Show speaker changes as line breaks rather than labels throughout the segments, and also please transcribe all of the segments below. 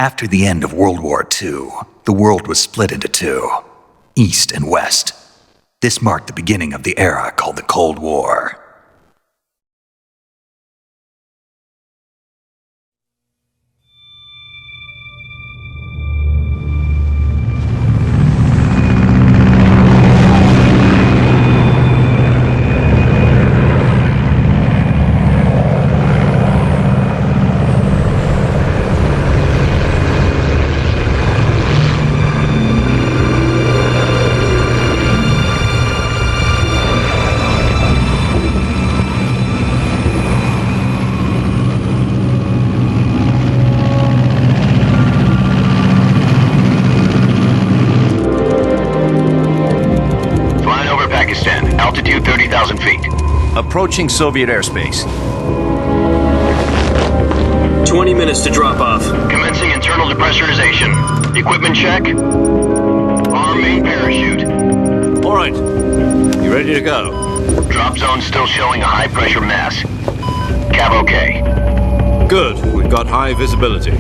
After the end of World War II, the world was split into two, East and West. This marked the beginning of the era called the Cold War.
Altitude 30,000 feet.
Approaching Soviet airspace.
20 minutes to drop off.
Commencing internal depressurization. Equipment check. Arm main parachute.
All right. You ready to go?
Drop zone still showing a high pressure mass. Cav okay.
Good. We've got high visibility.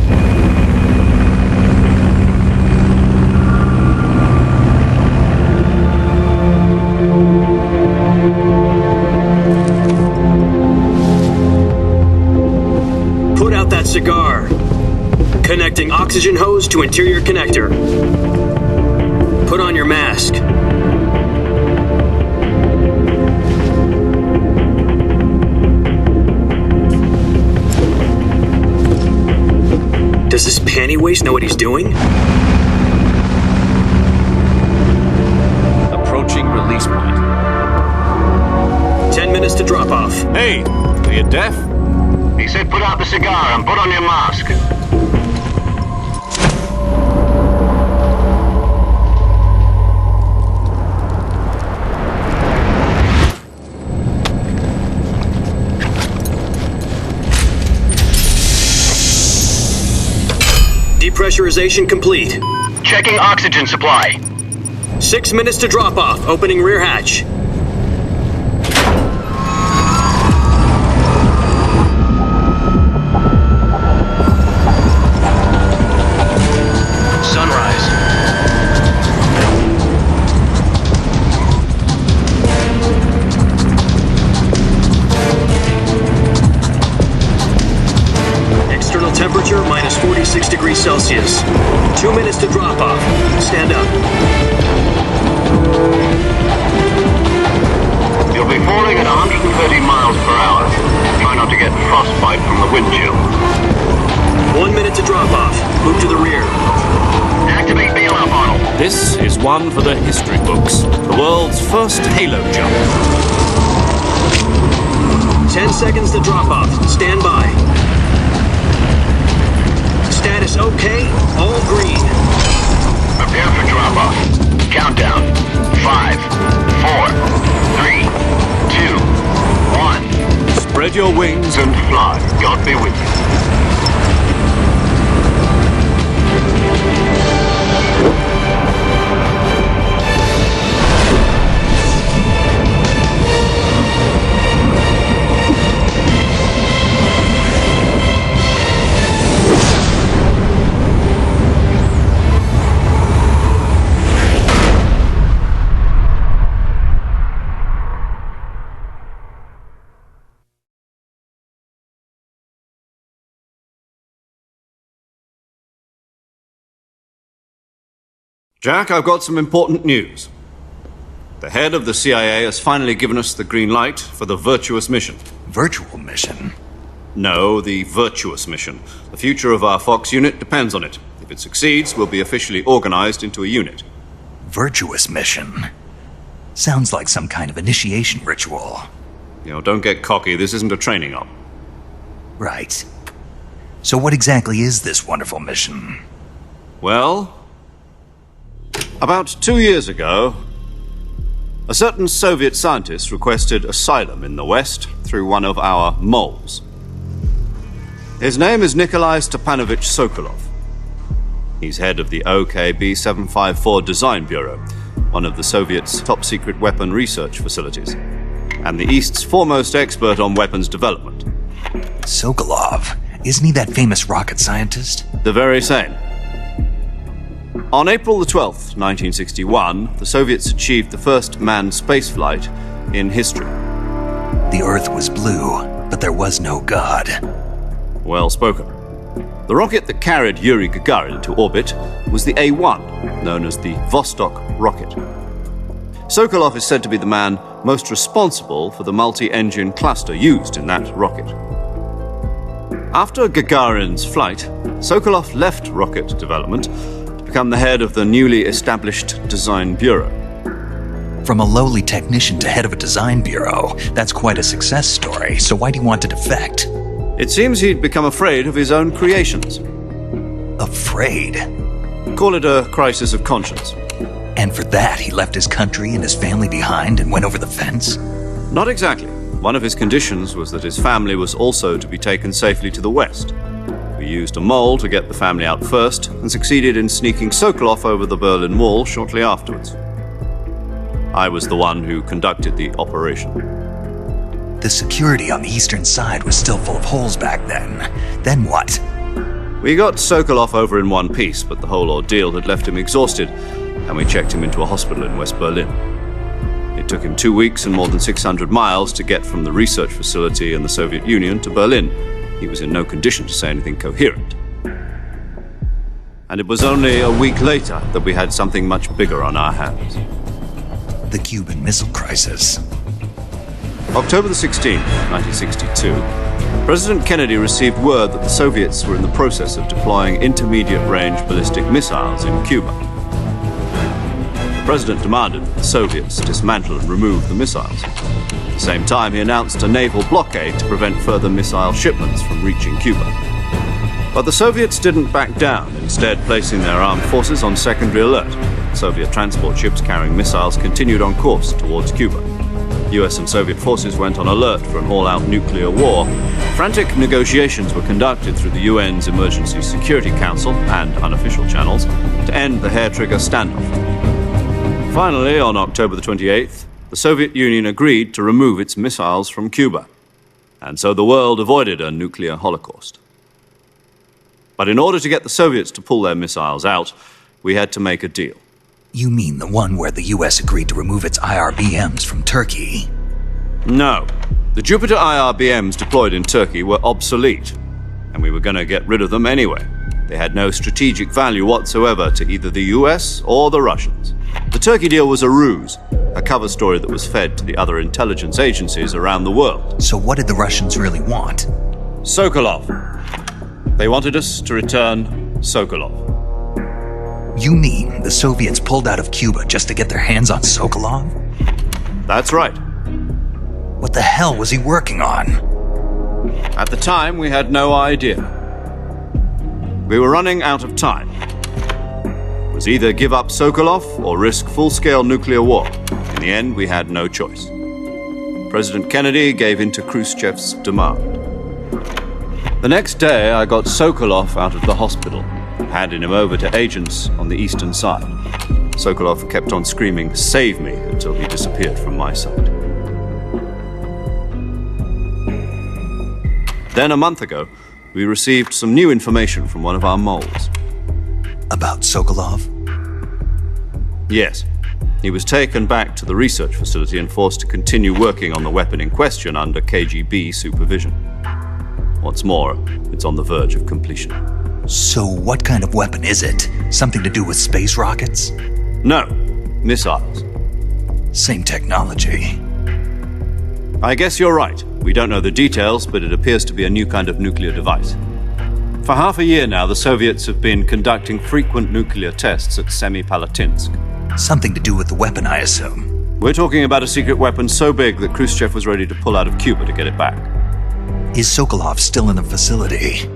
Put out that cigar. Connecting oxygen hose to interior connector. Put on your mask. Does this panty waste know what he's doing?
Approaching release point.
10 minutes to drop off.
Hey, are you deaf?
He said put out the cigar and put on your mask.
Depressurization complete.
Checking oxygen supply.
6 minutes to drop off. Opening rear hatch.
Sunrise.
External temperature minus 46 degrees Celsius. 2 minutes to drop off. Stand up.
You'll be falling at 130 miles per hour. Try not to get frostbite from the wind chill.
1 minute to drop off. Move to the rear.
Activate bailout model.
This is one for the history books. The world's first halo jump.
10 seconds to drop off. Stand by. Status okay. All green.
Prepare for drop off. Countdown. 5, 4, 3, 2, 1.
Spread your wings
And fly. God be with you.
Jack, I've got some important news. The head of the CIA has finally given us the green light for the virtuous mission.
Virtual mission?
No, the virtuous mission. The future of our Fox unit depends on it. If it succeeds, we'll be officially organized into a unit.
Virtuous mission? Sounds like some kind of initiation ritual.
You know, don't get cocky. This isn't a training op.
Right. So what exactly is this wonderful mission?
Well, about 2 years ago, a certain Soviet scientist requested asylum in the West through one of our moles. His name is Nikolai Stepanovich Sokolov. He's head of the OKB 754 Design Bureau, one of the Soviets' top-secret weapon research facilities, and the East's foremost expert on weapons development.
Sokolov? Isn't he that famous rocket scientist?
The very same. On April the 12th, 1961, the Soviets achieved the first manned spaceflight in history.
The Earth was blue, but there was no God.
Well spoken. The rocket that carried Yuri Gagarin to orbit was the A-1, known as the Vostok rocket. Sokolov is said to be the man most responsible for the multi-engine cluster used in that rocket. After Gagarin's flight, Sokolov left rocket development to become the head of the newly established Design Bureau.
From a lowly technician to head of a design bureau, that's quite a success story, so why do you want to defect?
It seems he'd become afraid of his own creations.
Afraid?
Call it a crisis of conscience.
And for that, he left his country and his family behind and went over the fence?
Not exactly. One of his conditions was that his family was also to be taken safely to the west. We used a mole to get the family out first and succeeded in sneaking Sokolov over the Berlin Wall shortly afterwards. I was the one who conducted the operation.
The security on the eastern side was still full of holes back then. Then what?
We got Sokolov over in one piece, but the whole ordeal had left him exhausted, and we checked him into a hospital in West Berlin. It took him 2 weeks and more than 600 miles to get from the research facility in the Soviet Union to Berlin. He was in no condition to say anything coherent. And it was only a week later that we had something much bigger on our hands.
The Cuban Missile Crisis.
October the 16th, 1962, President Kennedy received word that the Soviets were in the process of deploying intermediate-range ballistic missiles in Cuba. The President demanded that the Soviets dismantle and remove the missiles. At the same time, he announced a naval blockade to prevent further missile shipments from reaching Cuba. But the Soviets didn't back down, instead placing their armed forces on secondary alert. Soviet transport ships carrying missiles continued on course towards Cuba. US and Soviet forces went on alert for an all-out nuclear war. Frantic negotiations were conducted through the UN's Emergency Security Council and unofficial channels to end the hair-trigger standoff. Finally, on October the 28th, the Soviet Union agreed to remove its missiles from Cuba. And so the world avoided a nuclear holocaust. But in order to get the Soviets to pull their missiles out, we had to make a deal.
You mean the one where the US agreed to remove its IRBMs from Turkey?
No. The Jupiter IRBMs deployed in Turkey were obsolete, and we were going to get rid of them anyway. They had no strategic value whatsoever to either the US or the Russians. The Turkey deal was a ruse, a cover story that was fed to the other intelligence agencies around the world.
So what did the Russians really want?
Sokolov. They wanted us to return Sokolov.
You mean the Soviets pulled out of Cuba just to get their hands on Sokolov?
That's right.
What the hell was he working on?
At the time, we had no idea. We were running out of time. It was either give up Sokolov or risk full-scale nuclear war. In the end, we had no choice. President Kennedy gave in to Khrushchev's demand. The next day, I got Sokolov out of the hospital, handing him over to agents on the eastern side. Sokolov kept on screaming, "Save me," until he disappeared from my sight. Then a month ago, we received some new information from one of our moles.
About Sokolov?
Yes. He was taken back to the research facility and forced to continue working on the weapon in question under KGB supervision. What's more, it's on the verge of completion.
So what kind of weapon is it? Something to do with space rockets?
No, missiles.
Same technology.
I guess you're right. We don't know the details, but it appears to be a new kind of nuclear device. For half a year now, the Soviets have been conducting frequent nuclear tests at Semipalatinsk.
Something to do with the weapon, I assume.
We're talking about a secret weapon so big that Khrushchev was ready to pull out of Cuba to get it back.
Is Sokolov still in the facility?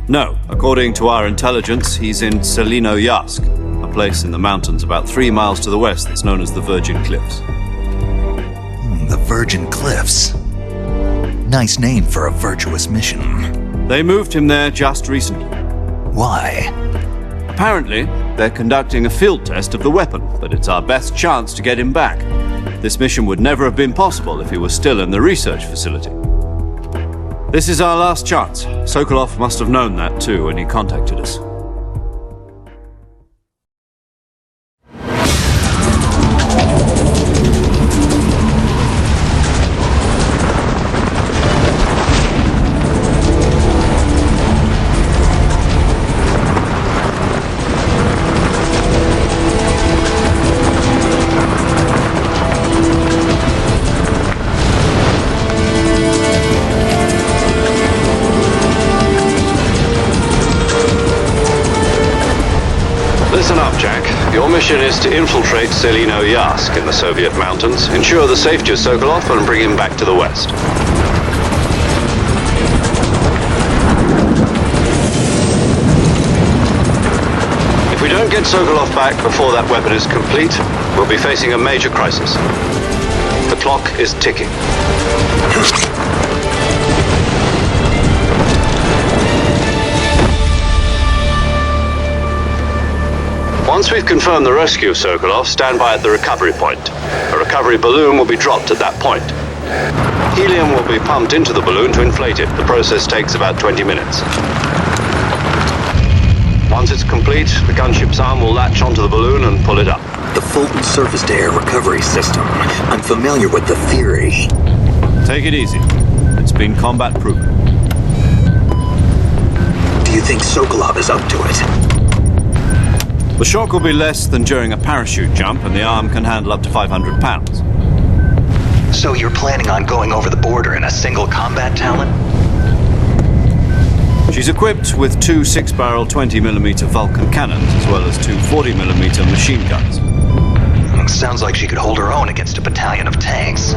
No. According to our intelligence, he's in Selinoyarsk, a place in the mountains about 3 miles to the west that's known as the Virgin Cliffs.
The Virgin Cliffs. Nice name for a virtuous mission.
They moved him there just recently.
Why?
Apparently, they're conducting a field test of the weapon, but it's our best chance to get him back. This mission would never have been possible if he was still in the research facility. This is our last chance. Sokolov must have known that too when he contacted us.
Listen up, Jack. Your mission is to infiltrate Selino Yask in the Soviet mountains, ensure the safety of Sokolov, and bring him back to the West. If we don't get Sokolov back before that weapon is complete, we'll be facing a major crisis. The clock is ticking. Once we've confirmed the rescue of Sokolov, stand by at the recovery point. A recovery balloon will be dropped at that point. Helium will be pumped into the balloon to inflate it. The process takes about 20 minutes. Once it's complete, the gunship's arm will latch onto the balloon and pull it up.
The Fulton surface-to-air recovery system. I'm familiar with the theory.
Take it easy. It's been combat proven.
Do you think Sokolov is up to it?
The shock will be less than during a parachute jump, and the arm can handle up to 500 pounds.
So you're planning on going over the border in a single combat Talon?
She's equipped with two 6-barrel 20mm Vulcan cannons, as well as two 40mm machine guns.
Sounds like she could hold her own against a battalion of tanks.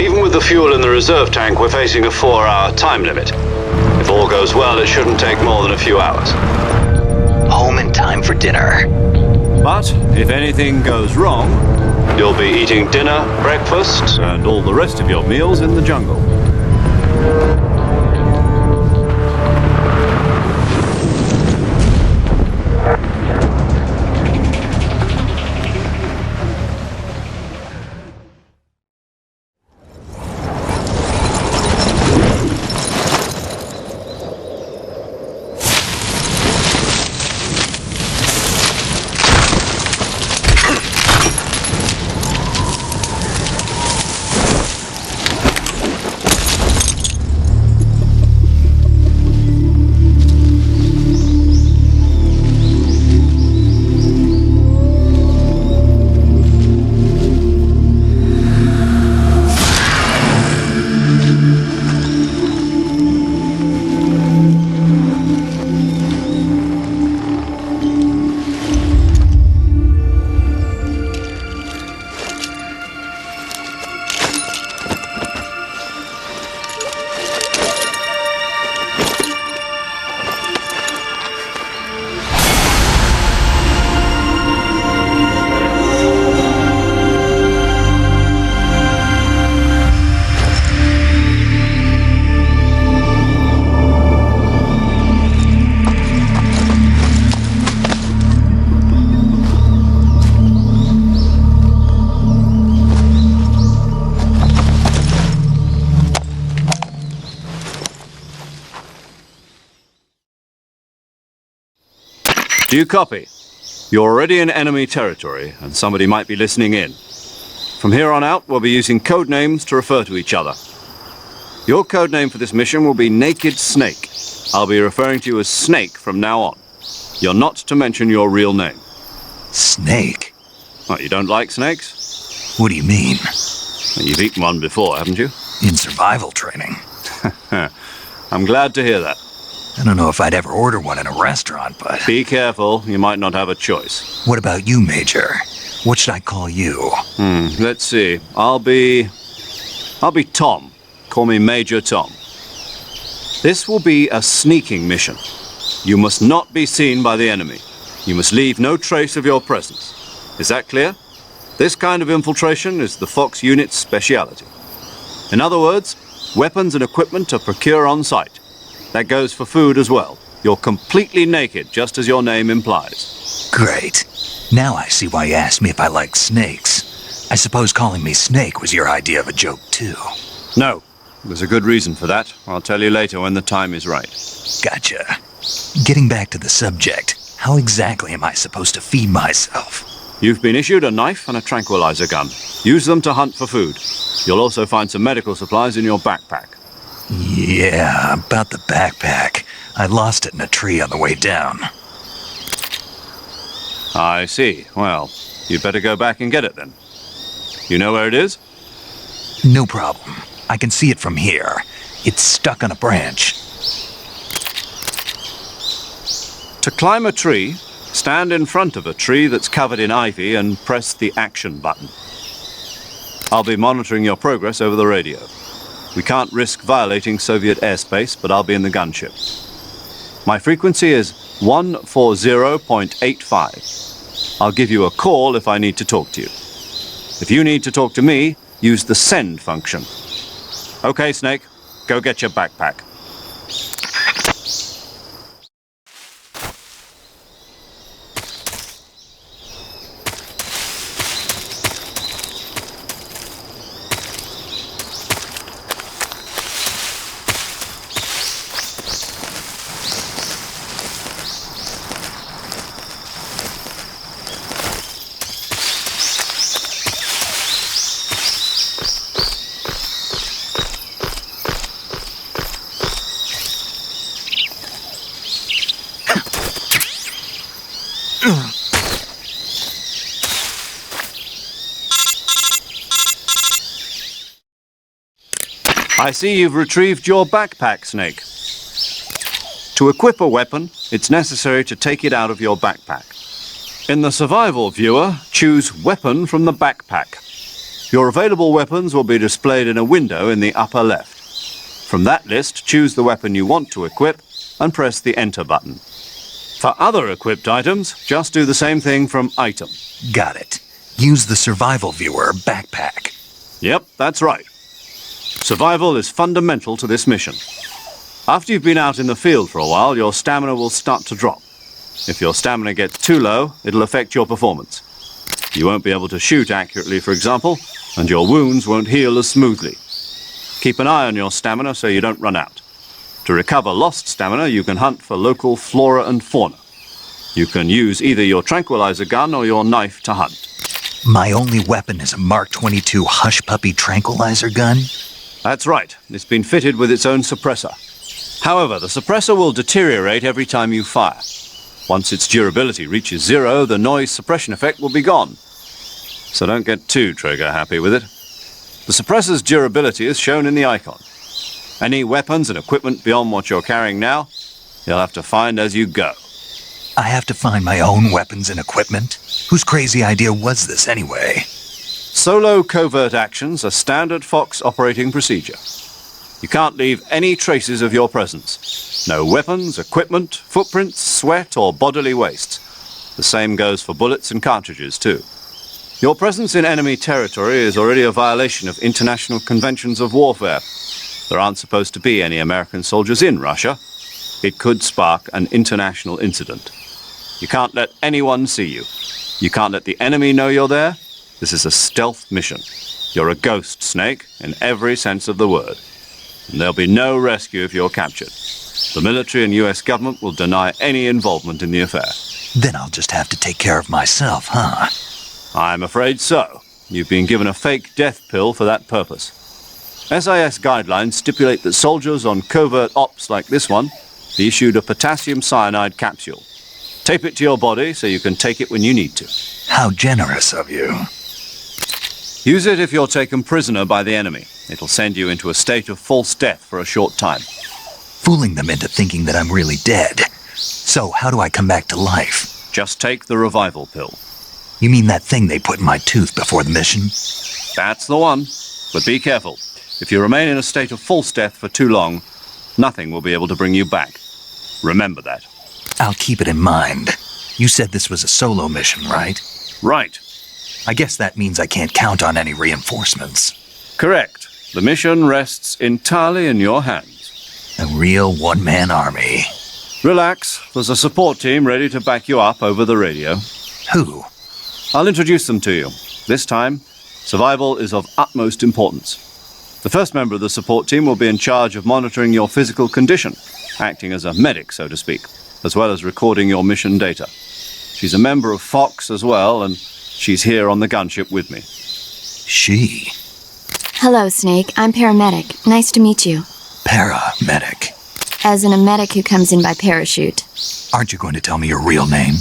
Even with the fuel in the reserve tank, we're facing a 4-hour time limit. If all goes well, it shouldn't take more than a few hours.
Home in time for dinner.
But if anything goes wrong,
You'll be eating dinner, breakfast,
and all the rest of your meals in the jungle. Do you copy? You're already in enemy territory, and somebody might be listening in. From here on out, we'll be using code names to refer to each other. Your code name for this mission will be Naked Snake. I'll be referring to you as Snake from now on. You're not to mention your real name.
Snake?
What, you don't like snakes?
What do you mean?
You've eaten one before, haven't you?
In survival training.
I'm glad to hear that.
I don't know if I'd ever order one in a restaurant, but...
Be careful, you might not have a choice.
What about you, Major? What should I call you?
Let's see. I'll be Tom. Call me Major Tom. This will be a sneaking mission. You must not be seen by the enemy. You must leave no trace of your presence. Is that clear? This kind of infiltration is the Fox unit's speciality. In other words, weapons and equipment are procured on site. That goes for food as well. You're completely naked, just as your name implies.
Great. Now I see why you asked me if I like snakes. I suppose calling me Snake was your idea of a joke, too.
No, There's a good reason for that. I'll tell you later when the time is right.
Gotcha. Getting back to the subject, how exactly am I supposed to feed myself?
You've been issued a knife and a tranquilizer gun. Use them to hunt for food. You'll also find some medical supplies in your backpack.
Yeah, about the backpack. I lost it in a tree on the way down.
I see. Well, you'd better go back and get it then. You know where it is?
No problem. I can see it from here. It's stuck on a branch.
To climb a tree, stand in front of a tree that's covered in ivy and press the action button. I'll be monitoring your progress over the radio. We can't risk violating Soviet airspace, but I'll be in the gunship. My frequency is 140.85. I'll give you a call if I need to talk to you. If you need to talk to me, use the send function. Okay, Snake, go get your backpack. I see you've retrieved your backpack, Snake. To equip a weapon, it's necessary to take it out of your backpack. In the survival viewer, choose Weapon from the backpack. Your available weapons will be displayed in a window in the upper left. From that list, choose the weapon you want to equip and press the Enter button. For other equipped items, just do the same thing from Item.
Got it. Use the survival viewer backpack.
Yep, that's right. Survival is fundamental to this mission. After you've been out in the field for a while, your stamina will start to drop. If your stamina gets too low, it'll affect your performance. You won't be able to shoot accurately, for example, and your wounds won't heal as smoothly. Keep an eye on your stamina so you don't run out. To recover lost stamina, you can hunt for local flora and fauna. You can use either your tranquilizer gun or your knife to hunt.
My only weapon is a Mark 22 Hush Puppy tranquilizer gun?
That's right. It's been fitted with its own suppressor. However, the suppressor will deteriorate every time you fire. Once its durability reaches 0, the noise suppression effect will be gone. So don't get too trigger-happy with it. The suppressor's durability is shown in the icon. Any weapons and equipment beyond what you're carrying now, you'll have to find as you go.
I have to find my own weapons and equipment? Whose crazy idea was this anyway?
Solo covert actions are standard Fox operating procedure. You can't leave any traces of your presence. No weapons, equipment, footprints, sweat, or bodily waste. The same goes for bullets and cartridges, too. Your presence in enemy territory is already a violation of international conventions of warfare. There aren't supposed to be any American soldiers in Russia. It could spark an international incident. You can't let anyone see you. You can't let the enemy know you're there. This is a stealth mission. You're a ghost, Snake, in every sense of the word. And there'll be no rescue if you're captured. The military and US government will deny any involvement in the affair.
Then I'll just have to take care of myself, huh?
I'm afraid so. You've been given a fake death pill for that purpose. SIS guidelines stipulate that soldiers on covert ops like this one be issued a potassium cyanide capsule. Tape it to your body so you can take it when you need to.
How generous of you.
Use it if you're taken prisoner by the enemy. It'll send you into a state of false death for a short time.
Fooling them into thinking that I'm really dead. So how do I come back to life?
Just take the revival pill.
You mean that thing they put in my tooth before the mission?
That's the one. But be careful. If you remain in a state of false death for too long, nothing will be able to bring you back. Remember that.
I'll keep it in mind. You said this was a solo mission, right?
Right.
I guess that means I can't count on any reinforcements.
Correct. The mission rests entirely in your hands.
A real one-man army.
Relax. There's a support team ready to back you up over the radio.
Who?
I'll introduce them to you. This time, survival is of utmost importance. The first member of the support team will be in charge of monitoring your physical condition, acting as a medic, so to speak, as well as recording your mission data. She's a member of Fox as well, and she's here on the gunship with me.
She?
Hello, Snake. I'm paramedic. Nice to meet you.
Paramedic.
As in a medic who comes in by parachute.
Aren't you going to tell me your real name?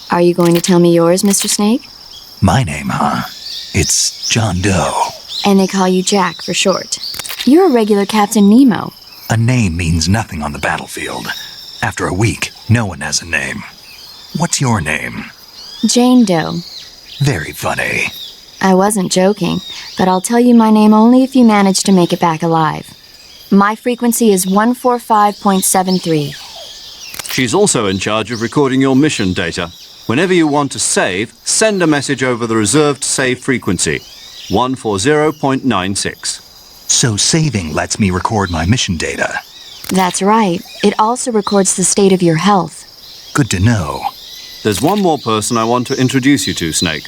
Are you going to tell me yours, Mr. Snake?
My name, huh? It's John Doe.
And they call you Jack for short. You're a regular Captain Nemo.
A name means nothing on the battlefield. After a week, no one has a name. What's your name?
Jane Doe.
Very funny.
I wasn't joking, but I'll tell you my name only if you manage to make it back alive. My frequency is 145.73.
She's also in charge of recording your mission data. Whenever you want to save, send a message over the reserved save frequency, 140.96.
So saving lets me record my mission data.
That's right. It also records the state of your health.
Good to know.
There's one more person I want to introduce you to, Snake.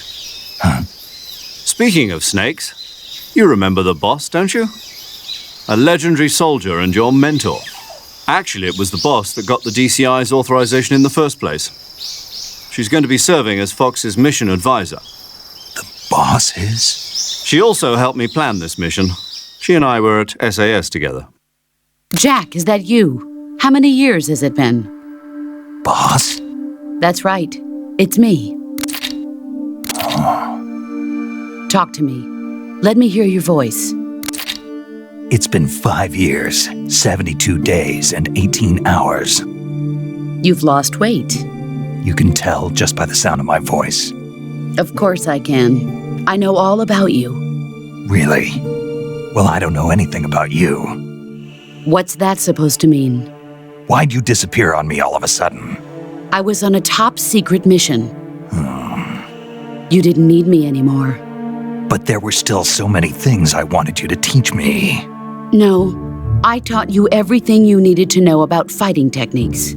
Huh?
Speaking of snakes, you remember the boss, don't you? A legendary soldier and your mentor. Actually, it was the boss that got the DCI's authorization in the first place. She's going to be serving as Fox's mission advisor.
The boss is?
She also helped me plan this mission. She and I were at SAS together.
Jack, is that you? How many years has it been?
Boss?
That's right. It's me. Talk to me. Let me hear your voice.
It's been 5 years, 72 days, and 18 hours.
You've lost weight.
You can tell just by the sound of my voice.
Of course I can. I know all about you.
Really? Well, I don't know anything about you.
What's that supposed to mean?
Why'd you disappear on me all of a sudden?
I was on a top-secret mission. You didn't need me anymore.
But there were still so many things I wanted you to teach me.
No, I taught you everything you needed to know about fighting techniques.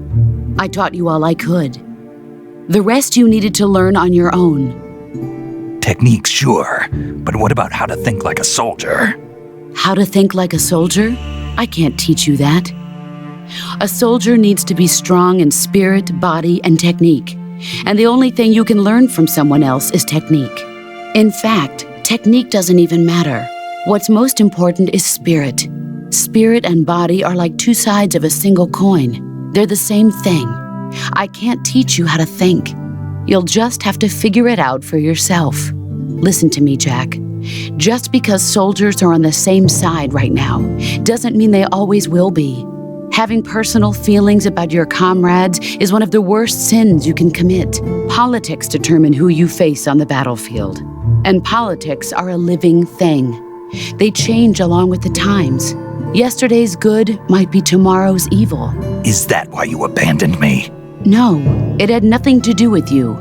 I taught you all I could. The rest you needed to learn on your own.
Techniques, sure. But what about how to think like a soldier?
How to think like a soldier? I can't teach you that. A soldier needs to be strong in spirit, body, and technique. And the only thing you can learn from someone else is technique. In fact, technique doesn't even matter. What's most important is spirit. Spirit and body are like two sides of a single coin. They're the same thing. I can't teach you how to think. You'll just have to figure it out for yourself. Listen to me, Jack. Just because soldiers are on the same side right now doesn't mean they always will be. Having personal feelings about your comrades is one of the worst sins you can commit. Politics determine who you face on the battlefield. And politics are a living thing. They change along with the times. Yesterday's good might be tomorrow's evil.
Is that why you abandoned me?
No, it had nothing to do with you.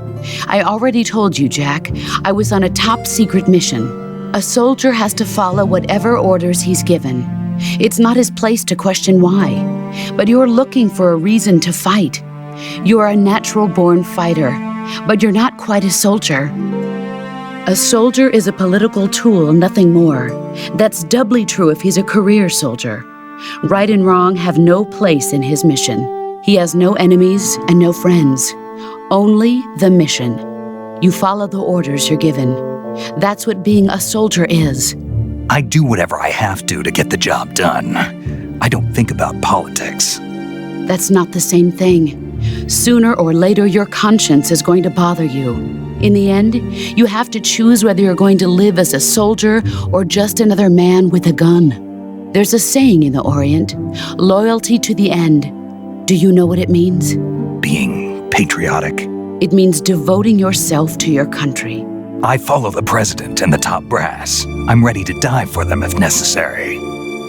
I already told you, Jack. I was on a top-secret mission. A soldier has to follow whatever orders he's given. It's not his place to question why. But you're looking for a reason to fight. You're a natural-born fighter, but you're not quite a soldier. A soldier is a political tool, nothing more. That's doubly true if he's a career soldier. Right and wrong have no place in his mission. He has no enemies and no friends. Only the mission. You follow the orders you're given. That's what being a soldier is.
I do whatever I have to get the job done. I don't think about politics.
That's not the same thing. Sooner or later, your conscience is going to bother you. In the end, you have to choose whether you're going to live as a soldier or just another man with a gun. There's a saying in the Orient, loyalty to the end. Do you know what it means?
Being patriotic.
It means devoting yourself to your country.
I follow the president and the top brass. I'm ready to die for them if necessary.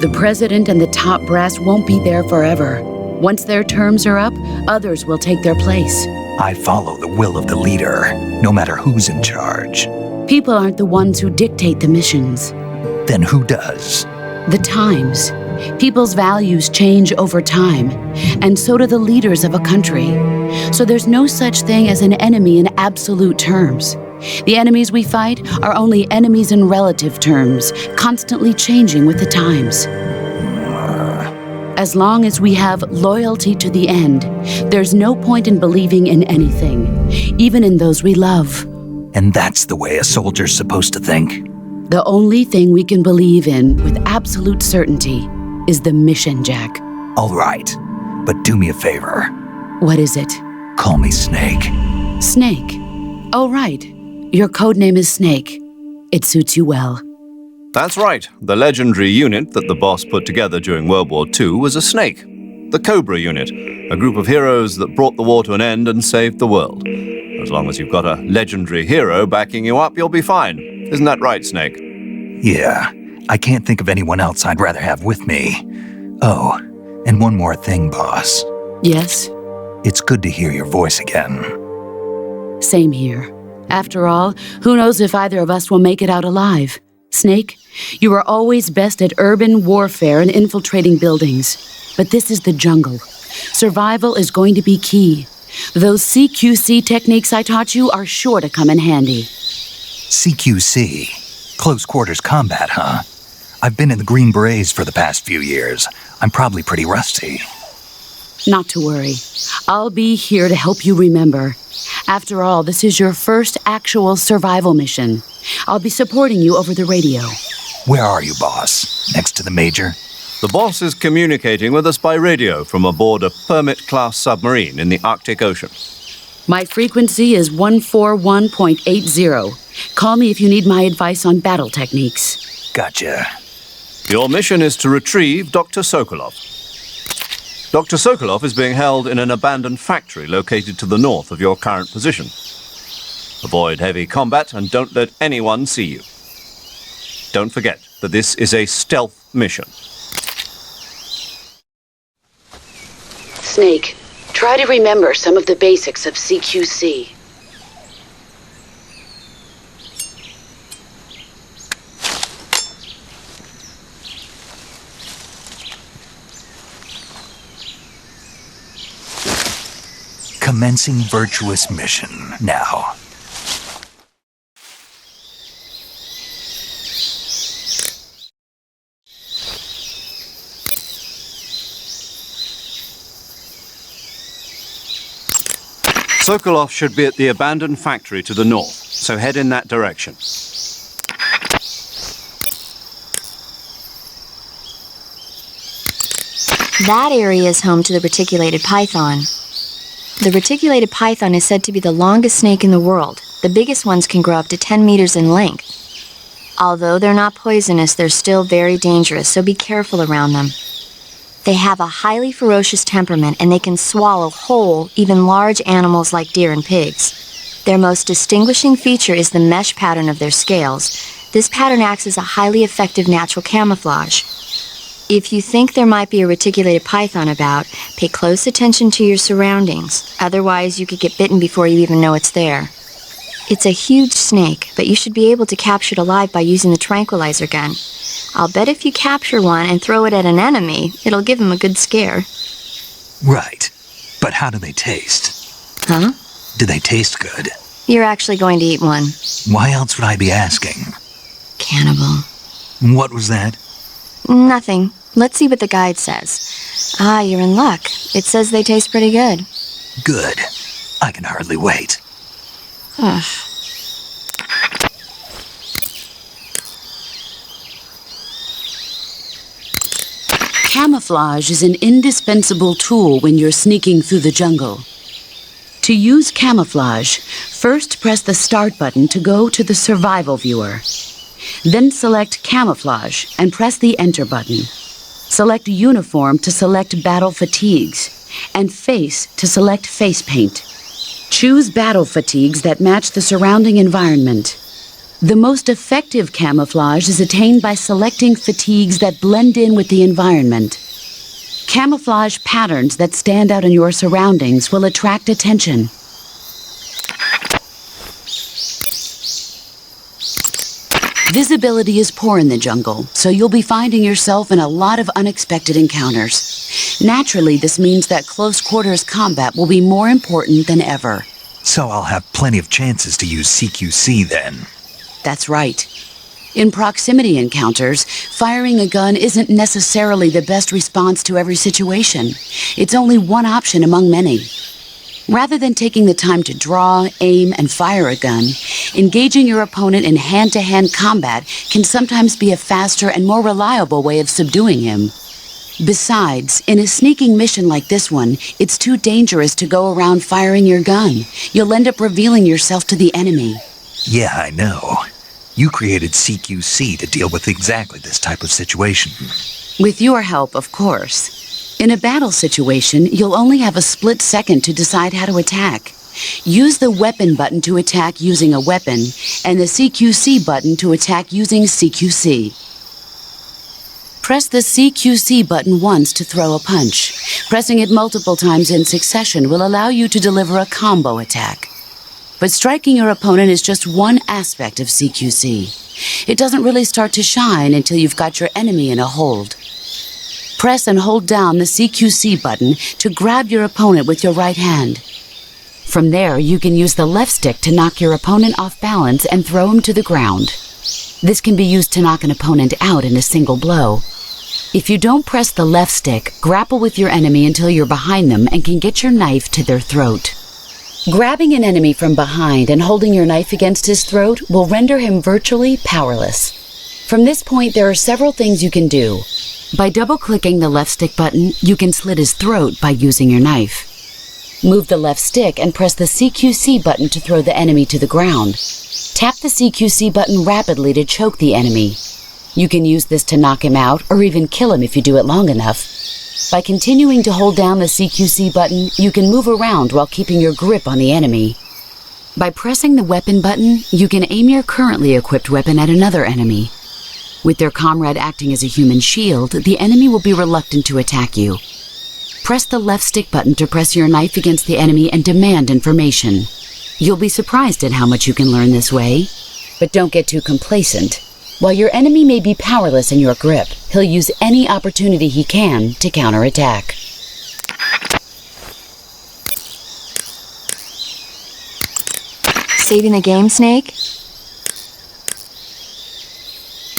The president and the top brass won't be there forever. Once their terms are up, others will take their place.
I follow the will of the leader, no matter who's in charge.
People aren't the ones who dictate the missions.
Then who does?
The times. People's values change over time, and so do the leaders of a country. So there's no such thing as an enemy in absolute terms. The enemies we fight are only enemies in relative terms, constantly changing with the times. As long as we have loyalty to the end, there's no point in believing in anything, even in those we love.
And that's the way a soldier's supposed to think?
The only thing we can believe in with absolute certainty is the mission, Jack.
All right, but do me a favor.
What is it?
Call me Snake.
Snake. Oh, right. Your codename is Snake. It suits you well.
That's right. The legendary unit that the boss put together during World War II was a snake. The Cobra unit, a group of heroes that brought the war to an end and saved the world. As long as you've got a legendary hero backing you up, you'll be fine. Isn't that right, Snake?
Yeah, I can't think of anyone else I'd rather have with me. Oh, and one more thing, boss.
Yes?
It's good to hear your voice again.
Same here. After all, who knows if either of us will make it out alive? Snake, you are always best at urban warfare and infiltrating buildings. But this is the jungle. Survival is going to be key. Those CQC techniques I taught you are sure to come in handy.
CQC? Close quarters combat, huh? I've been in the Green Berets for the past few years. I'm probably pretty rusty.
Not to worry. I'll be here to help you remember. After all, this is your first actual survival mission. I'll be supporting you over the radio.
Where are you, boss? Next to the Major?
The boss is communicating with us by radio from aboard a Permit-class submarine in the Arctic Ocean.
My frequency is 141.80. Call me if you need my advice on battle techniques.
Gotcha.
Your mission is to retrieve Dr. Sokolov. Dr. Sokolov is being held in an abandoned factory located to the north of your current position. Avoid heavy combat and don't let anyone see you. Don't forget that this is a stealth mission.
Snake, try to remember some of the basics of CQC.
Commencing virtuous mission now.
Sokolov should be at the abandoned factory to the north, so head in that direction.
That area is home to the reticulated python. The reticulated python is said to be the longest snake in the world. The biggest ones can grow up to 10 meters in length. Although they're not poisonous, they're still very dangerous, so be careful around them. They have a highly ferocious temperament, and they can swallow whole, even large animals like deer and pigs. Their most distinguishing feature is the mesh pattern of their scales. This pattern acts as a highly effective natural camouflage. If you think there might be a reticulated python about, pay close attention to your surroundings. Otherwise, you could get bitten before you even know it's there. It's a huge snake, but you should be able to capture it alive by using the tranquilizer gun. I'll bet if you capture one and throw it at an enemy, it'll give him a good scare.
Right. But how do they taste?
Huh?
Do they taste good?
You're actually going to eat one.
Why else would I be asking?
Cannibal.
What was that?
Nothing. Let's see what the guide says. Ah, you're in luck. It says they taste pretty good.
Good. I can hardly wait.
Ugh.
Camouflage is an indispensable tool when you're sneaking through the jungle. To use camouflage, first press the Start button to go to the Survival viewer. Then select Camouflage and press the Enter button. Select Uniform to select Battle Fatigues, and Face to select Face Paint. Choose battle fatigues that match the surrounding environment. The most effective camouflage is attained by selecting fatigues that blend in with the environment. Camouflage patterns that stand out in your surroundings will attract attention. Visibility is poor in the jungle, so you'll be finding yourself in a lot of unexpected encounters. Naturally, this means that close quarters combat will be more important than ever.
So I'll have plenty of chances to use CQC then.
That's right. In proximity encounters, firing a gun isn't necessarily the best response to every situation. It's only one option among many. Rather than taking the time to draw, aim, and fire a gun, engaging your opponent in hand-to-hand combat can sometimes be a faster and more reliable way of subduing him. Besides, in a sneaking mission like this one, it's too dangerous to go around firing your gun. You'll end up revealing yourself to the enemy.
Yeah, I know. You created CQC to deal with exactly this type of situation.
With your help, of course. In a battle situation, you'll only have a split second to decide how to attack. Use the weapon button to attack using a weapon, and the CQC button to attack using CQC. Press the CQC button once to throw a punch. Pressing it multiple times in succession will allow you to deliver a combo attack. But striking your opponent is just one aspect of CQC. It doesn't really start to shine until you've got your enemy in a hold. Press and hold down the CQC button to grab your opponent with your right hand. From there, you can use the left stick to knock your opponent off balance and throw him to the ground. This can be used to knock an opponent out in a single blow. If you don't press the left stick, grapple with your enemy until you're behind them and can get your knife to their throat. Grabbing an enemy from behind and holding your knife against his throat will render him virtually powerless. From this point, there are several things you can do. By double-clicking the left stick button, you can slit his throat by using your knife. Move the left stick and press the CQC button to throw the enemy to the ground. Tap the CQC button rapidly to choke the enemy. You can use this to knock him out or even kill him if you do it long enough. By continuing to hold down the CQC button, you can move around while keeping your grip on the enemy. By pressing the weapon button, you can aim your currently equipped weapon at another enemy. With their comrade acting as a human shield, the enemy will be reluctant to attack you. Press the left stick button to press your knife against the enemy and demand information. You'll be surprised at how much you can learn this way. But don't get too complacent. While your enemy may be powerless in your grip, he'll use any opportunity he can to counterattack.
Saving the game, Snake?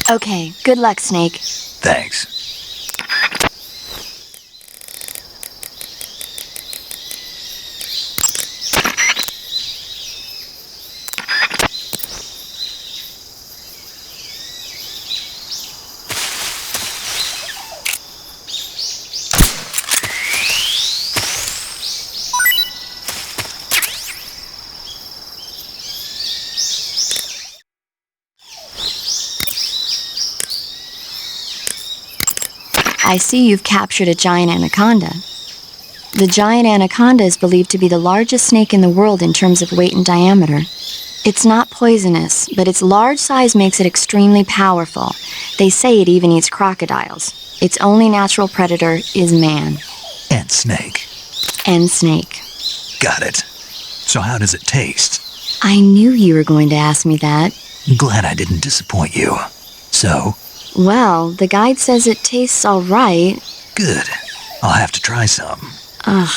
Okay, good luck, Snake.
Thanks.
I see you've captured a giant anaconda. The giant anaconda is believed to be the largest snake in the world in terms of weight and diameter. It's not poisonous, but its large size makes it extremely powerful. They say it even eats crocodiles. Its only natural predator is man.
And snake.
And snake.
Got it. So how does it taste?
I knew you were going to ask me that.
Glad I didn't disappoint you. So?
Well, the guide says it tastes all right.
Good. I'll have to try some.
Ugh.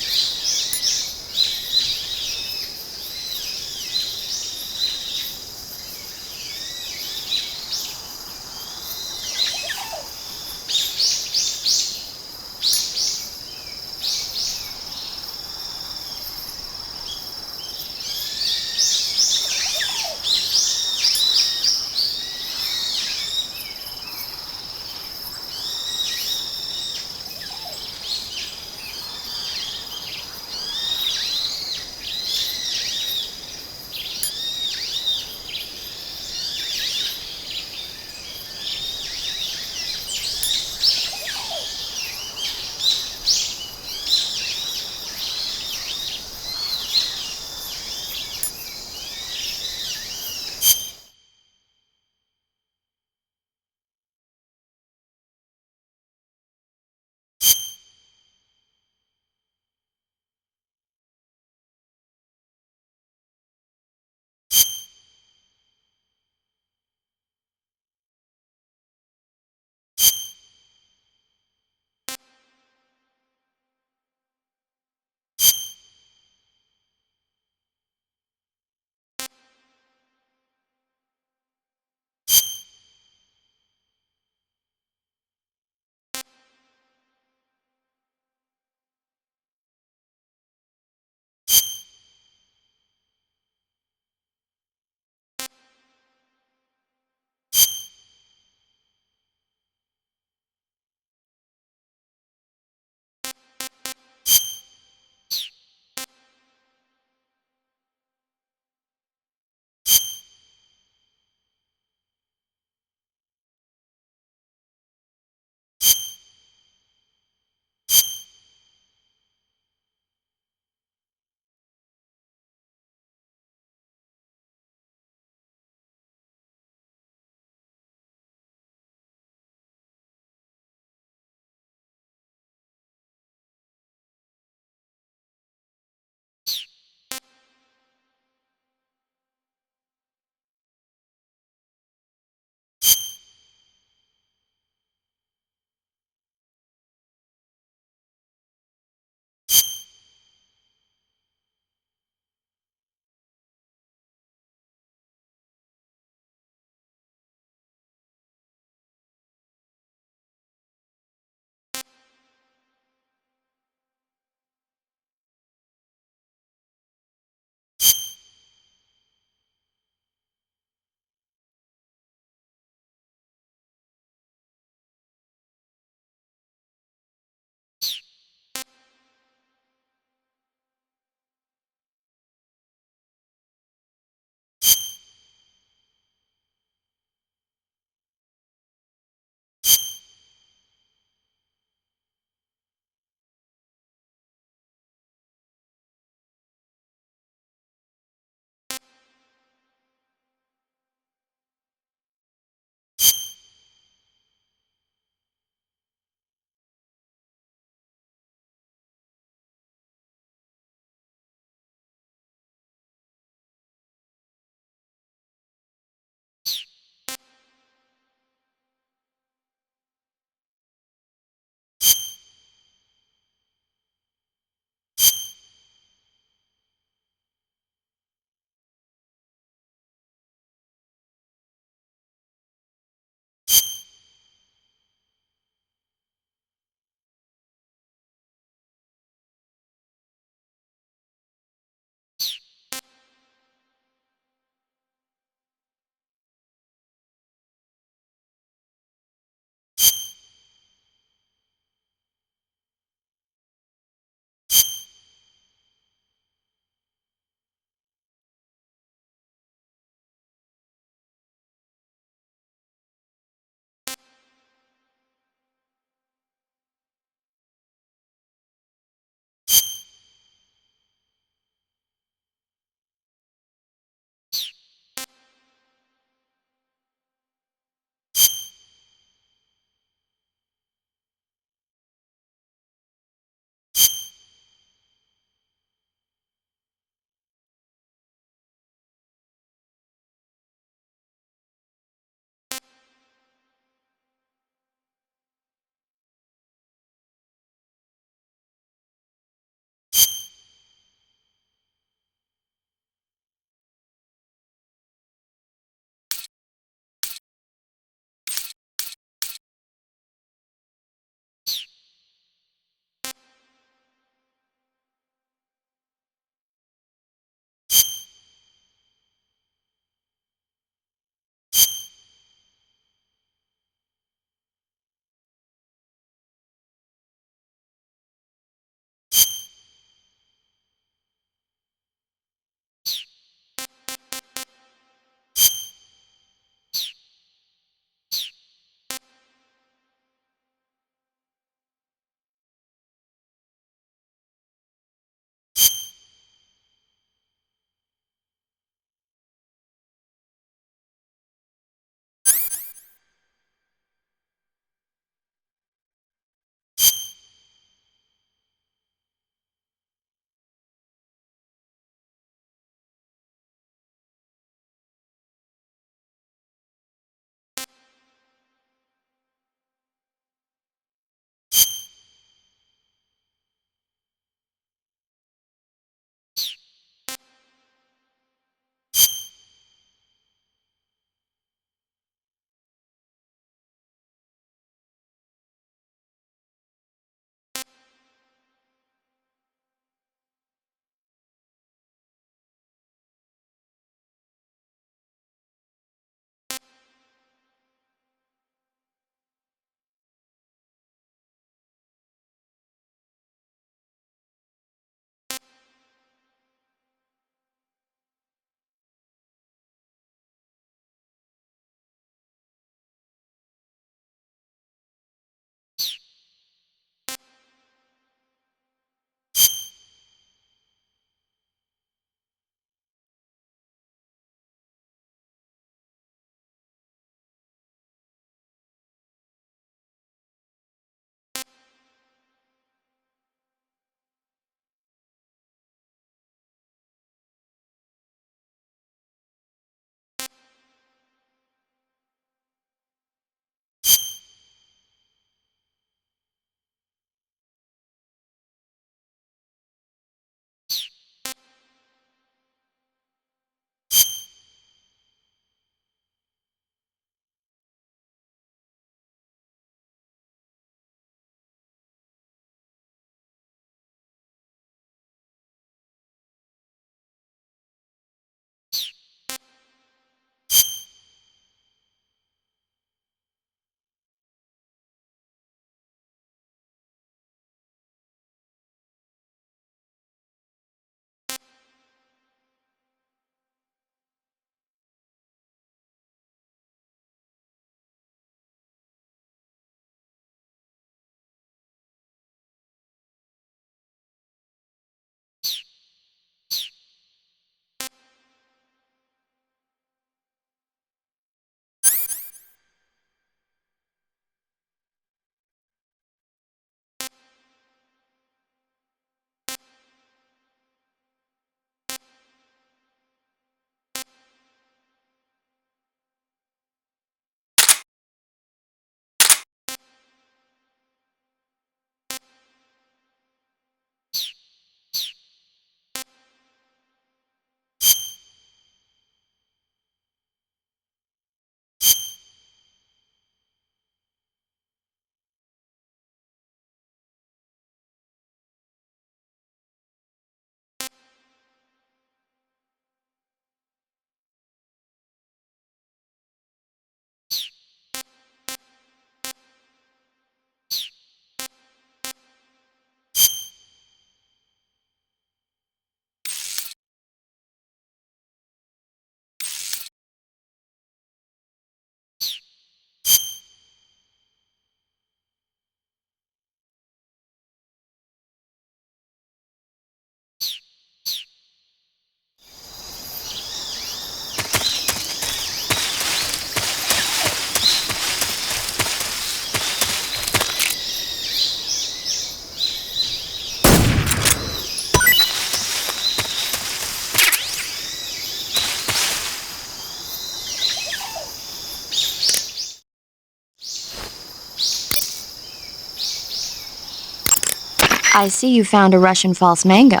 I see you found a Russian false mango.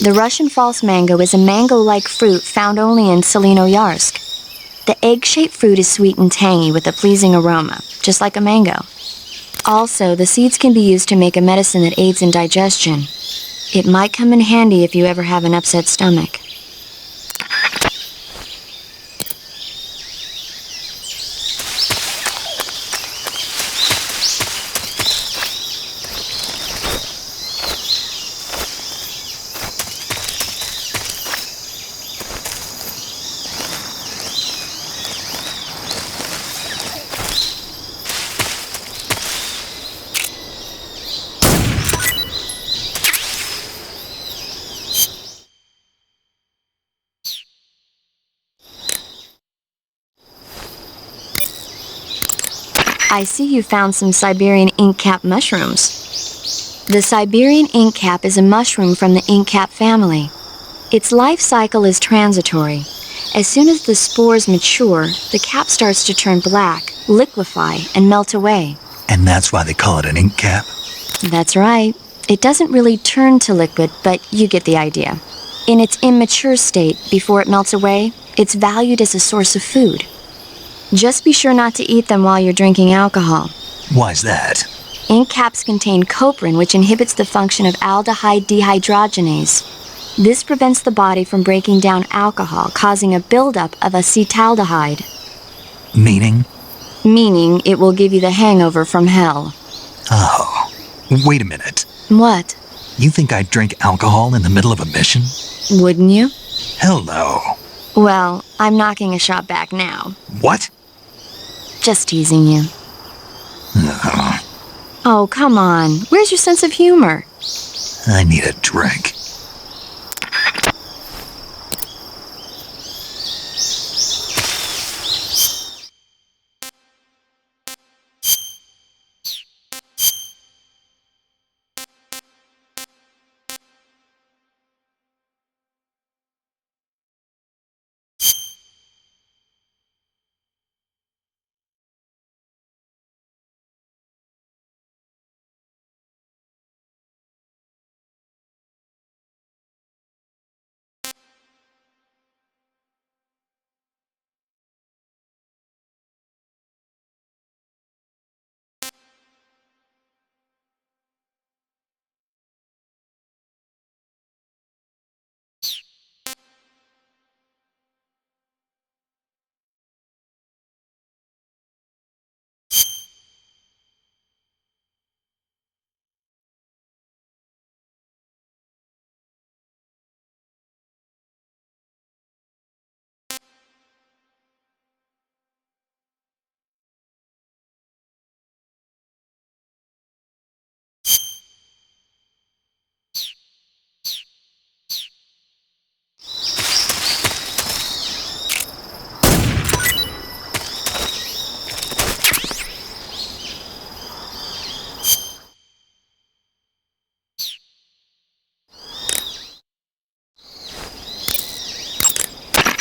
The Russian false mango is a mango-like fruit found only in Selinoyarsk. The egg-shaped fruit is sweet and tangy with a pleasing aroma, just like a mango. Also, the seeds can be used to make a medicine that aids in digestion. It might come in handy if you ever have an upset stomach. I see you found some Siberian inkcap mushrooms. The Siberian inkcap is a mushroom from the inkcap family. Its life cycle is transitory. As soon as the spores mature, the cap starts to turn black, liquefy, and melt away.
And that's why they call it an ink cap?
That's right. It doesn't really turn to liquid, but you get the idea. In its immature state, before it melts away, it's valued as a source of food. Just be sure not to eat them while you're drinking alcohol.
Why's that?
Ink caps contain coprin, which inhibits the function of aldehyde dehydrogenase. This prevents the body from breaking down alcohol, causing a buildup of acetaldehyde.
Meaning?
Meaning it will give you the hangover from hell.
Oh, wait a minute.
What?
You think I'd drink alcohol in the middle of a mission?
Wouldn't you?
Hell no.
Well, I'm knocking a shot back now.
What?
Just teasing you. Oh, come on. Where's your sense of humor?
I need a drink.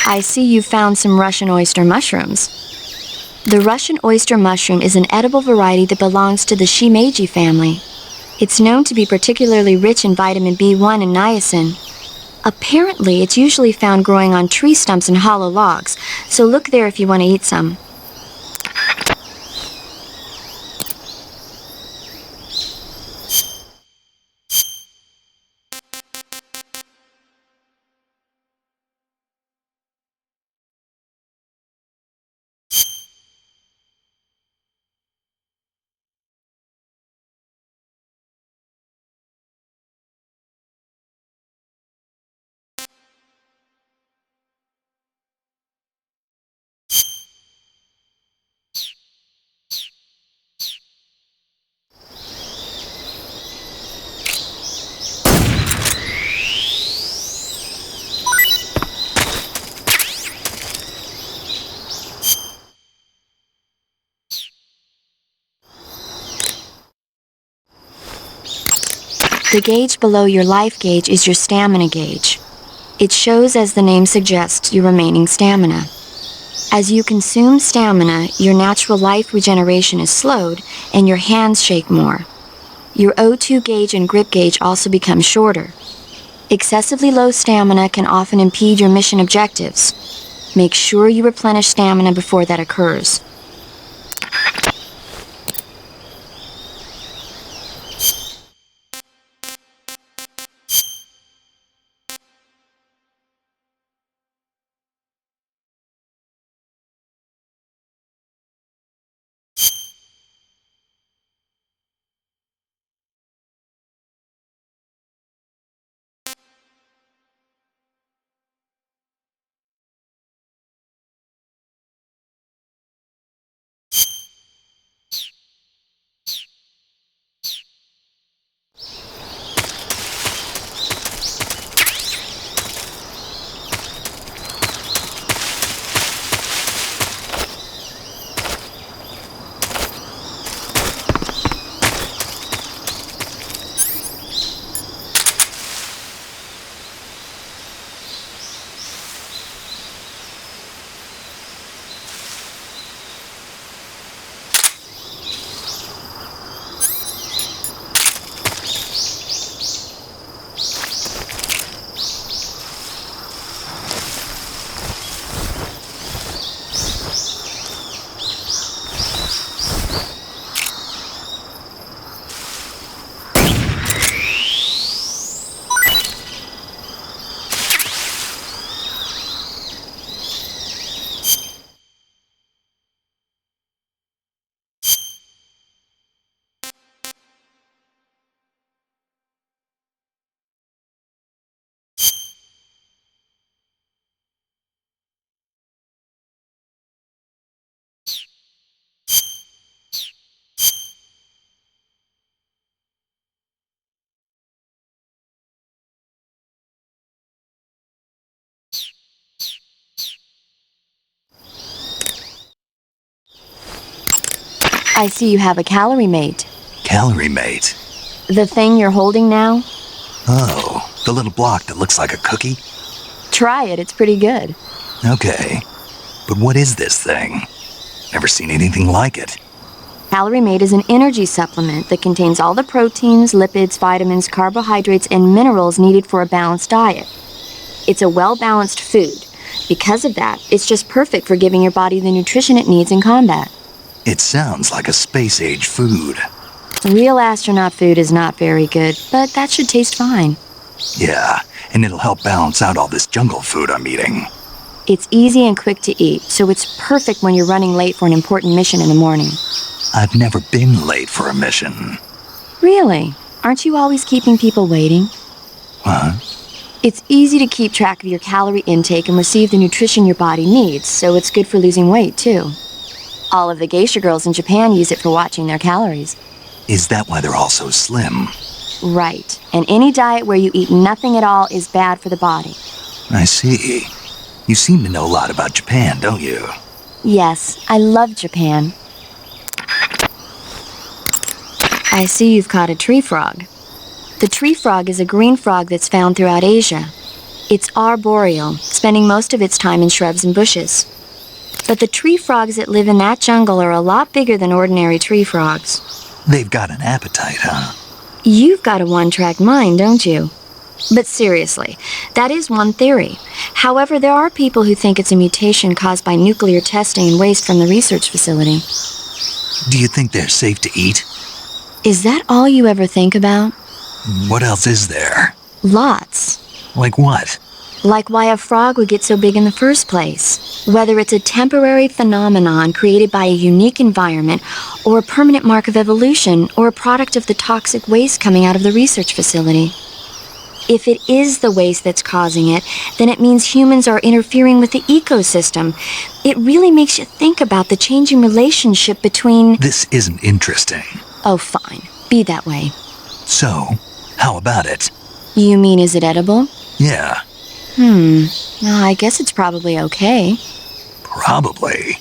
I see you found some Russian oyster mushrooms. The Russian oyster mushroom is an edible variety that belongs to the shimeji family. It's known to be particularly rich in vitamin B1 and niacin. Apparently, it's usually found growing on tree stumps and hollow logs, so look there if you want to eat some. The gauge below your life gauge is your stamina gauge. It shows, as the name suggests, your remaining stamina. As you consume stamina, your natural life regeneration is slowed and your hands shake more. Your O2 gauge and grip gauge also become shorter. Excessively low stamina can often impede your mission objectives. Make sure you replenish stamina before that occurs. I see you have a calorie mate.
Calorie mate?
The thing you're holding now?
Oh, the little block that looks like a cookie?
Try it, it's pretty good.
Okay, but what is this thing? Never seen anything like it.
Calorie mate is an energy supplement that contains all the proteins, lipids, vitamins, carbohydrates, and minerals needed for a balanced diet. It's a well-balanced food. Because of that, it's just perfect for giving your body the nutrition it needs in combat.
It sounds like a space-age food.
Real astronaut food is not very good, but that should taste fine.
Yeah, and it'll help balance out all this jungle food I'm eating.
It's easy and quick to eat, so it's perfect when you're running late for an important mission in the morning.
I've never been late for a mission.
Really? Aren't you always keeping people waiting?
What?
It's easy to keep track of your calorie intake and receive the nutrition your body needs, so it's good for losing weight, too. All of the geisha girls in Japan use it for watching their calories.
Is that why they're all so slim?
Right. And any diet where you eat nothing at all is bad for the body.
I see. You seem to know a lot about Japan, don't you?
Yes, I love Japan. I see you've caught a tree frog. The tree frog is a green frog that's found throughout Asia. It's arboreal, spending most of its time in shrubs and bushes. But the tree frogs that live in that jungle are a lot bigger than ordinary tree frogs.
They've got an appetite, huh?
You've got a one-track mind, don't you? But seriously, that is one theory. However, there are people who think it's a mutation caused by nuclear testing and waste from the research facility.
Do you think they're safe to eat?
Is that all you ever think about?
What else is there?
Lots.
Like what?
Like why a frog would get so big in the first place. Whether it's a temporary phenomenon created by a unique environment, or a permanent mark of evolution, or a product of the toxic waste coming out of the research facility. If it is the waste that's causing it, then it means humans are interfering with the ecosystem. It really makes you think about the changing relationship between...
This isn't interesting.
Oh, fine. Be that way.
So, how about it?
You mean, is it edible?
Yeah.
I guess it's probably okay.
Probably.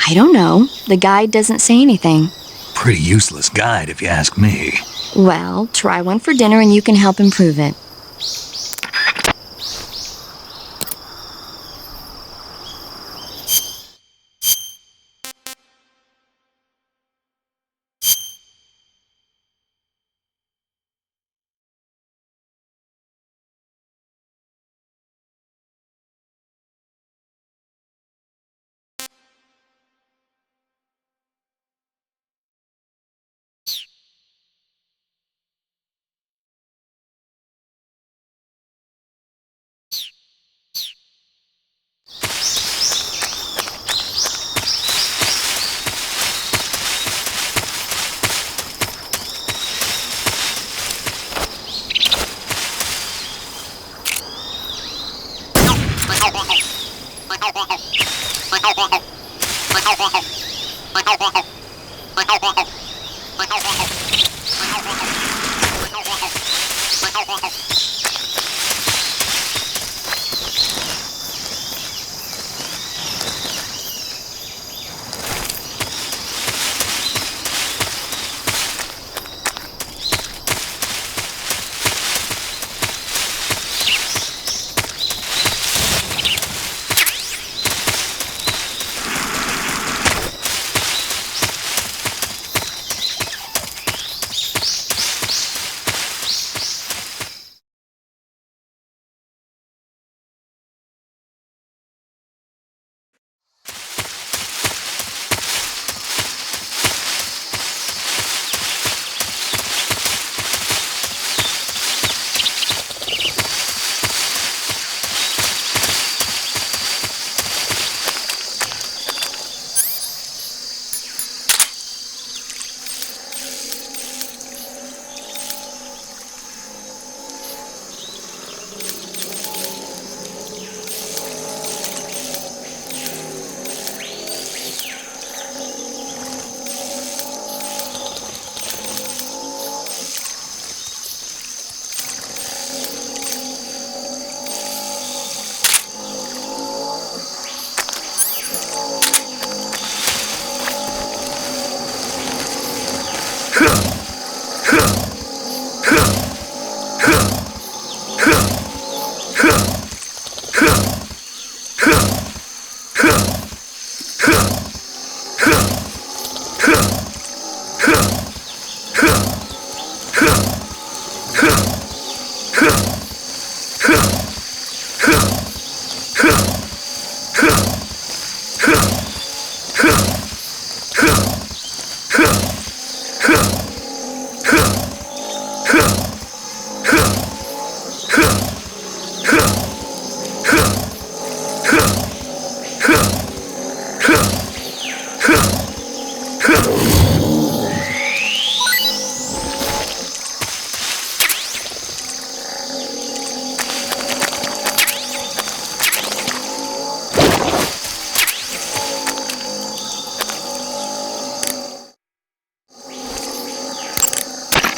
I don't know. The guide doesn't say anything.
Pretty useless guide, if you ask me.
Well, try one for dinner and you can help improve it.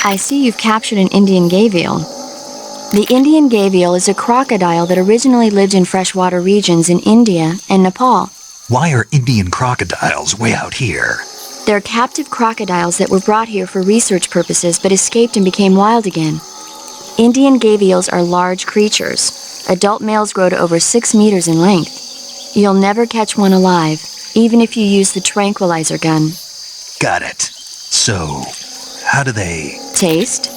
I see you've captured an Indian gavial. The Indian gavial is a crocodile that originally lived in freshwater regions in India and Nepal.
Why are Indian crocodiles way out here?
They're captive crocodiles that were brought here for research purposes but escaped and became wild again. Indian gavials are large creatures. Adult males grow to over 6 meters in length. You'll never catch one alive, even if you use the tranquilizer gun.
Got it. So, how do they...
Taste?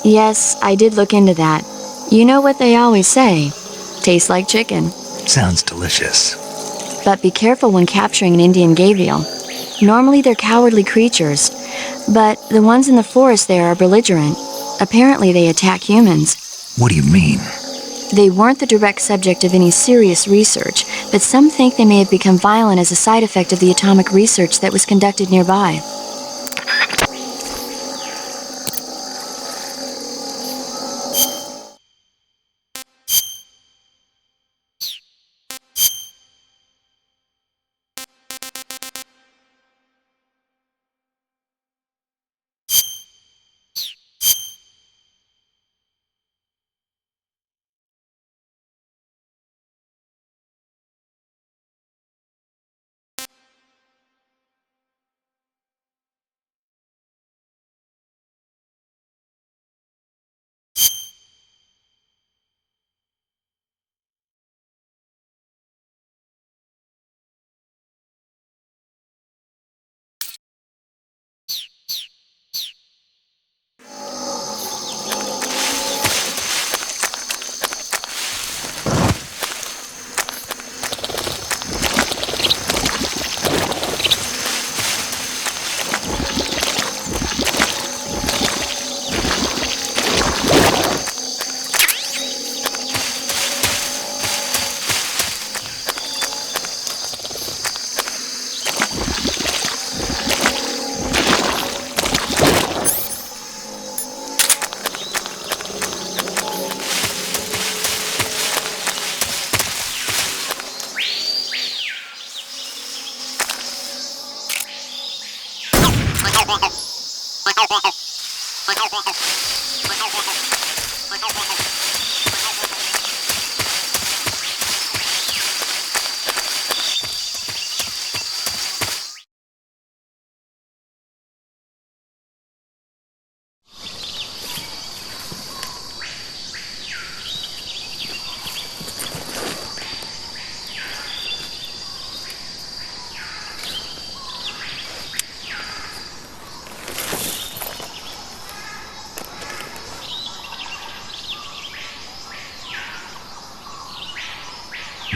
Yes, I did look into that. You know what they always say. Tastes like chicken.
Sounds delicious.
But be careful when capturing an Indian gavial. Normally they're cowardly creatures, but the ones in the forest there are belligerent. Apparently they attack humans.
What do you mean?
They weren't the direct subject of any serious research, but some think they may have become violent as a side effect of the atomic research that was conducted nearby.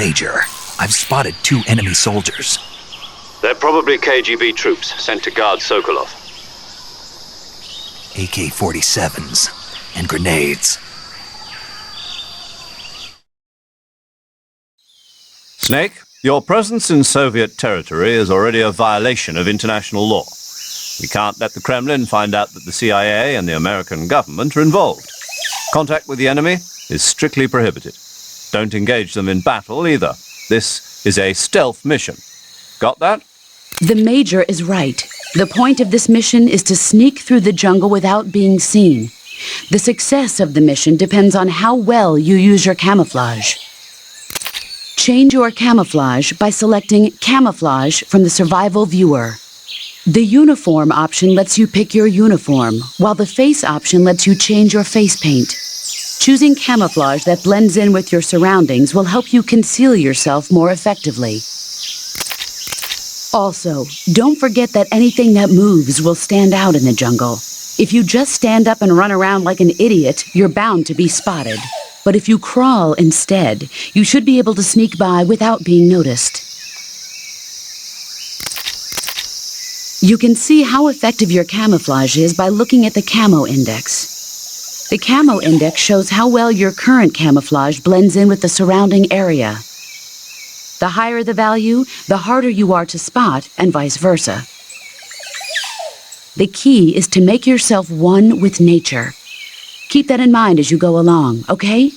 Major, I've spotted 2 enemy soldiers.
They're probably KGB troops sent to guard Sokolov.
AK-47s and grenades.
Snake, your presence in Soviet territory is already a violation of international law. We can't let the Kremlin find out that the CIA and the American government are involved. Contact with the enemy is strictly prohibited. Don't engage them in battle either. This is a stealth mission. Got that?
The Major is right. The point of this mission is to sneak through the jungle without being seen. The success of the mission depends on how well you use your camouflage. Change your camouflage by selecting Camouflage from the Survival Viewer. The Uniform option lets you pick your uniform, while the Face option lets you change your face paint. Choosing camouflage that blends in with your surroundings will help you conceal yourself more effectively. Also, don't forget that anything that moves will stand out in the jungle. If you just stand up and run around like an idiot, you're bound to be spotted. But if you crawl instead, you should be able to sneak by without being noticed. You can see how effective your camouflage is by looking at the Camo Index. The Camo Index shows how well your current camouflage blends in with the surrounding area. The higher the value, the harder you are to spot, and vice versa. The key is to make yourself one with nature. Keep that in mind as you go along, okay?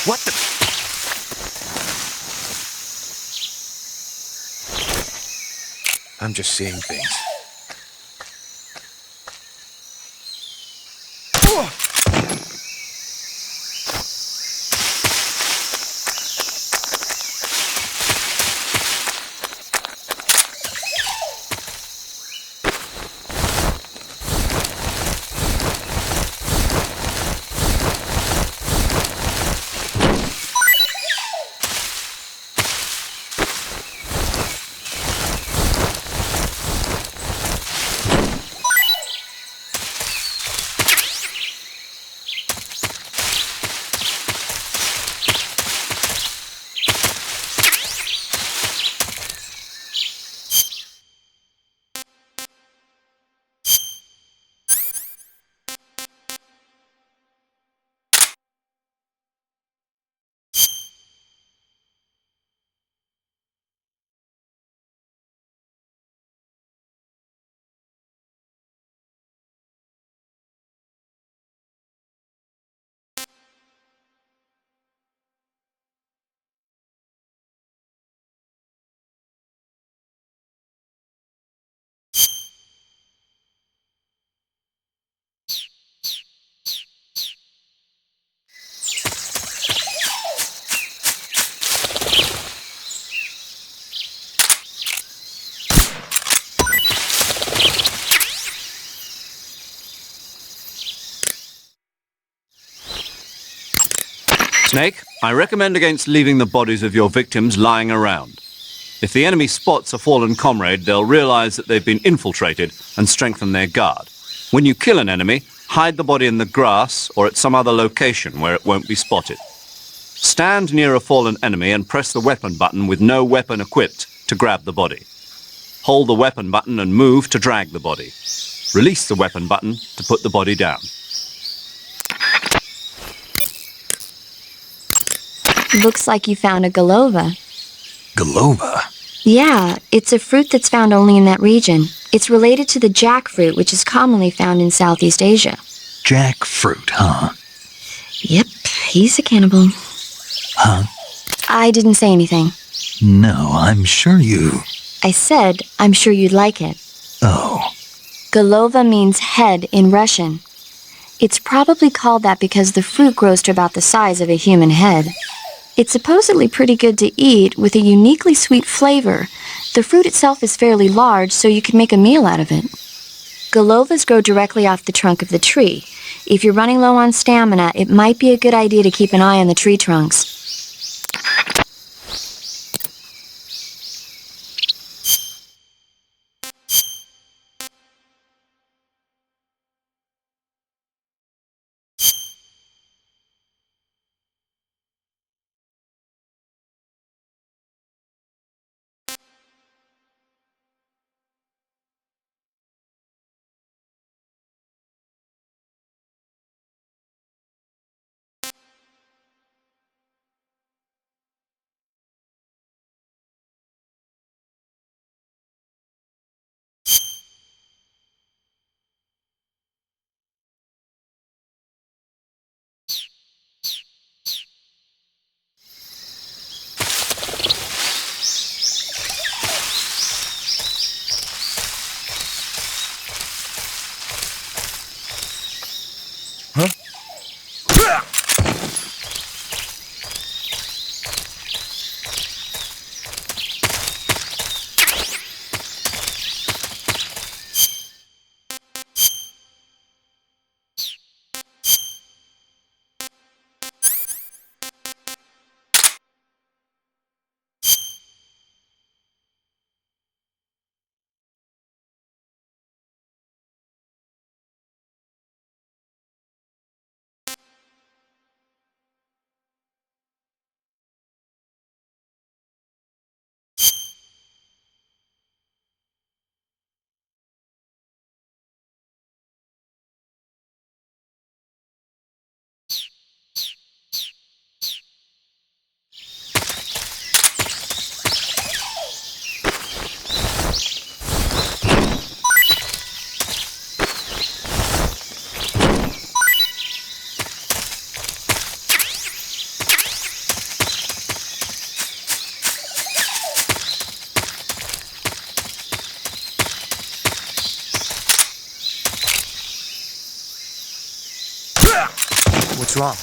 What the? I'm just seeing things.
Snake, I recommend against leaving the bodies of your victims lying around. If the enemy spots a fallen comrade, they'll realize that they've been infiltrated and strengthen their guard. When you kill an enemy, hide the body in the grass or at some other location where it won't be spotted. Stand near a fallen enemy and press the weapon button with no weapon equipped to grab the body. Hold the weapon button and move to drag the body. Release the weapon button to put the body down.
Looks like you found a galova.
Galova?
Yeah, it's a fruit that's found only in that region. It's related to the jackfruit, which is commonly found in Southeast Asia.
Jackfruit, huh?
Yep, he's a cannibal.
Huh?
I didn't say anything.
No, I'm sure you...
I said, I'm sure you'd like it.
Oh.
Galova means head in Russian. It's probably called that because the fruit grows to about the size of a human head. It's supposedly pretty good to eat with a uniquely sweet flavor. The fruit itself is fairly large, so you can make a meal out of it. Galovas grow directly off the trunk of the tree. If you're running low on stamina, it might be a good idea to keep an eye on the tree trunks.
What's wrong?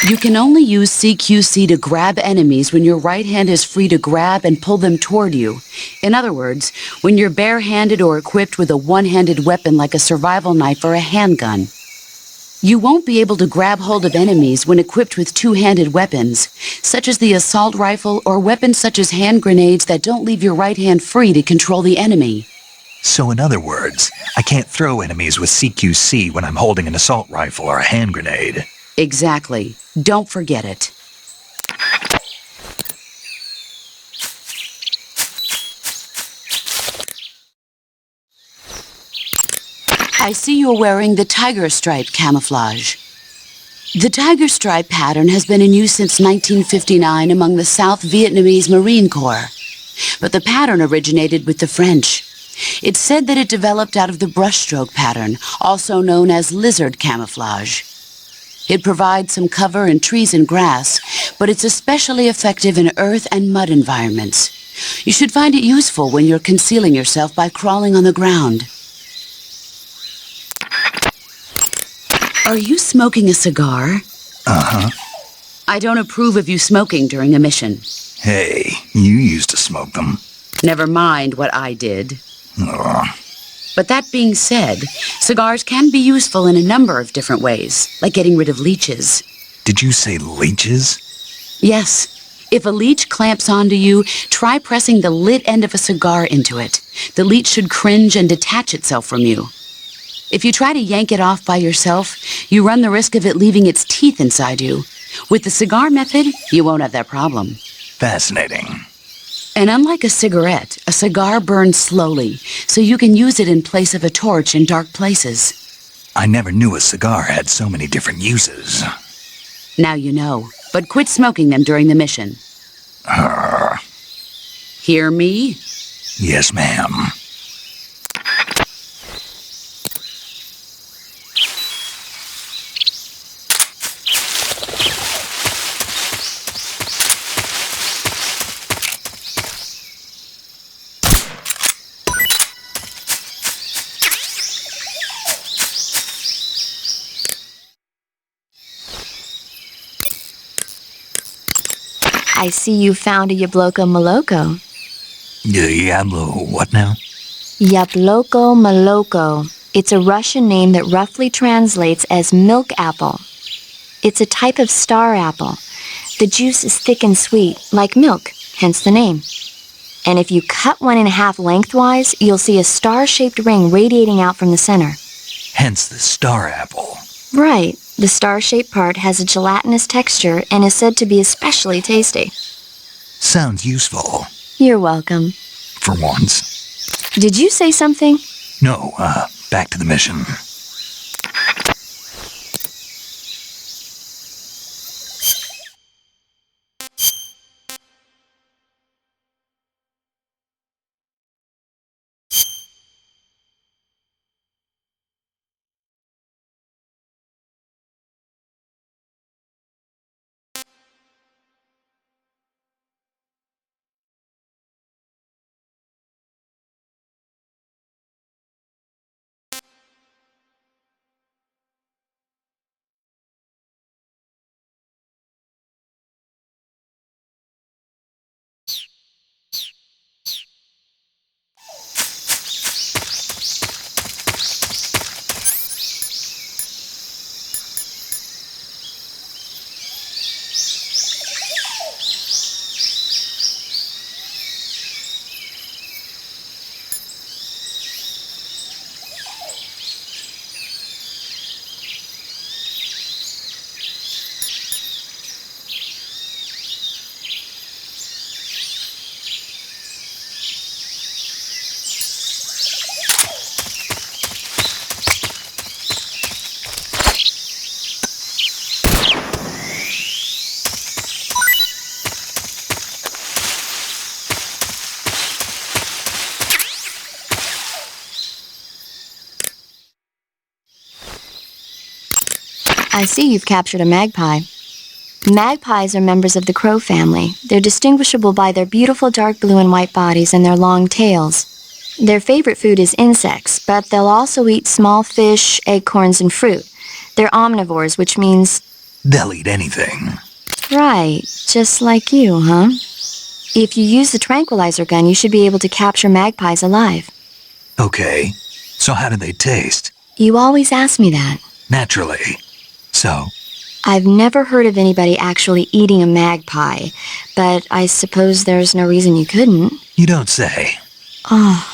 You can only use CQC to grab enemies when your right hand is free to grab and pull them toward you. In other words, when you're barehanded or equipped with a one-handed weapon like a survival knife or a handgun. You won't be able to grab hold of enemies when equipped with two-handed weapons, such as the assault rifle or weapons such as hand grenades that don't leave your right hand free to control the enemy.
So in other words, I can't throw enemies with CQC when I'm holding an assault rifle or a hand grenade.
Exactly. Don't forget it. I see you're wearing the tiger stripe camouflage. The tiger stripe pattern has been in use since 1959 among the South Vietnamese Marine Corps. But the pattern originated with the French. It's said that it developed out of the brushstroke pattern, also known as lizard camouflage. It provides some cover in trees and grass, but it's especially effective in earth and mud environments. You should find it useful when you're concealing yourself by crawling on the ground. Are you smoking a cigar?
Uh-huh.
I don't approve of you smoking during a mission.
Hey, you used to smoke them.
Never mind what I did.
Ugh.
But that being said, cigars can be useful in a number of different ways, like getting rid of leeches.
Did you say leeches?
Yes. If a leech clamps onto you, try pressing the lit end of a cigar into it. The leech should cringe and detach itself from you. If you try to yank it off by yourself, you run the risk of it leaving its teeth inside you. With the cigar method, you won't have that problem.
Fascinating.
And unlike a cigarette, a cigar burns slowly, so you can use it in place of a torch in dark places.
I never knew a cigar had so many different uses.
Now you know, but quit smoking them during the mission. Hear me?
Yes, ma'am.
I see you found a Yabloko Maloko.
Diablo, what now?
Yabloko Maloko. It's a Russian name that roughly translates as milk apple. It's a type of star apple. The juice is thick and sweet, like milk, hence the name. And if you cut one in half lengthwise, you'll see a star-shaped ring radiating out from the center.
Hence the star apple.
Right. The star-shaped part has a gelatinous texture and is said to be especially tasty.
Sounds useful.
You're welcome.
For once.
Did you say something?
No, back to the mission.
I see you've captured a magpie. Magpies are members of the crow family. They're distinguishable by their beautiful dark blue and white bodies and their long tails. Their favorite food is insects, but they'll also eat small fish, acorns, and fruit. They're omnivores, which means
They'll eat anything.
Right, just like you, huh? If you use the tranquilizer gun, you should be able to capture magpies alive.
Okay, so how do they taste?
You always ask me that.
Naturally. So?
I've never heard of anybody actually eating a magpie, but I suppose there's no reason you couldn't.
You don't say.
Oh.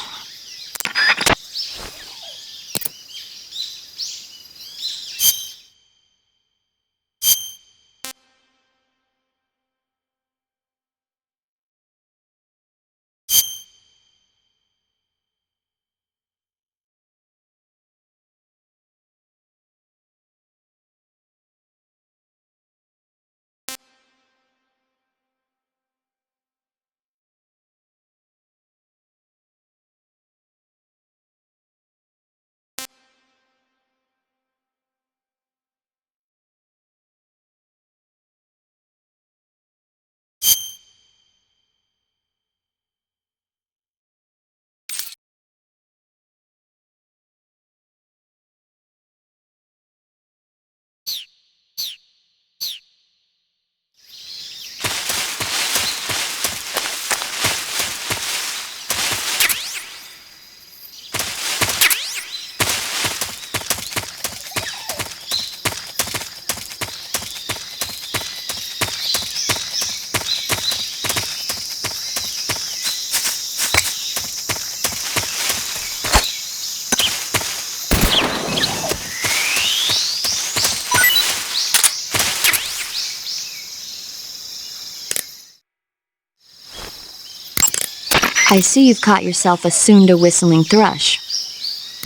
I see you've caught yourself a Sunda whistling thrush.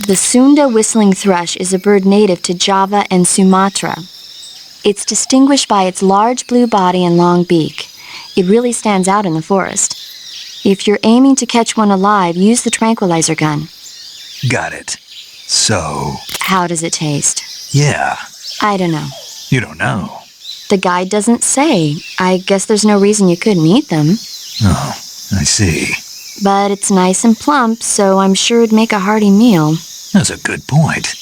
The Sunda whistling thrush is a bird native to Java and Sumatra. It's distinguished by its large blue body and long beak. It really stands out in the forest. If you're aiming to catch one alive, use the tranquilizer gun.
Got it. So?
How does it taste?
Yeah.
I don't know.
You don't know.
The guide doesn't say. I guess there's no reason you couldn't eat them.
Oh, I see.
But it's nice and plump, so I'm sure it'd make a hearty meal.
That's a good point.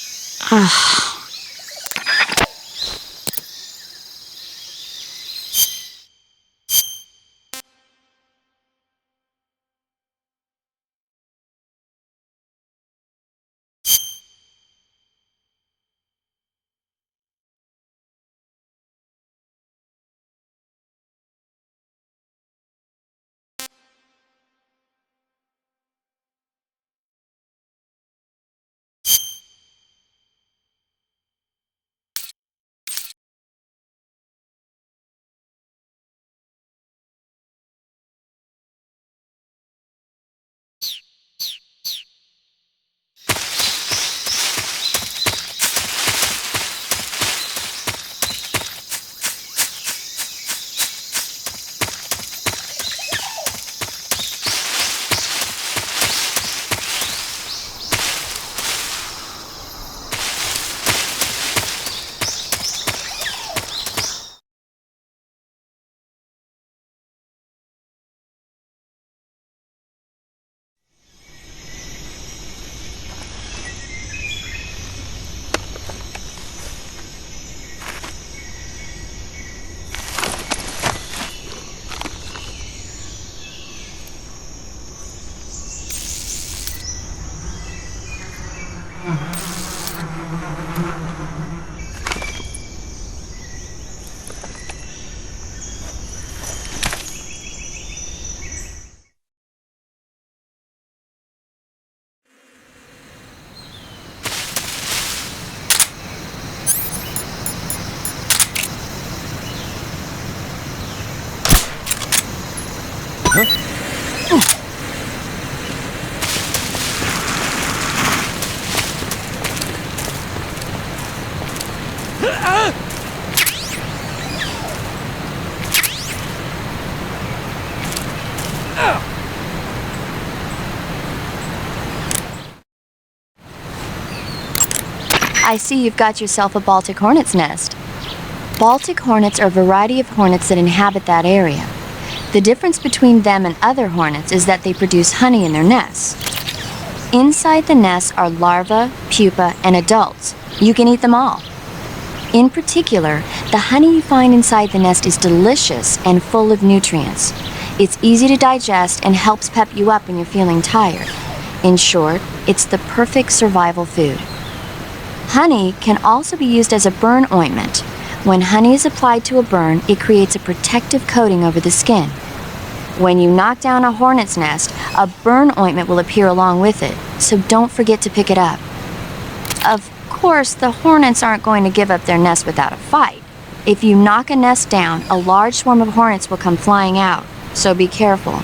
I see you've got yourself a Baltic hornet's nest. Baltic hornets are a variety of hornets that inhabit that area. The difference between them and other hornets is that they produce honey in their nests. Inside the nests are larvae, pupa, and adults. You can eat them all. In particular, the honey you find inside the nest is delicious and full of nutrients. It's easy to digest and helps pep you up when you're feeling tired. In short, it's the perfect survival food. Honey can also be used as a burn ointment. When honey is applied to a burn, it creates a protective coating over the skin. When you knock down a hornet's nest, a burn ointment will appear along with it, so don't forget to pick it up. Of course, the hornets aren't going to give up their nest without a fight. If you knock a nest down, a large swarm of hornets will come flying out, so be careful.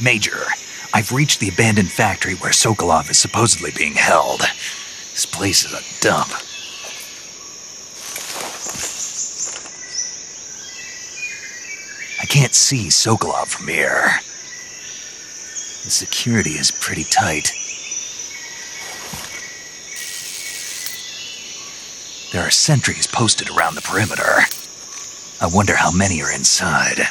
Major, I've reached the abandoned factory where Sokolov is supposedly being held. This place is a dump. I can't see Sokolov from here. The security is pretty tight. There are sentries posted around the perimeter. I wonder how many are inside.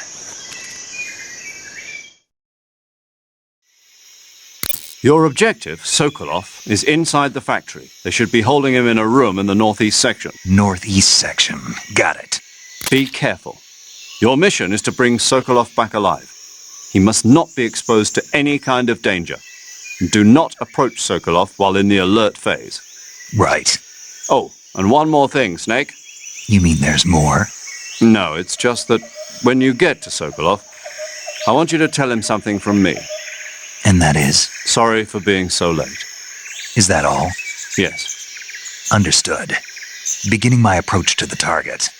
Your objective, Sokolov, is inside the factory. They should be holding him in a room in the northeast section.
Northeast section. Got it.
Be careful. Your mission is to bring Sokolov back alive. He must not be exposed to any kind of danger. Do not approach Sokolov while in the alert phase.
Right.
Oh, and one more thing, Snake.
You mean there's more?
No, it's just that when you get to Sokolov, I want you to tell him something from me.
And that is?
Sorry for being so late.
Is that all?
Yes.
Understood. Beginning my approach to the target.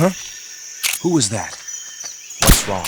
Huh? Who was that? What's wrong?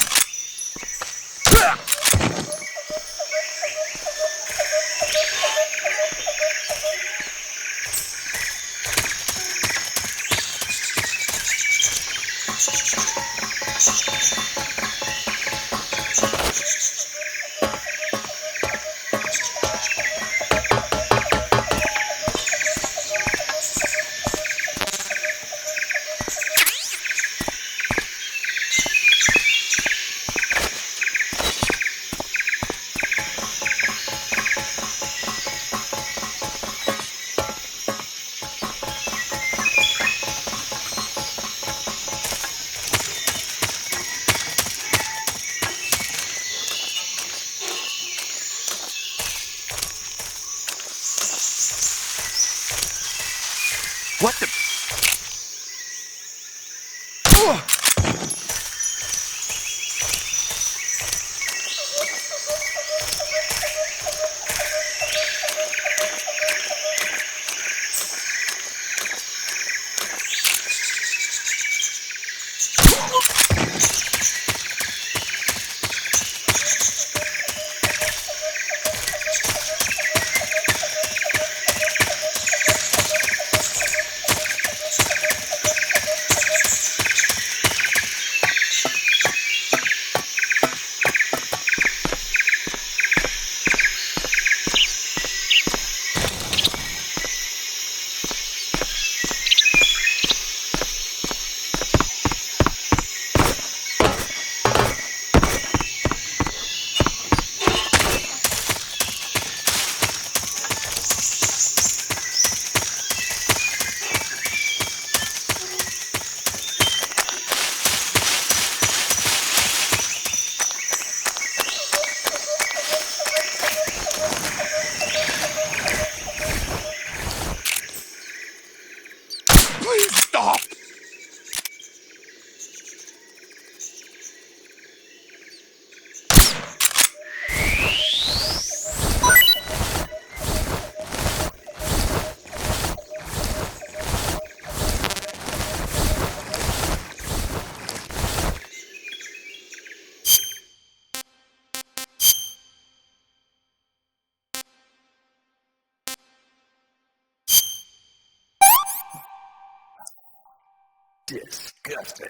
What the?
Disgusting.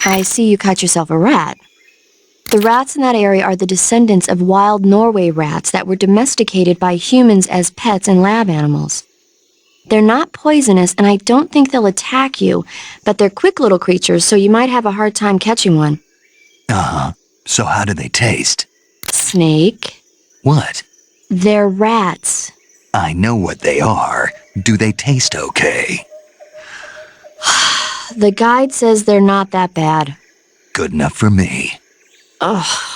I see you caught yourself a rat. The rats in that area are the descendants of wild Norway rats that were domesticated by humans as pets and lab animals. They're not poisonous, and I don't think they'll attack you, but they're quick little creatures, so you might have a hard time catching one.
Uh-huh. So how do they taste?
Snake?
What?
They're rats.
I know what they are. Do they taste okay?
The guide says they're not that bad.
Good enough for me.
Ugh.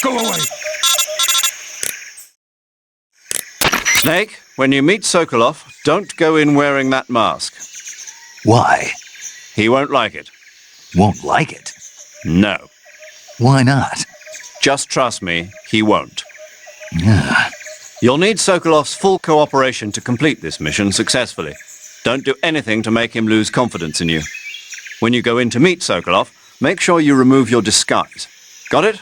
Go away!
Snake, when you meet Sokolov, don't go in wearing that mask.
Why?
He won't like it.
Won't like it?
No.
Why not?
Just trust me, he won't.
Yeah.
You'll need Sokolov's full cooperation to complete this mission successfully. Don't do anything to make him lose confidence in you. When you go in to meet Sokolov, make sure you remove your disguise. Got it?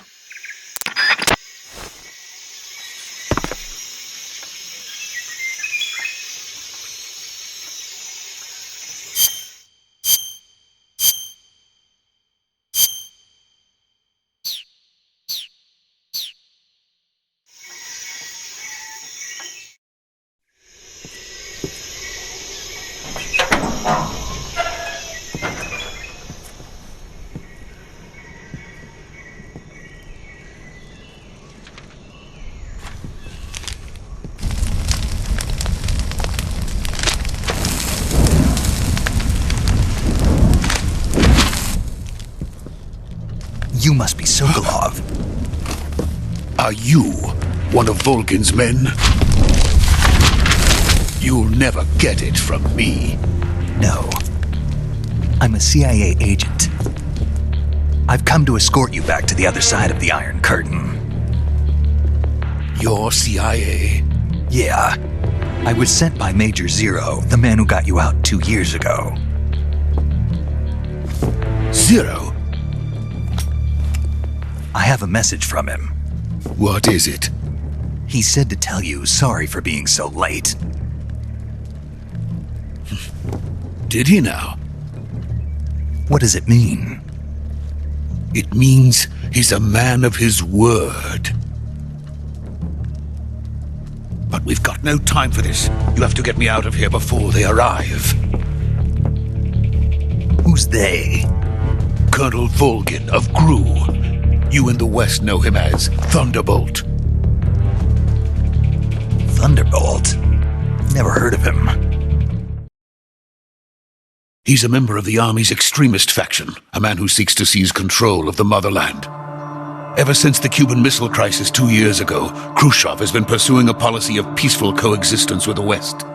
You must be Sokolov.
Are you one of Volgin's men? You'll never get it from me.
No. I'm a CIA agent. I've come to escort you back to the other side of the Iron Curtain.
You're CIA?
Yeah. I was sent by Major Zero, the man who got you out 2 years ago.
Zero?
I have a message from him.
What is it?
He said to tell you sorry for being so late.
Did he now?
What does it mean?
It means he's a man of his word. But we've got no time for this. You have to get me out of here before they arrive.
Who's they?
Colonel Volgin of Gru. You in the West know him as Thunderbolt.
Thunderbolt? Never heard of him.
He's a member of the army's extremist faction, a man who seeks to seize control of the motherland. Ever since the Cuban Missile Crisis 2 years ago, Khrushchev has been pursuing a policy of peaceful coexistence with the West.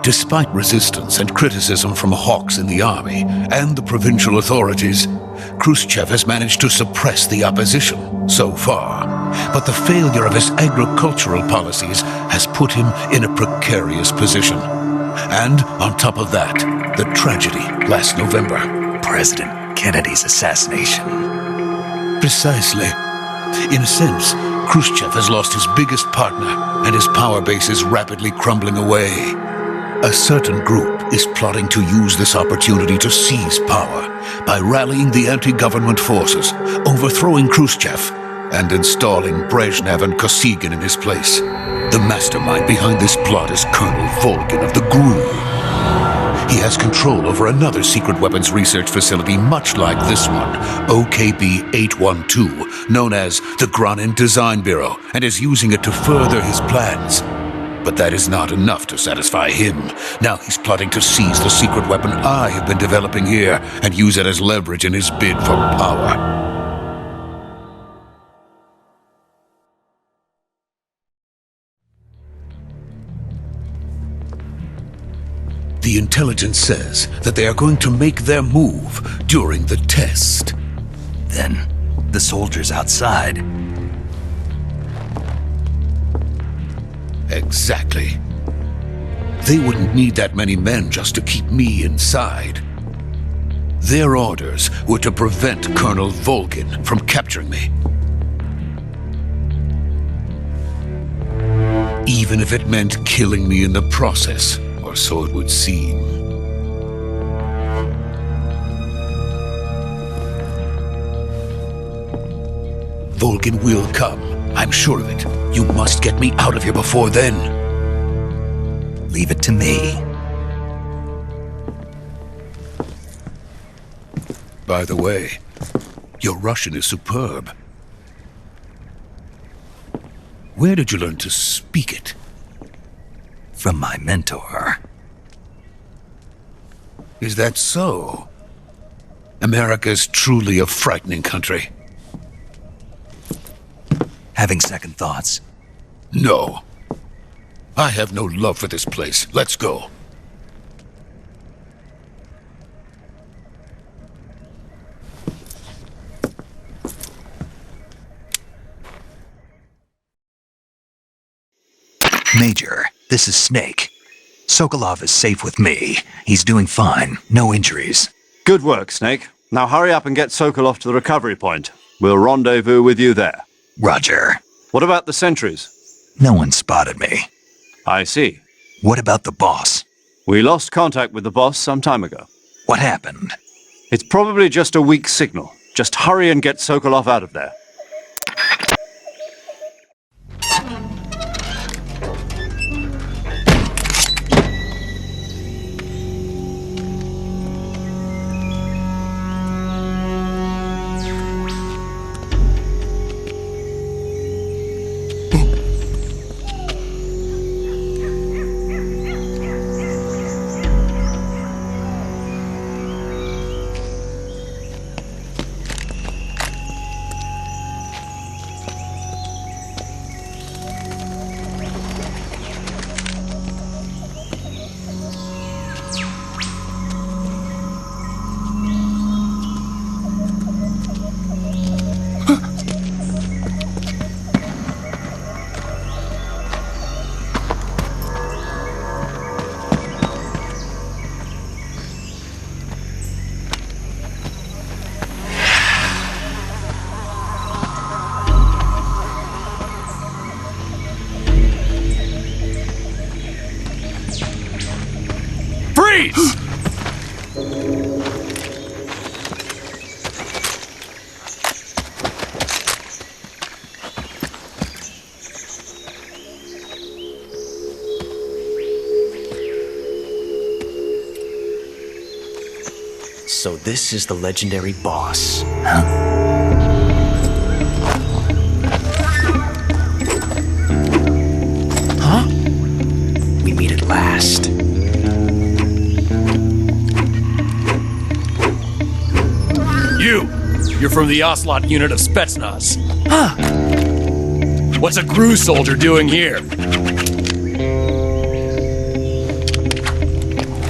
Despite resistance and criticism from hawks in the army and the provincial authorities, Khrushchev has managed to suppress the opposition so far. But the failure of his agricultural policies has put him in a precarious position. And on top of that, the tragedy last November.
President Kennedy's assassination.
Precisely. In a sense, Khrushchev has lost his biggest partner, and his power base is rapidly crumbling away. A certain group is plotting to use this opportunity to seize power by rallying the anti-government forces, overthrowing Khrushchev, and installing Brezhnev and Kosygin in his place. The mastermind behind this plot is Colonel Volgin of the GRU. He has control over another secret weapons research facility much like this one, OKB-812, known as the Granin Design Bureau, and is using it to further his plans. But that is not enough to satisfy him. Now he's plotting to seize the secret weapon I have been developing here and use it as leverage in his bid for power. The intelligence says that they are going to make their move during the test.
Then, the soldiers outside.
Exactly. They wouldn't need that many men just to keep me inside. Their orders were to prevent Colonel Volgin from capturing me. Even if it meant killing me in the process, or so it would seem. Volgin will come. I'm sure of it. You must get me out of here before then.
Leave it to me.
By the way, your Russian is superb. Where did you learn to speak it?
From my mentor.
Is that so? America's truly a frightening country.
Having second thoughts?
No. I have no love for this place. Let's go.
Major, this is Snake. Sokolov is safe with me. He's doing fine. No injuries.
Good work, Snake. Now hurry up and get Sokolov to the recovery point. We'll rendezvous with you there.
Roger.
What about the sentries?
No one spotted me.
I see.
What about the boss?
We lost contact with the boss some time ago.
What happened?
It's probably just a weak signal. Just hurry and get Sokolov out of there.
Freeze!
So this is the legendary boss. Huh? We meet at last.
You're from the Ocelot unit of Spetsnaz. Huh. What's a GRU soldier doing here?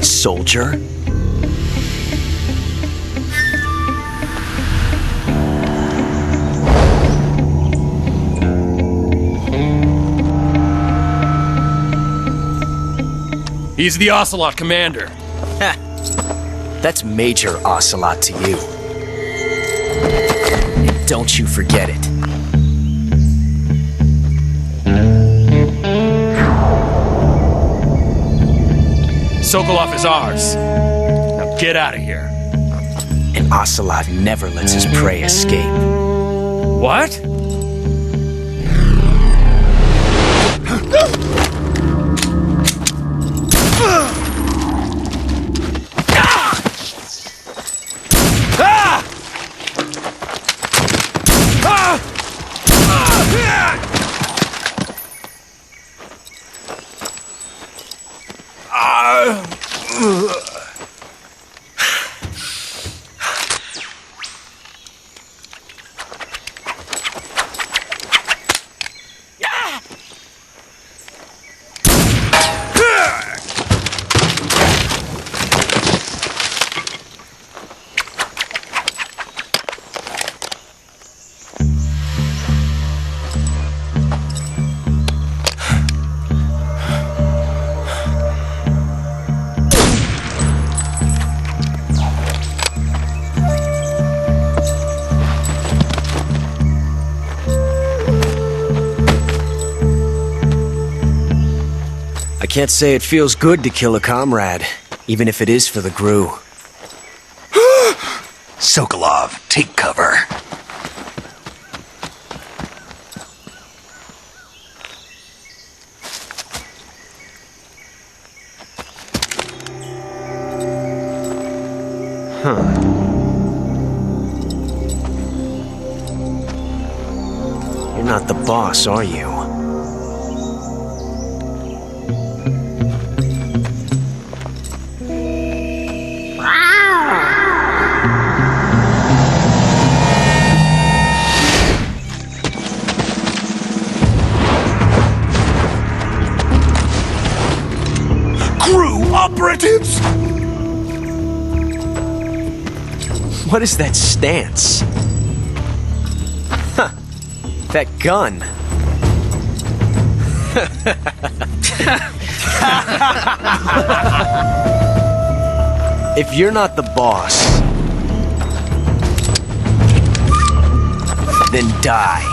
Soldier?
He's the Ocelot commander.
Ha! That's Major Ocelot to you. And don't you forget it.
Sokolov is ours. Now get out of here.
And Ocelot never lets his prey escape.
What?
I can't say it feels good to kill a comrade, even if it is for the GRU.
Sokolov, take cover.
You're not the boss, are you?
GRU operatives!
What is that stance? Huh. That gun. If you're not the boss, then die.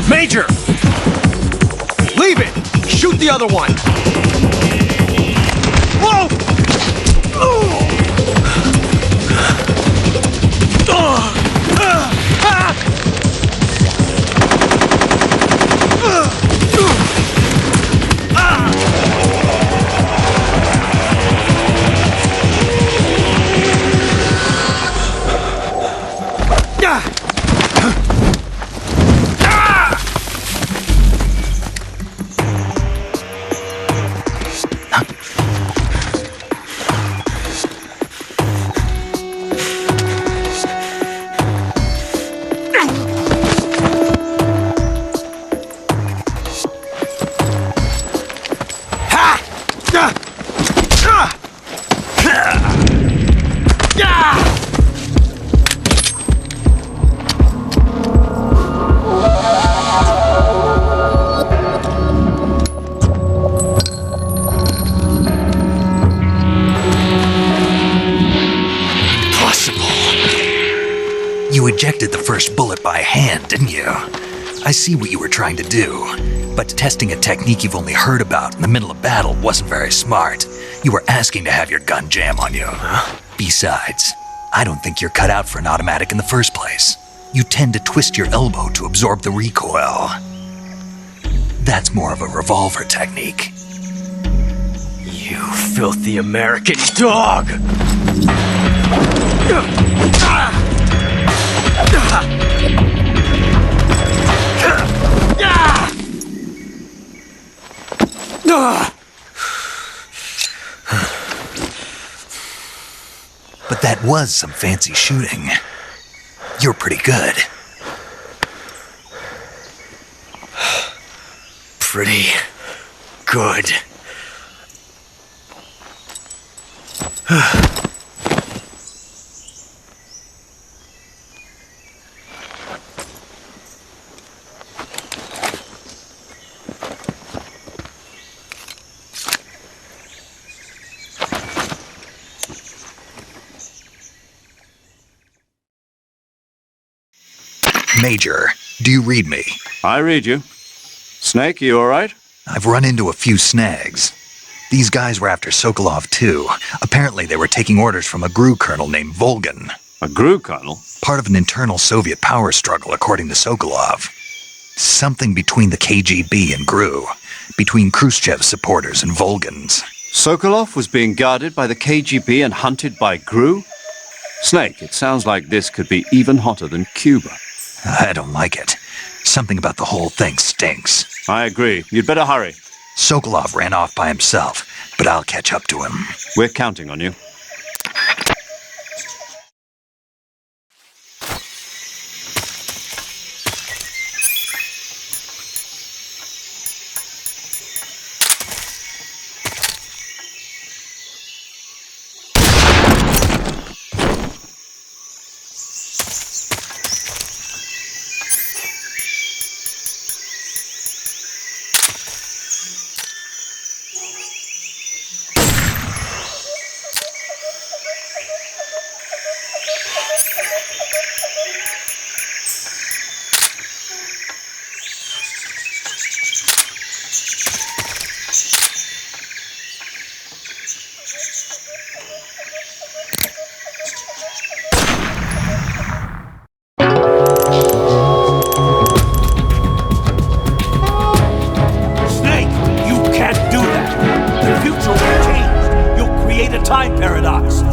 Major! Leave it! Shoot the other one! Whoa!
You ejected the first bullet by hand, didn't you? I see what you were trying to do, but testing a technique you've only heard about in the middle of battle wasn't very smart. You were asking to have your gun jam on you. Besides, I don't think you're cut out for an automatic in the first place. You tend to twist your elbow to absorb the recoil. That's more of a revolver technique.
You filthy American dog!
But that was some fancy shooting. You're pretty good.
Pretty good.
Major, do you read me?
I read you. Snake, you alright?
I've run into a few snags. These guys were after Sokolov too. Apparently they were taking orders from a GRU colonel named Volgan.
A GRU colonel?
Part of an internal Soviet power struggle, according to Sokolov. Something between the KGB and GRU. Between Khrushchev's supporters and Volgan's.
Sokolov was being guarded by the KGB and hunted by GRU? Snake, it sounds like this could be even hotter than Cuba.
I don't like it. Something about the whole thing stinks.
I agree. You'd better hurry.
Sokolov ran off by himself, but I'll catch up to him.
We're counting on you.
Time paradox.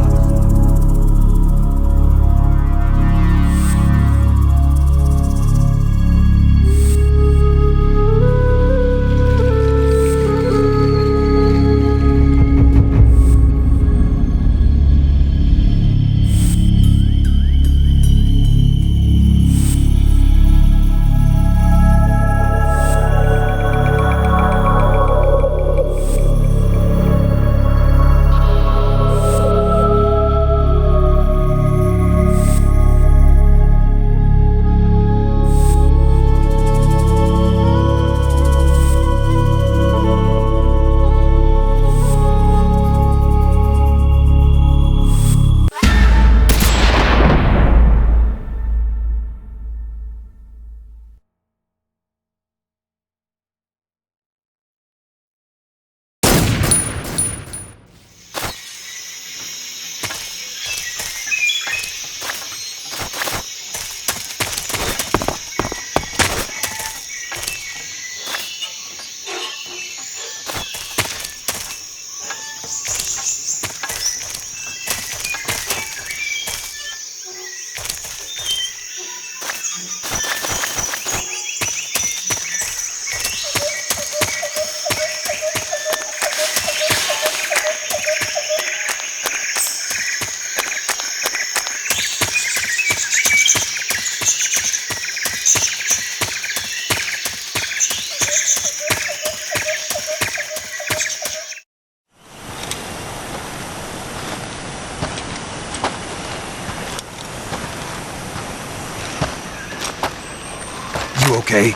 You okay?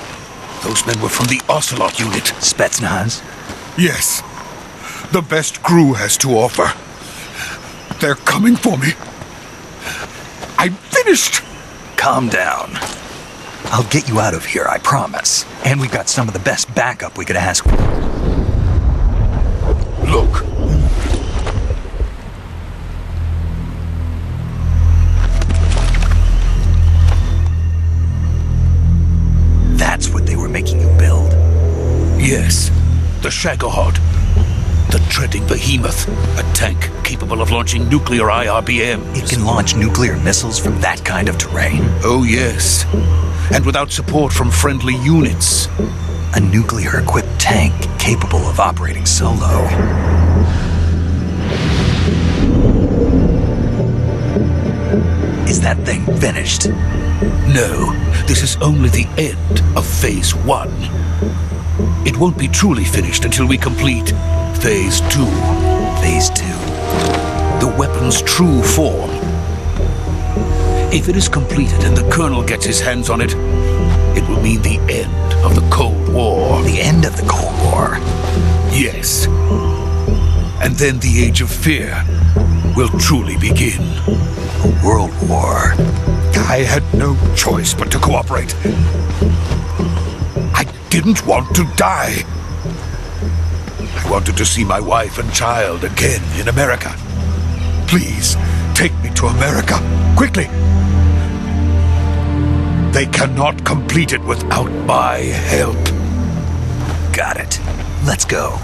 Those men were from the Ocelot unit.
Spetsnaz?
Yes. The best GRU has to offer. They're coming for me. I'm finished!
Calm down. I'll get you out of here, I promise. And we've got some of the best backup we could ask for.
Look.
That's what they were making you build?
Yes. The Shagohod. The treading behemoth. A tank capable of launching nuclear IRBMs.
It can launch nuclear missiles from that kind of terrain?
Oh, yes. And without support from friendly units.
A nuclear-equipped tank capable of operating solo. Is that thing finished?
No, this is only the end of Phase 1. It won't be truly finished until we complete Phase 2.
Phase 2.
The weapon's true form. If it is completed and the Colonel gets his hands on it, it will mean the end of the Cold War.
The end of the Cold War?
Yes. And then the Age of Fear will truly begin.
A world war.
I had no choice but to cooperate. I didn't want to die. I wanted to see my wife and child again in America. Please, take me to America, quickly. They cannot complete it without my help.
Got it. Let's go.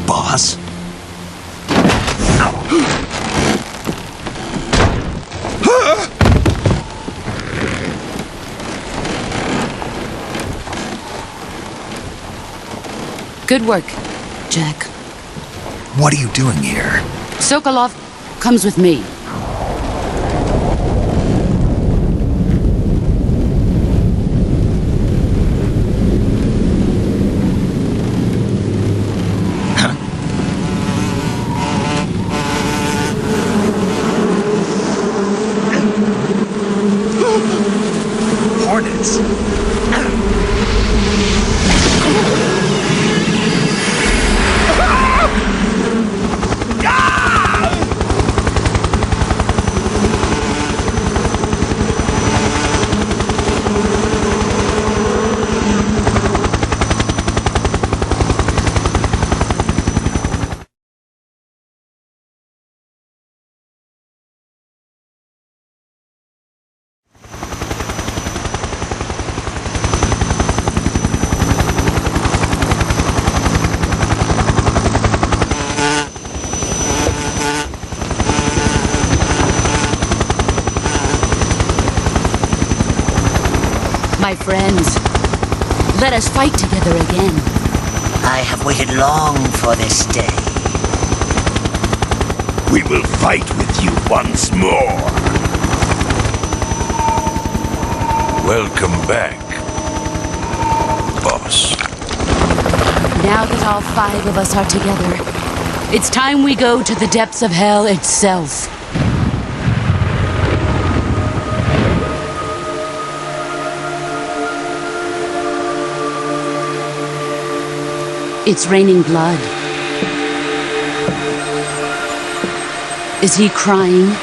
Boss?
Good work, Jack.
What are you doing here?
Sokolov comes with me.
Hornets.
My friends, let us fight together again.
I have waited long for this day.
We will fight with you once more. Welcome back, boss.
Now that all 5 of us are together, it's time we go to the depths of hell itself. It's raining blood. Is he crying?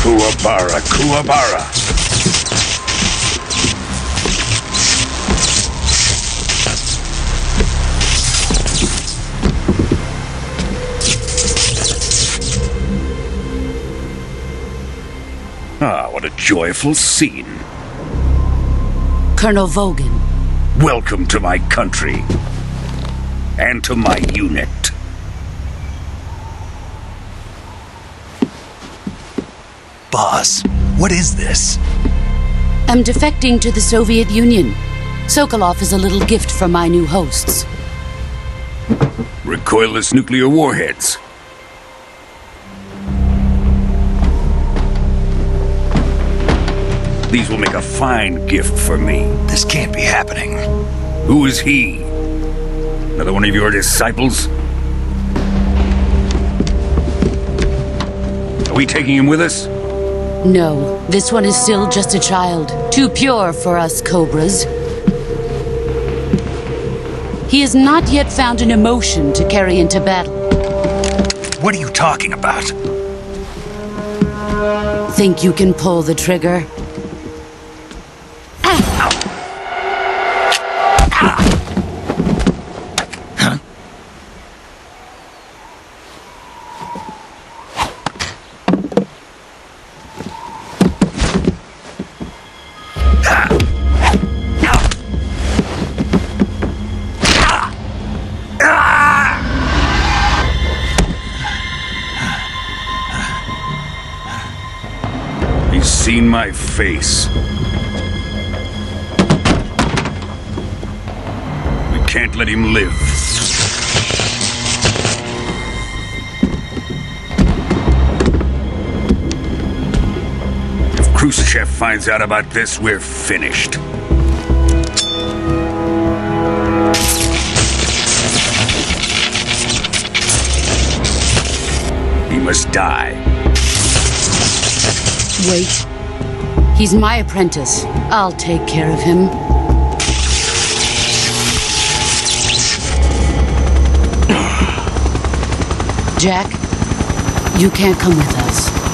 Kuwabara, Kuwabara. What a joyful scene.
Colonel Vogan.
Welcome to my country. And to my unit.
Boss, what is this?
I'm defecting to the Soviet Union. Sokolov is a little gift from my new hosts.
Recoilless nuclear warheads. These will make a fine gift for me.
This can't be happening.
Who is he? Another one of your disciples? Are we taking him with us?
No, this one is still just a child. Too pure for us Cobras. He has not yet found an emotion to carry into battle.
What are you talking about?
Think you can pull the trigger?
He's seen my face. We can't let him live. If Khrushchev finds out about this, we're finished. He must die.
Wait. He's my apprentice. I'll take care of him. Jack, you can't come with us.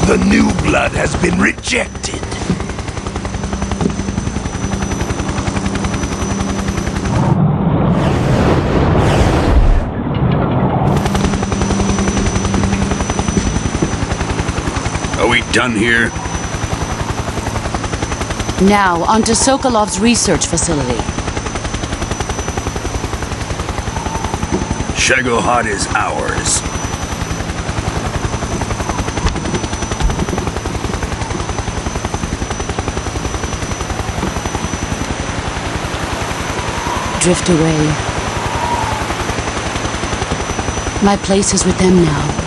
The new blood has been rejected. Are we done here?
Now, onto Sokolov's research facility.
Shagohod is ours.
Drift away. My place is with them now.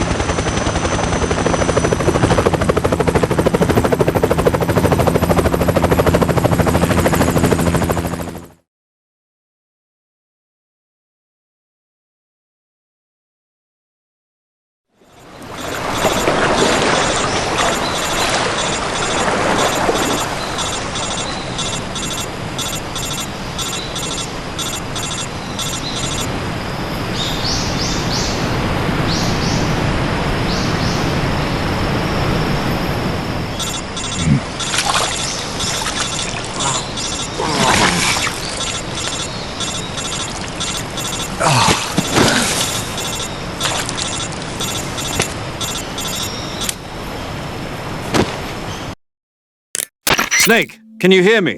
Snake, can you hear me?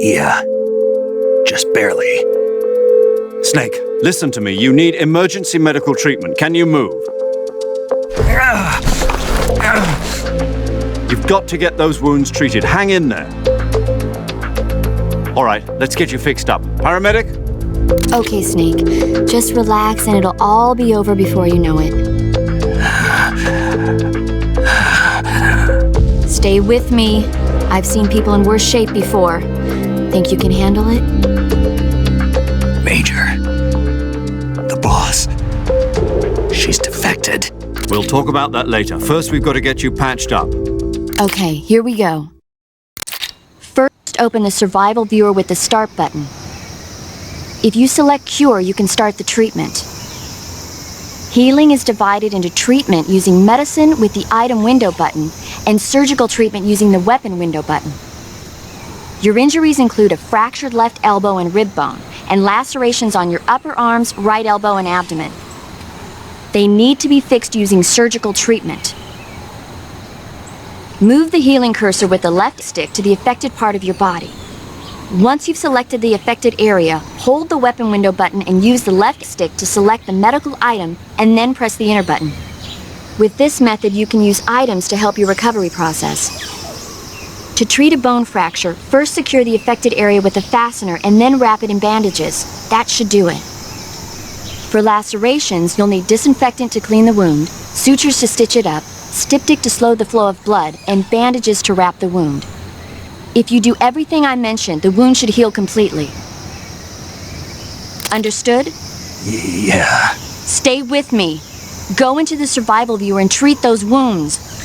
Yeah. Just barely.
Snake, listen to me. You need emergency medical treatment. Can you move? You've got to get those wounds treated. Hang in there. All right, let's get you fixed up. Paramedic?
Okay, Snake. Just relax and it'll all be over before you know it. Stay with me. I've seen people in worse shape before. Think you can handle it?
Major. The boss. She's defected.
We'll talk about that later. First, we've got to get you patched up.
Okay, here we go. First, open the survival viewer with the start button. If you select cure, you can start the treatment. Healing is divided into treatment using medicine with the item window button and surgical treatment using the weapon window button. Your injuries include a fractured left elbow and rib bone, and lacerations on your upper arms, right elbow, and abdomen. They need to be fixed using surgical treatment. Move the healing cursor with the left stick to the affected part of your body. Once you've selected the affected area, hold the weapon window button and use the left stick to select the medical item and then press the enter button. With this method, you can use items to help your recovery process. To treat a bone fracture, first secure the affected area with a fastener and then wrap it in bandages. That should do it. For lacerations, you'll need disinfectant to clean the wound, sutures to stitch it up, styptic to slow the flow of blood, and bandages to wrap the wound. If you do everything I mentioned, the wound should heal completely. Understood?
Yeah.
Stay with me. Go into the survival viewer and treat those wounds.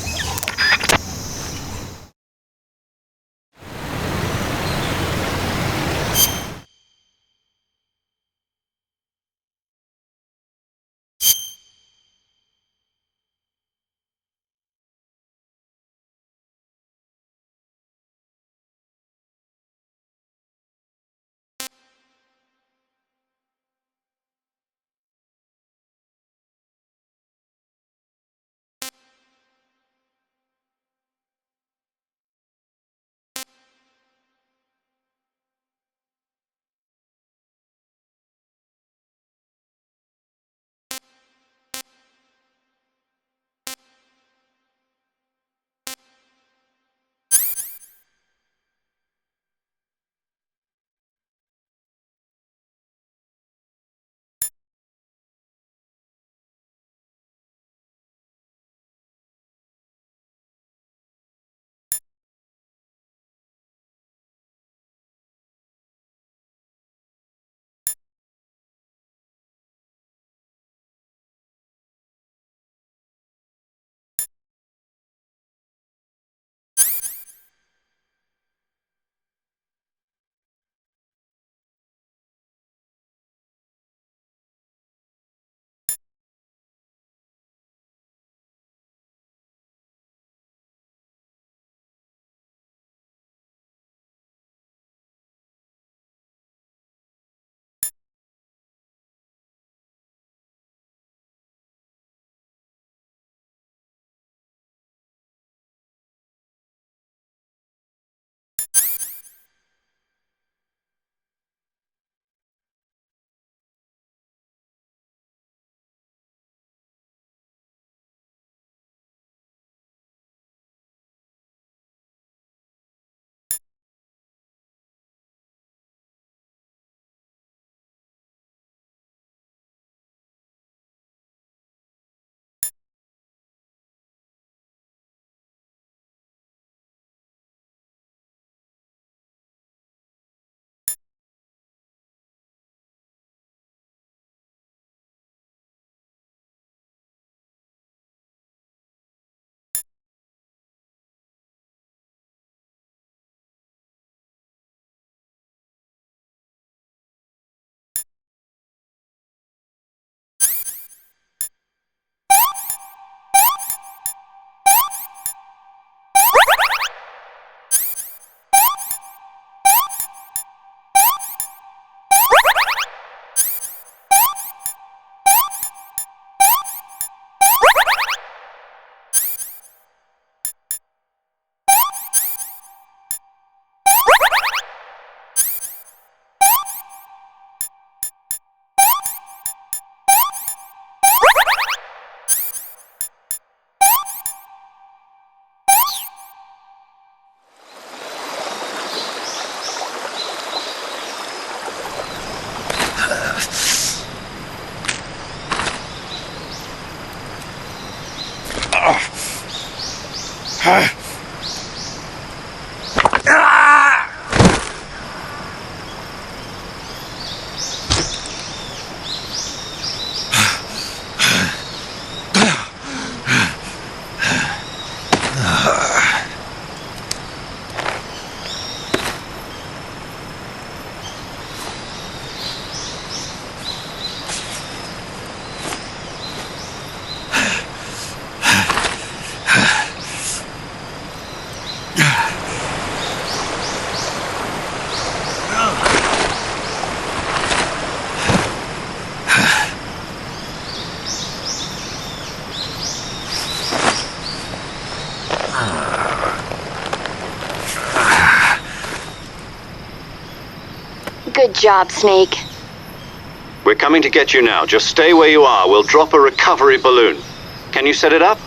Good job, Snake.
We're coming to get you now. Just stay where you are. We'll drop a recovery balloon. Can you set it up?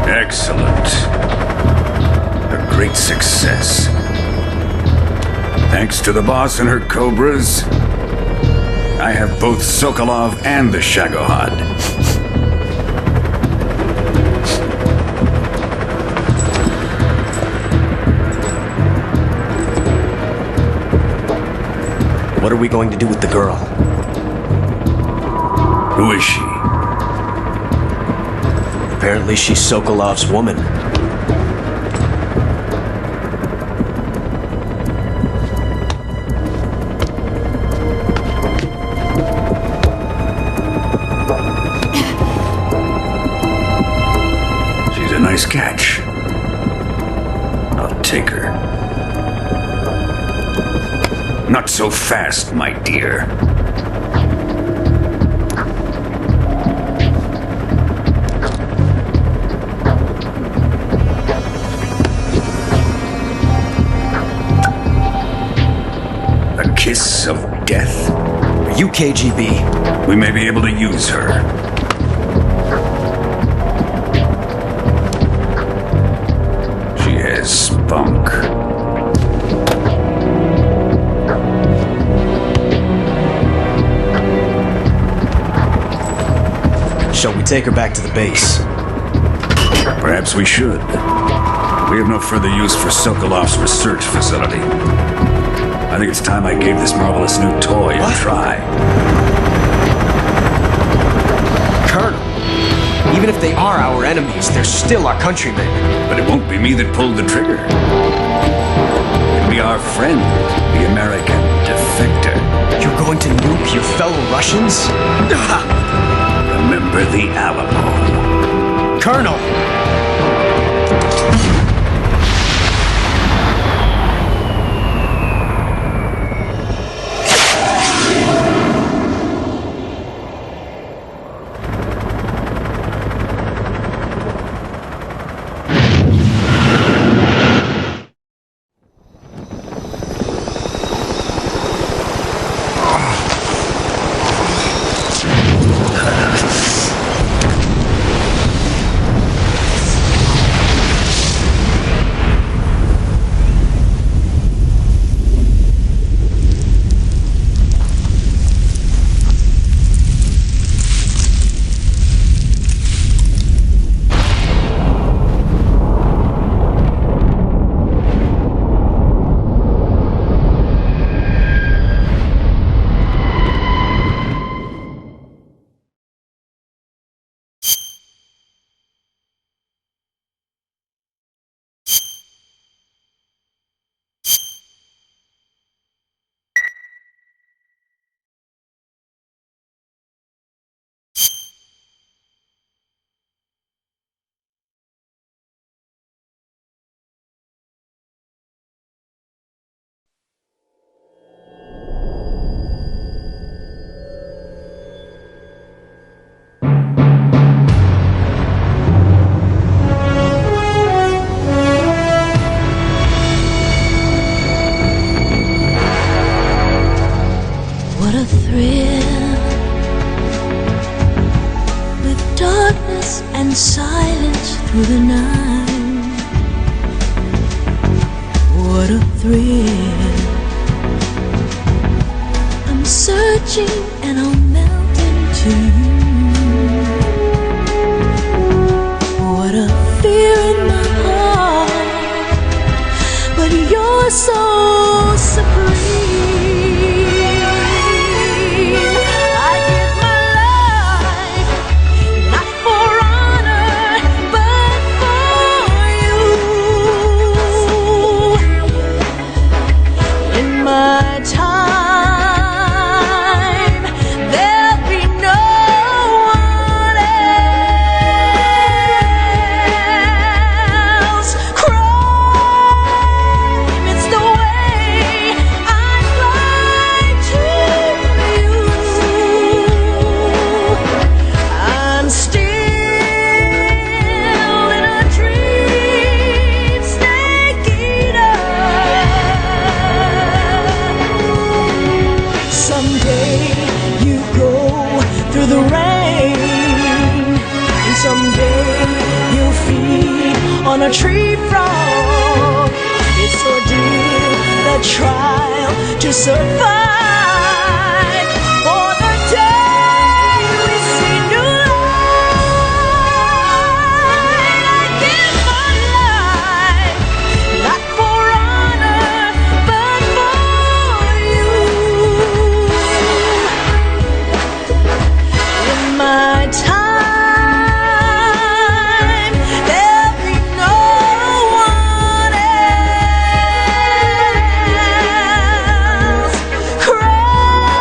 Excellent. A great success. Thanks to the boss and her cobras, I have both Sokolov and the Shagohod.
What are we going to do with the girl?
Who is she?
Apparently she's Sokolov's woman.
She's a nice catch. I'll take her. Not so fast, my dear. A kiss of death?
Are you KGB?
We may be able to use her. She has spunk.
Shall we take her back to the base?
Perhaps we should. We have no further use for Sokolov's research facility. I think it's time I gave this marvelous new toy a try.
Colonel, even if they are our enemies, they're still our countrymen.
But it won't be me that pulled the trigger. It'll be our friend, the American defector.
You're going to nuke your fellow Russians?
Remember the Alamo.
Colonel!
thrill with darkness and silence through the night. What a thrill. I'm searching and I'll melt into you. What a fear in my heart, but you're so supreme. I give my life, not for honor, but for you. In my time, there'll be no one else. Crime, it's the way I'd like to you. I'm still in a dream, snake eater. Someday you go through the rain, and someday you'll feed on a tree frog. It's ordeal, the trial to survive. For the day we see new light, I give my life, not for honor, but for you. In my time, there'll be no one else. Crime,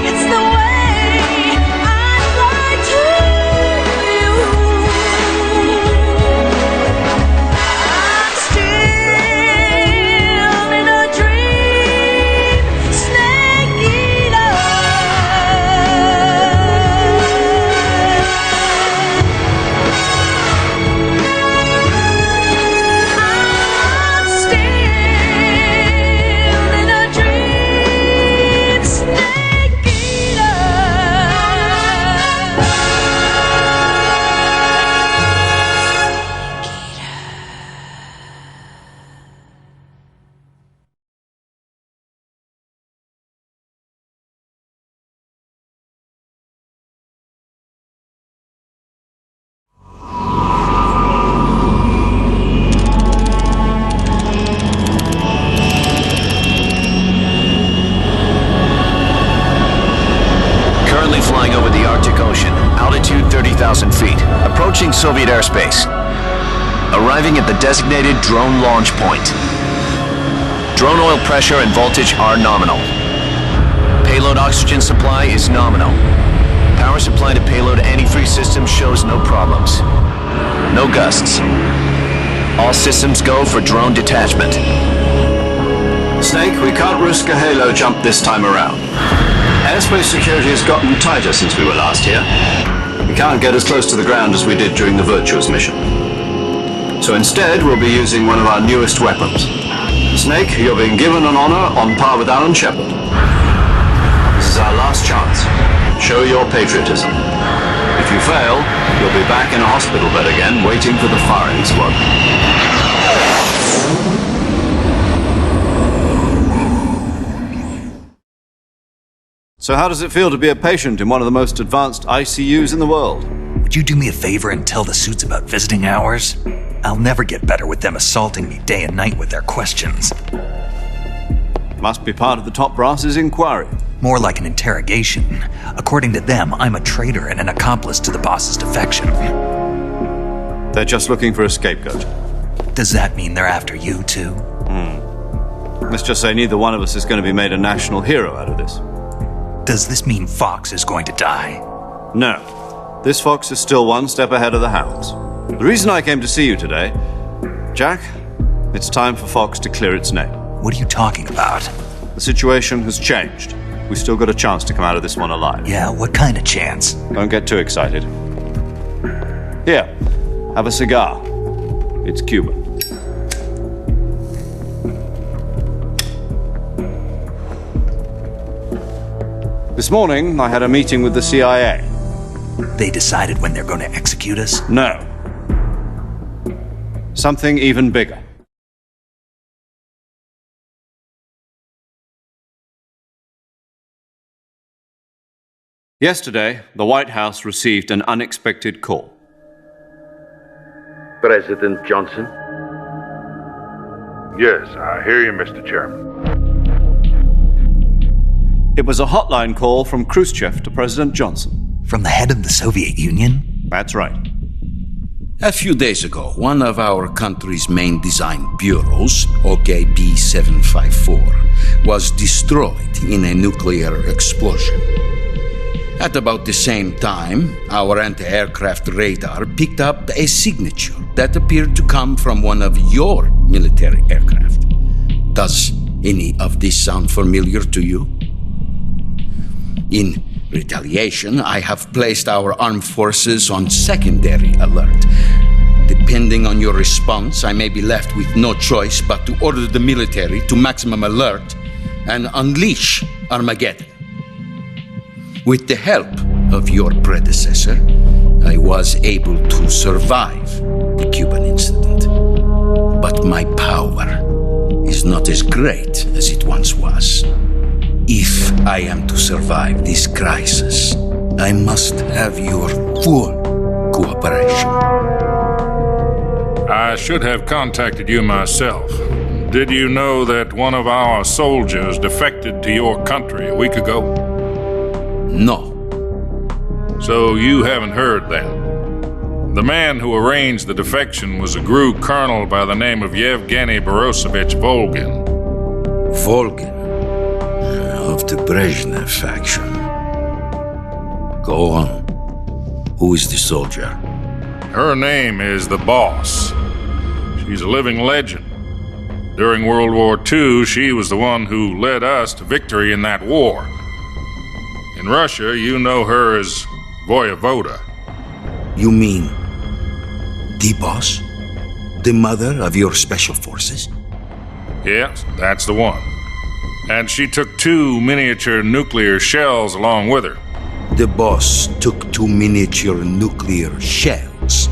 it's the way I'd like to you. I'm still in a dream, snake eater. I'm still in a dream, snake eater.
Currently flying over the Arctic Ocean, altitude 30,000 feet, approaching Soviet airspace. Arriving at the designated drone launch point. Drone oil pressure and voltage are nominal. Payload oxygen supply is nominal. Power supply to payload antifreeze system shows no problems. No gusts. All systems go for drone detachment.
Snake, we can't risk a halo jump this time around. Airspace security has gotten tighter since we were last here. We can't get as close to the ground as we did during the Virtuous mission. So instead, we'll be using one of our newest weapons. Snake, you're being given an honor on par with Alan Shepard. This is our last chance. Show your patriotism. If you fail, you'll be back in a hospital bed again, waiting for the firing squad. So how does it feel to be a patient in one of the most advanced ICUs in the world?
Would you do me a favor and tell the suits about visiting hours? I'll never get better with them assaulting me day and night with their questions.
Must be part of the top brass's inquiry.
More like an interrogation. According to them, I'm a traitor and an accomplice to the boss's defection.
They're just looking for a scapegoat.
Does that mean they're after you, too?
Let's just say neither one of us is going to be made a national hero out of this.
Does this mean Fox is going to die?
No. This fox is still one step ahead of the hounds. The reason I came to see you today, Jack, it's time for Fox to clear its name.
What are you talking about?
The situation has changed. We've still got a chance to come out of this one alive.
Yeah, what kind of chance?
Don't get too excited. Here, have a cigar. It's Cuban. This morning, I had a meeting with the CIA.
They decided when they're going to execute us?
No. Something even bigger. Yesterday, the White House received an unexpected call.
President Johnson? Yes, I hear you, Mr. Chairman.
It was a hotline call from Khrushchev to President Johnson.
From the head of the Soviet Union?
That's right.
A few days ago, one of our country's main design bureaus, OKB 754, was destroyed in a nuclear explosion. At about the same time, our anti-aircraft radar picked up a signature that appeared to come from one of your military aircraft. Does any of this sound familiar to you? In retaliation, I have placed our armed forces on secondary alert. Depending on your response, I may be left with no choice but to order the military to maximum alert and unleash Armageddon. With the help of your predecessor, I was able to survive the Cuban incident. But my power is not as great as it once was. If I am to survive this crisis, I must have your full cooperation.
I should have contacted you myself. Did you know that one of our soldiers defected to your country a week ago?
No.
So you haven't heard then. The man who arranged the defection was a GRU colonel by the name of Yevgeny Borosovich Volgin.
Volgin? Of the Brezhnev faction. Go on. Who is the soldier?
Her name is the Boss. She's a living legend. During World War II, she was the one who led us to victory in that war. In Russia, you know her as Voyevoda.
You mean the Boss? The mother of your special forces?
Yes, that's the one. And she took 2 miniature nuclear shells along with her.
The Boss took 2 miniature nuclear shells?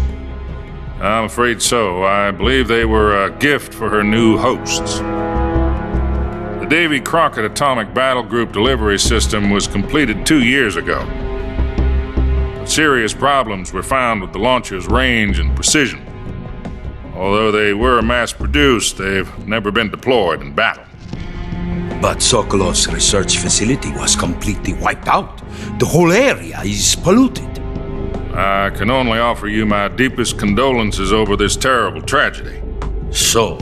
I'm afraid so. I believe they were a gift for her new hosts. The Davy Crockett Atomic Battle Group delivery system was completed 2 years ago. But serious problems were found with the launcher's range and precision. Although they were mass-produced, they've never been deployed in battle.
But Sokolov's research facility was completely wiped out. The whole area is polluted.
I can only offer you my deepest condolences over this terrible tragedy.
So,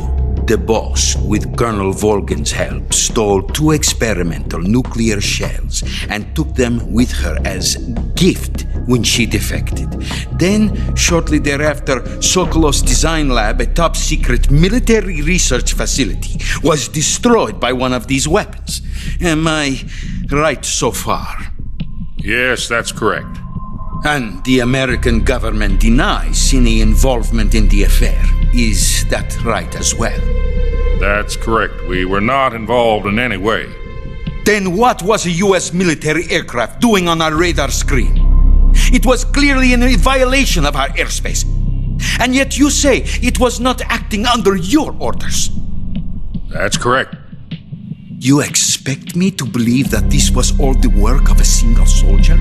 the Boss, with Colonel Volgin's help, stole 2 experimental nuclear shells and took them with her as gift when she defected. Then, shortly thereafter, Sokolov's design lab, a top-secret military research facility, was destroyed by one of these weapons. Am I right so far?
Yes, that's correct.
And the American government denies any involvement in the affair. Is that right as well?
That's correct. We were not involved in any way.
Then what was a U.S. military aircraft doing on our radar screen? It was clearly in violation of our airspace. And yet you say it was not acting under your orders.
That's correct.
You expect me to believe that this was all the work of a single soldier?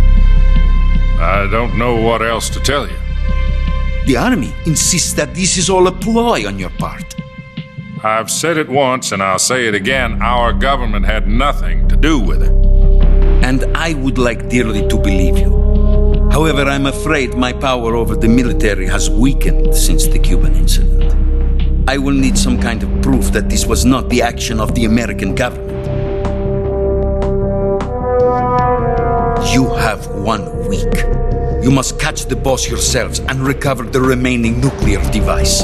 I don't know what else to tell you.
The army insists that this is all a ploy on your part.
I've said it once and I'll say it again. Our government had nothing to do with it.
And I would like dearly to believe you. However, I'm afraid my power over the military has weakened since the Cuban incident. I will need some kind of proof that this was not the action of the American government. You have 1 week. You must catch the Boss yourselves and recover the remaining nuclear device.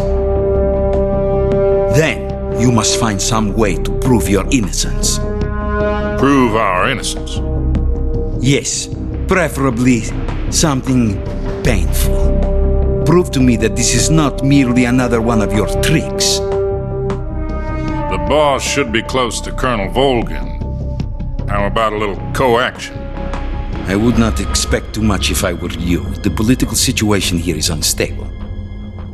Then, you must find some way to prove your innocence.
Prove our innocence?
Yes, preferably something painful. Prove to me that this is not merely another one of your tricks.
The Boss should be close to Colonel Volgin. How about a little co-action?
I would not expect too much if I were you. The political situation here is unstable.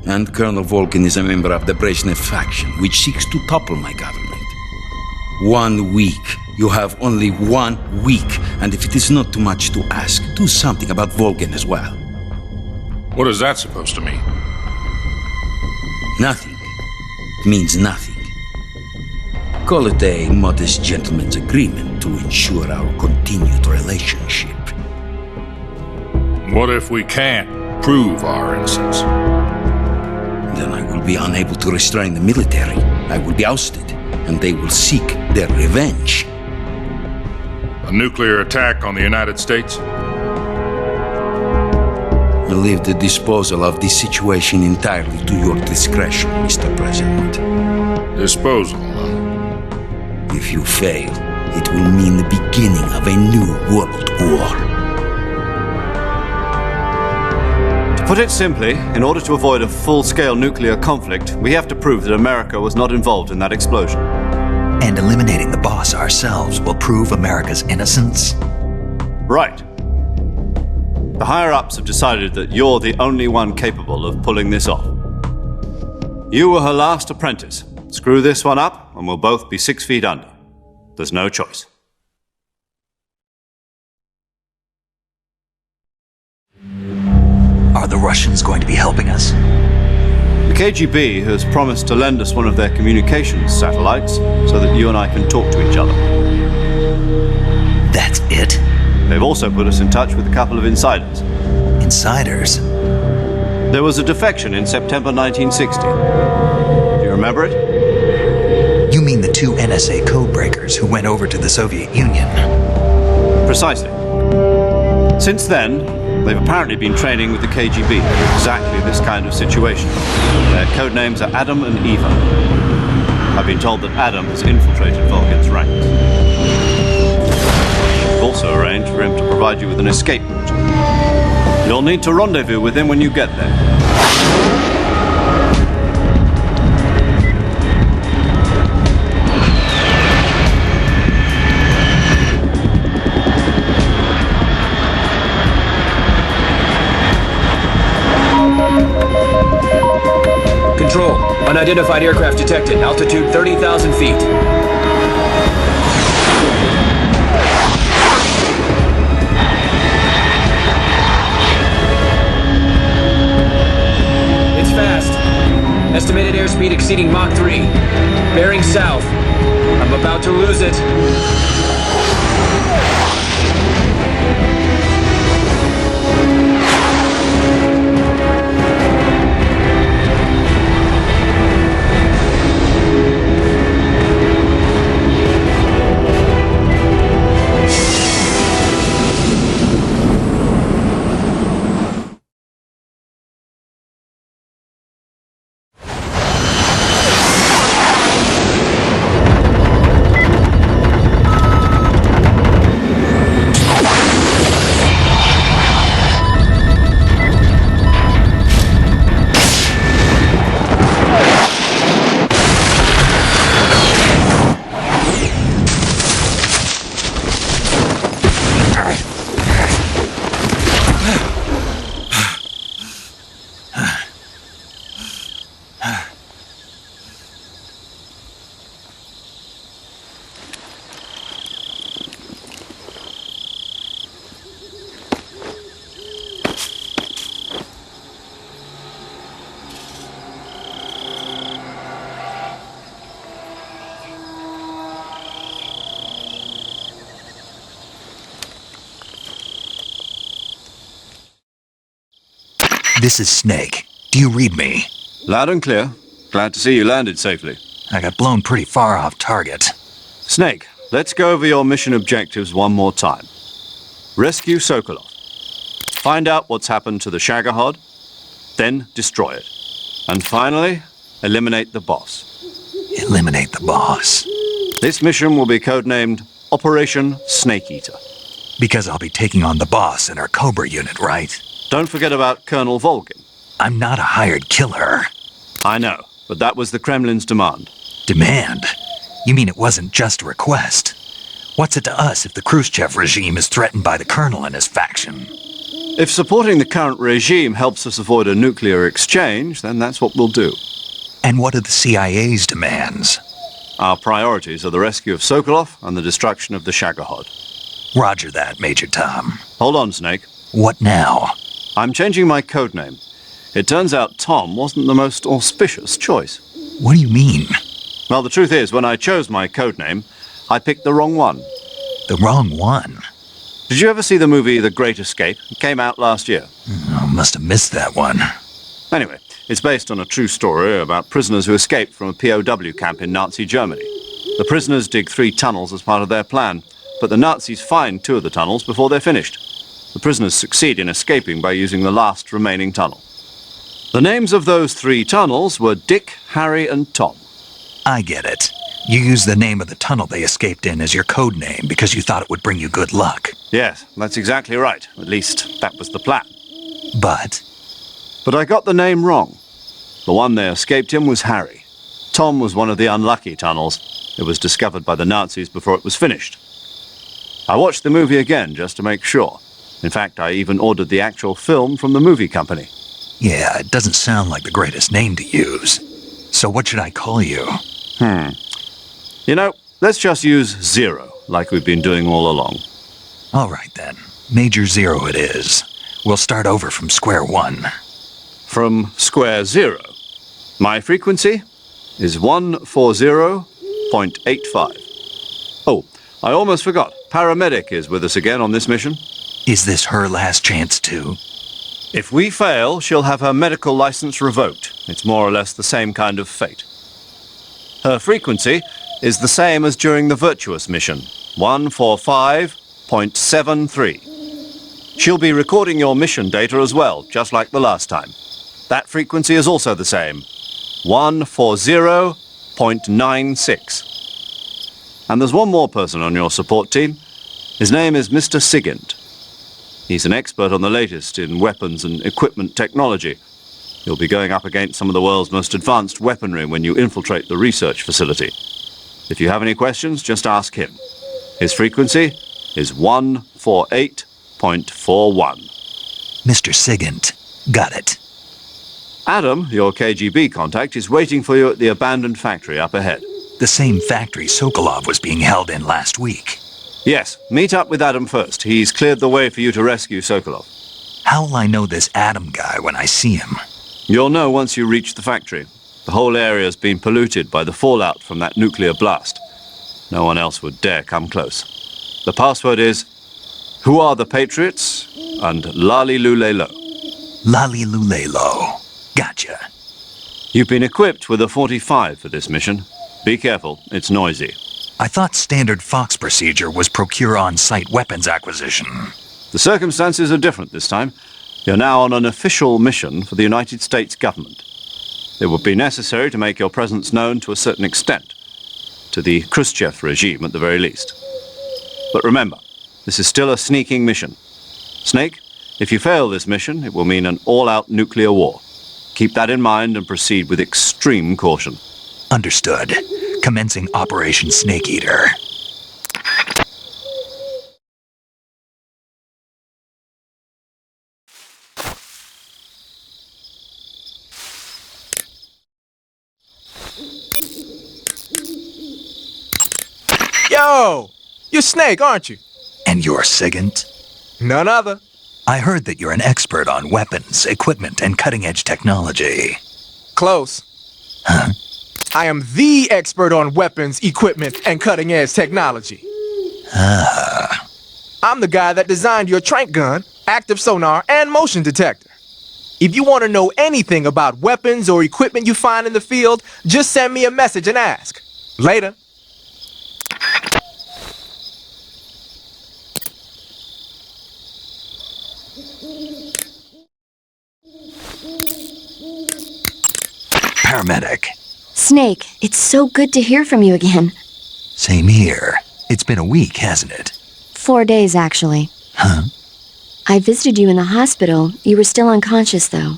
And Colonel Volkin is a member of the Brezhnev faction, which seeks to topple my government. 1 week. You have only 1 week, and if it is not too much to ask, do something about Volkin as well.
What is that supposed to mean?
Nothing. It means nothing. Call it a modest gentleman's agreement to ensure our continued relationship.
What if we can't prove our innocence?
Then I will be unable to restrain the military. I will be ousted, and they will seek their revenge.
A nuclear attack on the United States?
I leave the disposal of this situation entirely to your discretion, Mr. President.
Disposal, huh?
If you fail, it will mean the beginning of a new world war.
To put it simply, in order to avoid a full-scale nuclear conflict, we have to prove that America was not involved in that explosion.
And eliminating the boss ourselves will prove America's innocence?
Right. The higher-ups have decided that you're the only one capable of pulling this off. You were her last apprentice. Screw this one up, and we'll both be 6 feet under. There's no choice.
Are the Russians going to be helping us?
The KGB has promised to lend us one of their communications satellites so that you and I can talk to each other.
That's it?
They've also put us in touch with a couple of insiders.
Insiders?
There was a defection in September 1960. Do you remember it?
You mean the 2 NSA codebreakers who went over to the Soviet Union?
Precisely. Since then, they've apparently been training with the KGB for exactly this kind of situation. Their code names are Adam and Eva. I've been told that Adam has infiltrated Volkin's ranks. We've also arranged for him to provide you with an escape route. You'll need to rendezvous with him when you get there.
Control. Unidentified aircraft detected. Altitude 30,000 feet. It's fast. Estimated airspeed exceeding Mach 3. Bearing south. I'm about to lose it.
This is Snake. Do you read me?
Loud and clear. Glad to see you landed safely.
I got blown pretty far off target.
Snake, let's go over your mission objectives one more time. Rescue Sokolov. Find out what's happened to the Shagohod, then destroy it. And finally, eliminate the boss.
Eliminate the boss.
This mission will be codenamed Operation Snake Eater.
Because I'll be taking on the boss in our Cobra unit, right?
Don't forget about Colonel Volkin.
I'm not a hired killer.
I know, but that was the Kremlin's demand.
Demand? You mean it wasn't just a request? What's it to us if the Khrushchev regime is threatened by the Colonel and his faction?
If supporting the current regime helps us avoid a nuclear exchange, then that's what we'll do.
And what are the CIA's demands?
Our priorities are the rescue of Sokolov and the destruction of the Shagohod.
Roger that, Major Tom.
Hold on, Snake.
What now?
I'm changing my codename. It turns out Tom wasn't the most auspicious choice.
What do you mean?
Well, the truth is, when I chose my codename, I picked the wrong one.
The wrong one?
Did you ever see the movie The Great Escape? It came out last year.
I must have missed that one.
Anyway, it's based on a true story about prisoners who escaped from a POW camp in Nazi Germany. The prisoners dig 3 tunnels as part of their plan, but the Nazis find 2 of the tunnels before they're finished. The prisoners succeed in escaping by using the last remaining tunnel. The names of those 3 tunnels were Dick, Harry, and Tom.
I get it. You used the name of the tunnel they escaped in as your code name because you thought it would bring you good luck.
Yes, that's exactly right. At least, that was the plan.
But
I got the name wrong. The one they escaped in was Harry. Tom was one of the unlucky tunnels. It was discovered by the Nazis before it was finished. I watched the movie again just to make sure. In fact, I even ordered the actual film from the movie company.
Yeah, it doesn't sound like the greatest name to use. So what should I call you?
You know, let's just use Zero, like we've been doing all along.
All right, then. Major Zero it is. We'll start over from square one.
From square zero. My frequency is 140.85. Oh, I almost forgot. Paramedic is with us again on this mission.
Is this her last chance, too?
If we fail, she'll have her medical license revoked. It's more or less the same kind of fate. Her frequency is the same as during the Virtuous mission, 145.73. She'll be recording your mission data as well, just like the last time. That frequency is also the same, 140.96. And there's one more person on your support team. His name is Mr. Sigint. He's an expert on the latest in weapons and equipment technology. You'll be going up against some of the world's most advanced weaponry when you infiltrate the research facility. If you have any questions, just ask him. His frequency is 148.41.
Mr. Sigint. Got it.
Adam, your KGB contact, is waiting for you at the abandoned factory up ahead.
The same factory Sokolov was being held in last week.
Yes, meet up with Adam first. He's cleared the way for you to rescue Sokolov.
How will I know this Adam guy when I see him?
You'll know once you reach the factory. The whole area's been polluted by the fallout from that nuclear blast. No one else would dare come close. The password is, "Who are the Patriots?" and "Lali Lule Lo."
Lali Lule Lo. Gotcha.
You've been equipped with a 45 for this mission. Be careful, it's noisy.
I thought standard Fox procedure was procure on-site weapons acquisition.
The circumstances are different this time. You're now on an official mission for the United States government. It would be necessary to make your presence known to a certain extent, to the Khrushchev regime at the very least. But remember, this is still a sneaking mission. Snake, if you fail this mission, it will mean an all-out nuclear war. Keep that in mind and proceed with extreme caution.
Understood. Commencing Operation Snake Eater.
Yo! You're Snake, aren't you?
And you're Sigint?
None other.
I heard that you're an expert on weapons, equipment, and cutting-edge technology.
Close.
Huh?
I am the expert on weapons, equipment, and cutting-edge technology.
Ah.
I'm the guy that designed your trank gun, active sonar, and motion detector. If you want to know anything about weapons or equipment you find in the field, just send me a message and ask. Later.
Paramedic.
Snake, it's so good to hear from you again.
Same here. It's been a week, hasn't it?
4 days, actually.
Huh?
I visited you in the hospital. You were still unconscious, though.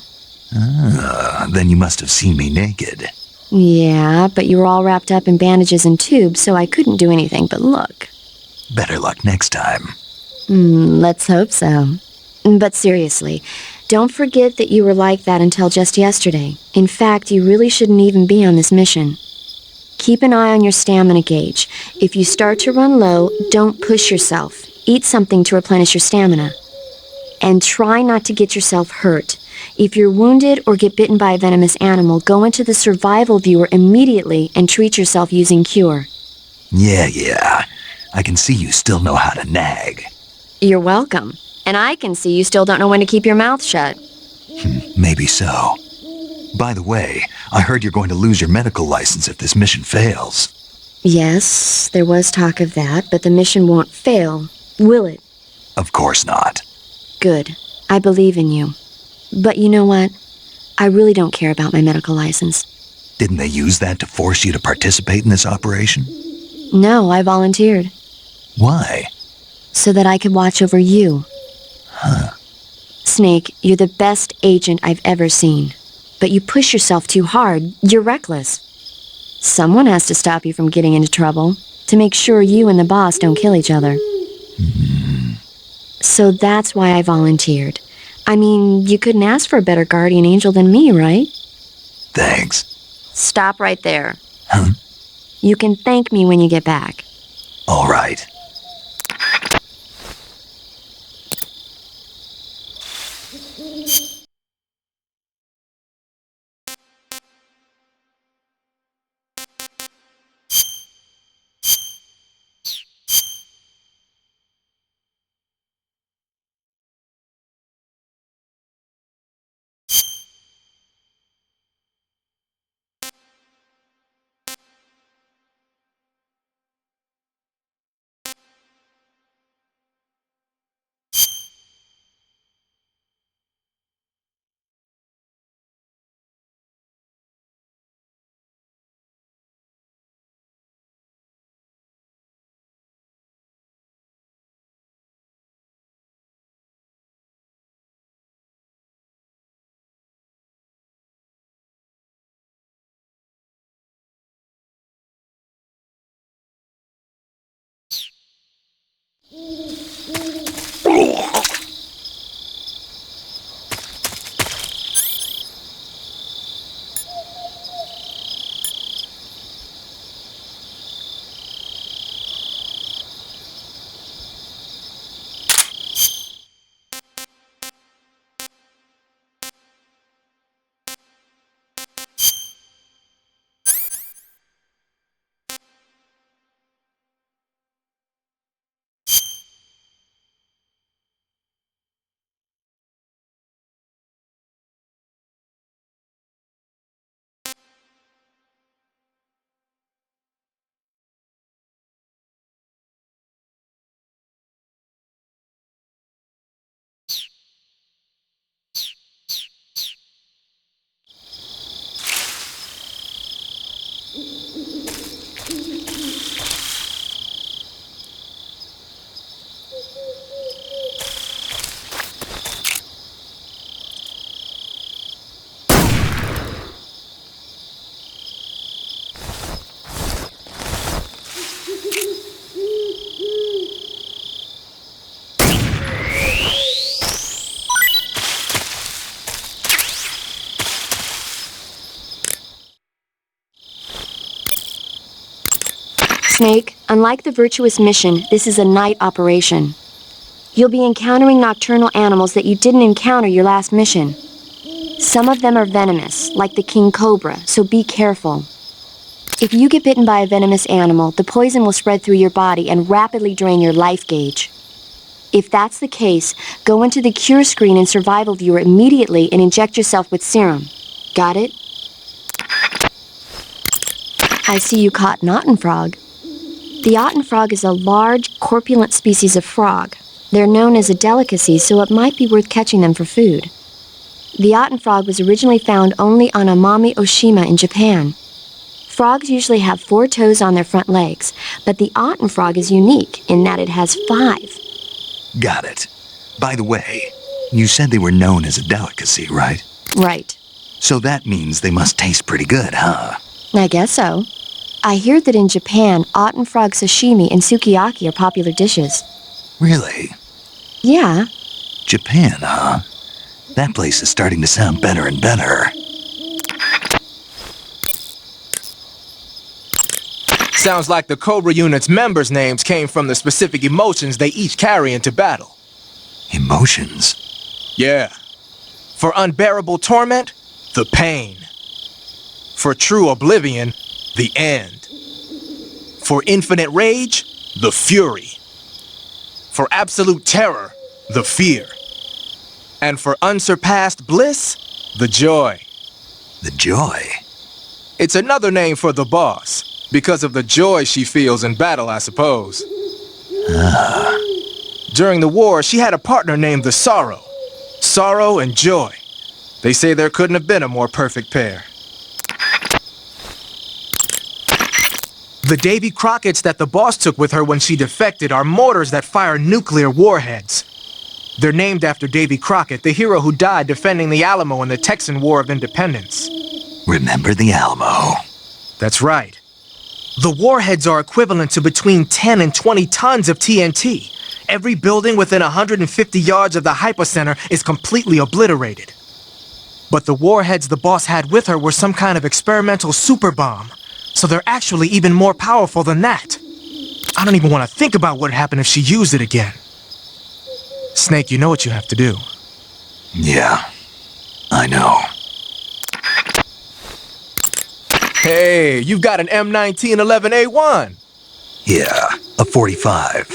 Ah, then you must have seen me naked.
Yeah, but you were all wrapped up in bandages and tubes, so I couldn't do anything but look.
Better luck next time.
Let's hope so. But seriously, don't forget that you were like that until just yesterday. In fact, you really shouldn't even be on this mission. Keep an eye on your stamina gauge. If you start to run low, don't push yourself. Eat something to replenish your stamina. And try not to get yourself hurt. If you're wounded or get bitten by a venomous animal, go into the survival viewer immediately and treat yourself using cure.
Yeah. I can see you still know how to nag.
You're welcome. And I can see you still don't know when to keep your mouth shut.
Maybe so. By the way, I heard you're going to lose your medical license if this mission fails.
Yes, there was talk of that, but the mission won't fail, will it?
Of course not.
Good. I believe in you. But you know what? I really don't care about my medical license.
Didn't they use that to force you to participate in this operation?
No, I volunteered.
Why?
So that I could watch over you.
Huh.
Snake, you're the best agent I've ever seen. But you push yourself too hard. You're reckless. Someone has to stop you from getting into trouble, to make sure you and the boss don't kill each other. So that's why I volunteered. I mean, you couldn't ask for a better guardian angel than me, right?
Thanks.
Stop right there.
Huh?
You can thank me when you get back.
All right.
Snake, unlike the Virtuous mission, this is a night operation. You'll be encountering nocturnal animals that you didn't encounter your last mission. Some of them are venomous, like the king cobra, so be careful. If you get bitten by a venomous animal, the poison will spread through your body and rapidly drain your life gauge. If that's the case, go into the cure screen in survival viewer immediately and inject yourself with serum. Got it? I see you caught an otten frog. The otten frog is a large, corpulent species of frog. They're known as a delicacy, so it might be worth catching them for food. The otten frog was originally found only on Amami Oshima in Japan. Frogs usually have 4 toes on their front legs, but the otten frog is unique in that it has 5.
Got it. By the way, you said they were known as a delicacy, right?
Right.
So that means they must taste pretty good, huh?
I guess so. I hear that in Japan, otten frog sashimi and sukiyaki are popular dishes.
Really?
Yeah.
Japan, huh? That place is starting to sound better and better.
Sounds like the Cobra Unit's members' names came from the specific emotions they each carry into battle.
Emotions?
Yeah. For unbearable torment, the pain. For true oblivion, the end. For infinite rage, the fury. For absolute terror, the fear. And for unsurpassed bliss, the joy.
The joy?
It's another name for the boss, because of the joy she feels in battle, I suppose. During the war, she had a partner named the Sorrow. Sorrow and joy. They say there couldn't have been a more perfect pair. The Davy Crockett's that the boss took with her when she defected are mortars that fire nuclear warheads. They're named after Davy Crockett, the hero who died defending the Alamo in the Texan War of Independence.
Remember the Alamo?
That's right. The warheads are equivalent to between 10 and 20 tons of TNT. Every building within 150 yards of the hypocenter is completely obliterated. But the warheads the boss had with her were some kind of experimental super bomb, so they're actually even more powerful than that. I don't even want to think about what would happen if she used it again. Snake, you know what you have to do.
Yeah, I know.
Hey, you've got an M1911A1.
Yeah, a 45.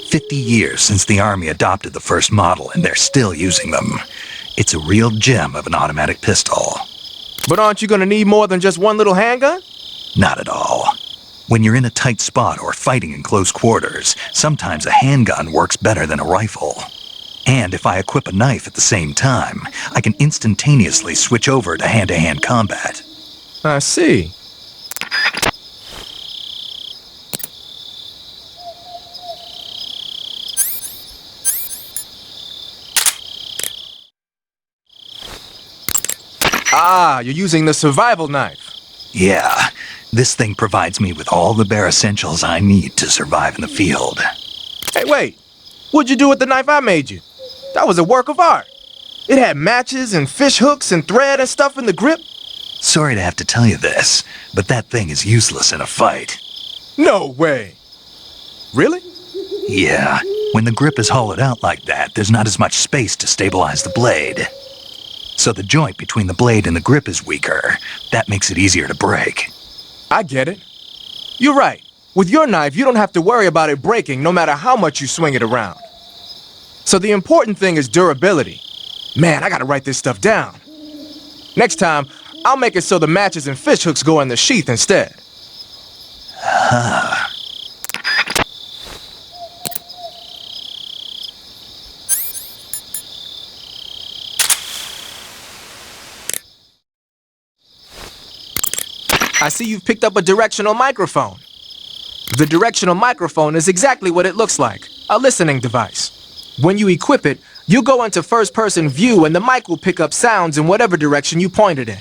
50 years since the Army adopted the first model, and they're still using them. It's a real gem of an automatic pistol.
But aren't you gonna need more than just one little handgun?
Not at all. When you're in a tight spot or fighting in close quarters, sometimes a handgun works better than a rifle. And if I equip a knife at the same time, I can instantaneously switch over to hand-to-hand combat.
I see. Ah, you're using the survival knife.
Yeah, this thing provides me with all the bare essentials I need to survive in the field.
Hey, wait. What'd you do with the knife I made you? That was a work of art. It had matches and fish hooks and thread and stuff in the grip.
Sorry to have to tell you this, but that thing is useless in a fight.
No way. Really?
Yeah, when the grip is hollowed out like that, there's not as much space to stabilize the blade. So the joint between the blade and the grip is weaker. That makes it easier to break.
I get it. You're right. With your knife, you don't have to worry about it breaking no matter how much you swing it around. So the important thing is durability. Man, I gotta write this stuff down. Next time, I'll make it so the matches and fish hooks go in the sheath instead. I see you've picked up a directional microphone. The directional microphone is exactly what it looks like, a listening device. When you equip it, you go into first-person view and the mic will pick up sounds in whatever direction you point it in.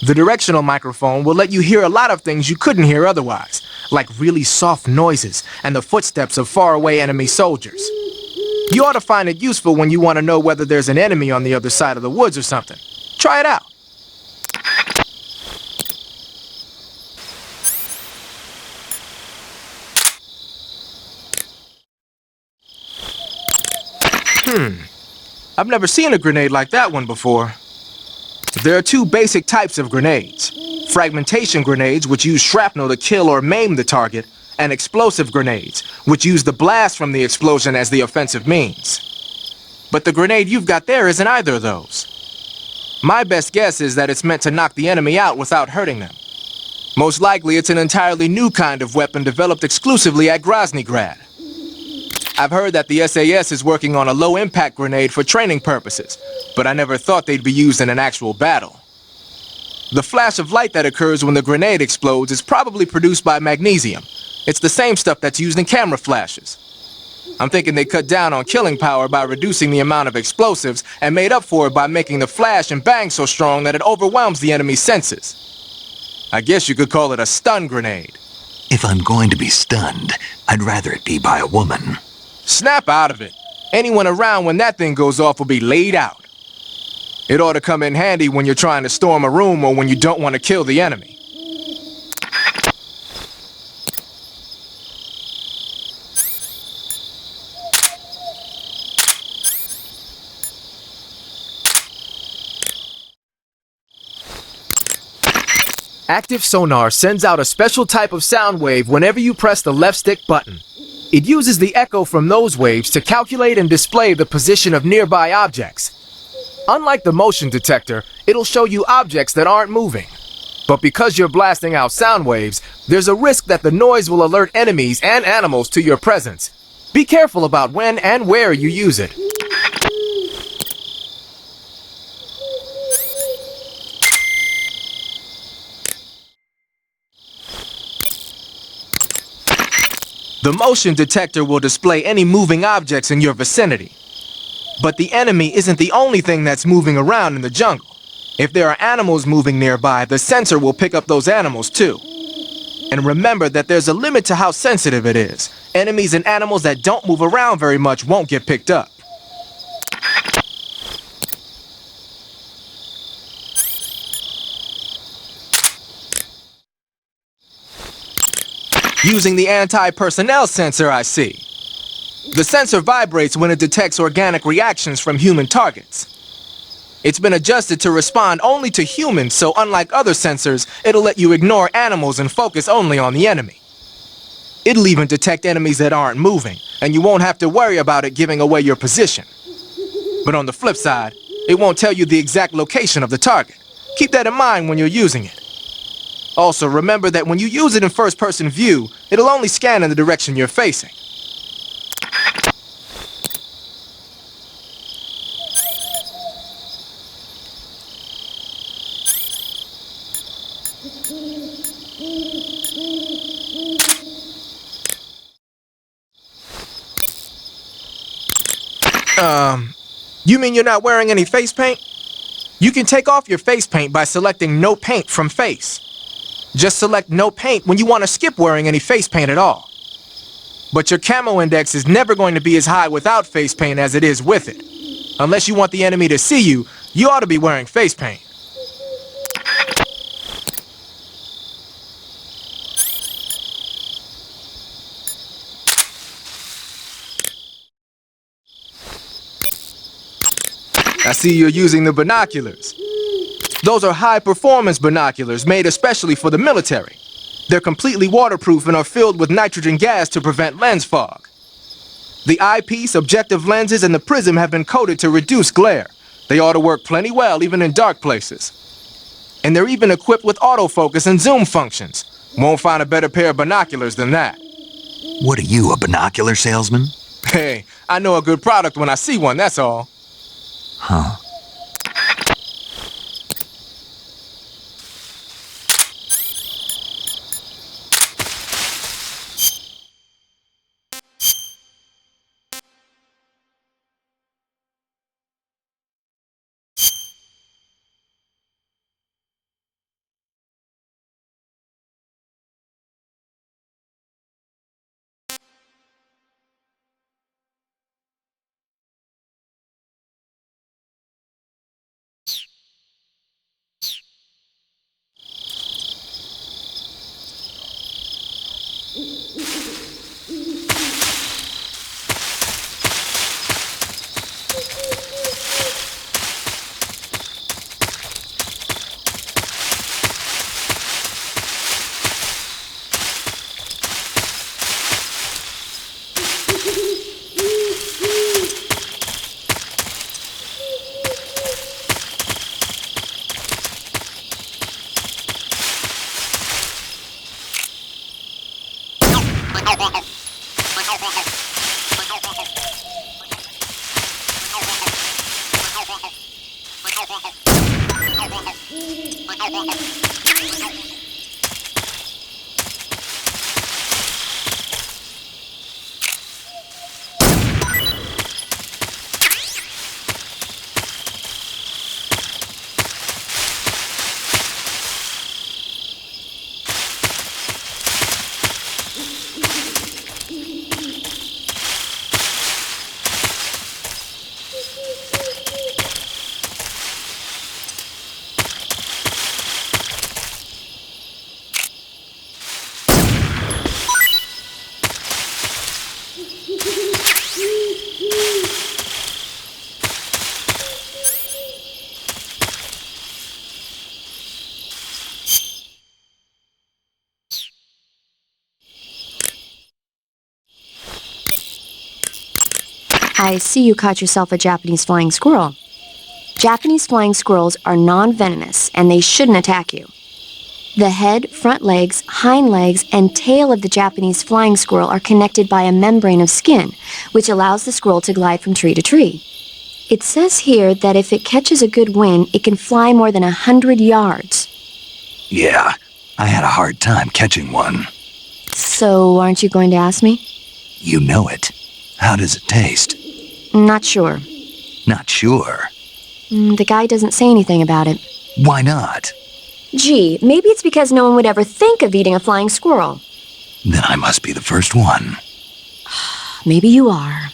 The directional microphone will let you hear a lot of things you couldn't hear otherwise, like really soft noises and the footsteps of faraway enemy soldiers. You ought to find it useful when you want to know whether there's an enemy on the other side of the woods or something. Try it out. I've never seen a grenade like that one before. There are two basic types of grenades. Fragmentation grenades, which use shrapnel to kill or maim the target, and explosive grenades, which use the blast from the explosion as the offensive means. But the grenade you've got there isn't either of those. My best guess is that it's meant to knock the enemy out without hurting them. Most likely it's an entirely new kind of weapon developed exclusively at Groznygrad. I've heard that the SAS is working on a low-impact grenade for training purposes, but I never thought they'd be used in an actual battle. The flash of light that occurs when the grenade explodes is probably produced by magnesium. It's the same stuff that's used in camera flashes. I'm thinking they cut down on killing power by reducing the amount of explosives and made up for it by making the flash and bang so strong that it overwhelms the enemy's senses. I guess you could call it a stun grenade.
If I'm going to be stunned, I'd rather it be by a woman.
Snap out of it. Anyone around when that thing goes off will be laid out. It ought to come in handy when you're trying to storm a room or when you don't want to kill the enemy. Active sonar sends out a special type of sound wave whenever you press the left stick button. It uses the echo from those waves to calculate and display the position of nearby objects. Unlike the motion detector, it'll show you objects that aren't moving. But because you're blasting out sound waves, there's a risk that the noise will alert enemies and animals to your presence. Be careful about when and where you use it. The motion detector will display any moving objects in your vicinity. But the enemy isn't the only thing that's moving around in the jungle. If there are animals moving nearby, the sensor will pick up those animals too. And remember that there's a limit to how sensitive it is. Enemies and animals that don't move around very much won't get picked up. Using the anti-personnel sensor, I see. The sensor vibrates when it detects organic reactions from human targets. It's been adjusted to respond only to humans, so unlike other sensors, it'll let you ignore animals and focus only on the enemy. It'll even detect enemies that aren't moving, and you won't have to worry about it giving away your position. But on the flip side, it won't tell you the exact location of the target. Keep that in mind when you're using it. Also, remember that when you use it in first-person view, it'll only scan in the direction you're facing. You mean you're not wearing any face paint? You can take off your face paint by selecting No Paint from Face. Just select No Paint when you want to skip wearing any face paint at all. But your camo index is never going to be as high without face paint as it is with it. Unless you want the enemy to see you, you ought to be wearing face paint. I see you're using the binoculars. Those are high-performance binoculars made especially for the military. They're completely waterproof and are filled with nitrogen gas to prevent lens fog. The eyepiece, objective lenses, and the prism have been coated to reduce glare. They ought to work plenty well even in dark places. And they're even equipped with autofocus and zoom functions. Won't find a better pair of binoculars than that.
What are you, a binocular salesman?
Hey, I know a good product when I see one, that's all.
Huh.
I see you caught yourself a Japanese flying squirrel. Japanese flying squirrels are non-venomous, and they shouldn't attack you. The head, front legs, hind legs, and tail of the Japanese flying squirrel are connected by a membrane of skin, which allows the squirrel to glide from tree to tree. It says here that if it catches a good wind, it can fly more than 100 yards.
Yeah, I had a hard time catching one.
So, aren't you going to ask me?
You know it. How does it taste?
Not sure.
Not sure.
The guy doesn't say anything about it.
Why not?
Gee, maybe it's because no one would ever think of eating a flying squirrel.
Then I must be the first one.
Maybe you are.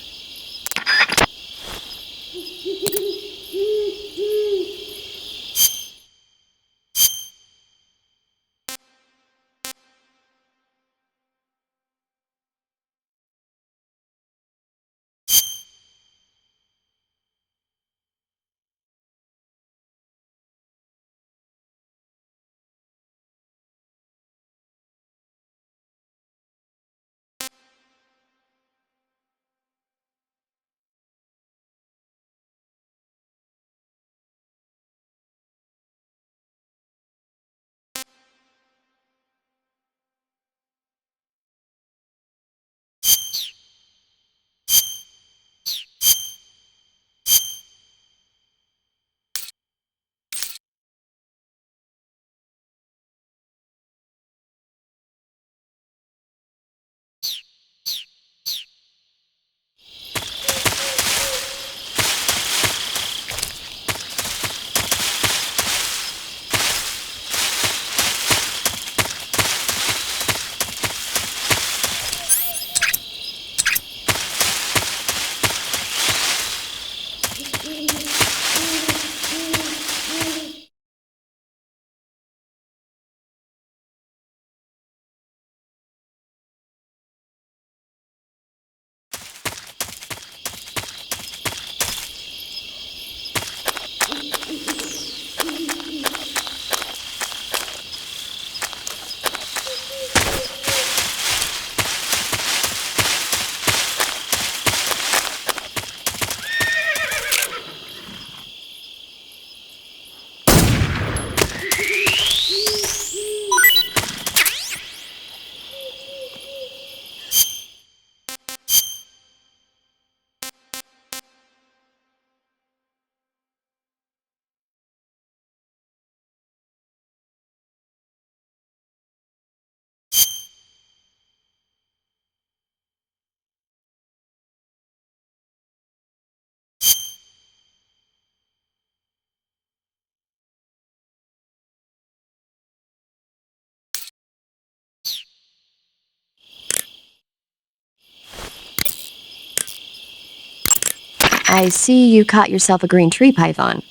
I see you caught yourself a green tree python.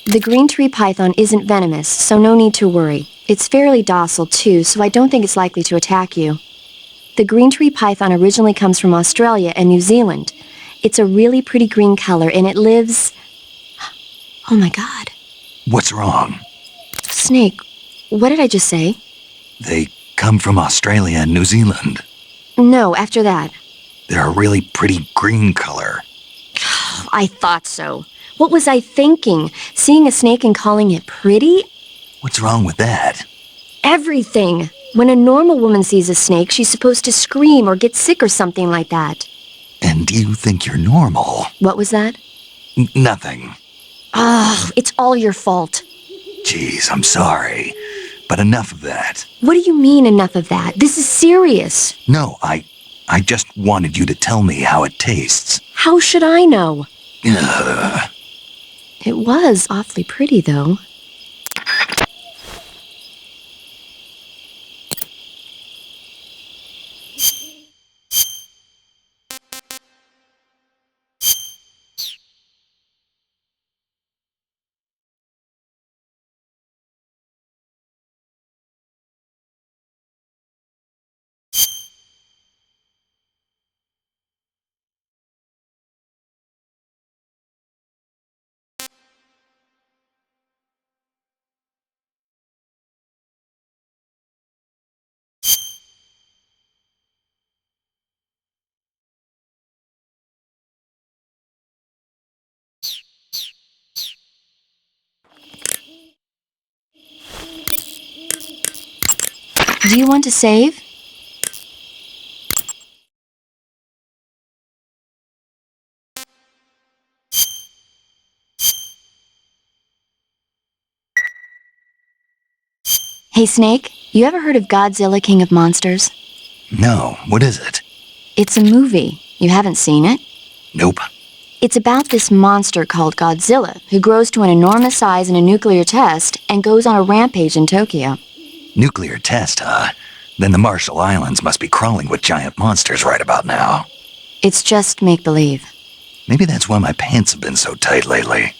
The green tree python isn't venomous, so no need to worry. It's fairly docile too, so I don't think it's likely to attack you. The green tree python originally comes from Australia and New Zealand. It's a really pretty green color, and it lives... Oh my god.
What's wrong?
Snake, what did I just say?
They come from Australia and New Zealand.
No, after that.
They're a really pretty green color.
I thought so. What was I thinking? Seeing a snake and calling it pretty?
What's wrong with that?
Everything. When a normal woman sees a snake, she's supposed to scream or get sick or something like that.
And you think you're normal?
What was that?
Nothing.
It's all your fault.
Jeez, I'm sorry. But enough of that.
What do you mean, enough of that? This is serious.
No, I just wanted you to tell me how it tastes.
How should I know?
Ugh.
It was awfully pretty, though. Do you want to save? Hey Snake, you ever heard of Godzilla King of Monsters?
No, what is it?
It's a movie. You haven't seen it?
Nope.
It's about this monster called Godzilla, who grows to an enormous size in a nuclear test and goes on a rampage in Tokyo.
Nuclear test, huh? Then the Marshall Islands must be crawling with giant monsters right about now.
It's just make-believe.
Maybe that's why my pants have been so tight lately.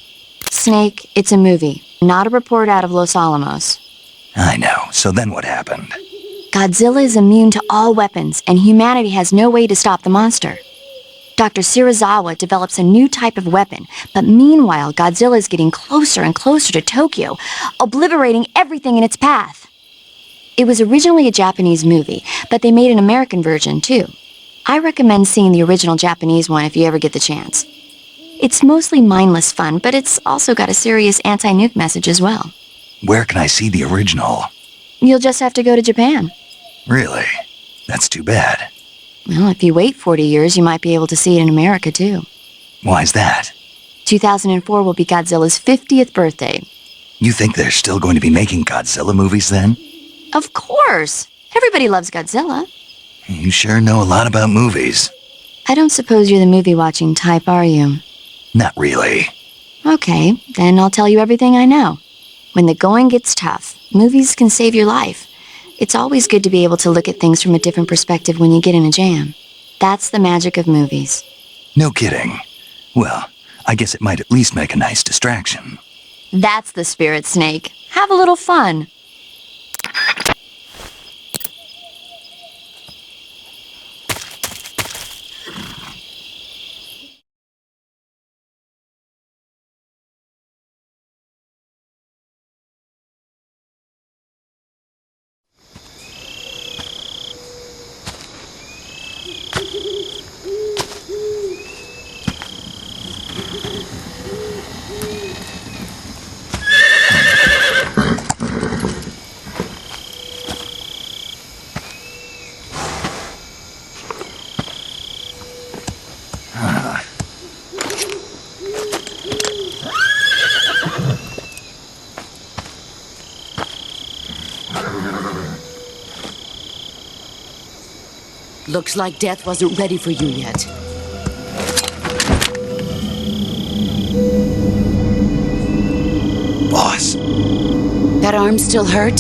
Snake, it's a movie, not a report out of Los Alamos.
I know, so then what happened?
Godzilla is immune to all weapons, and humanity has no way to stop the monster. Dr. Shirazawa develops a new type of weapon, but meanwhile, Godzilla is getting closer and closer to Tokyo, obliterating everything in its path. It was originally a Japanese movie, but they made an American version, too. I recommend seeing the original Japanese one if you ever get the chance. It's mostly mindless fun, but it's also got a serious anti-nuke message as well.
Where can I see the original?
You'll just have to go to Japan.
Really? That's too bad.
Well, if you wait 40 years, you might be able to see it in America, too.
Why's that?
2004 will be Godzilla's 50th birthday.
You think they're still going to be making Godzilla movies then?
Of course! Everybody loves Godzilla.
You sure know a lot about movies.
I don't suppose you're the movie-watching type, are you?
Not really.
Okay, then I'll tell you everything I know. When the going gets tough, movies can save your life. It's always good to be able to look at things from a different perspective when you get in a jam. That's the magic of movies.
No kidding. Well, I guess it might at least make a nice distraction.
That's the spirit, Snake. Have a little fun.
Looks like death wasn't ready for you yet.
Boss.
That arm still hurt?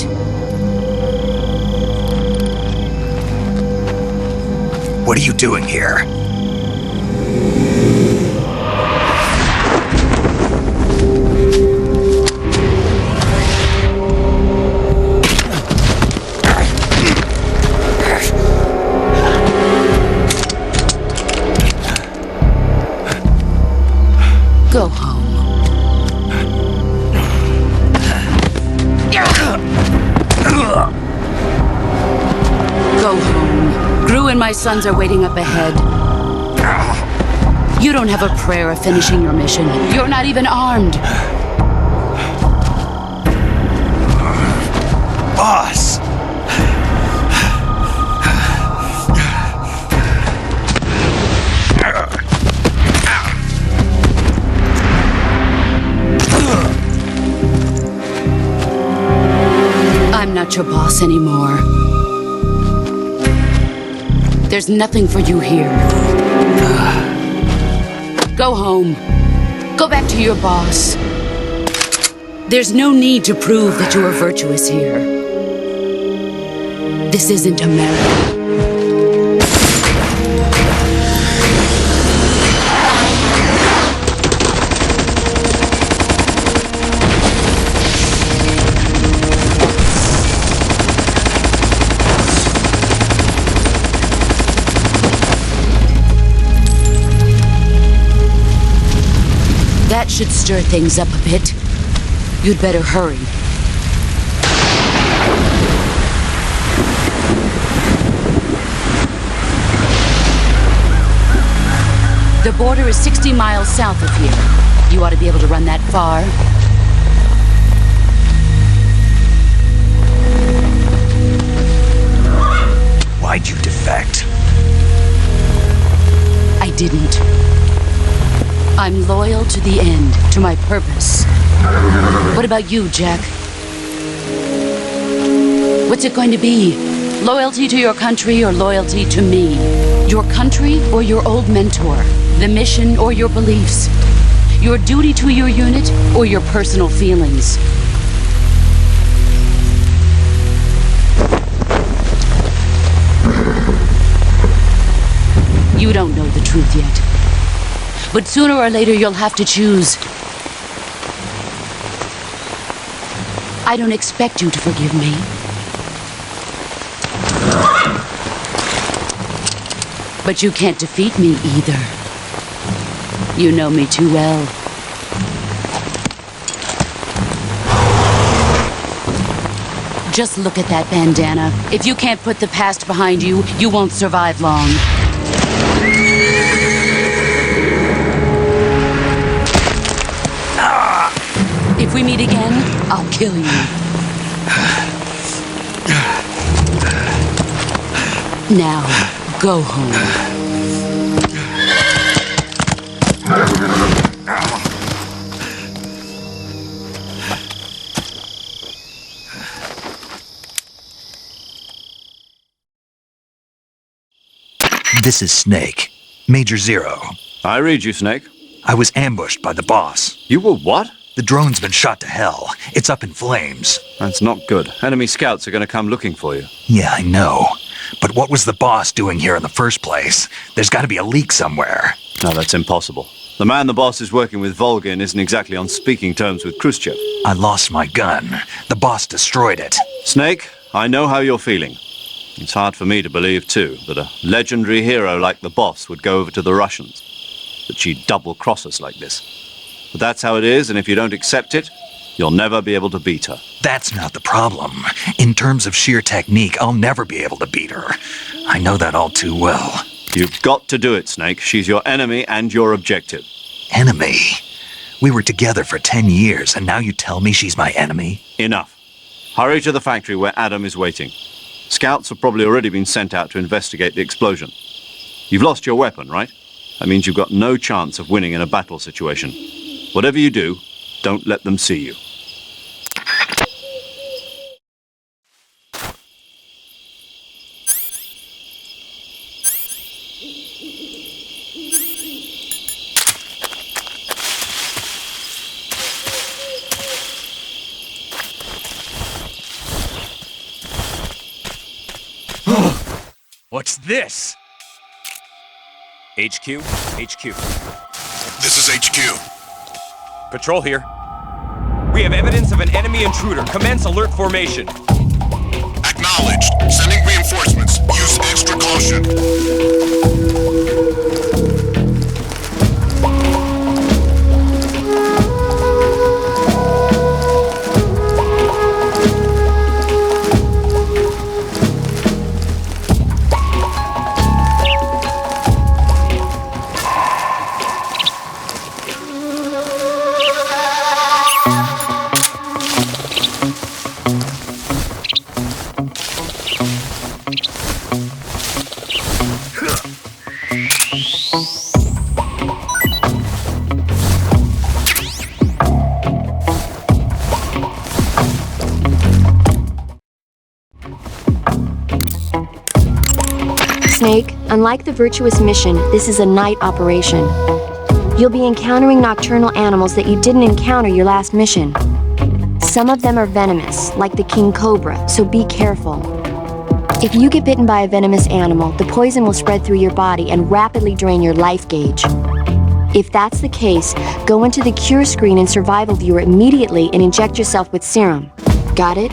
What are you doing here?
Go home. Go home. Gru and my sons are waiting up ahead. You don't have a prayer of finishing your mission. You're not even armed.
Boss!
I'm not your boss anymore. There's nothing for you here. Go home. Go back to your boss. There's no need to prove that you are virtuous here. This isn't America. That should stir things up a bit. You'd better hurry. The border is 60 miles south of here. You ought to be able to run that far.
Why'd you defect?
I didn't. I'm loyal to the end, to my purpose. What about you, Jack? What's it going to be? Loyalty to your country or loyalty to me? Your country or your old mentor? The mission or your beliefs? Your duty to your unit or your personal feelings? You don't know the truth yet. But sooner or later you'll have to choose. I don't expect you to forgive me. But you can't defeat me either. You know me too well. Just look at that bandana. If you can't put the past behind you, you won't survive long. If we meet again, I'll kill you. Now, go home.
This is Snake. Major Zero.
I read you, Snake.
I was ambushed by the boss.
You were what?
The drone's been shot to hell. It's up in flames.
That's not good. Enemy scouts are going to come looking for you.
Yeah, I know. But what was the boss doing here in the first place? There's got to be a leak somewhere.
No, that's impossible. The man the boss is working with, Volgin, isn't exactly on speaking terms with Khrushchev.
I lost my gun. The boss destroyed it.
Snake, I know how you're feeling. It's hard for me to believe, too, that a legendary hero like the boss would go over to the Russians. That she'd double-cross us like this. But that's how it is, and if you don't accept it, you'll never be able to beat her.
That's not the problem. In terms of sheer technique, I'll never be able to beat her. I know that all too well.
You've got to do it, Snake. She's your enemy and your objective.
Enemy? We were together for 10 years, and now you tell me she's my enemy?
Enough. Hurry to the factory where Adam is waiting. Scouts have probably already been sent out to investigate the explosion. You've lost your weapon, right? That means you've got no chance of winning in a battle situation. Whatever you do, don't let them see you.
What's this?
HQ? HQ.
This is HQ.
Patrol here. We have evidence of an enemy intruder. Commence alert formation.
Acknowledged. Sending reinforcements. Use extra caution.
Snake, unlike the Virtuous mission, this is a night operation. You'll be encountering nocturnal animals that you didn't encounter your last mission. Some of them are venomous, like the king cobra, so be careful. If you get bitten by a venomous animal, the poison will spread through your body and rapidly drain your life gauge. If that's the case, go into the cure screen in Survival Viewer immediately and inject yourself with serum. Got it?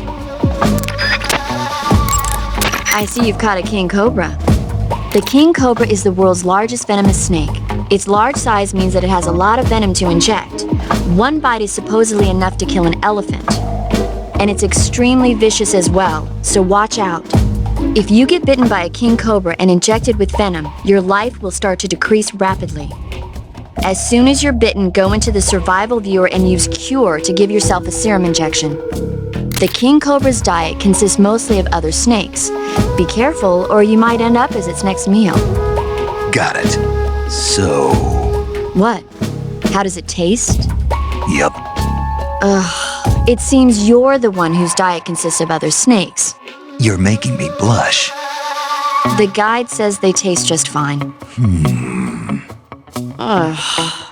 I see you've caught a king cobra. The king cobra is the world's largest venomous snake. Its large size means that it has a lot of venom to inject. One bite is supposedly enough to kill an elephant. And it's extremely vicious as well, so watch out. If you get bitten by a king cobra and injected with venom, your life will start to decrease rapidly. As soon as you're bitten, go into the Survival Viewer and use Cure to give yourself a serum injection. The king cobra's diet consists mostly of other snakes. Be careful, or you might end up as its next meal.
Got it. So...
What? How does it taste?
Yep.
Ugh. It seems you're the one whose diet consists of other snakes.
You're making me blush.
The guide says they taste just fine. Ugh.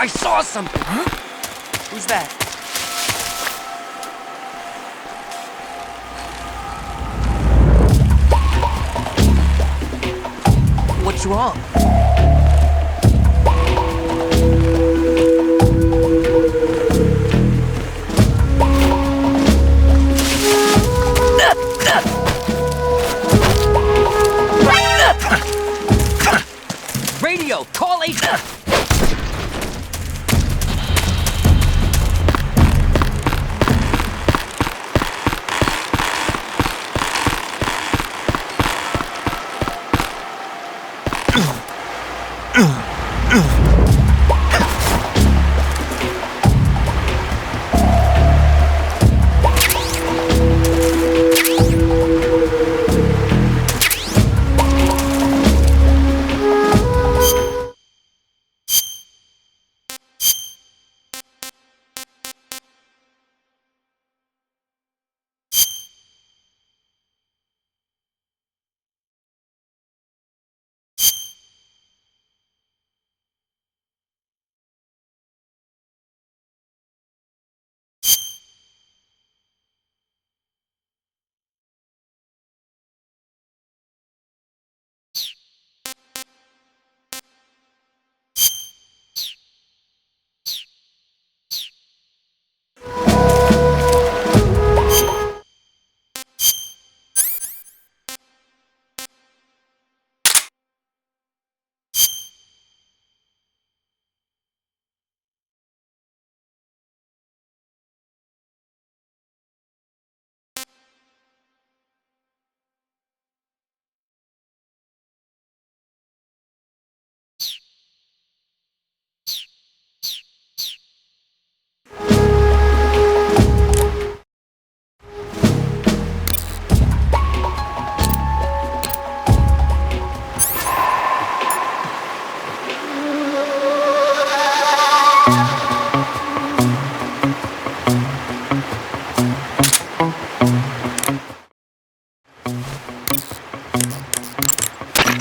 I saw something! Huh? Who's that? What's wrong? Radio! Call agent!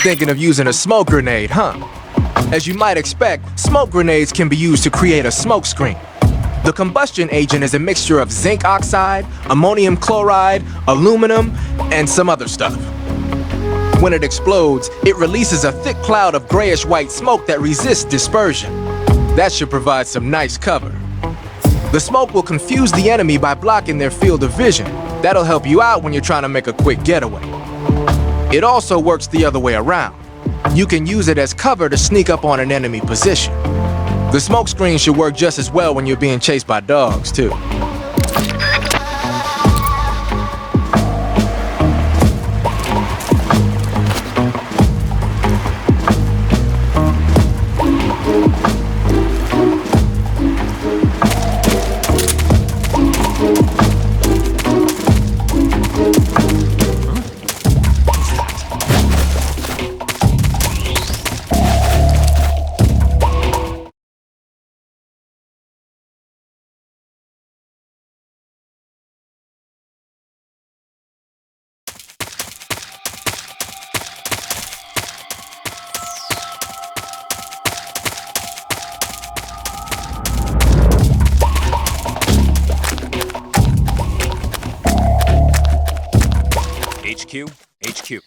Thinking of using a smoke grenade, huh? As you might expect, smoke grenades can be used to create a smoke screen. The combustion agent is a mixture of zinc oxide, ammonium chloride, aluminum, and some other stuff. When it explodes, it releases a thick cloud of grayish-white smoke that resists dispersion. That should provide some nice cover. The smoke will confuse the enemy by blocking their field of vision. That'll help you out when you're trying to make a quick getaway. It also works the other way around. You can use it as cover to sneak up on an enemy position. The smoke screen should work just as well when you're being chased by dogs, too.
HQ.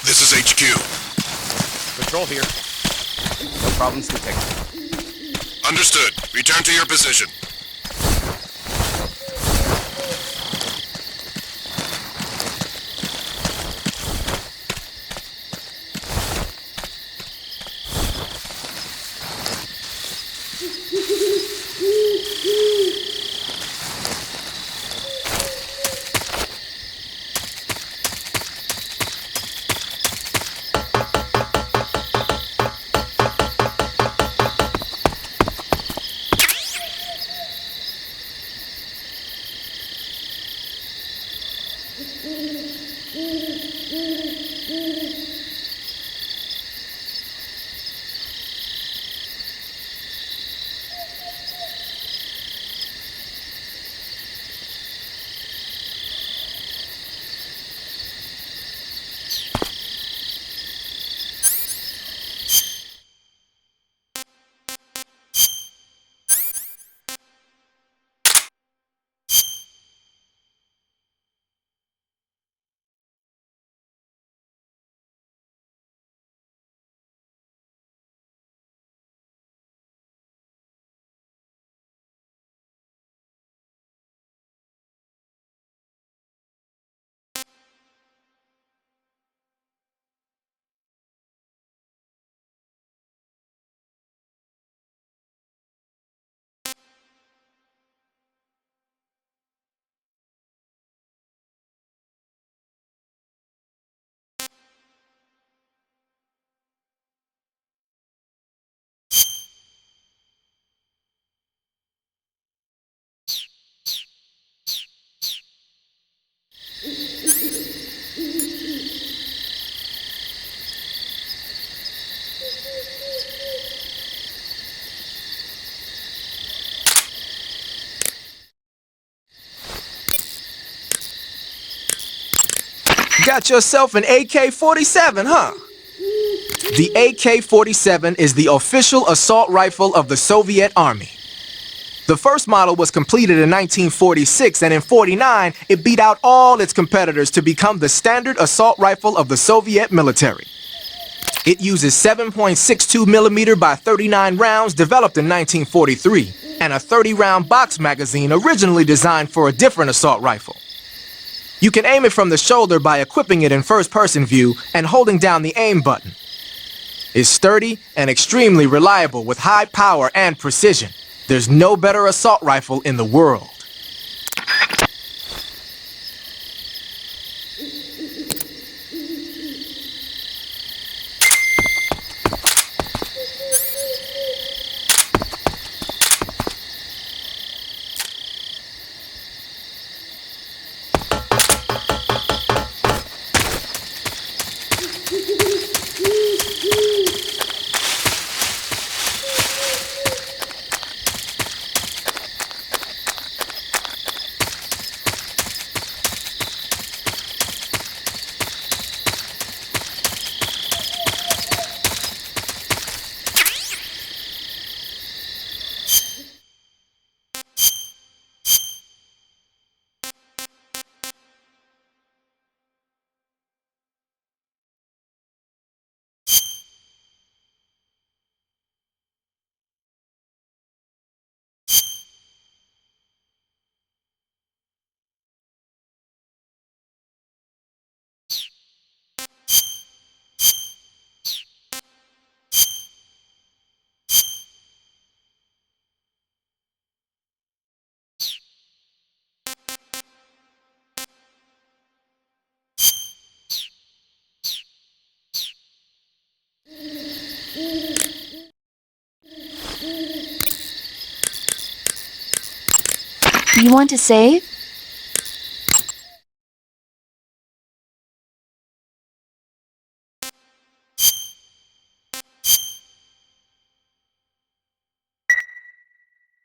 This is HQ.
Patrol here. No problems detected.
Understood. Return to your position.
Got yourself an AK-47, huh? The AK-47 is the official assault rifle of the Soviet Army. The first model was completed in 1946, and in '49, it beat out all its competitors to become the standard assault rifle of the Soviet military. It uses 7.62 millimeter by 39 rounds developed in 1943, and a 30-round box magazine originally designed for a different assault rifle. You can aim it from the shoulder by equipping it in first-person view and holding down the aim button. It's sturdy and extremely reliable with high power and precision. There's no better assault rifle in the world.
You want to save?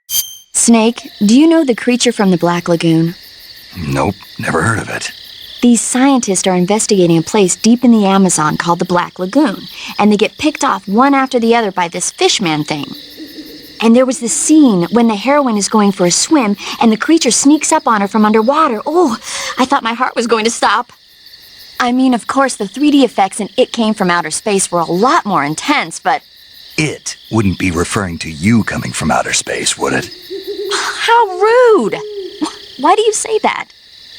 Snake, do you know the creature from the Black Lagoon?
Nope, never heard of it.
These scientists are investigating a place deep in the Amazon called the Black Lagoon, and they get picked off one after the other by this fishman thing. And there was this scene when the heroine is going for a swim, and the creature sneaks up on her from underwater. Oh, I thought my heart was going to stop. I mean, of course, the 3D effects in It Came from Outer Space were a lot more intense, but...
It wouldn't be referring to you coming from outer space, would it?
How rude! Why do you say that?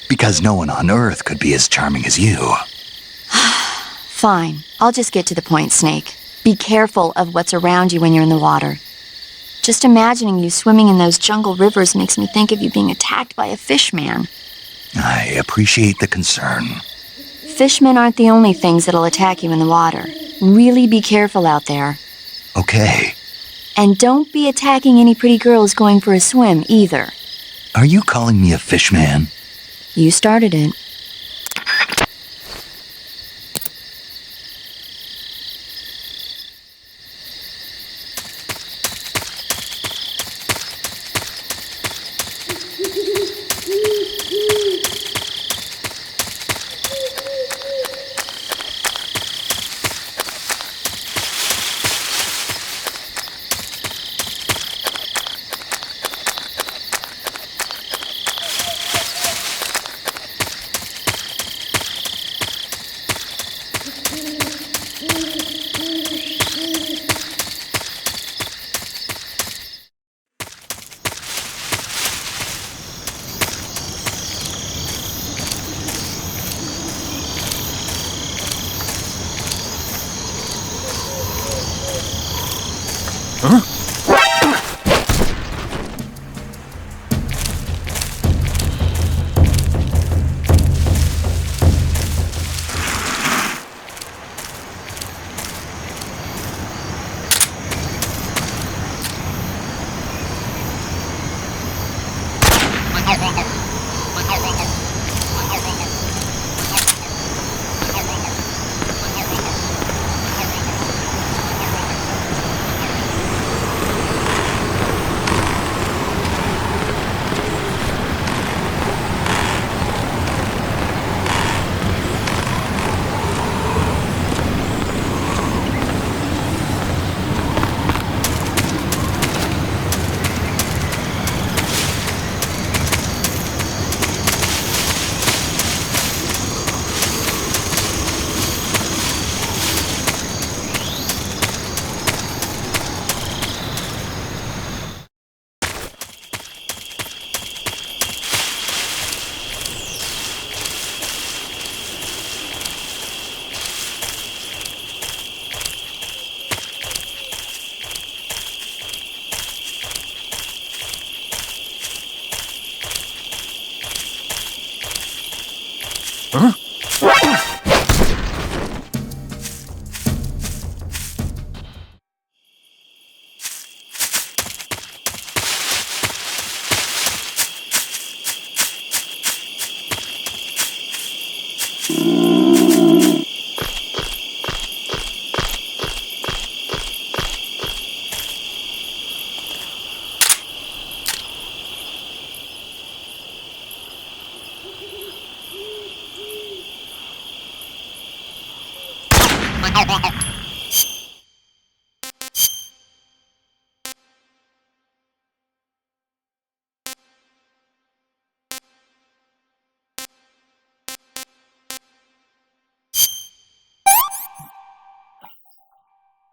Because no one on Earth could be as charming as you.
Fine. I'll just get to the point, Snake. Be careful of what's around you when you're in the water. Just imagining you swimming in those jungle rivers makes me think of you being attacked by a fishman.
I appreciate the concern.
Fishmen aren't the only things that'll attack you in the water. Really be careful out there.
Okay.
And don't be attacking any pretty girls going for a swim, either.
Are you calling me a fishman?
You started it.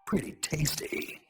Pretty tasty.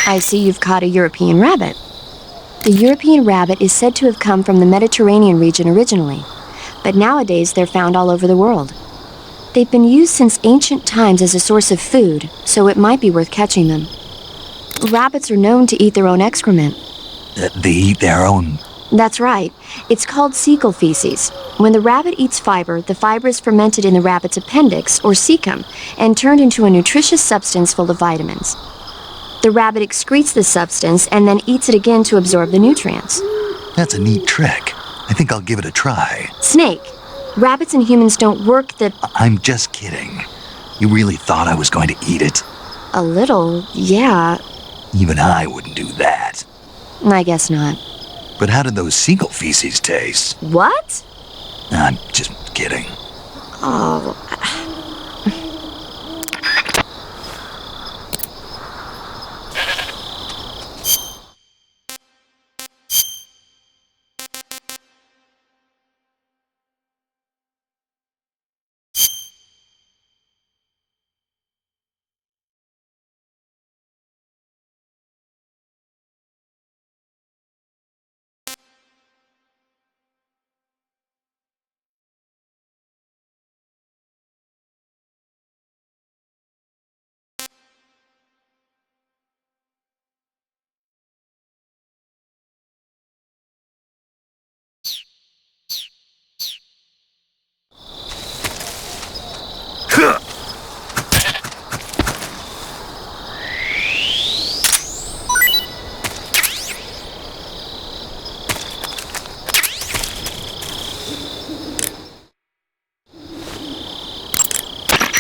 I see you've caught a European rabbit. The European rabbit is said to have come from the Mediterranean region originally, but nowadays they're found all over the world. They've been used since ancient times as a source of food, so it might be worth catching them. Rabbits are known to eat their own excrement.
They eat their own...
That's right. It's called cecal feces. When the rabbit eats fiber, the fiber is fermented in the rabbit's appendix, or cecum, and turned into a nutritious substance full of vitamins. The rabbit excretes the substance and then eats it again to absorb the nutrients.
That's a neat trick. I think I'll give it a try.
Snake, rabbits and humans don't work the...
I'm just kidding. You really thought I was going to eat it?
A little, yeah.
Even I wouldn't do that.
I guess not.
But how did those seagull feces taste?
What?
I'm just kidding.
Oh...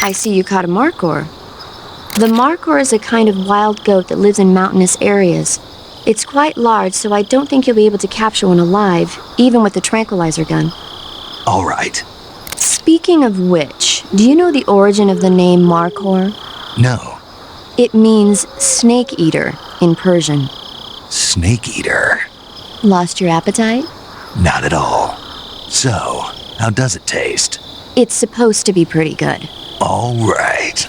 I see you caught a markhor. The markhor is a kind of wild goat that lives in mountainous areas. It's quite large, so I don't think you'll be able to capture one alive, even with the tranquilizer gun.
All right.
Speaking of which, do you know the origin of the name markhor?
No.
It means snake eater in Persian.
Snake eater?
Lost your appetite?
Not at all. So, how does it taste?
It's supposed to be pretty good.
All right.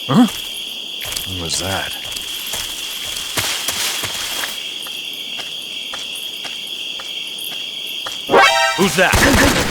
Huh? What was that?
Who's that?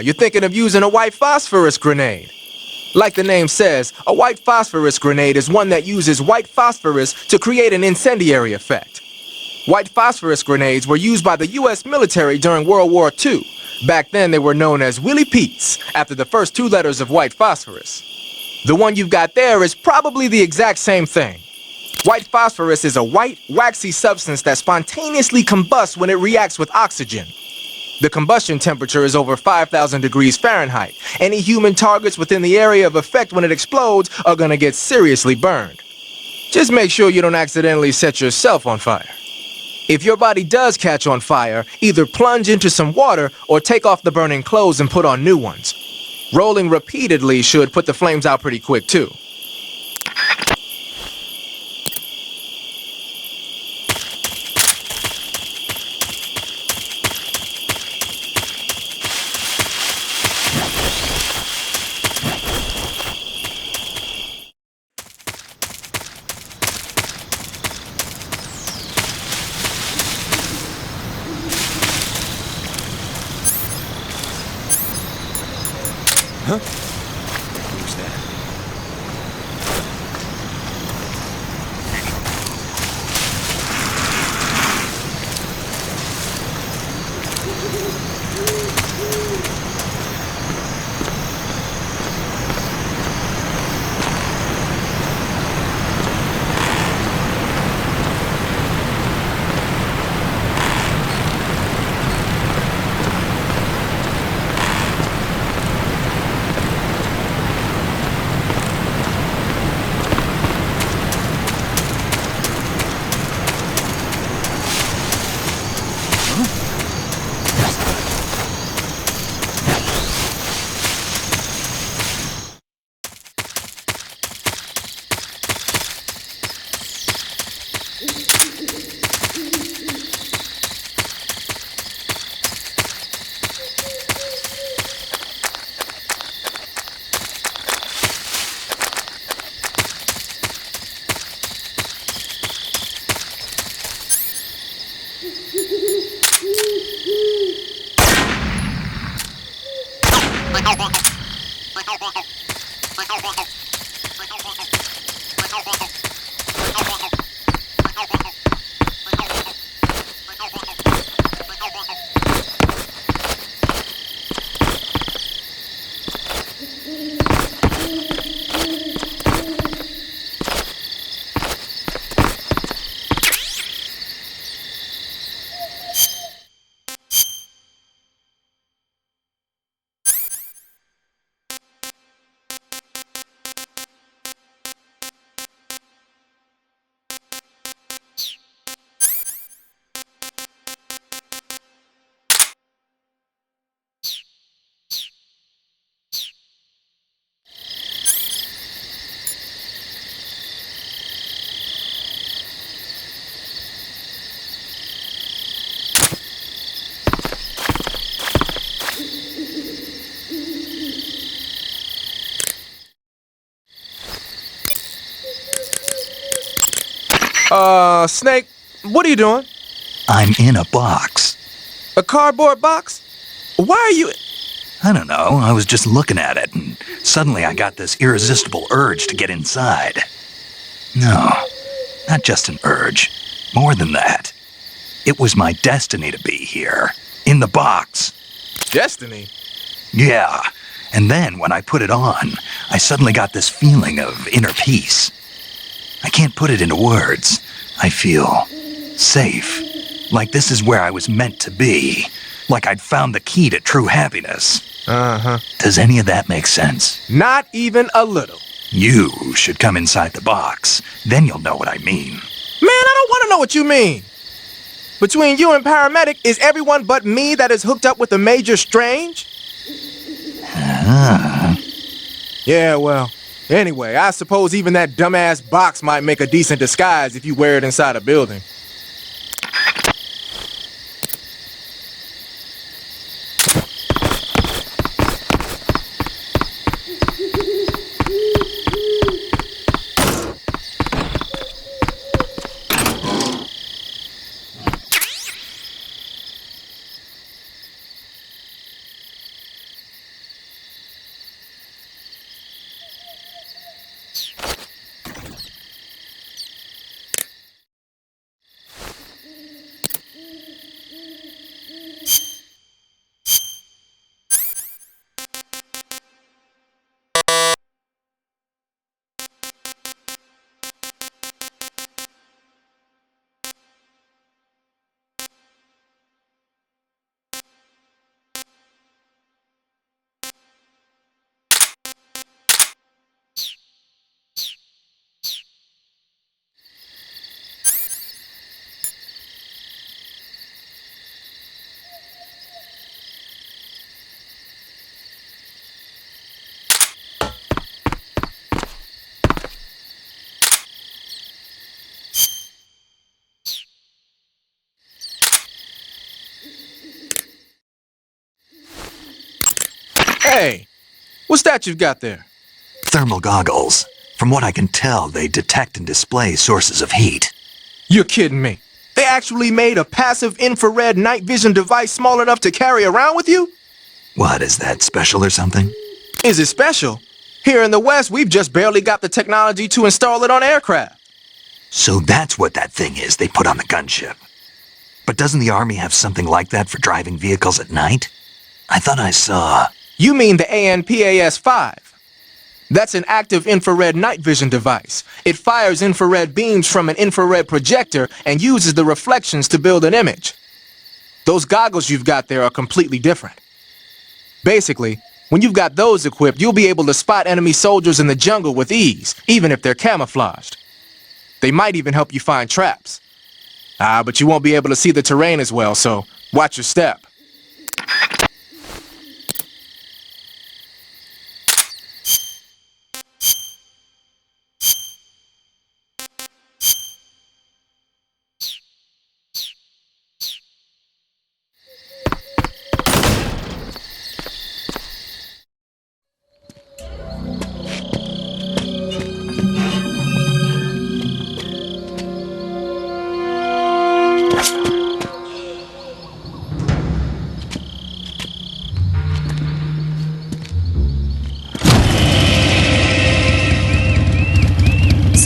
You're thinking of using a white phosphorus grenade. Like the name says, a white phosphorus grenade is one that uses white phosphorus to create an incendiary effect. White phosphorus grenades were used by the US military during World War II. Back then they were known as Willie Pete's, after the first two letters of white phosphorus. The one you've got there is probably the exact same thing. White phosphorus is a white, waxy substance that spontaneously combusts when it reacts with oxygen. The combustion temperature is over 5,000 degrees Fahrenheit. Any human targets within the area of effect when it explodes are gonna get seriously burned. Just make sure you don't accidentally set yourself on fire. If your body does catch on fire, either plunge into some water or take off the burning clothes and put on new ones. Rolling repeatedly should put the flames out pretty quick too.
Huh? Who's that?
Snake, what are you doing?
I'm in a box.
A cardboard box? Why are you...
I don't know, I was just looking at it, and suddenly I got this irresistible urge to get inside. No, not just an urge. More than that. It was my destiny to be here, in the box.
Destiny?
Yeah, and then when I put it on, I suddenly got this feeling of inner peace. I can't put it into words. I feel safe. Like this is where I was meant to be. Like I'd found the key to true happiness.
Uh-huh.
Does any of that make sense?
Not even a little.
You should come inside the box. Then you'll know what I mean.
Man, I don't want to know what you mean. Between you and paramedic, is everyone but me that is hooked up with a Major Strange? Yeah, well, anyway, I suppose even that dumbass box might make a decent disguise if you wear it inside a building. Hey, what's that you've got there?
Thermal goggles. From what I can tell, they detect and display sources of heat.
You're kidding me. They actually made a passive infrared night vision device small enough to carry around with you?
What, is that special or something?
Is it special? Here in the West, we've just barely got the technology to install it on aircraft.
So that's what that thing is they put on the gunship. But doesn't the Army have something like that for driving vehicles at night? I thought I saw...
You mean the ANPAS-5? That's an active infrared night vision device. It fires infrared beams from an infrared projector and uses the reflections to build an image. Those goggles you've got there are completely different. Basically, when you've got those equipped, you'll be able to spot enemy soldiers in the jungle with ease, even if they're camouflaged. They might even help you find traps. But you won't be able to see the terrain as well, so watch your step.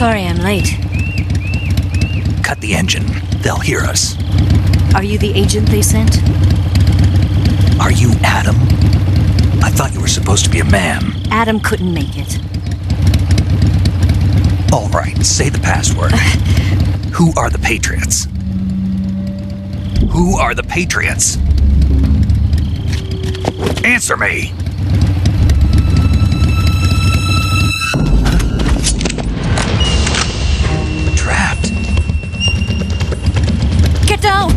Sorry I'm late.
Cut the engine. They'll hear us.
Are you the agent they sent?
Are you Adam? I thought you were supposed to be a man.
Adam couldn't make it.
All right, say the password. Who are the Patriots? Who are the Patriots? Answer me! Trapped.
Get down!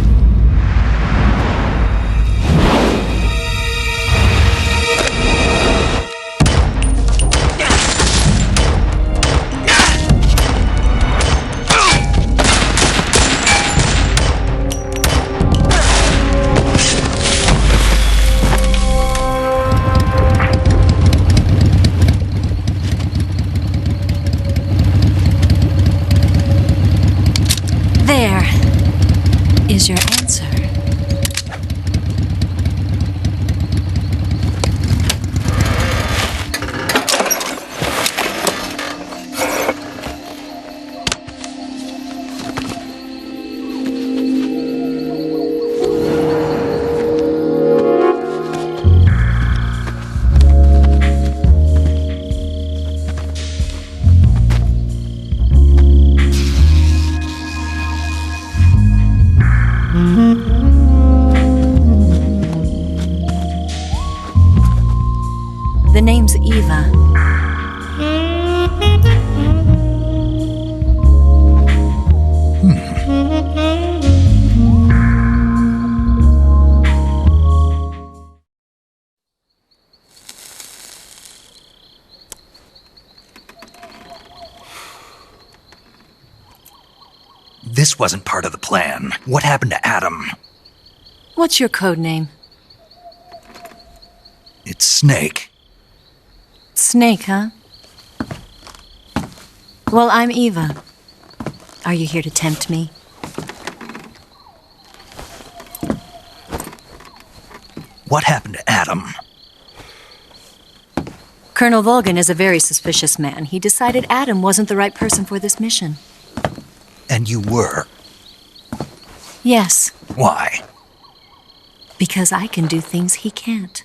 The name's Eva.
This wasn't part of the plan. What happened to Adam?
What's your code name?
It's Snake.
Snake, huh? Well, I'm Eva. Are you here to tempt me?
What happened to Adam?
Colonel Volgan is a very suspicious man. He decided Adam wasn't the right person for this mission.
And you were?
Yes,
Why?
because I can do things he can't.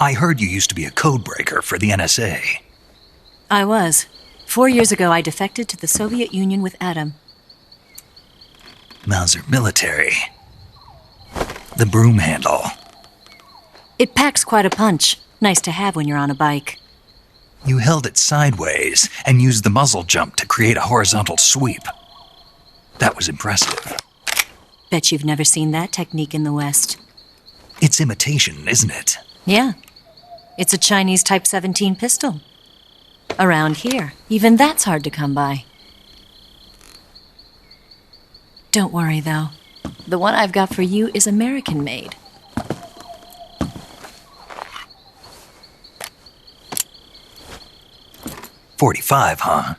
I heard you used to be a codebreaker for the NSA.
I was. 4 years ago, I defected to the Soviet Union with Adam.
Mauser military. The broom handle.
It packs quite a punch. Nice to have when you're on a bike.
You held it sideways and used the muzzle jump to create a horizontal sweep. That was impressive.
Bet you've never seen that technique in the West.
It's imitation, isn't it?
Yeah. It's a Chinese Type 17 pistol. Around here, even that's hard to come by. Don't worry, though. The one I've got for you is American-made.
.45, huh?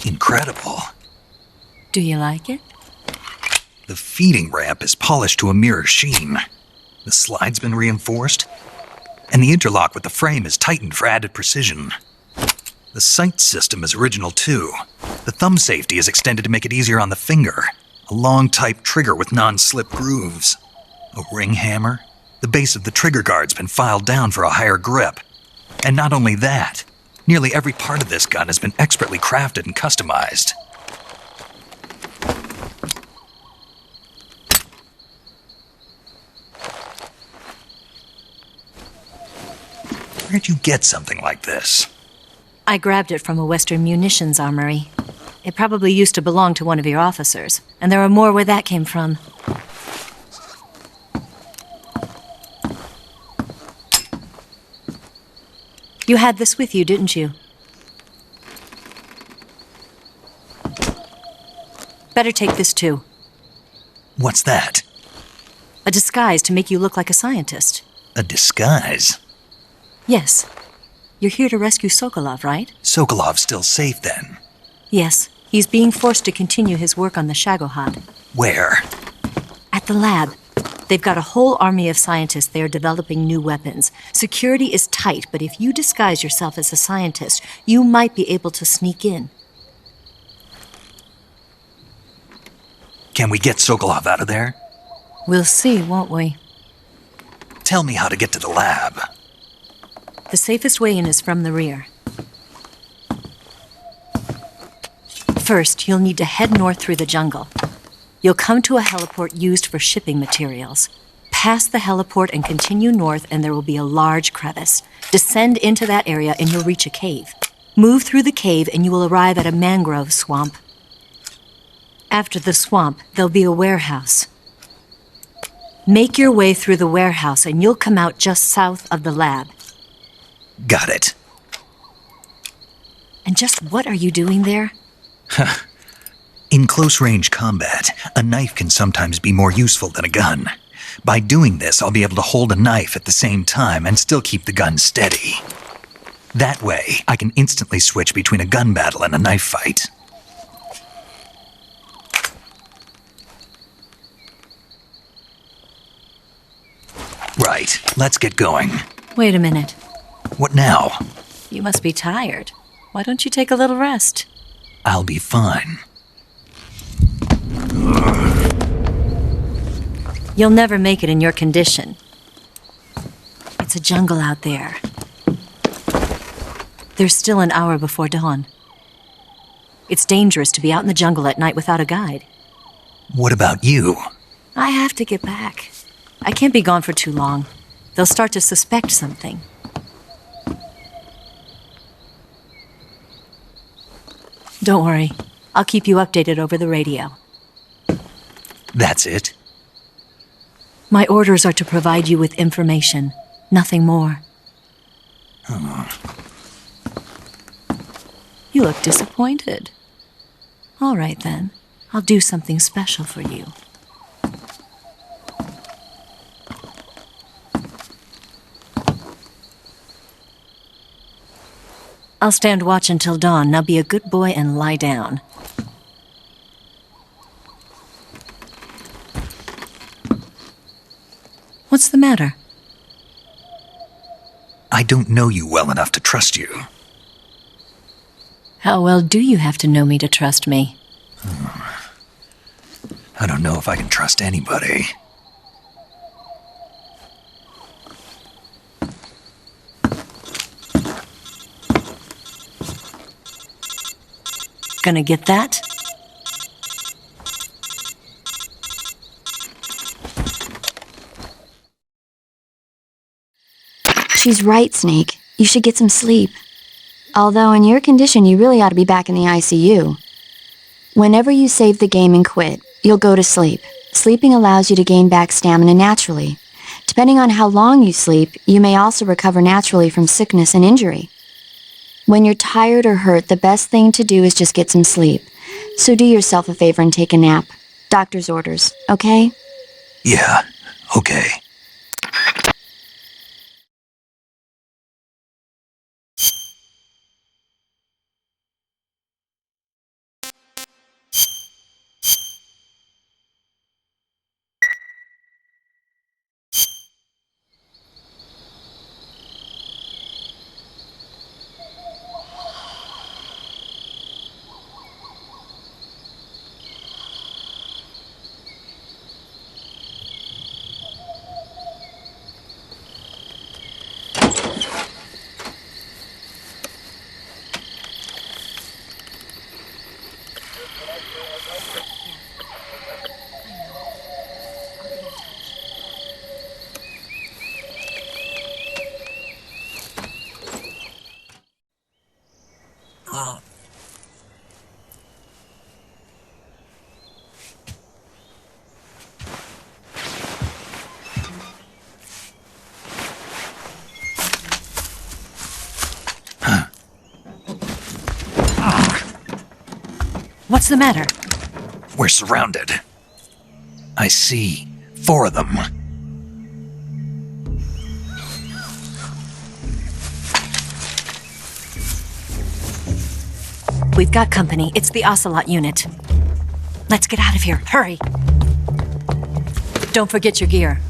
Incredible.
Do you like it?
The feeding ramp is polished to a mirror sheen. The slide's been reinforced, and the interlock with the frame is tightened for added precision. The sight system is original too. The thumb safety is extended to make it easier on the finger. A long type trigger with non-slip grooves. A ring hammer. The base of the trigger guard's been filed down for a higher grip. And not only that, nearly every part of this gun has been expertly crafted and customized. Where'd you get something like this?
I grabbed it from a Western munitions armory. It probably used to belong to one of your officers, and there are more where that came from. You had this with you, didn't you? Better take this too.
What's that?
A disguise to make you look like a scientist.
A disguise?
Yes. You're here to rescue Sokolov, right?
Sokolov's still safe then?
Yes. He's being forced to continue his work on the Shagohod.
Where?
At the lab. They've got a whole army of scientists there developing new weapons. Security is tight, but if you disguise yourself as a scientist, you might be able to sneak in.
Can we get Sokolov out of there?
We'll see, won't we?
Tell me how to get to the lab.
The safest way in is from the rear. First, you'll need to head north through the jungle. You'll come to a heliport used for shipping materials. Pass the heliport and continue north, and there will be a large crevice. Descend into that area, and you'll reach a cave. Move through the cave, and you will arrive at a mangrove swamp. After the swamp, there'll be a warehouse. Make your way through the warehouse, and you'll come out just south of the lab.
Got it.
And just what are you doing there?
In close-range combat, a knife can sometimes be more useful than a gun. By doing this, I'll be able to hold a knife at the same time and still keep the gun steady. That way, I can instantly switch between a gun battle and a knife fight. Right, let's get going.
Wait a minute.
What now?
You must be tired. Why don't you take a little rest?
I'll be fine.
You'll never make it in your condition. It's a jungle out there. There's still an hour before dawn. It's dangerous to be out in the jungle at night without a guide.
What about you?
I have to get back. I can't be gone for too long. They'll start to suspect something. Don't worry. I'll keep you updated over the radio.
That's it?
My orders are to provide you with information, nothing more. You look disappointed. All right then. I'll do something special for you. I'll stand watch until dawn. Now be a good boy and lie down. What's the matter?
I don't know you well enough to trust you.
How well do you have to know me to trust me?
I don't know if I can trust anybody.
Gonna get that?
She's right, Snake. You should get some sleep. Although in your condition, you really ought to be back in the ICU. Whenever you save the game and quit, you'll go to sleep. Sleeping allows you to gain back stamina naturally. Depending on how long you sleep, you may also recover naturally from sickness and injury. When you're tired or hurt, the best thing to do is just get some sleep. So do yourself a favor and take a nap. Doctor's orders, okay?
Yeah, okay.
What's the matter?
We're surrounded. I see 4 of them.
We've got company. It's the Ocelot unit. Let's get out of here. Hurry! Don't forget your gear.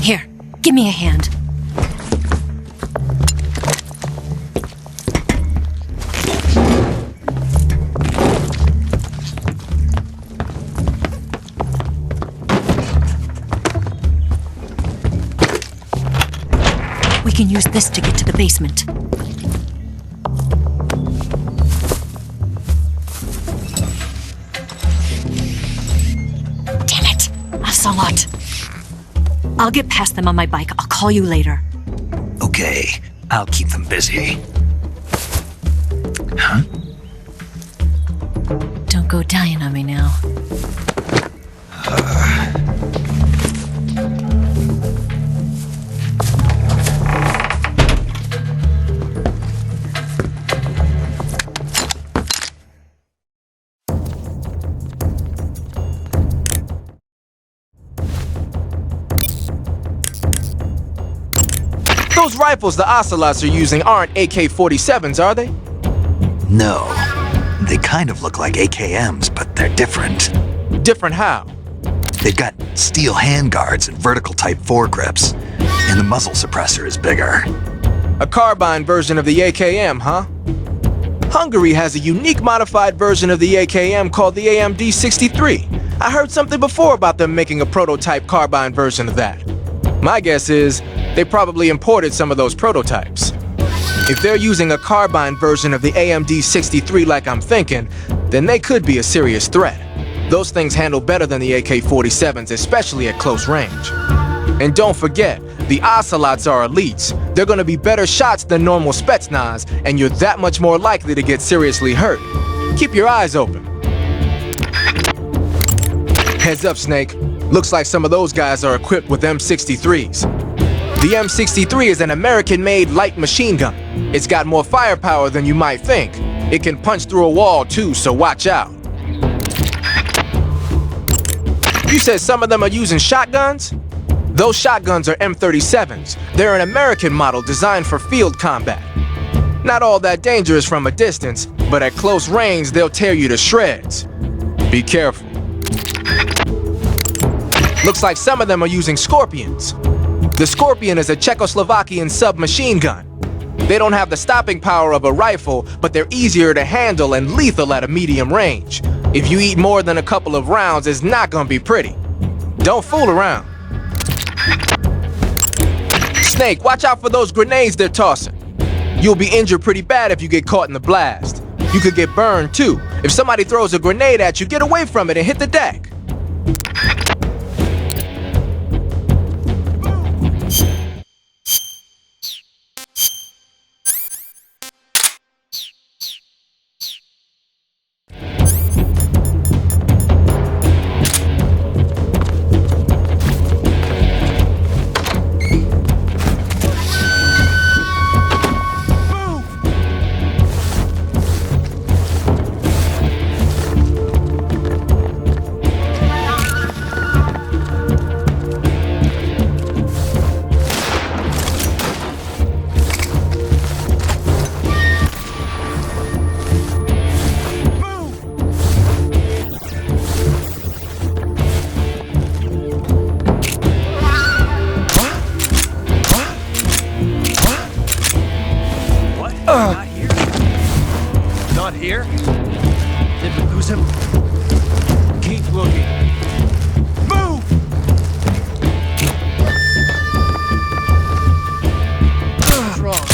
Here, give me a hand. We can use this to get to the basement. Damn it! Ocelot! I'll get past them on my bike. I'll call you later.
Okay, I'll keep them busy. Huh?
Don't go dying on me now.
Those rifles the Ocelots are using aren't AK-47s, are they?
No. They kind of look like AKMs, but they're different.
Different how?
They've got steel handguards and vertical type foregrips, and the muzzle suppressor is bigger.
A carbine version of the AKM, huh? Hungary has a unique modified version of the AKM called the AMD-63. I heard something before about them making a prototype carbine version of that. My guess is they probably imported some of those prototypes. If they're using a carbine version of the AMD-63 like I'm thinking, then they could be a serious threat. Those things handle better than the AK-47s, especially at close range. And don't forget, the Ocelots are elites. They're gonna be better shots than normal Spetsnaz, and you're that much more likely to get seriously hurt. Keep your eyes open. Heads up, Snake. Looks like some of those guys are equipped with M63s. The M63 is an American-made light machine gun. It's got more firepower than you might think. It can punch through a wall too, so watch out. You said some of them are using shotguns? Those shotguns are M37s. They're an American model designed for field combat. Not all that dangerous from a distance, but at close range, they'll tear you to shreds. Be careful. Looks like some of them are using Scorpions. The Scorpion is a Czechoslovakian submachine gun. They don't have the stopping power of a rifle, but they're easier to handle and lethal at a medium range. If you eat more than a couple of rounds, it's not gonna be pretty. Don't fool around. Snake, watch out for those grenades they're tossing. You'll be injured pretty bad if you get caught in the blast. You could get burned too. If somebody throws a grenade at you, get away from it and hit the deck.
Not here? Did we lose him? Keep looking. Move! What's wrong?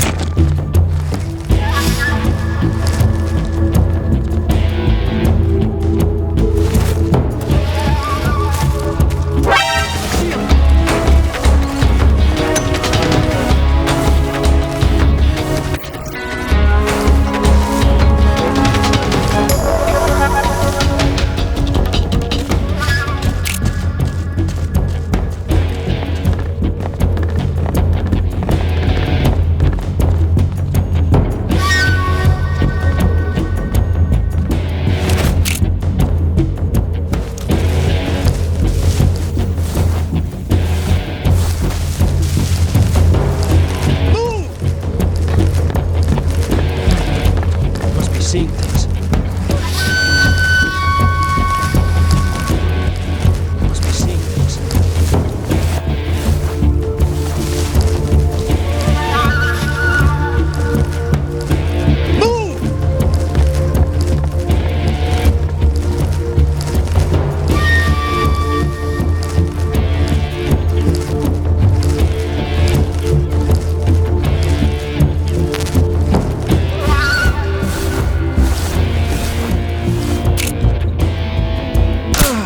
Seeing things. Must be seeing things. Move!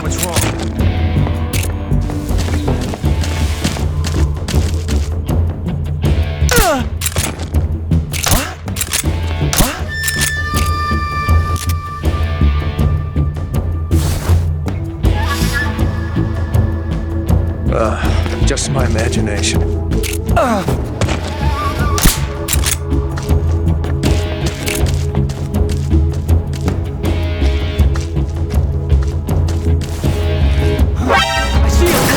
What's wrong?
Just my imagination.
I see him!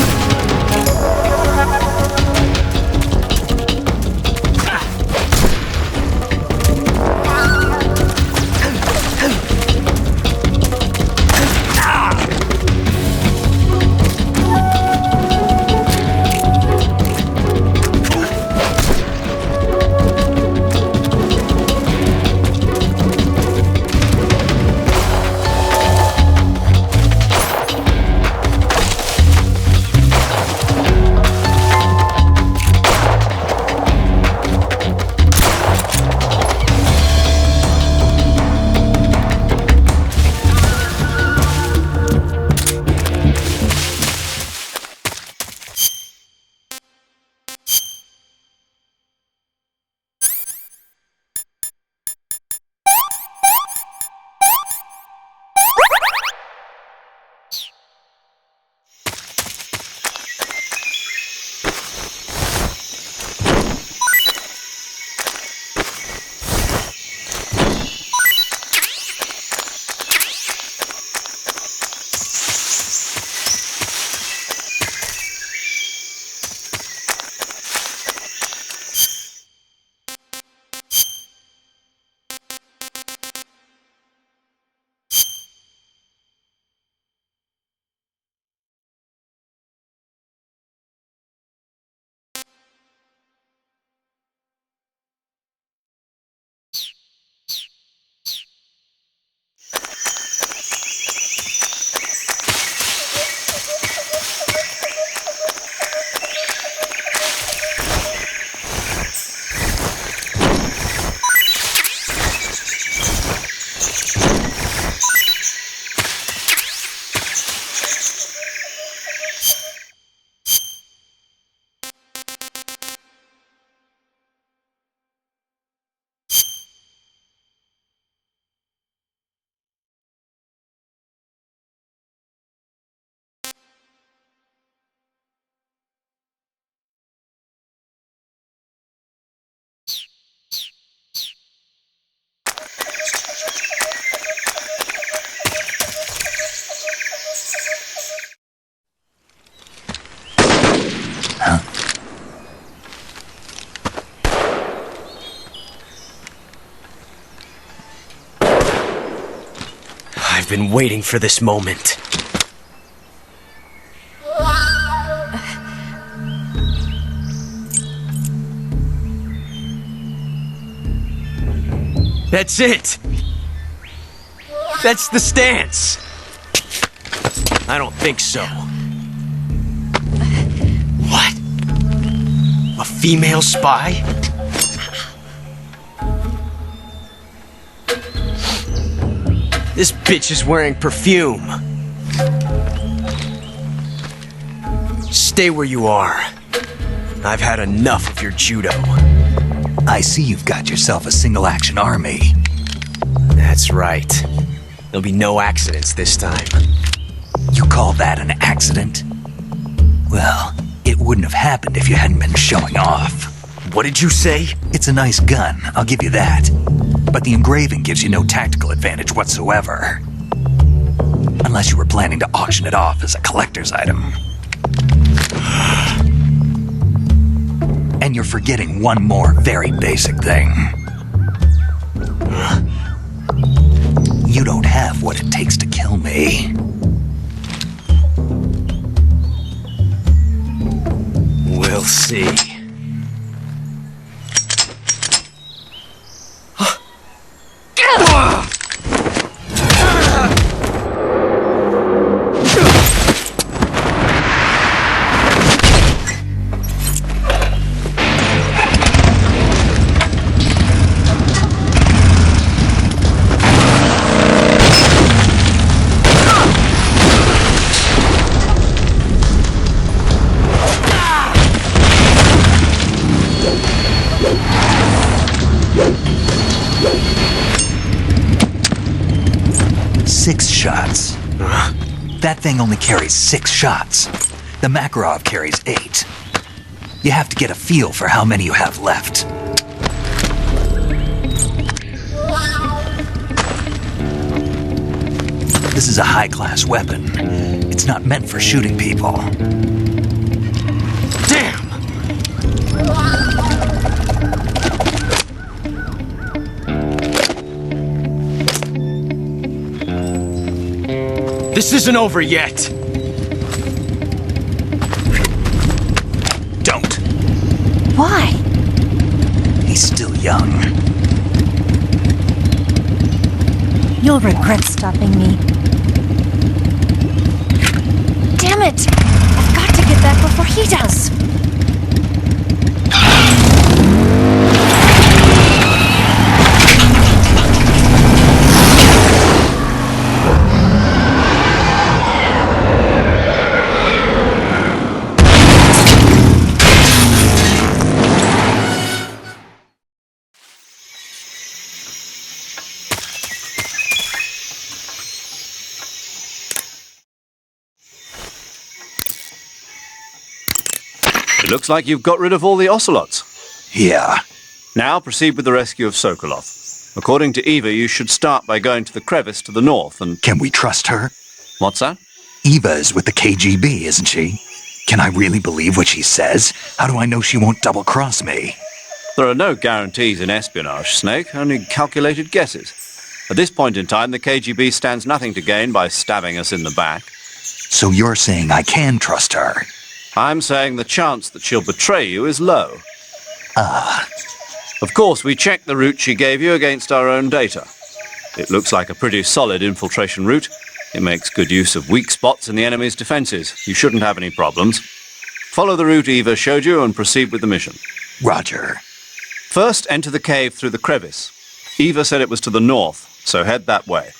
I've been waiting for this moment. That's it! That's the stance! I don't think so. What? A female spy? This bitch is wearing perfume. Stay where you are. I've had enough of your judo.
I see you've got yourself a single-action army.
That's right. There'll be no accidents this time.
You call that an accident? Well, it wouldn't have happened if you hadn't been showing off.
What did you say?
It's a nice gun, I'll give you that. But the engraving gives you no tactical advantage whatsoever. Unless you were planning to auction it off as a collector's item. And you're forgetting one more very basic thing. You don't have what it takes to kill me.
We'll see.
Six shots. That thing only carries 6 shots. The Makarov carries 8. You have to get a feel for how many you have left. This is a high-class weapon. It's not meant for shooting people.
Damn! This isn't over yet.
Don't.
Why?
He's still young.
You'll regret stopping me. Damn it! I've got to get back before he does.
It looks like you've got rid of all the ocelots.
Yeah.
Now proceed with the rescue of Sokolov. According to Eva, you should start by going to the crevice to the north and...
Can we trust her?
What's that?
Eva is with the KGB, isn't she? Can I really believe what she says? How do I know she won't double-cross me?
There are no guarantees in espionage, Snake, only calculated guesses. At this point in time, the KGB stands nothing to gain by stabbing us in the back.
So you're saying I can trust her?
I'm saying the chance that she'll betray you is low.
Ah.
Of course, we checked the route she gave you against our own data. It looks like a pretty solid infiltration route. It makes good use of weak spots in the enemy's defenses. You shouldn't have any problems. Follow the route Eva showed you and proceed with the mission.
Roger.
First, enter the cave through the crevice. Eva said it was to the north, so head that way.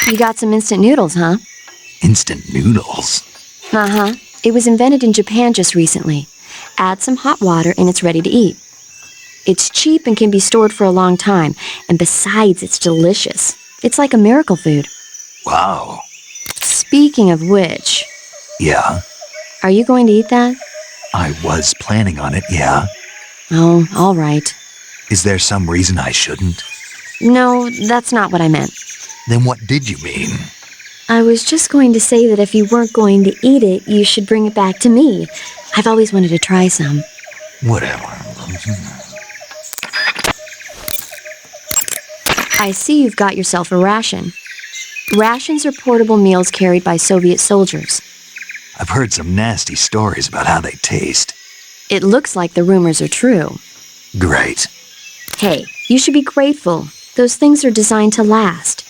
You got some instant noodles, huh?
Instant noodles?
Uh-huh. It was invented in Japan just recently. Add some hot water and it's ready to eat. It's cheap and can be stored for a long time, and besides, it's delicious. It's like a miracle food.
Wow.
Speaking of which...
Yeah?
Are you going to eat that?
I was planning on it, yeah.
Oh, all right.
Is there some reason I shouldn't?
No, that's not what I meant.
Then what did you mean?
I was just going to say that if you weren't going to eat it, you should bring it back to me. I've always wanted to try some.
Whatever.
I see you've got yourself a ration. Rations are portable meals carried by Soviet soldiers.
I've heard some nasty stories about how they taste.
It looks like the rumors are true.
Great.
Hey, you should be grateful. Those things are designed to last.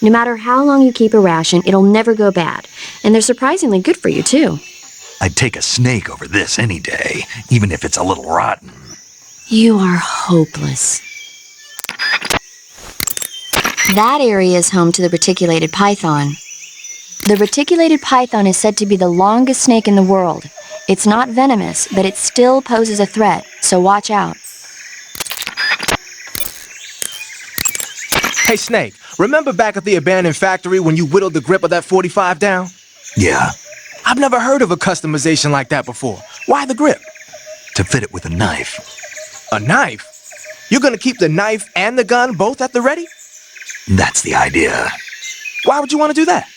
No matter how long you keep a ration, it'll never go bad. And they're surprisingly good for you, too.
I'd take a snake over this any day, even if it's a little rotten.
You are hopeless. That area is home to the reticulated python. The reticulated python is said to be the longest snake in the world. It's not venomous, but it still poses a threat, so watch out.
Hey, Snake, remember back at the abandoned factory when you whittled the grip of that 45 down?
Yeah,
I've never heard of a customization like that before. Why the grip?
to fit it with a knife.
A knife? You're gonna keep the knife and the gun both at the ready?
That's the idea.
Why would you want to do that?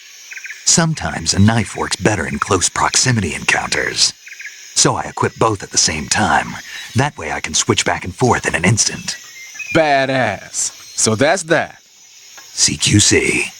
Sometimes a knife works better in close proximity encounters. So I equip both at the same time. That way I can switch back and forth in an instant.
Badass. So that's that.
CQC.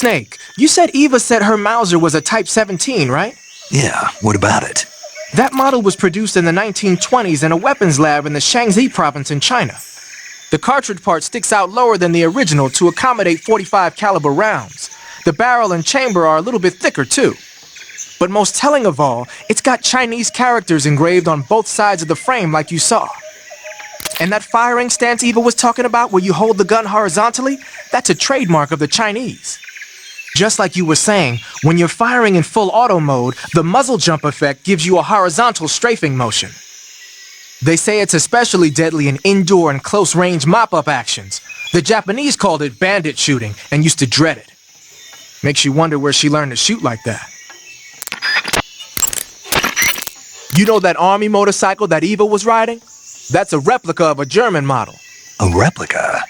Snake, you said Eva said her Mauser was a Type 17, right?
Yeah, what about it?
That model was produced in the 1920s in a weapons lab in the Shaanxi province in China. The cartridge part sticks out lower than the original to accommodate 45 caliber rounds. The barrel and chamber are a little bit thicker too. But most telling of all, it's got Chinese characters engraved on both sides of the frame like you saw. And that firing stance Eva was talking about where you hold the gun horizontally, that's a trademark of the Chinese. Just like you were saying, when you're firing in full auto mode, the muzzle jump effect gives you a horizontal strafing motion. They say it's especially deadly in indoor and close-range mop-up actions. The Japanese called it bandit shooting and used to dread it. Makes you wonder where she learned to shoot like that. You know that army motorcycle that Eva was riding? That's a replica of a German model.
A replica?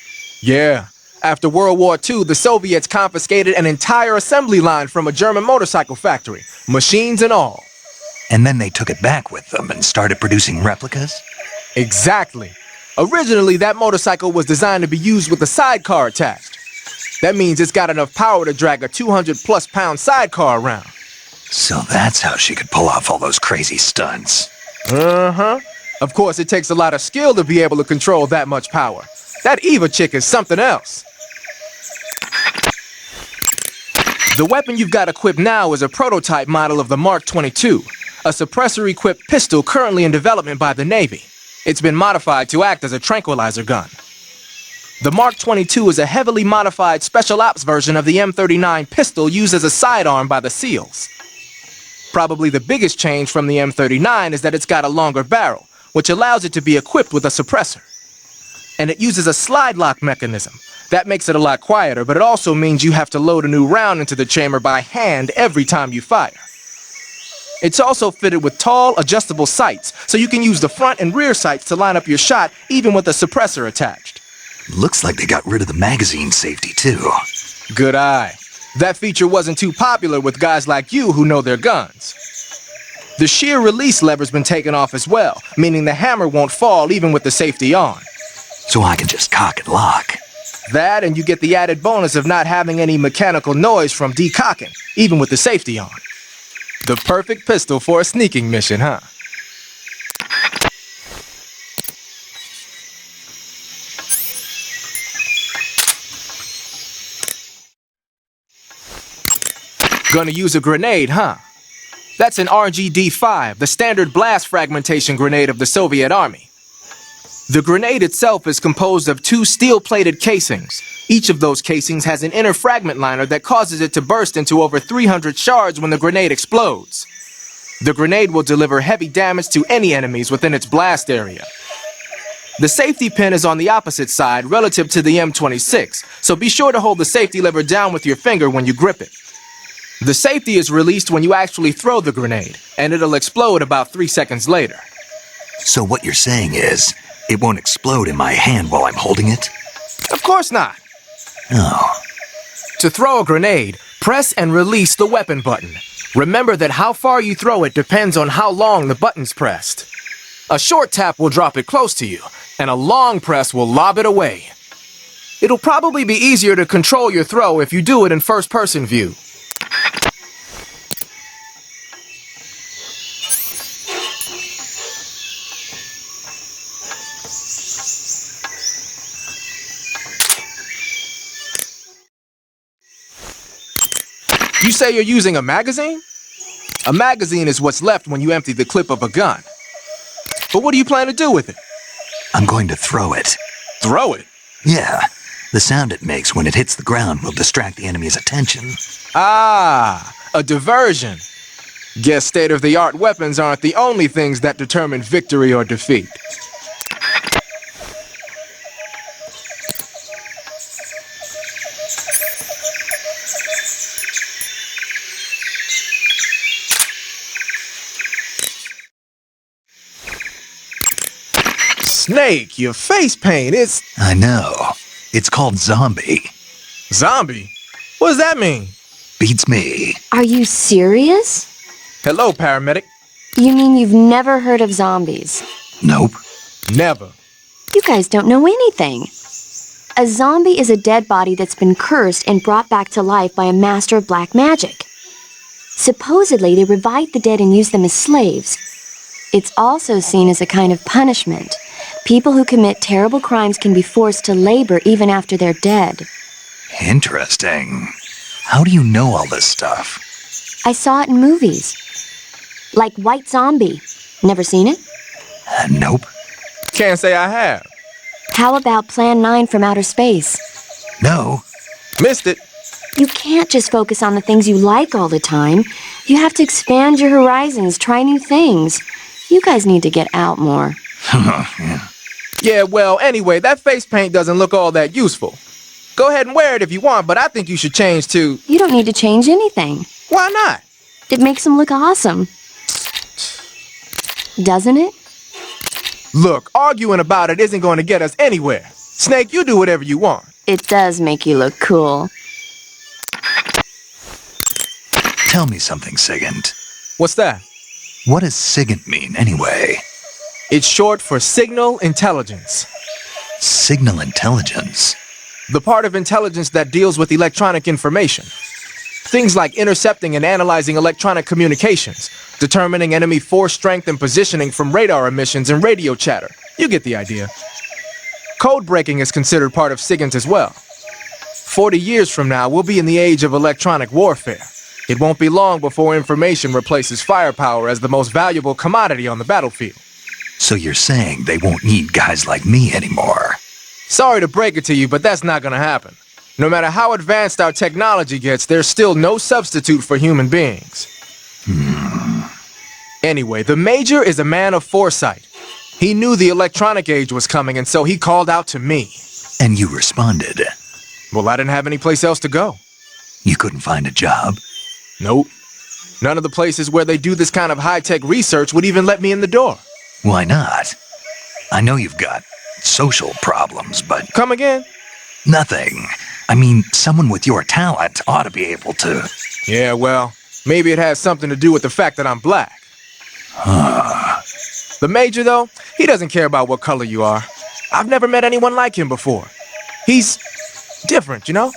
Yeah. After World War II, the Soviets confiscated an entire assembly line from a German motorcycle factory, machines and all.
And then they took it back with them and started producing replicas?
Exactly. Originally, that motorcycle was designed to be used with a sidecar attached. That means it's got enough power to drag a 200-plus pound sidecar around.
So that's how she could pull off all those crazy stunts.
Uh-huh. Of course, it takes a lot of skill to be able to control that much power. That Eva chick is something else. The weapon you've got equipped now is a prototype model of the Mark 22, a suppressor-equipped pistol currently in development by the Navy. It's been modified to act as a tranquilizer gun. The Mark 22 is a heavily modified special ops version of the M39 pistol used as a sidearm by the SEALs. Probably the biggest change from the M39 is that it's got a longer barrel, which allows it to be equipped with a suppressor. And it uses a slide lock mechanism. That makes it a lot quieter, but it also means you have to load a new round into the chamber by hand every time you fire. It's also fitted with tall, adjustable sights, so you can use the front and rear sights to line up your shot, even with a suppressor attached.
Looks like they got rid of the magazine safety, too.
Good eye. That feature wasn't too popular with guys like you who know their guns. The shear release lever's been taken off as well, meaning the hammer won't fall even with the safety on.
So I can just cock and lock.
That, and you get the added bonus of not having any mechanical noise from decocking, even with the safety on. The perfect pistol for a sneaking mission, huh? Gonna use a grenade, huh? That's an RGD-5, the standard blast fragmentation grenade of the Soviet Army. The grenade itself is composed of 2 steel-plated casings. Each of those casings has an inner fragment liner that causes it to burst into over 300 shards when the grenade explodes. The grenade will deliver heavy damage to any enemies within its blast area. The safety pin is on the opposite side relative to the M26, so be sure to hold the safety lever down with your finger when you grip it. The safety is released when you actually throw the grenade, and it'll explode about 3 seconds later.
So what you're saying is, it won't explode in my hand while I'm holding it?
Of course not.
Oh.
To throw a grenade, press and release the weapon button. Remember that how far you throw it depends on how long the button's pressed. A short tap will drop it close to you, and a long press will lob it away. It'll probably be easier to control your throw if you do it in first-person view. You say you're using a magazine? A magazine is what's left when you empty the clip of a gun. But what do you plan to do with it?
I'm going to throw it.
Throw it?
Yeah. The sound it makes when it hits the ground will distract the enemy's attention.
Ah, a diversion. Guess state-of-the-art weapons aren't the only things that determine victory or defeat. Snake, your face paint is...
I know. It's called zombie.
Zombie? What does that mean?
Beats me.
Are you serious?
Hello, paramedic.
You mean you've never heard of zombies?
Nope.
Never.
You guys don't know anything. A zombie is a dead body that's been cursed and brought back to life by a master of black magic. Supposedly, they revive the dead and use them as slaves. It's also seen as a kind of punishment. People who commit terrible crimes can be forced to labor even after they're dead.
Interesting. How do you know all this stuff?
I saw it in movies. Like White Zombie. Never seen it?
Nope.
Can't say I have.
How about Plan 9 from Outer Space?
No.
Missed it.
You can't just focus on the things you like all the time. You have to expand your horizons, try new things. You guys need to get out more.
Yeah.
Yeah, well, anyway, that face paint doesn't look all that useful. Go ahead and wear it if you want, but I think you should change to...
You don't need to change anything.
Why not?
It makes him look awesome. Doesn't it?
Look, arguing about it isn't going to get us anywhere. Snake, you do whatever you want.
It does make you look cool.
Tell me something, Sigint.
What's that?
What does Sigint mean, anyway?
It's short for signal intelligence.
Signal intelligence?
The part of intelligence that deals with electronic information. Things like intercepting and analyzing electronic communications, determining enemy force strength and positioning from radar emissions and radio chatter. You get the idea. Code breaking is considered part of SIGINT as well. 40 years from now, we'll be in the age of electronic warfare. It won't be long before information replaces firepower as the most valuable commodity on the battlefield.
So you're saying they won't need guys like me anymore?
Sorry to break it to you, but that's not gonna happen. No matter how advanced our technology gets, there's still no substitute for human beings. Anyway, the Major is a man of foresight. He knew the electronic age was coming, and so he called out to me.
And you responded?
Well, I didn't have any place else to go.
You couldn't find a job?
Nope. None of the places where they do this kind of high-tech research would even let me in the door.
Why not? I know you've got social problems, but...
Come again?
Nothing. I mean, someone with your talent ought to be able to...
Yeah, well, maybe it has something to do with the fact that I'm black. The Major, though, he doesn't care about what color you are. I've never met anyone like him before. He's different, you know?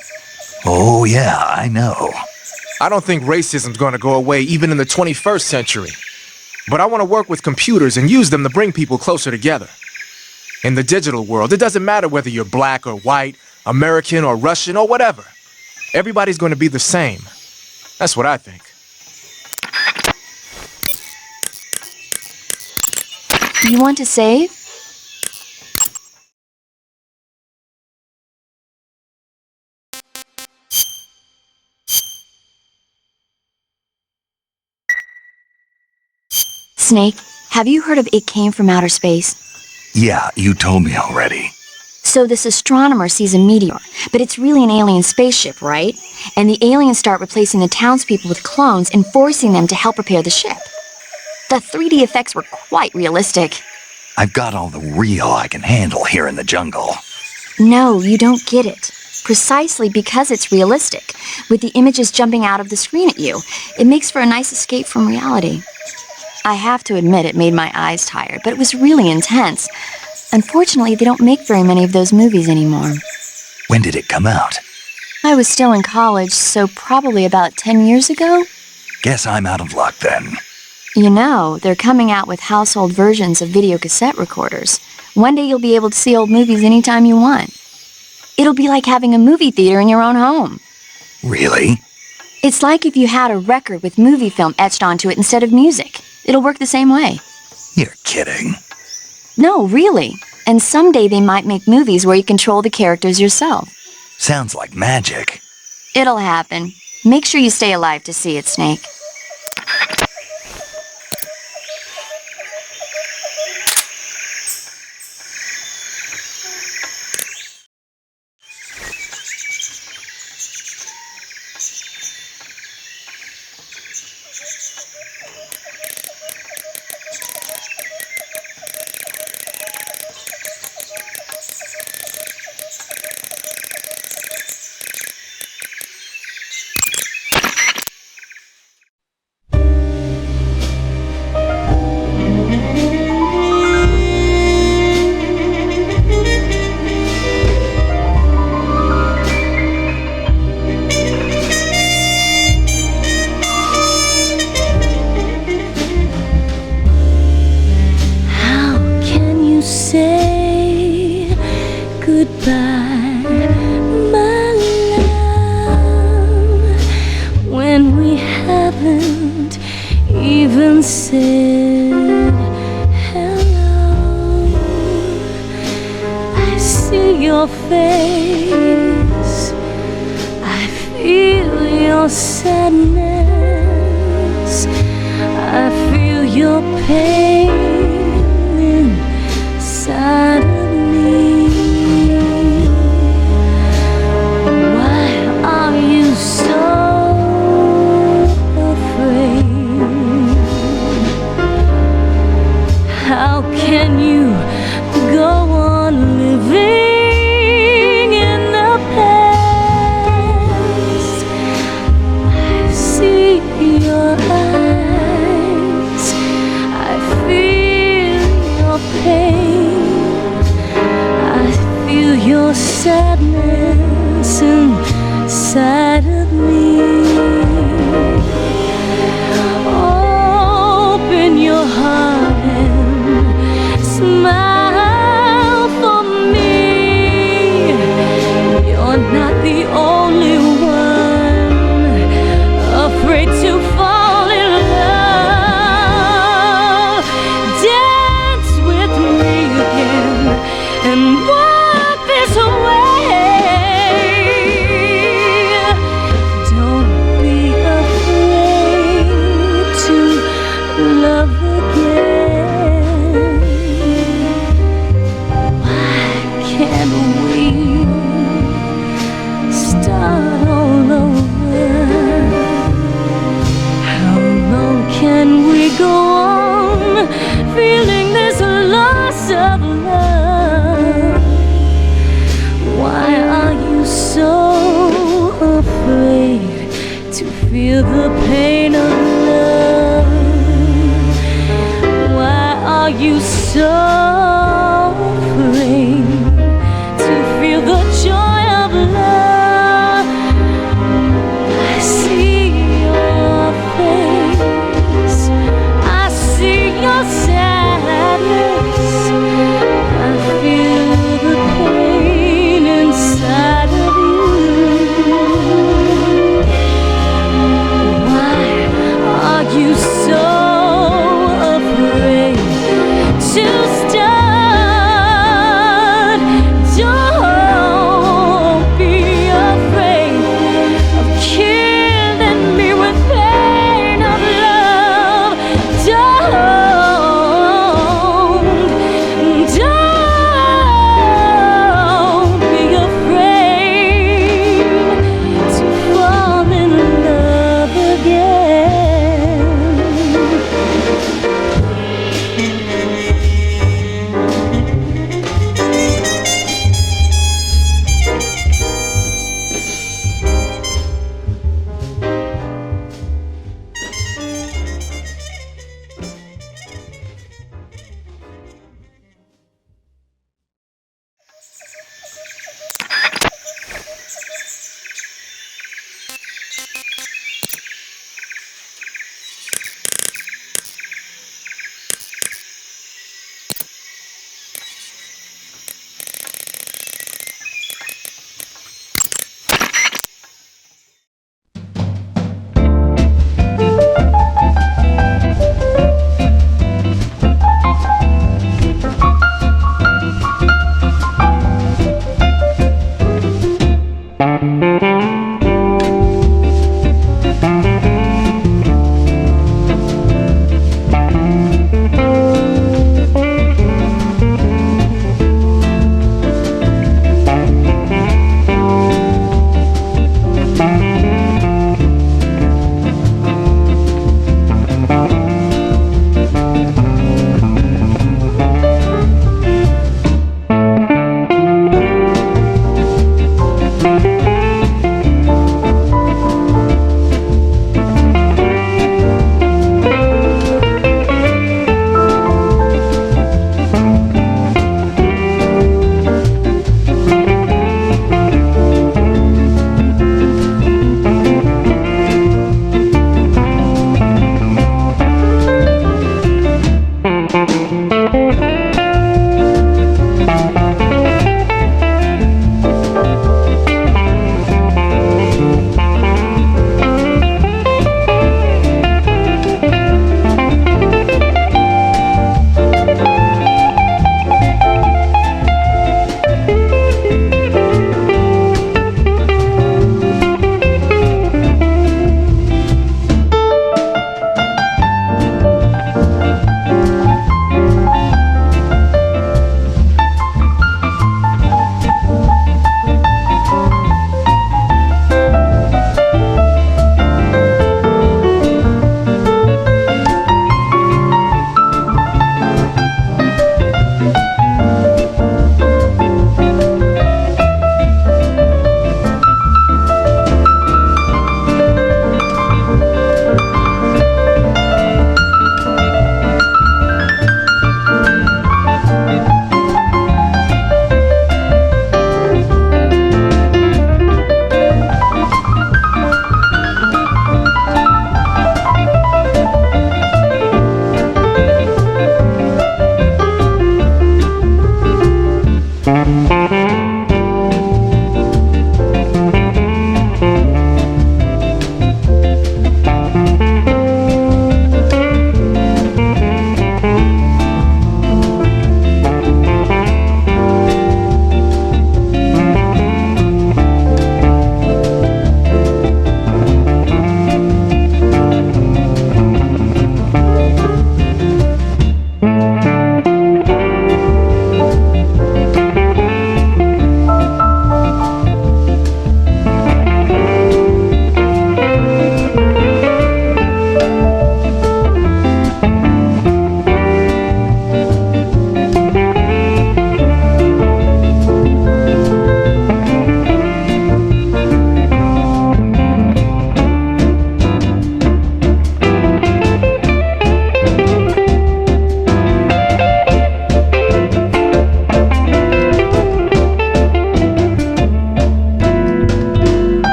Oh, yeah, I know.
I don't think racism's gonna go away even in the 21st century. But I want to work with computers and use them to bring people closer together. In the digital world, it doesn't matter whether you're black or white, American or Russian or whatever. Everybody's going to be the same. That's what I think.
You want to save? Snake, have you heard of It Came from Outer Space?
Yeah, you told me already.
So this astronomer sees a meteor, but it's really an alien spaceship, right? And the aliens start replacing the townspeople with clones and forcing them to help repair the ship. The 3D effects were quite realistic.
I've got all the real I can handle here in the jungle.
No, you don't get it. Precisely because it's realistic, with the images jumping out of the screen at you, it makes for a nice escape from reality. I have to admit it made my eyes tired, but it was really intense. Unfortunately, they don't make very many of those movies anymore.
When did it come out?
I was still in college, so probably about 10 years ago?
Guess I'm out of luck then.
You know, they're coming out with household versions of video cassette recorders. One day you'll be able to see old movies anytime you want. It'll be like having a movie theater in your own home.
Really?
It's like if you had a record with movie film etched onto it instead of music. It'll work the same way.
You're kidding.
No, really. And someday they might make movies where you control the characters yourself.
Sounds like magic.
It'll happen. Make sure you stay alive to see it, Snake.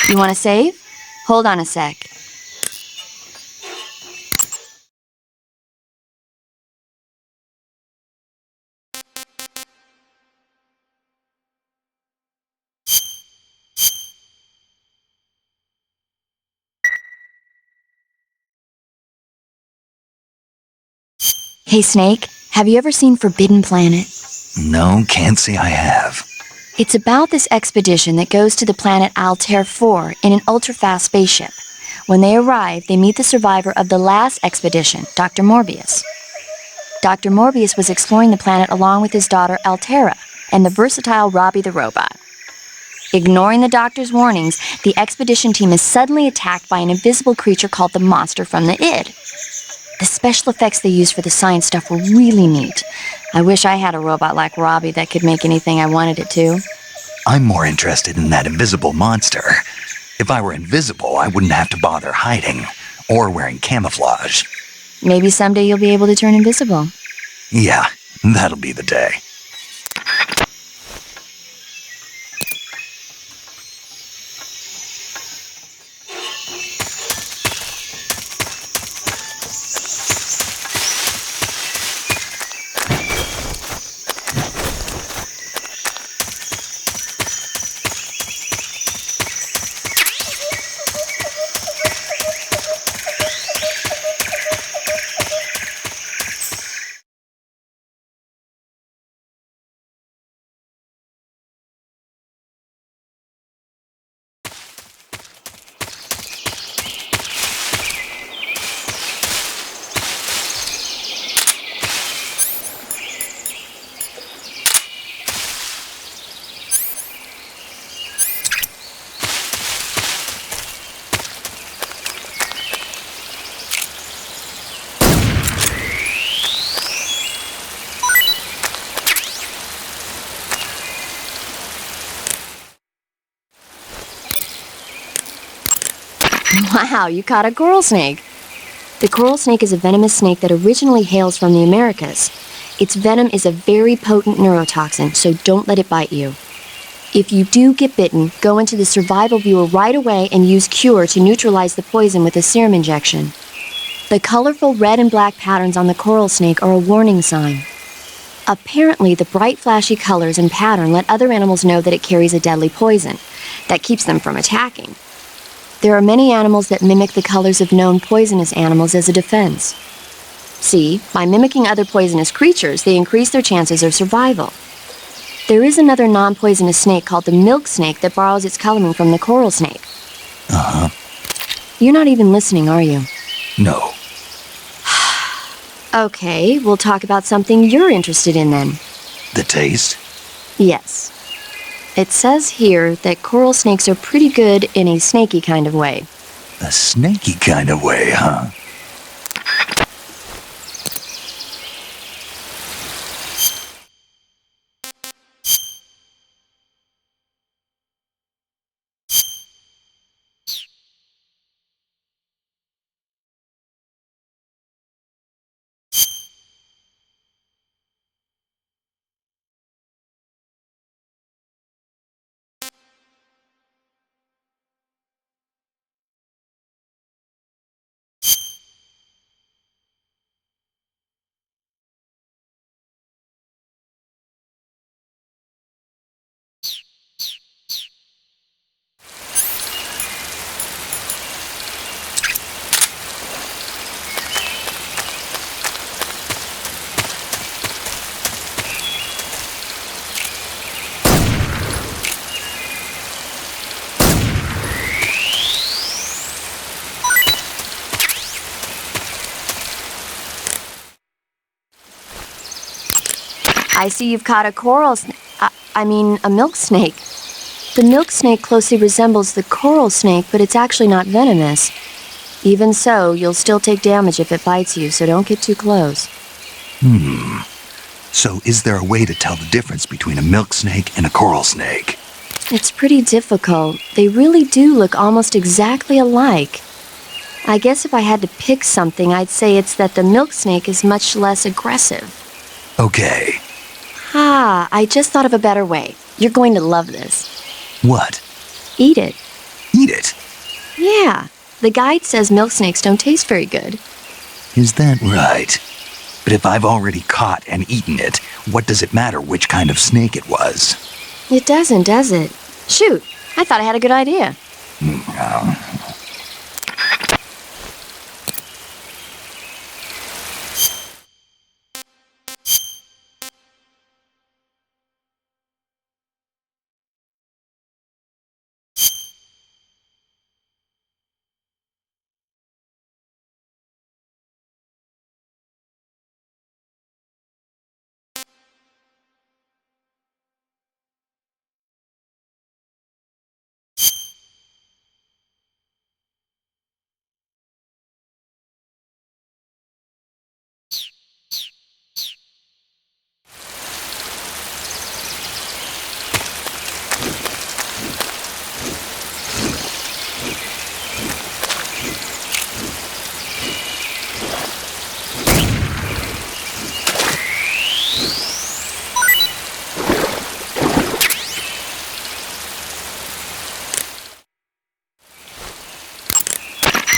You want to save? Hold on a sec. Hey, Snake, have you ever seen Forbidden Planet?
No, can't say I have.
It's about this expedition that goes to the planet Altair 4 in an ultra-fast spaceship. When they arrive, they meet the survivor of the last expedition, Dr. Morbius. Dr. Morbius was exploring the planet along with his daughter Altera and the versatile Robbie the robot. Ignoring the doctor's warnings, the expedition team is suddenly attacked by an invisible creature called the Monster from the Id. The special effects they used for the science stuff were really neat. I wish I had a robot like Robbie that could make anything I wanted it to.
I'm more interested in that invisible monster. If I were invisible, I wouldn't have to bother hiding or wearing camouflage.
Maybe someday you'll be able to turn invisible.
Yeah, that'll be the day.
Wow, you caught a coral snake. The coral snake is a venomous snake that originally hails from the Americas. Its venom is a very potent neurotoxin, so don't let it bite you. If you do get bitten, go into the survival viewer right away and use Cure to neutralize the poison with a serum injection. The colorful red and black patterns on the coral snake are a warning sign. Apparently, the bright flashy colors and pattern let other animals know that it carries a deadly poison that keeps them from attacking. There are many animals that mimic the colors of known poisonous animals as a defense. See, by mimicking other poisonous creatures, they increase their chances of survival. There is another non-poisonous snake called the milk snake that borrows its coloring from the coral snake.
Uh-huh.
You're not even listening, are you?
No.
Okay, we'll talk about something you're interested in then.
The taste?
Yes. It says here that coral snakes are pretty good in a snaky kind of way.
A snaky kind of way, huh?
I see you've caught a coral a milk snake. The milk snake closely resembles the coral snake, but it's actually not venomous. Even so, you'll still take damage if it bites you, so don't get too close.
So is there a way to tell the difference between a milk snake and a coral snake?
It's pretty difficult. They really do look almost exactly alike. I guess if I had to pick something, I'd say it's that the milk snake is much less aggressive.
Okay.
Ah, I just thought of a better way. You're going to love this.
What?
Eat it.
eat it.
Yeah, the guide says milk snakes don't taste very good.
Is that right? But if I've already caught and eaten it, what does it matter which kind of snake it was?
It doesn't, does it? Shoot, I thought I had a good idea.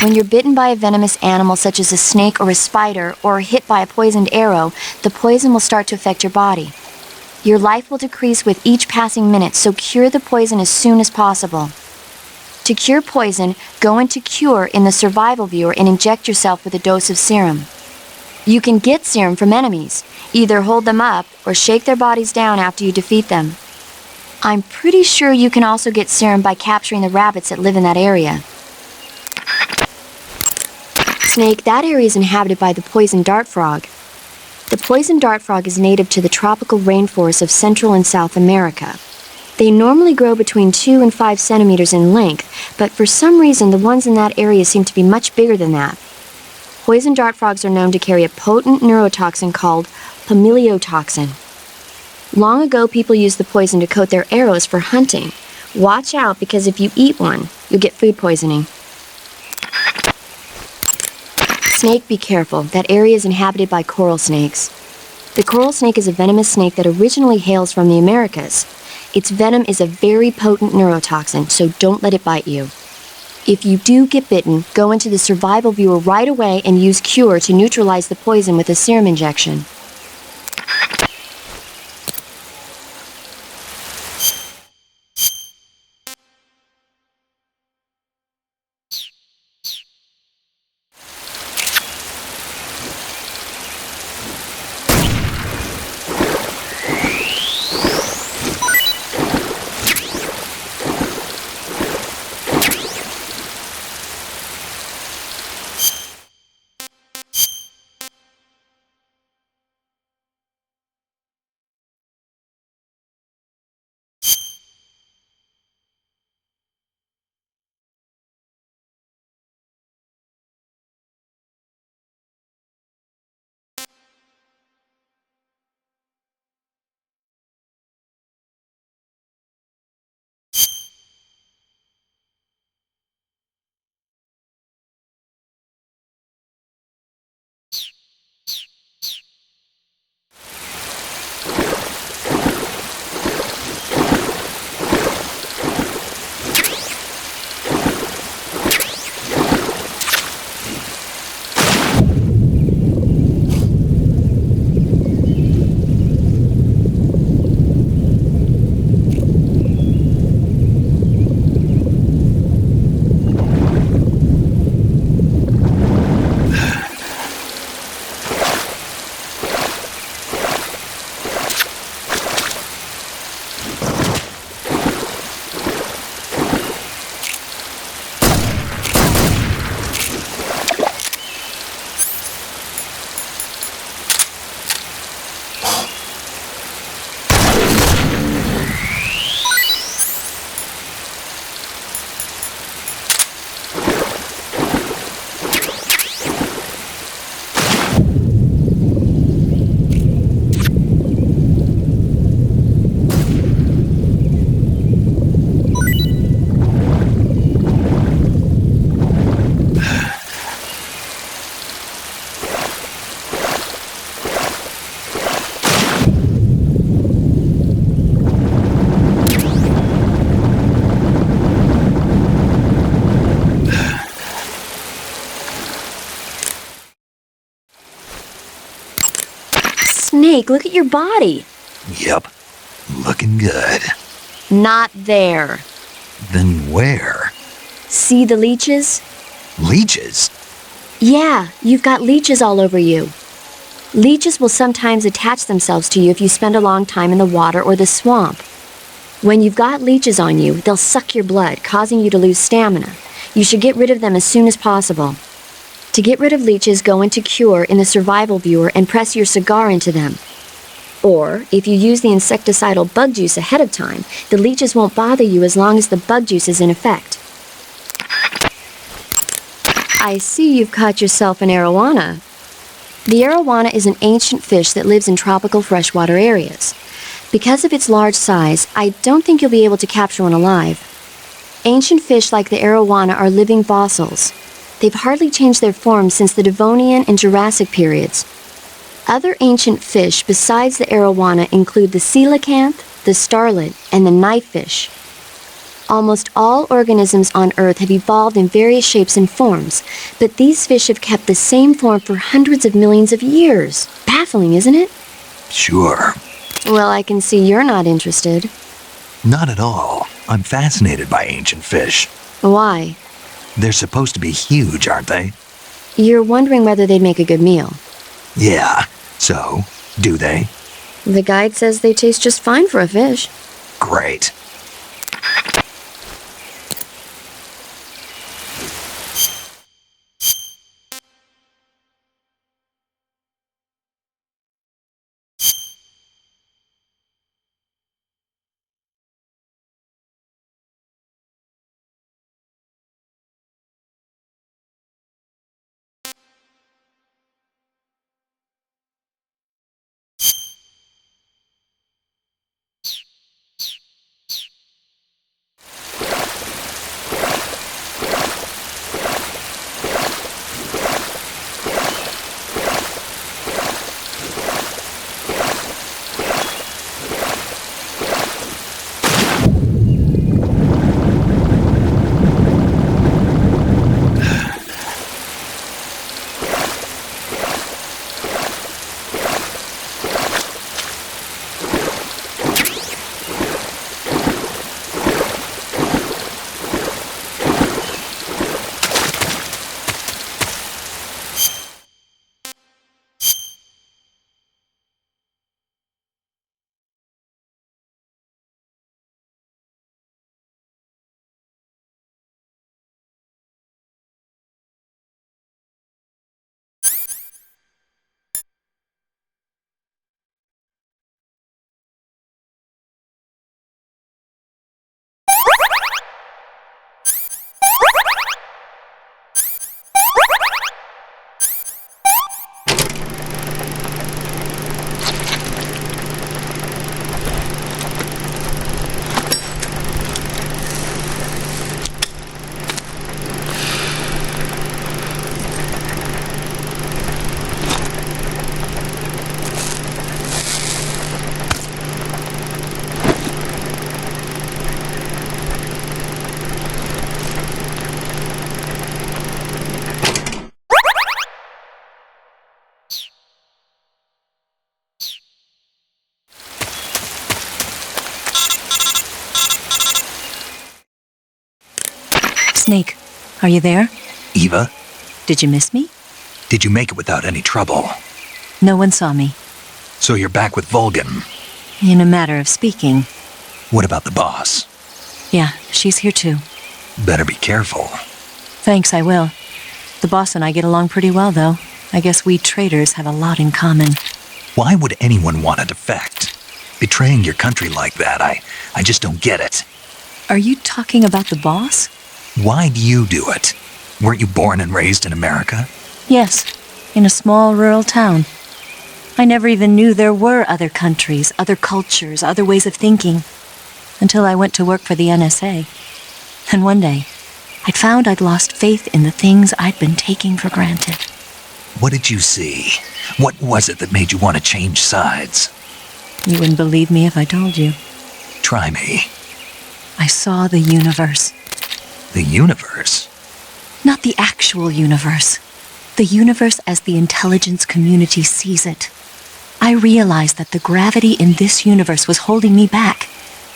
When you're bitten by a venomous animal such as a snake or a spider, or hit by a poisoned arrow, the poison will start to affect your body. Your life will decrease with each passing minute, so cure the poison as soon as possible. To cure poison, go into Cure in the survival viewer and inject yourself with a dose of serum. You can get serum from enemies. Either hold them up or shake their bodies down after you defeat them. I'm pretty sure you can also get serum by capturing the rabbits that live in that area. Snake, that area is inhabited by the poison dart frog. The poison dart frog is native to the tropical rainforests of Central and South America. They normally grow between 2 and 5 centimeters in length, but for some reason the ones in that area seem to be much bigger than that. Poison dart frogs are known to carry a potent neurotoxin called pamiliotoxin. Long ago, people used the poison to coat their arrows for hunting. Watch out, because if you eat one, you'll get food poisoning. Snake, be careful. That area is inhabited by coral snakes. The coral snake is a venomous snake that originally hails from the Americas. Its venom is a very potent neurotoxin, so don't let it bite you. If you do get bitten, go into the survival viewer right away and use Cure to neutralize the poison with a serum injection. Snake, look at your body.
Yep. Looking good.
Not there.
Then where?
See the leeches?
Leeches?
Yeah, you've got leeches all over you. Leeches will sometimes attach themselves to you if you spend a long time in the water or the swamp. When you've got leeches on you, they'll suck your blood, causing you to lose stamina. You should get rid of them as soon as possible. To get rid of leeches, go into Cure in the survival viewer and press your cigar into them. Or, if you use the insecticidal bug juice ahead of time, the leeches won't bother you as long as the bug juice is in effect. I see you've caught yourself an arowana. The arowana is an ancient fish that lives in tropical freshwater areas. Because of its large size, I don't think you'll be able to capture one alive. Ancient fish like the arowana are living fossils. They've hardly changed their form since the Devonian and Jurassic periods. Other ancient fish besides the arowana include the coelacanth, the starlet, and the knifefish. Almost all organisms on Earth have evolved in various shapes and forms, but these fish have kept the same form for hundreds of millions of years. Baffling, isn't it?
Sure.
Well, I can see you're not interested.
Not at all. I'm fascinated by ancient fish.
Why?
They're supposed to be huge, aren't they?
You're wondering whether they'd make a good meal.
Yeah. So, do they?
The guide says they taste just fine for a fish.
Great.
Snake, are you there?
Eva?
Did you miss me?
Did you make it without any trouble?
No one saw me.
So you're back with Vulcan?
In a matter of speaking.
What about the boss?
Yeah, she's here too.
Better be careful.
Thanks, I will. The boss and I get along pretty well, though. I guess we traitors have a lot in common.
Why would anyone want to defect? Betraying your country like that, I just don't get it.
Are you talking about the boss?
Why'd you do it? Weren't you born and raised in America?
Yes, in a small rural town. I never even knew there were other countries, other cultures, other ways of thinking, until I went to work for the NSA. And one day, I'd found I'd lost faith in the things I'd been taking for granted.
What did you see? What was it that made you want to change sides?
You wouldn't believe me if I told you.
Try me.
I saw the universe.
The universe?
Not the actual universe. The universe as the intelligence community sees it. I realized that the gravity in this universe was holding me back.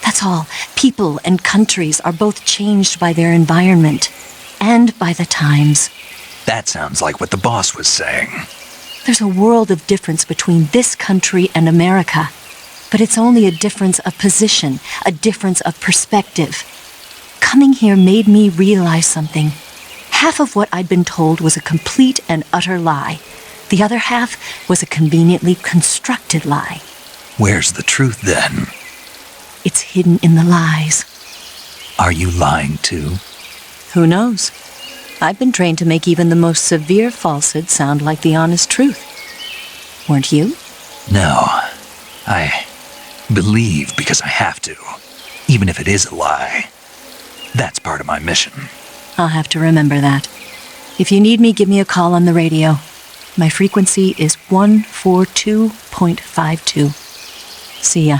That's all. People and countries are both changed by their environment and by the times.
That sounds like what the boss was saying.
There's a world of difference between this country and America. But it's only a difference of position, a difference of perspective. Coming here made me realize something. Half of what I'd been told was a complete and utter lie. The other half was a conveniently constructed lie.
Where's the truth then?
It's hidden in the lies.
Are you lying too?
Who knows? I've been trained to make even the most severe falsehood sound like the honest truth. Weren't you?
No. I believe because I have to, even if it is a lie. That's part of my mission.
I'll have to remember that. If you need me, give me a call on the radio. My frequency is 142.52. See ya.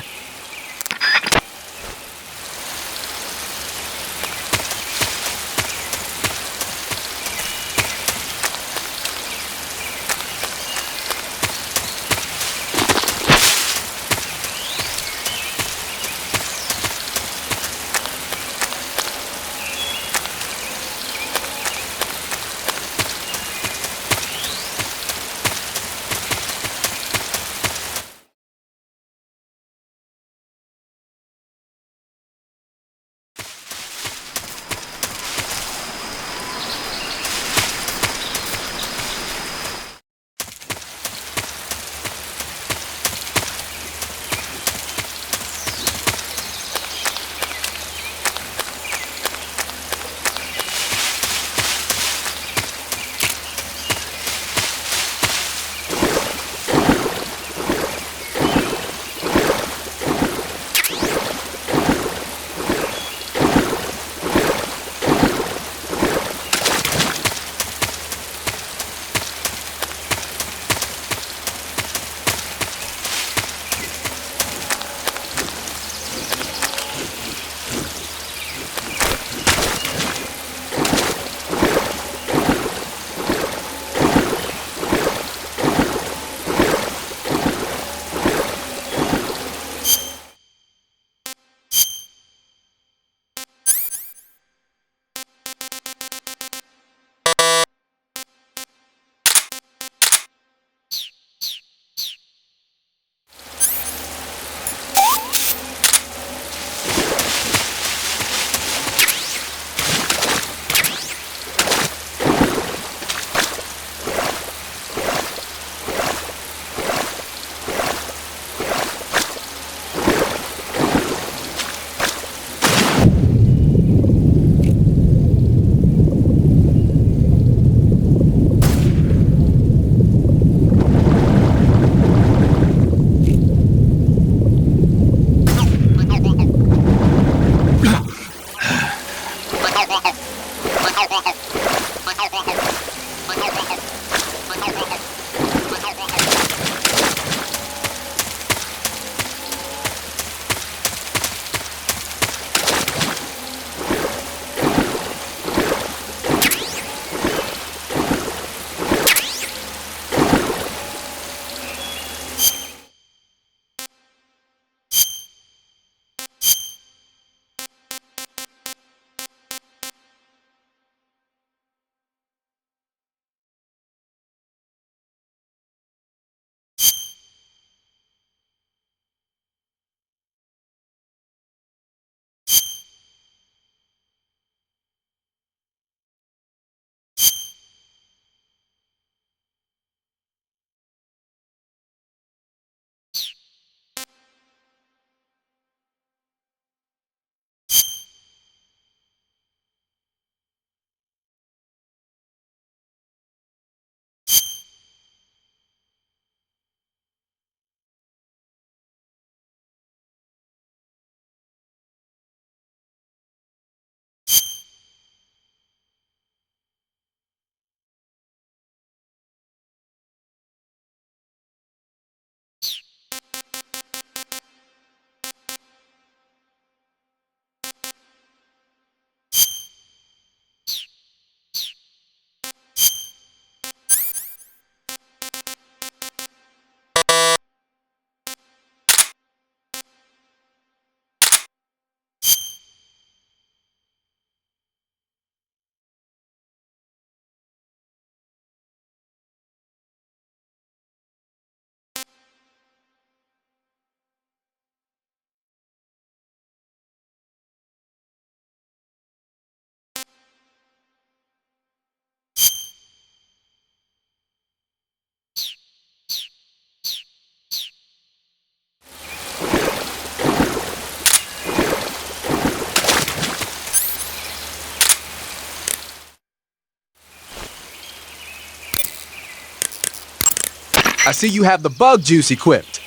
I see you have the bug juice equipped.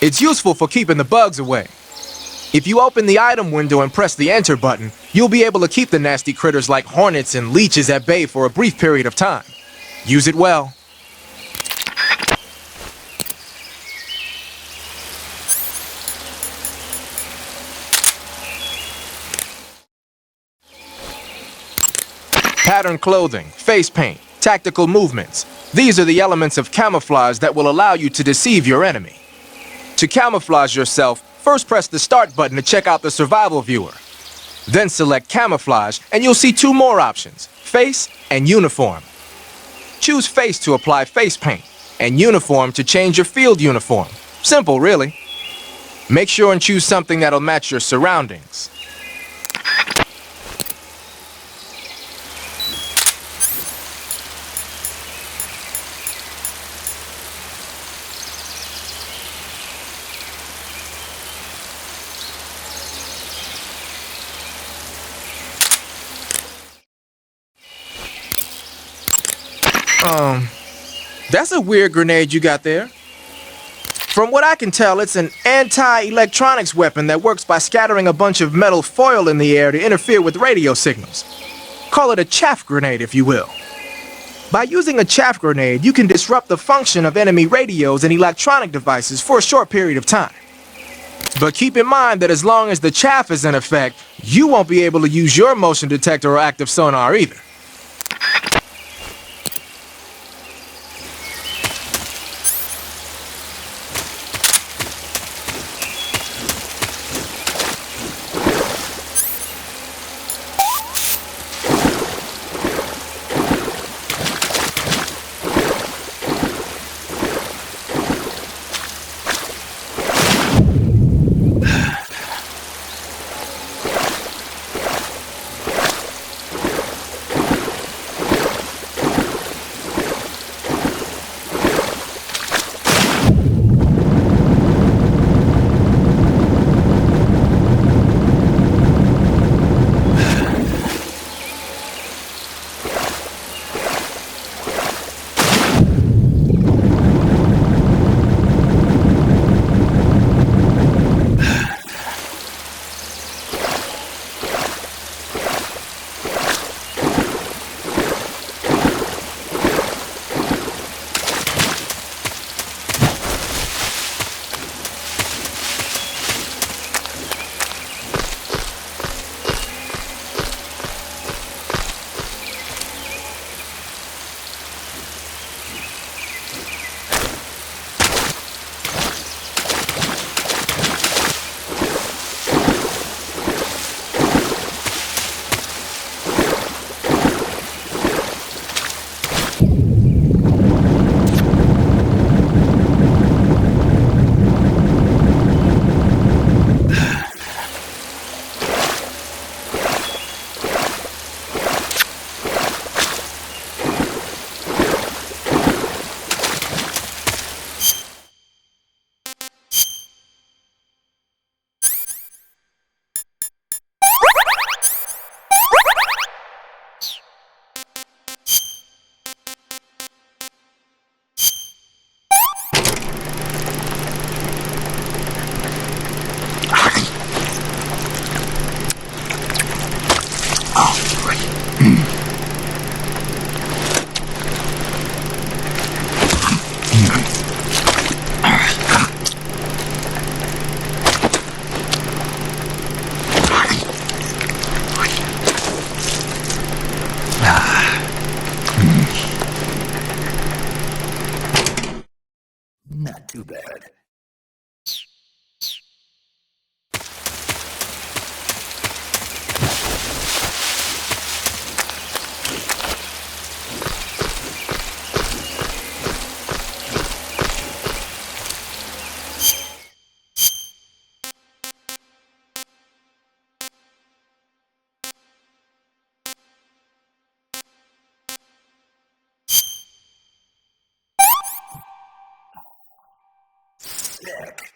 It's useful for keeping the bugs away. If you open the item window and press the enter button, you'll be able to keep the nasty critters like hornets and leeches at bay for a brief period of time. Use it well. Pattern clothing, face paint, tactical movements. These are the elements of camouflage that will allow you to deceive your enemy. To camouflage yourself, first press the start button to check out the survival viewer. Then select camouflage and you'll see two more options, face and uniform. Choose face to apply face paint and uniform to change your field uniform. Simple, really. Make sure and choose something that'll match your surroundings. That's a weird grenade you got there. From what I can tell, it's an anti-electronics weapon that works by scattering a bunch of metal foil in the air to interfere with radio signals. Call it a chaff grenade, if you will. By using a chaff grenade, you can disrupt the function of enemy radios and electronic devices for a short period of time. But keep in mind that as long as the chaff is in effect, you won't be able to use your motion detector or active sonar either.
Not too bad. Sick.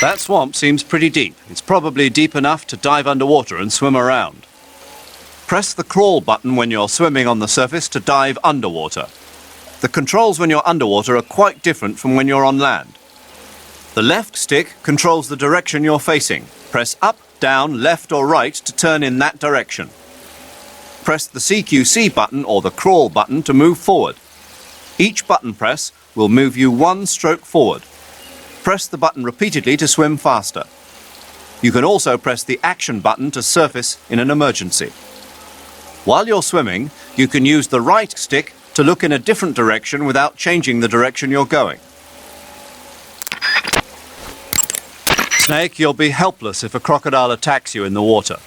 That swamp seems pretty deep. It's probably deep enough to dive underwater and swim around. Press the crawl button when you're swimming on the surface to dive underwater. The controls when you're underwater are quite different from when you're on land. The left stick controls the direction you're facing. Press up, down, left or right to turn in that direction. Press the CQC button or the crawl button to move forward. Each button press will move you one stroke forward. Press the button repeatedly to swim faster. You can also press the action button to surface in an emergency. While you're swimming, you can use the right stick to look in a different direction without changing the direction you're going. Snake, you'll be helpless if a crocodile attacks you in the water.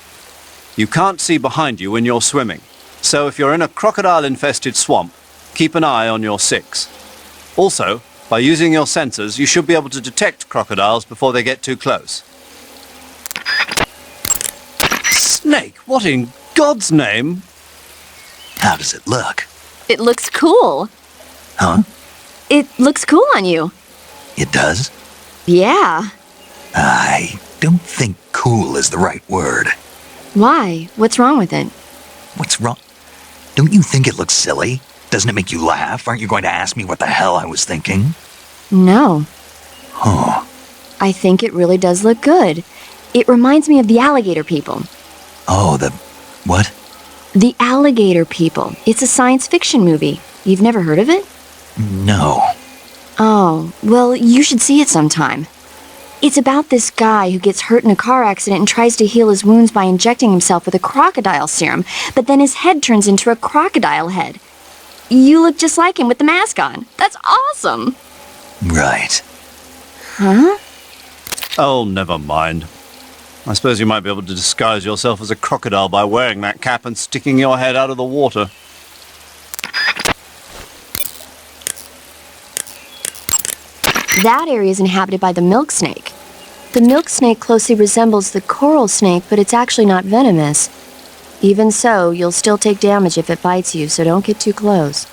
You can't see behind you when you're swimming, so if you're in a crocodile-infested swamp, keep an eye on your 6. Also, by using your sensors, you should be able to detect crocodiles before they get too close. Snake, what in God's name?
How does it look?
It looks cool.
Huh?
It looks cool on you.
It does?
Yeah.
I don't think cool is the right word.
Why? What's wrong with it?
What's wrong? Don't you think it looks silly? Doesn't it make you laugh? Aren't you going to ask me what the hell I was thinking?
No.
Huh.
I think it really does look good. It reminds me of the alligator people.
Oh, the... what?
The Alligator People. It's a science fiction movie. You've never heard of it?
No.
Oh, well, you should see it sometime. It's about this guy who gets hurt in a car accident and tries to heal his wounds by injecting himself with a crocodile serum, but then his head turns into a crocodile head. You look just like him with the mask on. That's awesome!
Right.
Huh?
Oh, never mind. I suppose you might be able to disguise yourself as a crocodile by wearing that cap and sticking your head out of the water.
That area is inhabited by the milk snake. The milk snake closely resembles the coral snake, but it's actually not venomous. Even so, you'll still take damage if it bites you, so don't get too close.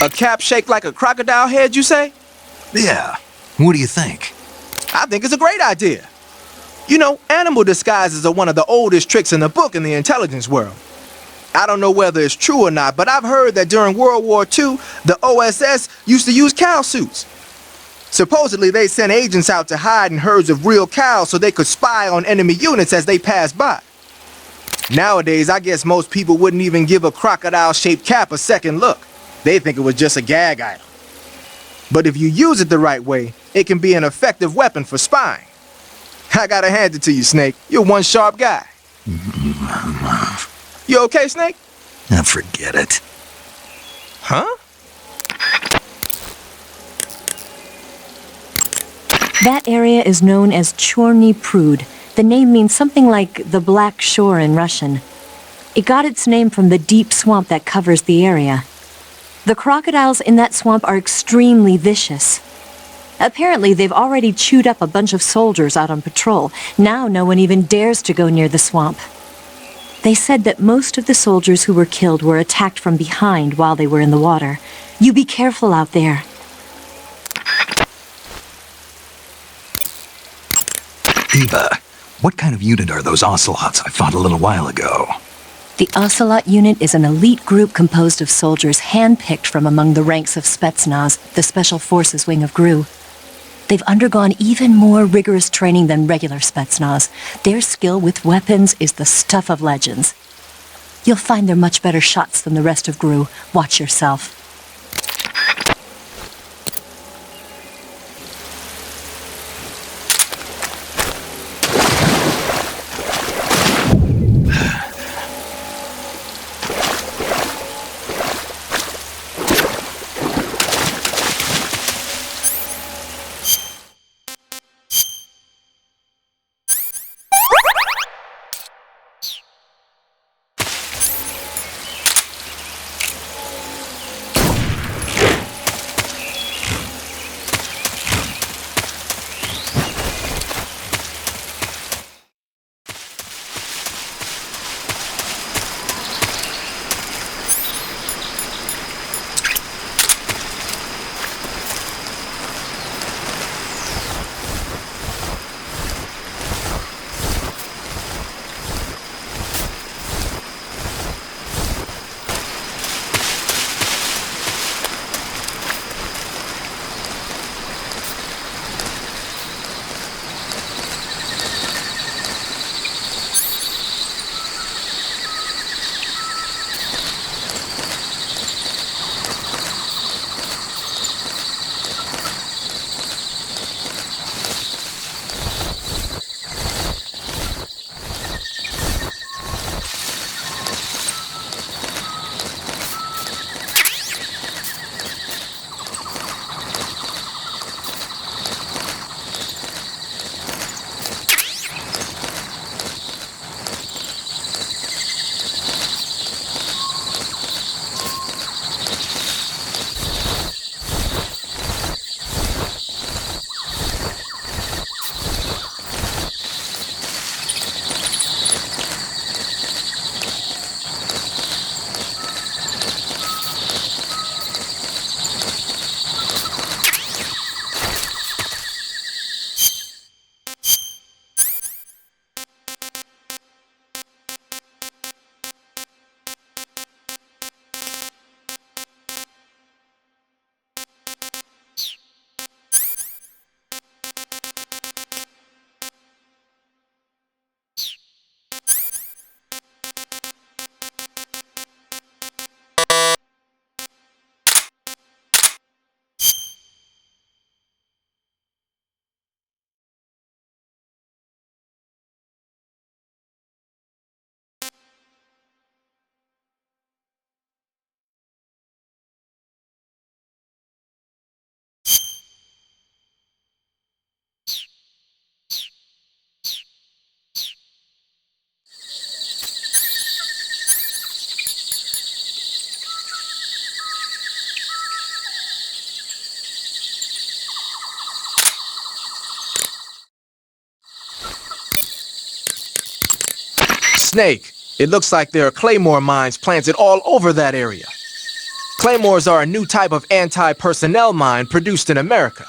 A cap shaped like a crocodile head, you say?
Yeah. What do you think?
I think it's a great idea. You know, animal disguises are one of the oldest tricks in the book in the intelligence world. I don't know whether it's true or not, but I've heard that during World War II, the OSS used to use cow suits. Supposedly, they sent agents out to hide in herds of real cows so they could spy on enemy units as they passed by. Nowadays, I guess most people wouldn't even give a crocodile-shaped cap a second look. They think it was just a gag item. But if you use it the right way, it can be an effective weapon for spying. I gotta hand it to you, Snake. You're one sharp guy. You okay, Snake?
Forget it.
Huh?
That area is known as Chorny Prud. The name means something like the Black Shore in Russian. It got its name from the deep swamp that covers the area. The crocodiles in that swamp are extremely vicious. Apparently, they've already chewed up a bunch of soldiers out on patrol. Now no one even dares to go near the swamp. They said that most of the soldiers who were killed were attacked from behind while they were in the water. You be careful out there.
Eva, what kind of unit are those ocelots I fought a little while ago?
The Ocelot unit is an elite group composed of soldiers handpicked from among the ranks of Spetsnaz, the Special Forces wing of GRU. They've undergone even more rigorous training than regular Spetsnaz. Their skill with weapons is the stuff of legends. You'll find they're much better shots than the rest of GRU. Watch yourself.
Snake, it looks like there are claymore mines planted all over that area. Claymores are a new type of anti-personnel mine produced in America.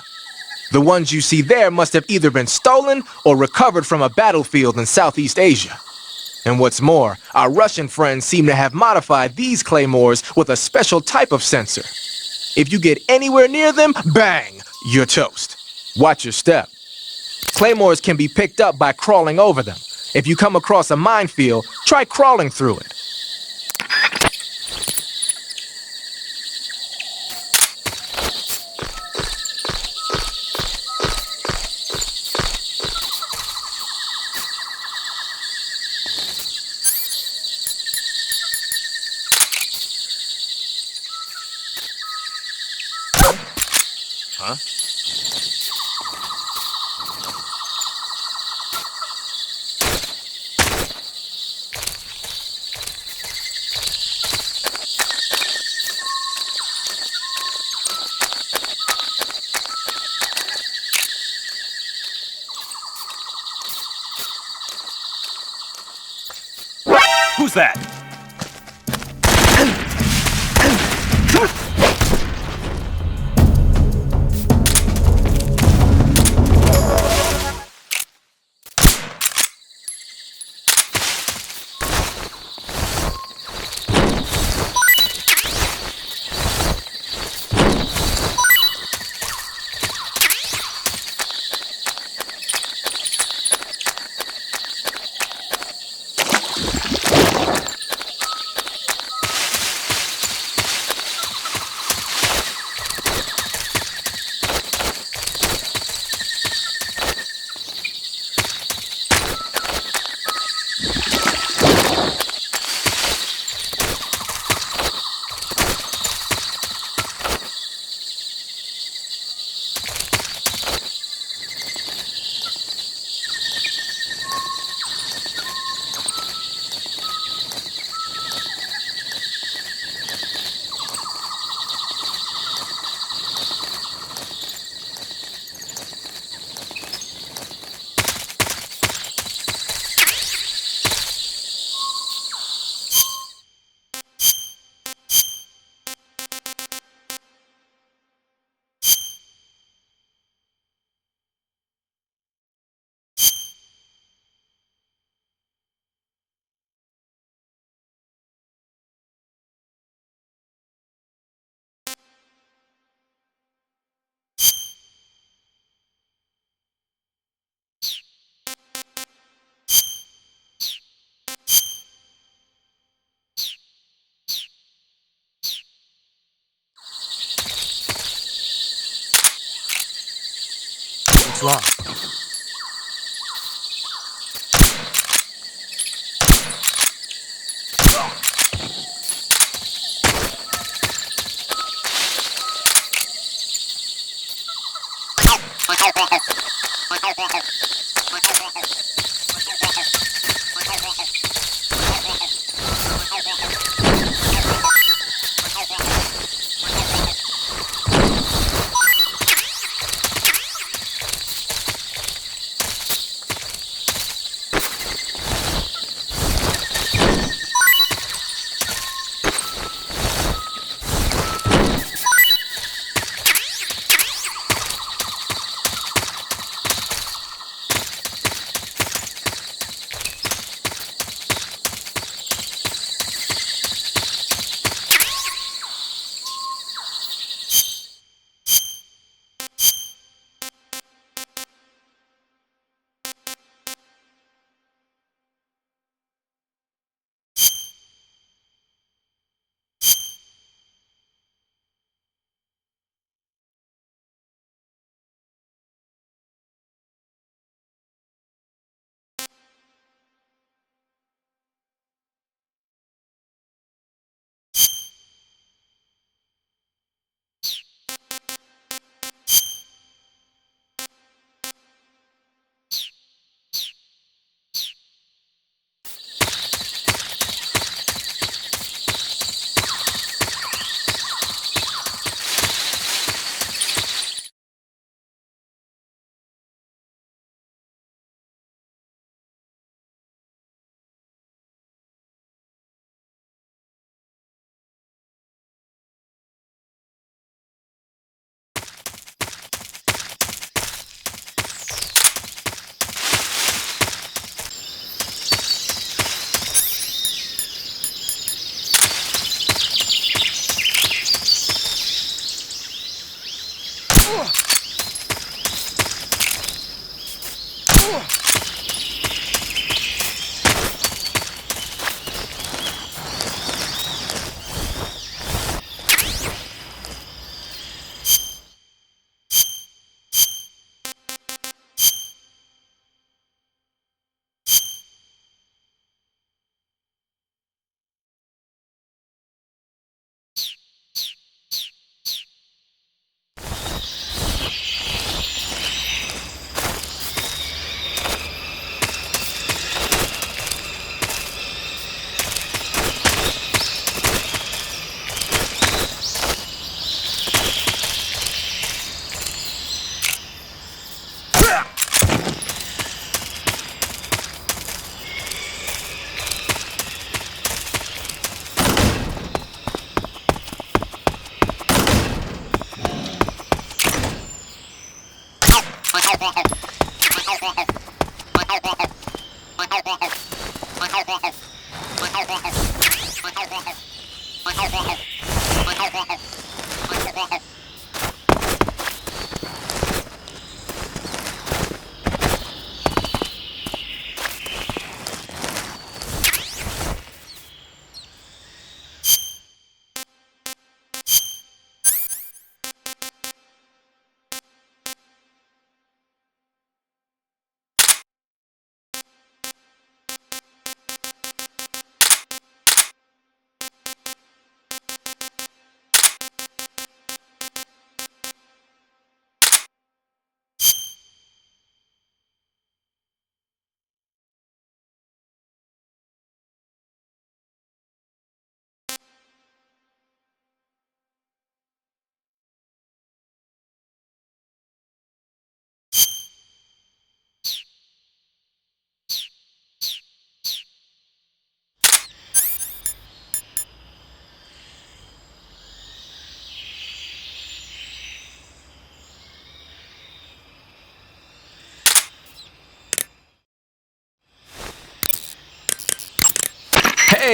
The ones you see there must have either been stolen or recovered from a battlefield in Southeast Asia. And what's more, our Russian friends seem to have modified these claymores with a special type of sensor. If you get anywhere near them, bang, you're toast. Watch your step. Claymores can be picked up by crawling over them. If you come across a minefield, try crawling through it.
Huh? Who's that? What's wrong?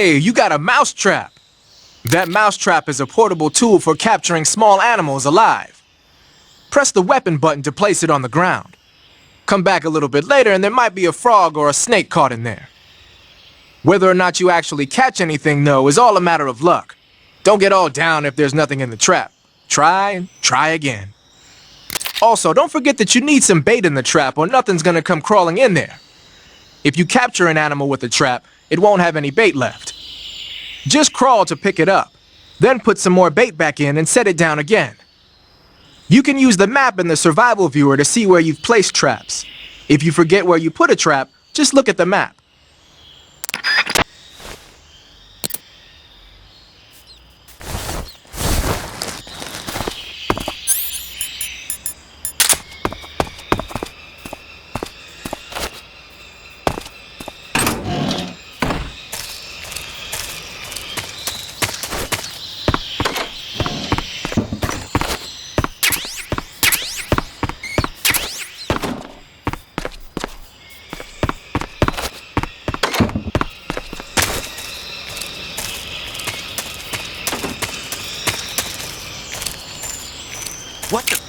Hey, you got a mousetrap! That mousetrap is a portable tool for capturing small animals alive. Press the weapon button to place it on the ground. Come back a little bit later and there might be a frog or a snake caught in there. Whether or not you actually catch anything, though, is all a matter of luck. Don't get all down if there's nothing in the trap. Try and try again. Also, don't forget that you need some bait in the trap or nothing's gonna come crawling in there. If you capture an animal with a trap, it won't have any bait left. Just crawl to pick it up, then put some more bait back in and set it down again. You can use the map in the survival viewer to see where you've placed traps. If you forget where you put a trap, just look at the map.
What the?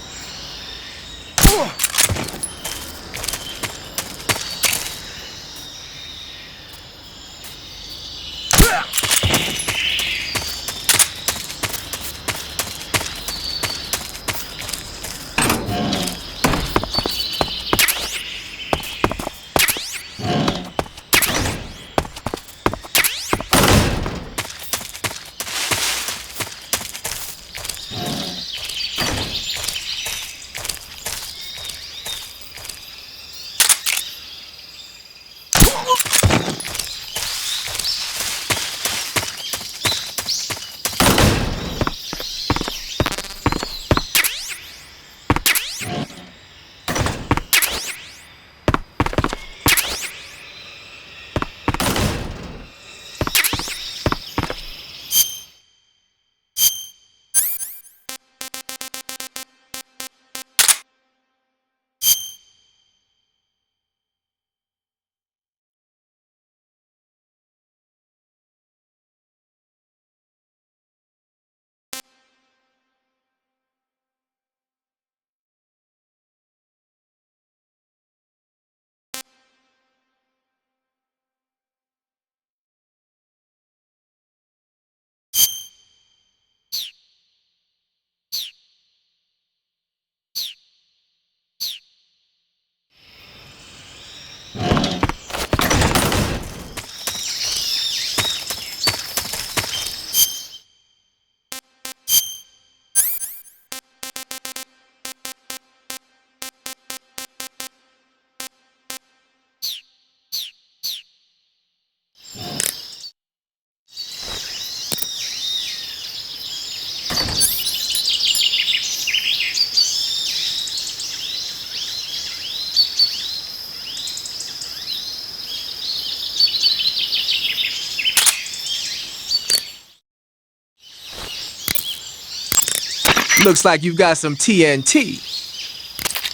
Looks like you've got some TNT.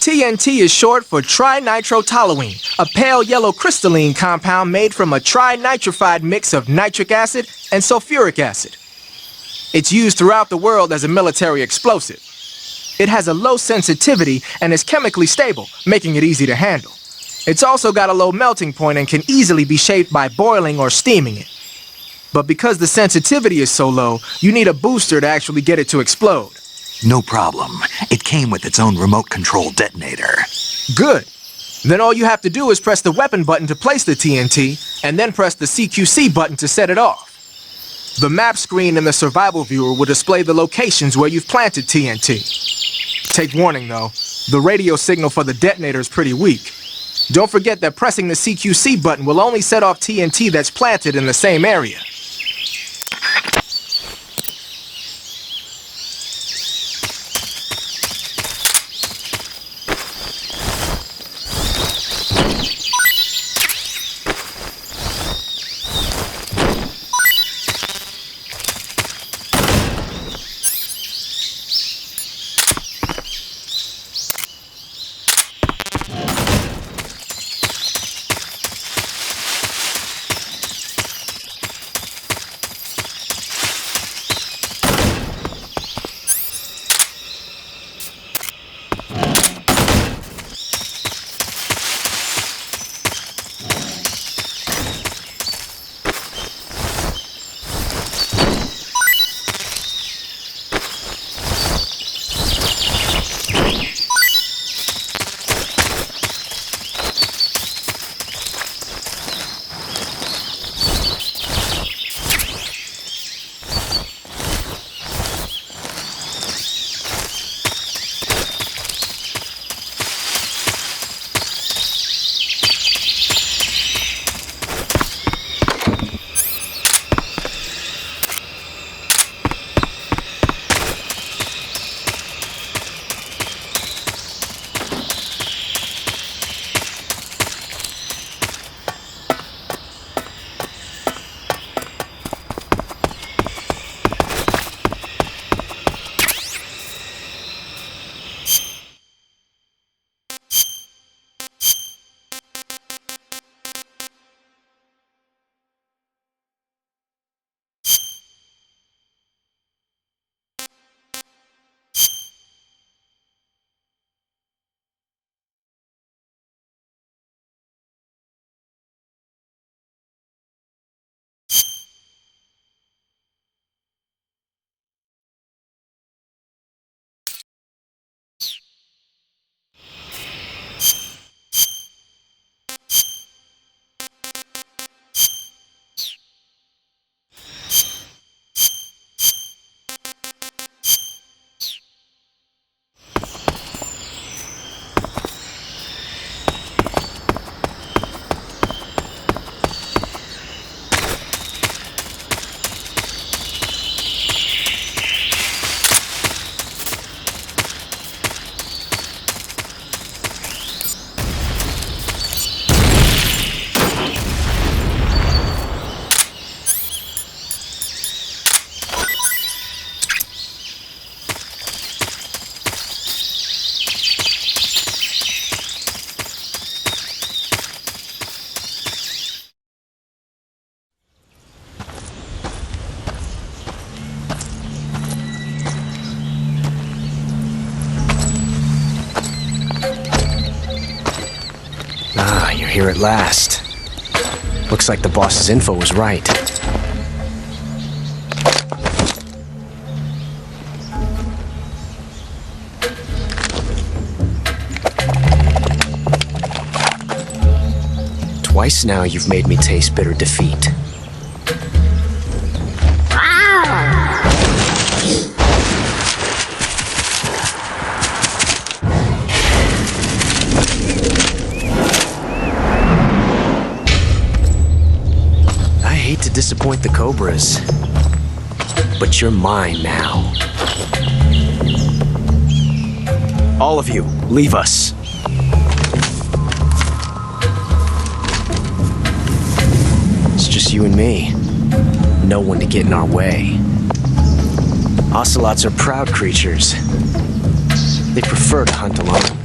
TNT is short for trinitrotoluene, a pale yellow crystalline compound made from a trinitrified mix of nitric acid and sulfuric acid. It's used throughout the world as a military explosive. It has a low sensitivity and is chemically stable, making it easy to handle. It's also got a low melting point and can easily be shaped by boiling or steaming it. But because the sensitivity is so low, you need a booster to actually get it to explode.
No problem. It came with its own remote control detonator.
Good. Then all you have to do is press the weapon button to place the TNT, and then press the CQC button to set it off. The map screen in the survival viewer will display the locations where you've planted TNT. Take warning though, the radio signal for the detonator is pretty weak. Don't forget that pressing the CQC button will only set off TNT that's planted in the same area.
You're here at last. Looks like the boss's info was right. Twice now you've made me taste bitter defeat. I hate to disappoint the Cobras, but you're mine now. All of you, leave us. It's just you and me. No one to get in our way. Ocelots are proud creatures. They prefer to hunt alone.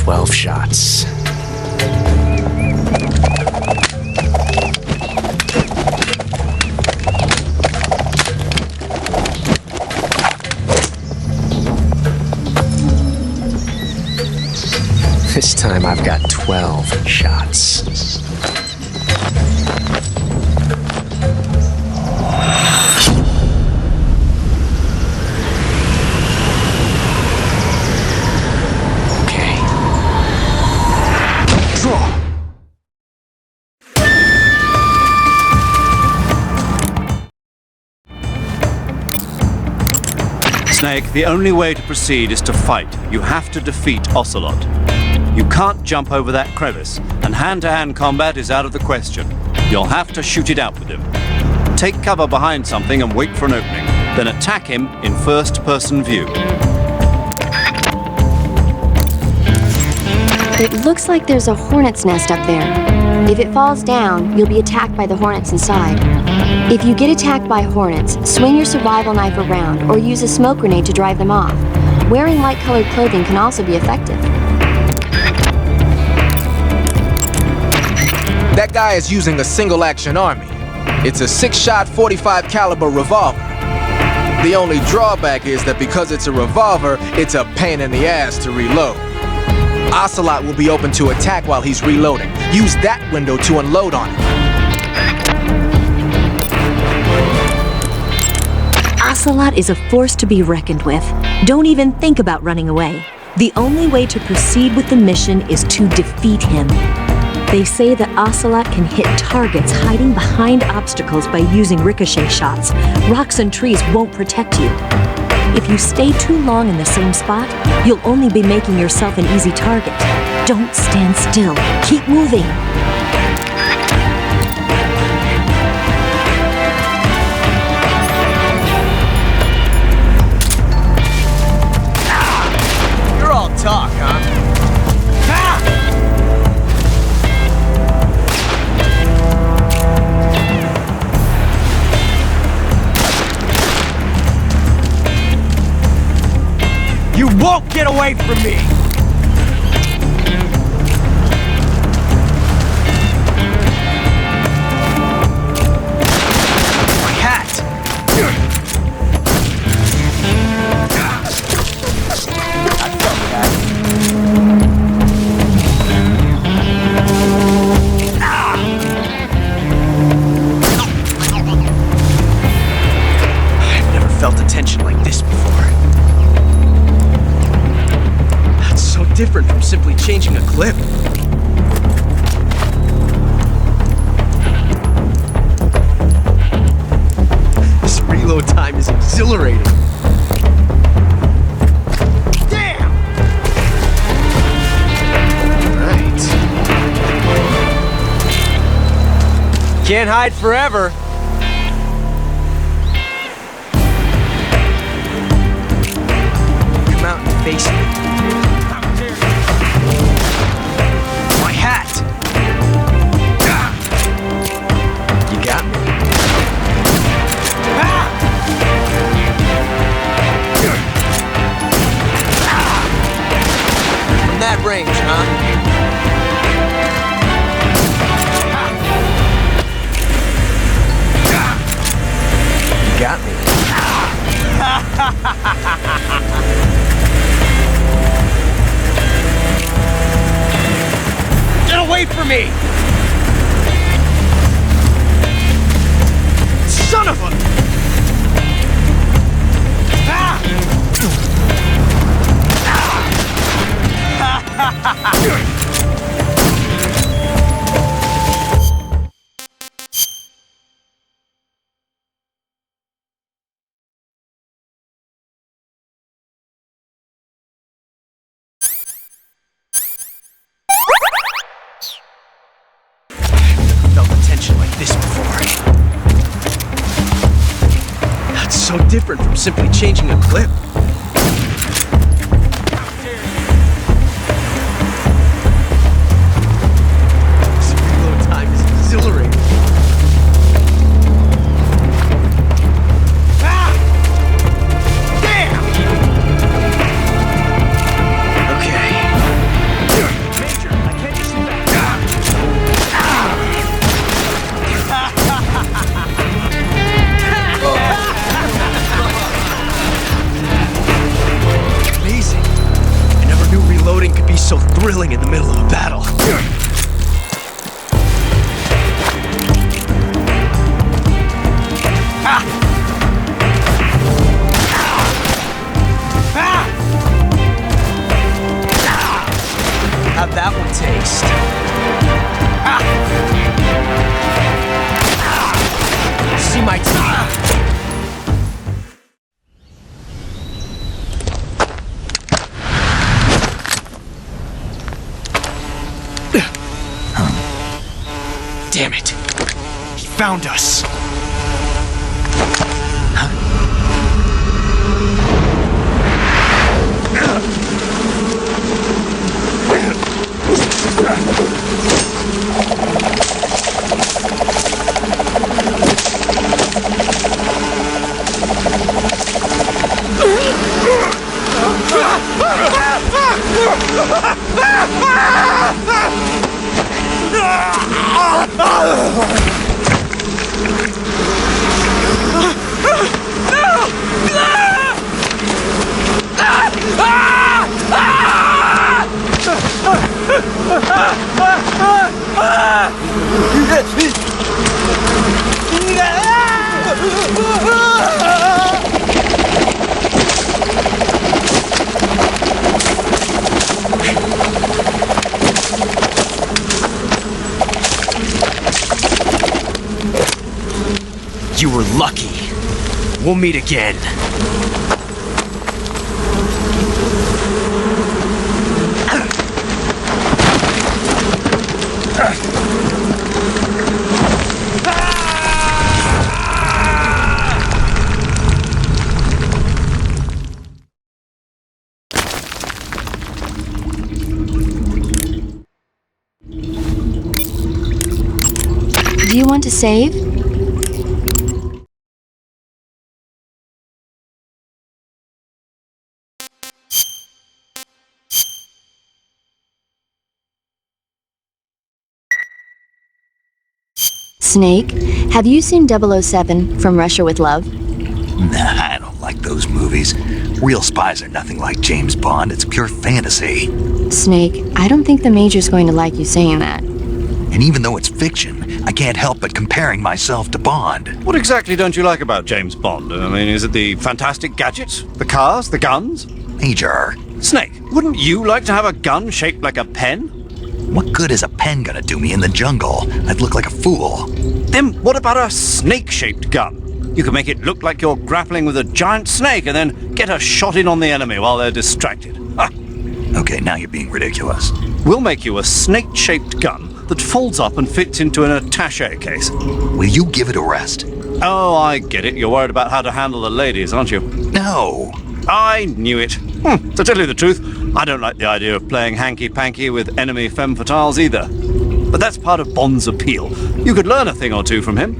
12 shots. This time I've got 12 shots. Okay. Draw.
Snake, the only way to proceed is to fight. You have to defeat Ocelot. You can't jump over that crevice, and hand-to-hand combat is out of the question. You'll have to shoot it out with him. Take cover behind something and wait for an opening. Then attack him in first-person view.
It looks like there's a hornet's nest up there. If it falls down, you'll be attacked by the hornets inside. If you get attacked by hornets, swing your survival knife around or use a smoke grenade to drive them off. Wearing light-colored clothing can also be effective.
That guy is using a single-action army. It's a 6-shot 45 caliber revolver. The only drawback is that because it's a revolver, it's a pain in the ass to reload. Ocelot will be open to attack while he's reloading. Use that window to unload on him.
Ocelot is a force to be reckoned with. Don't even think about running away. The only way to proceed with the mission is to defeat him. They say that Ocelot can hit targets hiding behind obstacles by using ricochet shots. Rocks and trees won't protect you. If you stay too long in the same spot, you'll only be making yourself an easy target. Don't stand still. Keep moving.
You're all talk, huh?
You won't get away from me! My hat! I felt that. I've never felt a tension like this before. So different from simply changing a clip. This reload time is exhilarating. Damn! Right. Can't hide forever. Come out and face me. You got me. From that range, huh? You got me. Get away from me! Son of a... Ah! Felt a tension like this before. That's so different from simply changing a clip. This reload time is exhilarating. Ah! Damn! Okay.
Reloading could be so thrilling in the middle of a battle. How'd that one taste? See my teeth? Damn it! He found us! You were lucky. We'll meet again.
Do you want to save? Snake, have you seen 007 From Russia with Love?
Nah, I don't like those movies. Real spies are nothing like James Bond. It's pure fantasy.
Snake, I don't think the Major's going to like you saying that.
And even though it's fiction, I can't help but comparing myself to Bond.
What exactly don't you like about James Bond? I mean, is it the fantastic gadgets? The cars? The guns?
Major.
Snake, wouldn't you like to have a gun shaped like a pen?
What good is a pen gonna do me in the jungle? I'd look like a fool.
Then what about a snake-shaped gun? You could make it look like you're grappling with a giant snake and then get a shot in on the enemy while they're distracted. Ah.
Okay, now you're being ridiculous.
We'll make you a snake-shaped gun that folds up and fits into an attaché case.
Will you give it a rest?
Oh, I get it. You're worried about how to handle the ladies, aren't you?
No.
I knew it. To tell you the truth, I don't like the idea of playing hanky-panky with enemy femme fatales either. But that's part of Bond's appeal. You could learn a thing or two from him.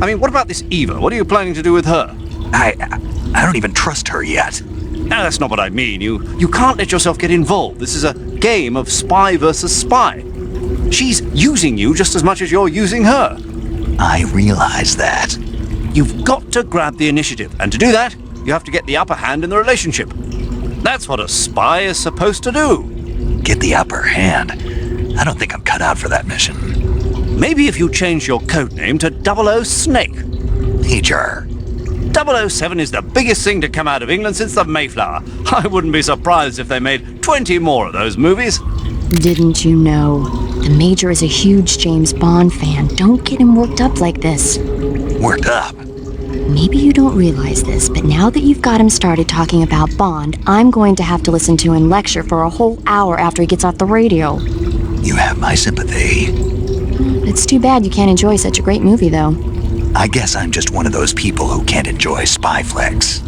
I mean, what about this Eva? What are you planning to do with her?
I don't even trust her yet.
No, that's not what I mean. You can't let yourself get involved. This is a game of spy versus spy. She's using you just as much as you're using her.
I realize that.
You've got to grab the initiative, and to do that, you have to get the upper hand in the relationship. That's what a spy is supposed to do.
Get the upper hand? I don't think I'm cut out for that mission.
Maybe if you change your codename to 00 Snake.
Major.
007 is the biggest thing to come out of England since the Mayflower. I wouldn't be surprised if they made 20 more of those movies.
Didn't you know? The Major is a huge James Bond fan. Don't get him worked up like this.
Worked up?
Maybe you don't realize this, but now that you've got him started talking about Bond, I'm going to have to listen to him lecture for a whole hour after he gets off the radio.
You have my sympathy.
It's too bad you can't enjoy such a great movie, though.
I guess I'm just one of those people who can't enjoy spy flicks.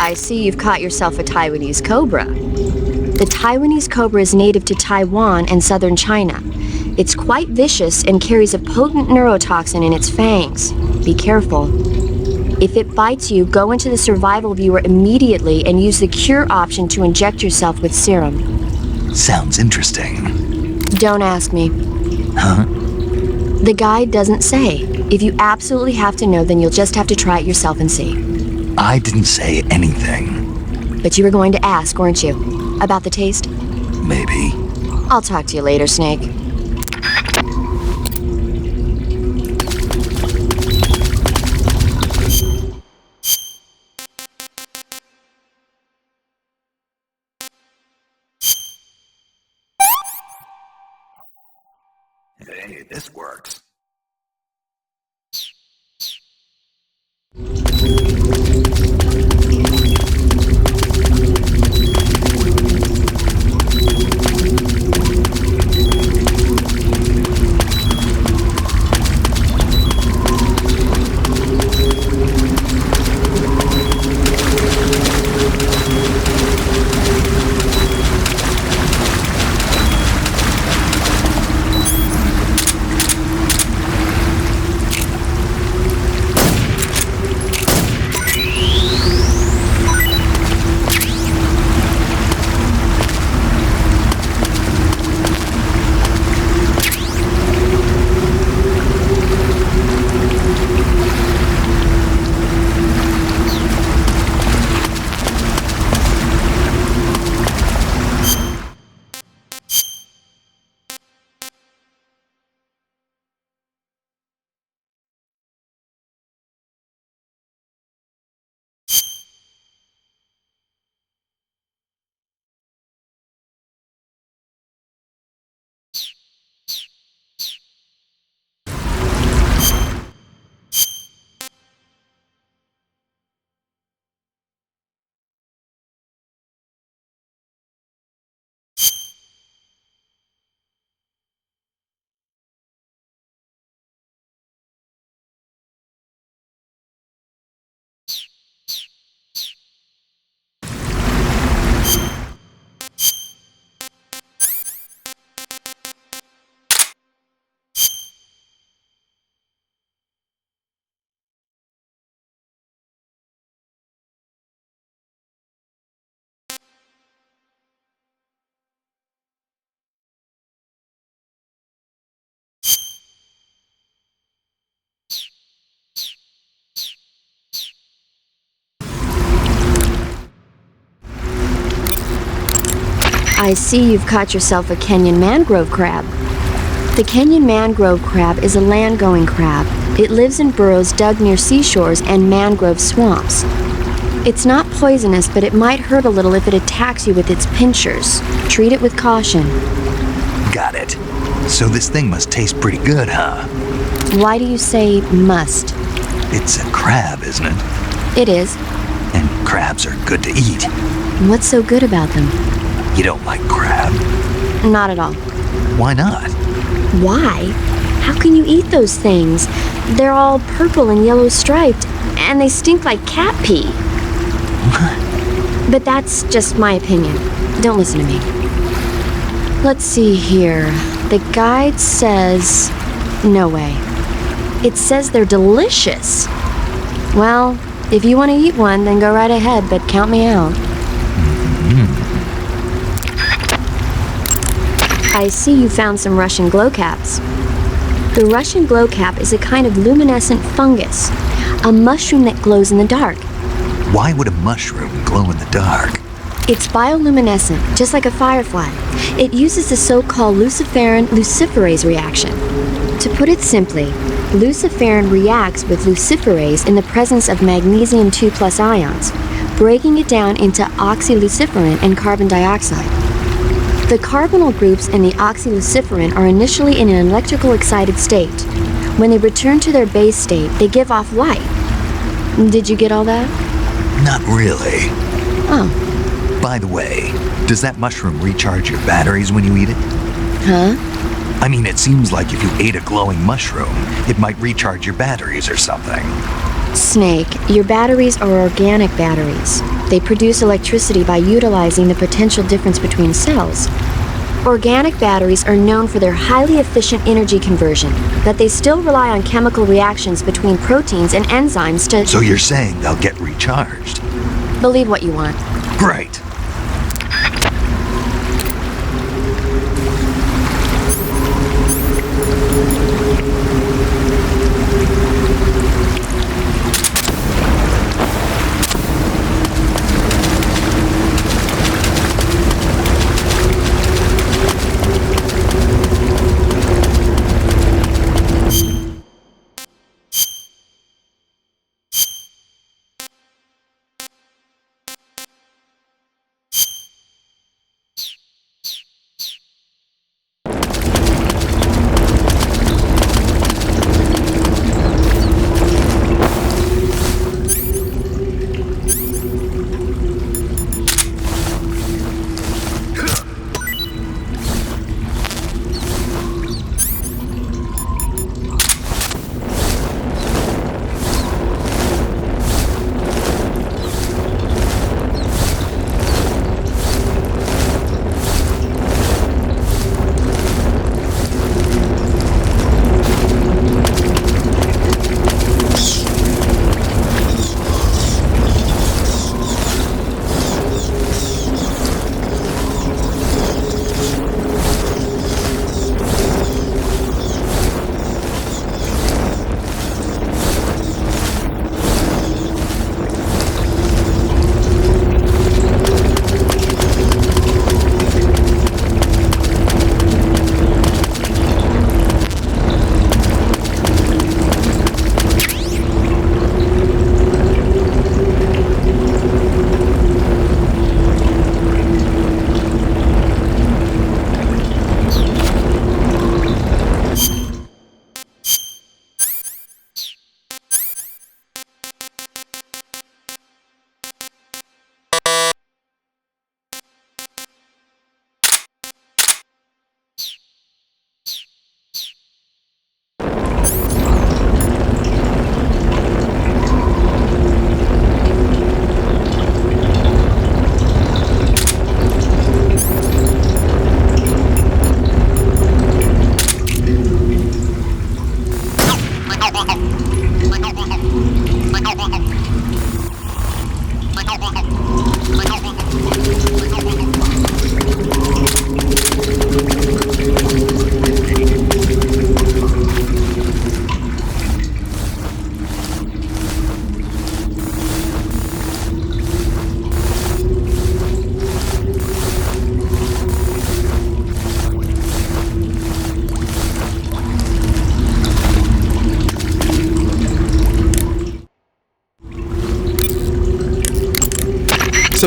I see you've caught yourself a Taiwanese cobra. The Taiwanese cobra is native to Taiwan and southern China. It's quite vicious and carries a potent neurotoxin in its fangs. Be careful. If it bites you, go into the survival viewer immediately and use the cure option to inject yourself with serum.
Sounds interesting.
Don't ask me.
Huh?
The guide doesn't say. If you absolutely have to know, then you'll just have to try it yourself and see.
I didn't say anything.
But you were going to ask, weren't you? About the taste?
Maybe.
I'll talk to you later, Snake.
Hey, this works.
I see you've caught yourself a Kenyan mangrove crab. The Kenyan mangrove crab is a land-going crab. It lives in burrows dug near seashores and mangrove swamps. It's not poisonous, but it might hurt a little if it attacks you with its pincers. Treat it with caution.
Got it. So this thing must taste pretty good, huh?
Why do you say must?
It's a crab, isn't it?
It is.
And crabs are good to eat.
What's so good about them?
You don't like crab?
Not at all.
Why not?
Why? How can you eat those things? They're all purple and yellow striped, and they stink like cat pee. But that's just my opinion. Don't listen to me. Let's see here. The guide says... No way. It says they're delicious. Well, if you want to eat one, then go right ahead, but count me out. I see you found some Russian glowcaps. The Russian glowcap is a kind of luminescent fungus, a mushroom that glows in the dark.
Why would a mushroom glow in the dark?
It's bioluminescent, just like a firefly. It uses the so-called luciferin luciferase reaction. To put it simply, luciferin reacts with luciferase in the presence of magnesium 2+ ions, breaking it down into oxyluciferin and carbon dioxide. The carbonyl groups in the oxyluciferin are initially in an electrical excited state. When they return to their base state, they give off light. Did you get all that?
Not really.
Oh.
By the way, does that mushroom recharge your batteries when you eat it?
Huh?
I mean, it seems like if you ate a glowing mushroom, it might recharge your batteries or something.
Snake, your batteries are organic batteries. They produce electricity by utilizing the potential difference between cells. Organic batteries are known for their highly efficient energy conversion, but they still rely on chemical reactions between proteins and enzymes to...
So you're saying they'll get recharged?
Believe what you want.
Great.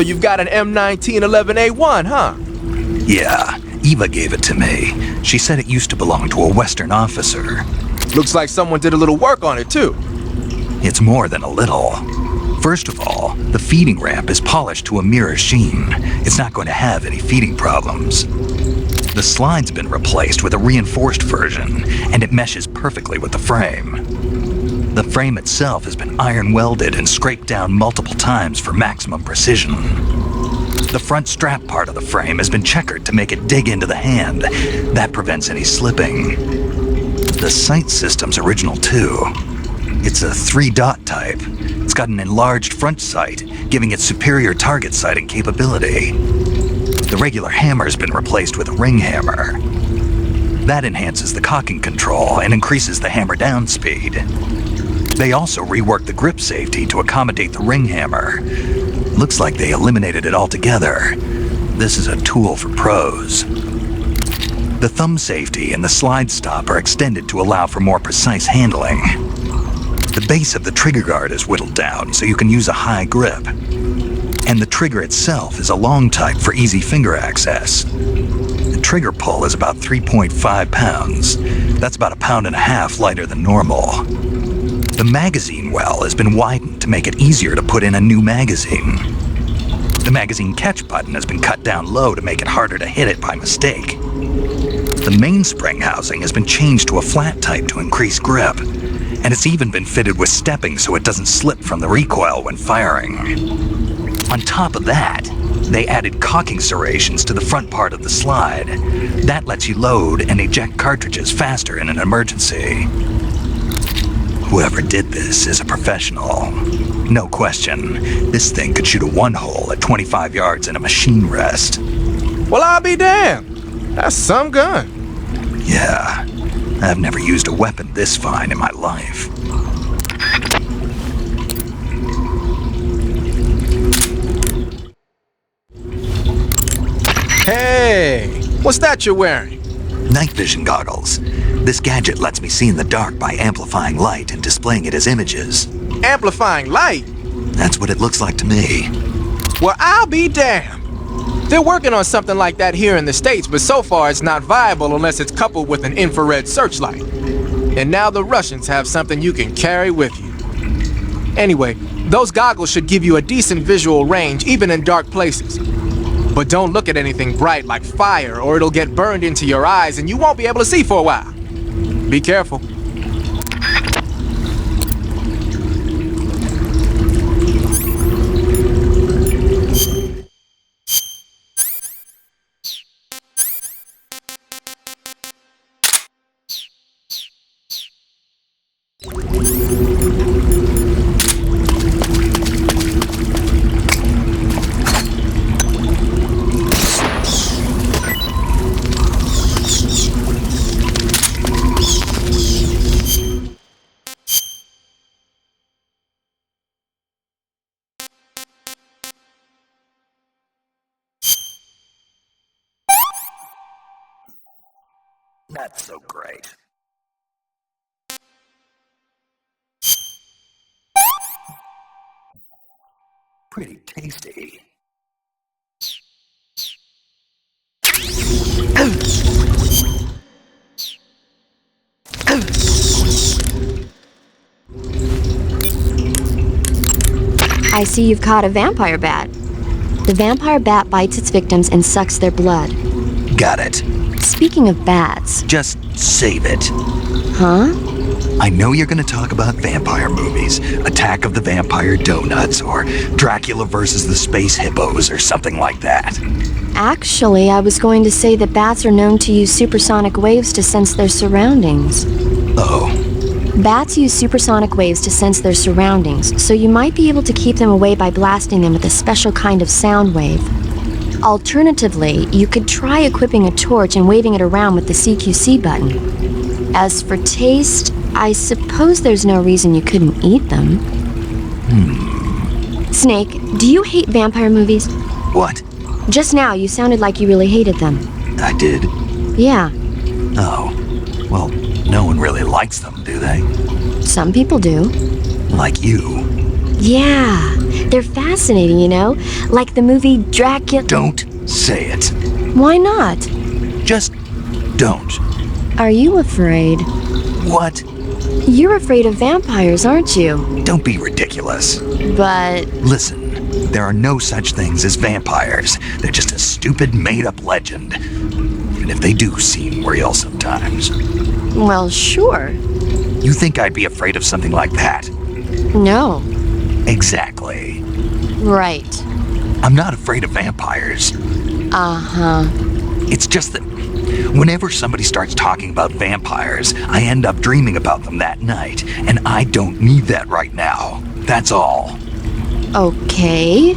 So you've got an M1911A1, huh?
Yeah, Eva gave it to me. She said it used to belong to a Western officer.
Looks like someone did a little work on it, too.
It's more than a little. First of all, the feeding ramp is polished to a mirror sheen. It's not going to have any feeding problems. The slide's been replaced with a reinforced version, and it meshes perfectly with the frame. The frame itself has been iron welded and scraped down multiple times for maximum precision. The front strap part of the frame has been checkered to make it dig into the hand. That prevents any slipping. The sight system's original too. It's a 3-dot type. It's got an enlarged front sight, giving it superior target sighting capability. The regular hammer's been replaced with a ring hammer. That enhances the cocking control and increases the hammer down speed. They also reworked the grip safety to accommodate the ring hammer. Looks like they eliminated it altogether. This is a tool for pros. The thumb safety and the slide stop are extended to allow for more precise handling. The base of the trigger guard is whittled down so you can use a high grip. And the trigger itself is a long type for easy finger access. The trigger pull is about 3.5 pounds. That's about 1.5 pounds lighter than normal. The magazine well has been widened to make it easier to put in a new magazine. The magazine catch button has been cut down low to make it harder to hit it by mistake. The mainspring housing has been changed to a flat type to increase grip, and it's even been fitted with stepping so it doesn't slip from the recoil when firing. On top of that, they added caulking serrations to the front part of the slide. That lets you load and eject cartridges faster in an emergency. Whoever did this is a professional. No question, this thing could shoot a one-hole at 25 yards in a machine rest.
Well, I'll be damned. That's some gun.
Yeah, I've never used a weapon this fine in my life.
Hey, what's that you're wearing?
Night vision goggles. This gadget lets me see in the dark by amplifying light and displaying it as images.
Amplifying light?
That's what it looks like to me.
Well, I'll be damned. They're working on something like that here in the States, but so far it's not viable unless it's coupled with an infrared searchlight. And now the Russians have something you can carry with you. Anyway, those goggles should give you a decent visual range even in dark places. But don't look at anything bright like fire or it'll get burned into your eyes and you won't be able to see for a while. Be careful.
That's so great. Pretty tasty.
I see you've caught a vampire bat. The vampire bat bites its victims and sucks their blood.
Got it.
Speaking of bats...
Just save it.
Huh?
I know you're gonna talk about vampire movies, Attack of the Vampire Donuts, or Dracula versus the Space Hippos, or something like that.
Actually, I was going to say that bats are known to use supersonic waves to sense their surroundings.
Oh.
Bats use supersonic waves to sense their surroundings, so you might be able to keep them away by blasting them with a special kind of sound wave. Alternatively, you could try equipping a torch and waving it around with the CQC button. As for taste, I suppose there's no reason you couldn't eat them. Snake, do you hate vampire movies?
What?
Just now, you sounded like you really hated them.
I did?
Yeah.
Oh. Well, no one really likes them, do they?
Some people do.
Like you.
Yeah. They're fascinating, you know? Like the movie Dracula...
Don't say it.
Why not?
Just don't.
Are you afraid?
What?
You're afraid of vampires, aren't you?
Don't be ridiculous.
But...
Listen, there are no such things as vampires. They're just a stupid, made-up legend. Even if they do seem real sometimes.
Well, sure.
You think I'd be afraid of something like that?
No.
Exactly.
Right.
I'm not afraid of vampires.
Uh-huh.
It's just that whenever somebody starts talking about vampires, I end up dreaming about them that night, and I don't need that right now. That's all.
Okay.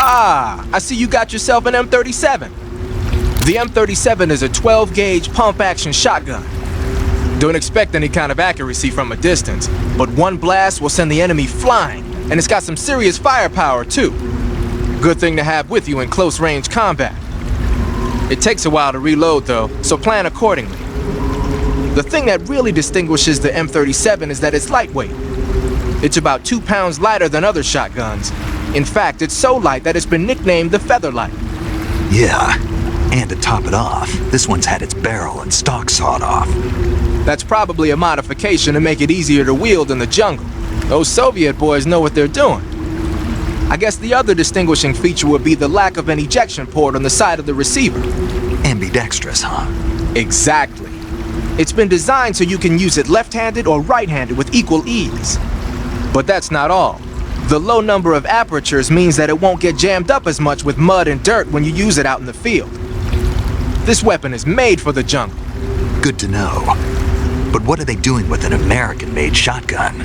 Ah, I see you got yourself an M37. The M37 is a 12-gauge pump-action shotgun. Don't expect any kind of accuracy from a distance, but one blast will send the enemy flying, and it's got some serious firepower too. Good thing to have with you in close-range combat. It takes a while to reload though, so plan accordingly. The thing that really distinguishes the M37 is that it's lightweight. It's about 2 pounds lighter than other shotguns. In fact, it's so light that it's been nicknamed the Featherlight.
Yeah, and to top it off, this one's had its barrel and stock sawed off.
That's probably a modification to make it easier to wield in the jungle. Those Soviet boys know what they're doing. I guess the other distinguishing feature would be the lack of an ejection port on the side of the receiver.
Ambidextrous, huh?
Exactly. It's been designed so you can use it left-handed or right-handed with equal ease. But that's not all. The low number of apertures means that it won't get jammed up as much with mud and dirt when you use it out in the field. This weapon is made for the jungle.
Good to know. But what are they doing with an American-made shotgun?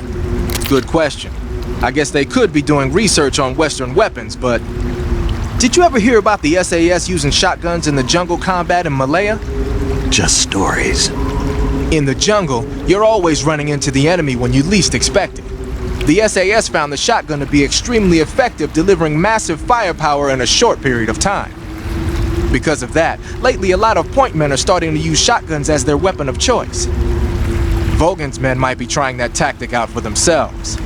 Good question. I guess they could be doing research on Western weapons, but... Did you ever hear about the SAS using shotguns in the jungle combat in Malaya?
Just stories.
In the jungle, you're always running into the enemy when you least expect it. The SAS found the shotgun to be extremely effective, delivering massive firepower in a short period of time. Because of that, lately a lot of point men are starting to use shotguns as their weapon of choice. Vogan's men might be trying that tactic out for themselves.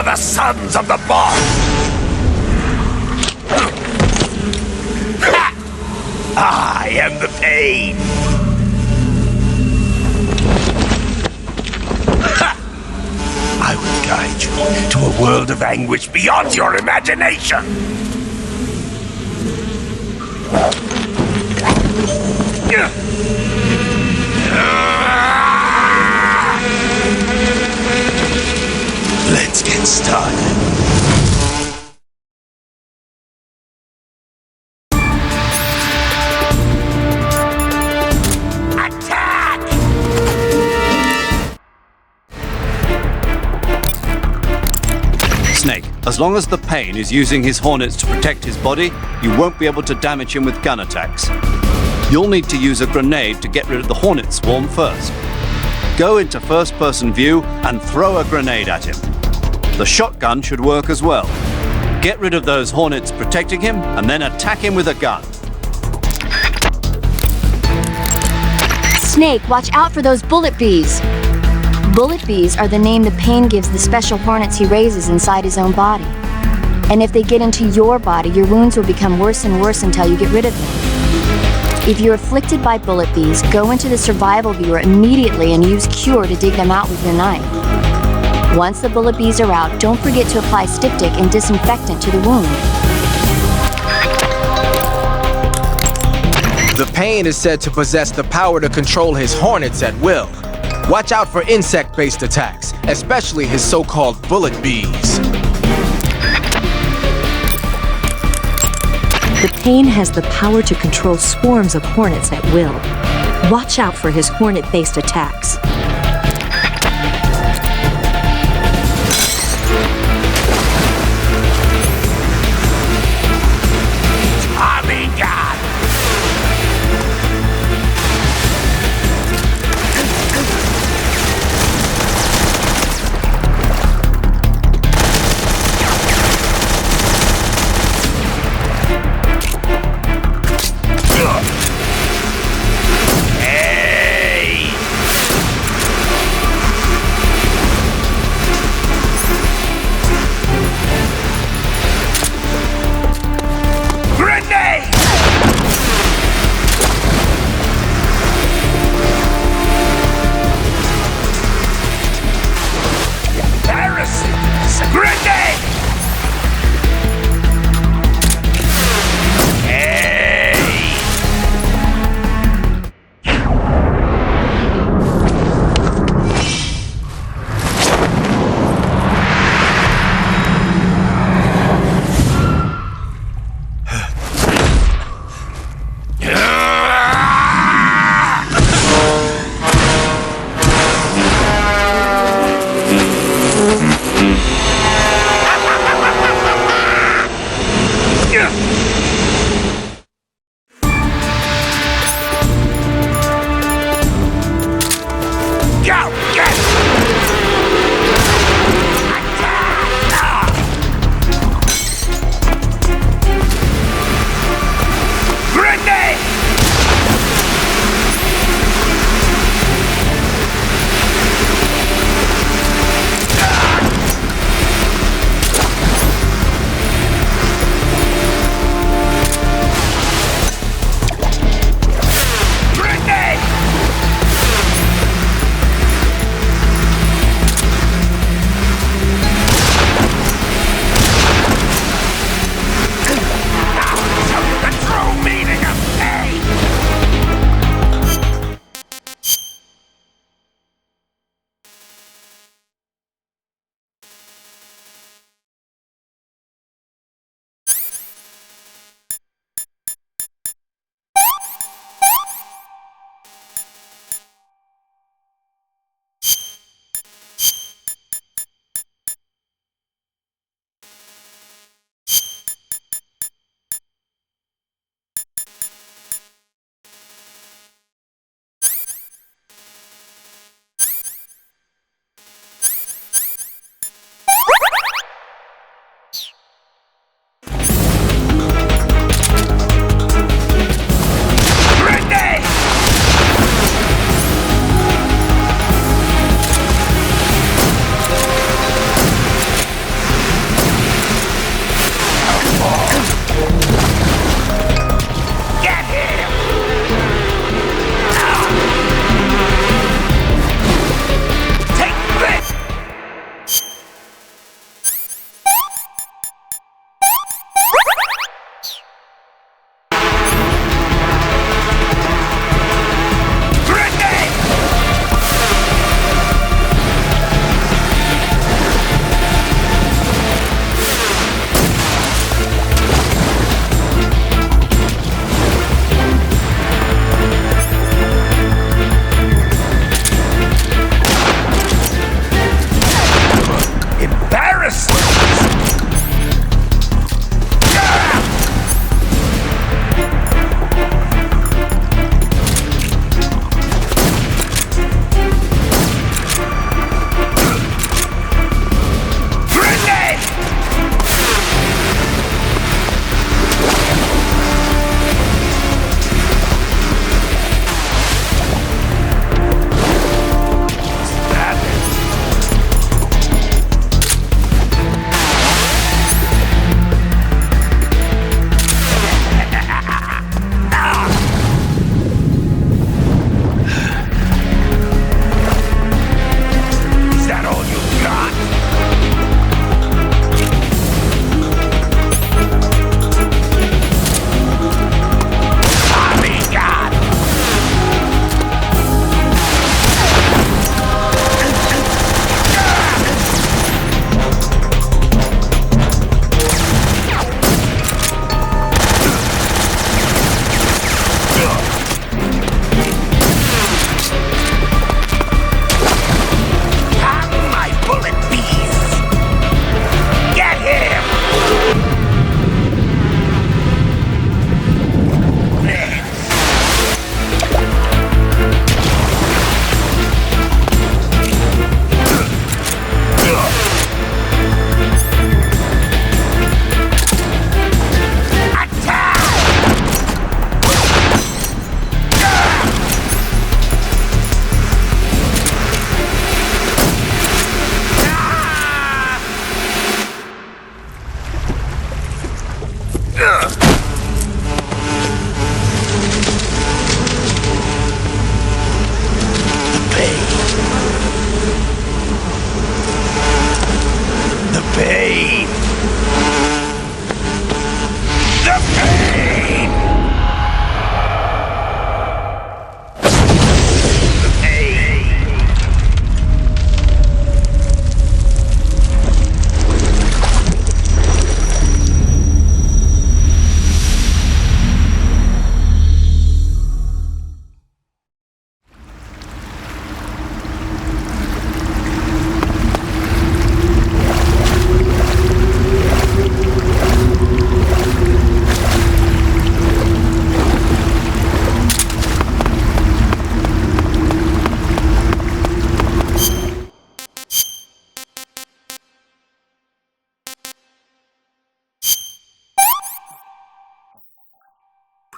are the sons of the boss! I am the pain! I will guide you to a world of anguish beyond your imagination! Let's get started.
Snake,
As long as the Pain is using his hornets to protect his body, you won't be able to damage him with gun attacks. You'll need to use a grenade to get rid of the hornet swarm first. Go into first-person view and throw a grenade at him. The shotgun should work as well. Get rid of those hornets protecting him and then attack him with a gun.
Snake, watch out for those bullet bees. Bullet bees are the name the Pain gives the special hornets he raises inside his own body. And if they get into your body, your wounds will become worse and worse until you get rid of them. If you're afflicted by bullet bees, go into the survival viewer immediately and use Cure to dig them out with your knife. Once the bullet bees are out, don't forget to apply styptic and disinfectant to the wound.
The Pain is said to possess the power to control his hornets at will. Watch out for insect-based attacks, especially his so-called bullet bees.
The Pain has the power to control swarms of hornets at will. Watch out for his hornet-based attacks.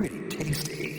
pretty tasty.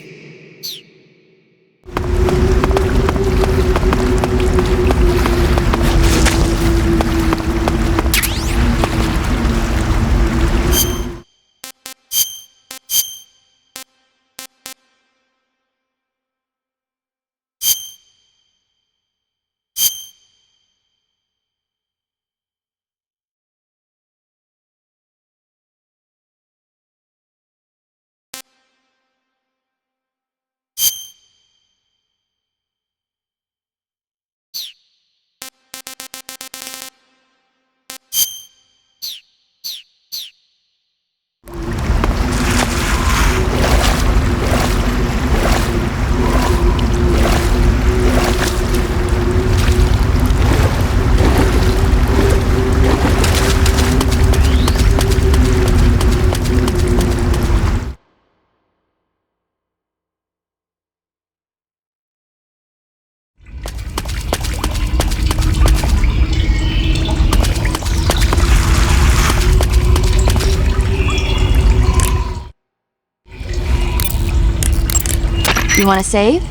You want to save?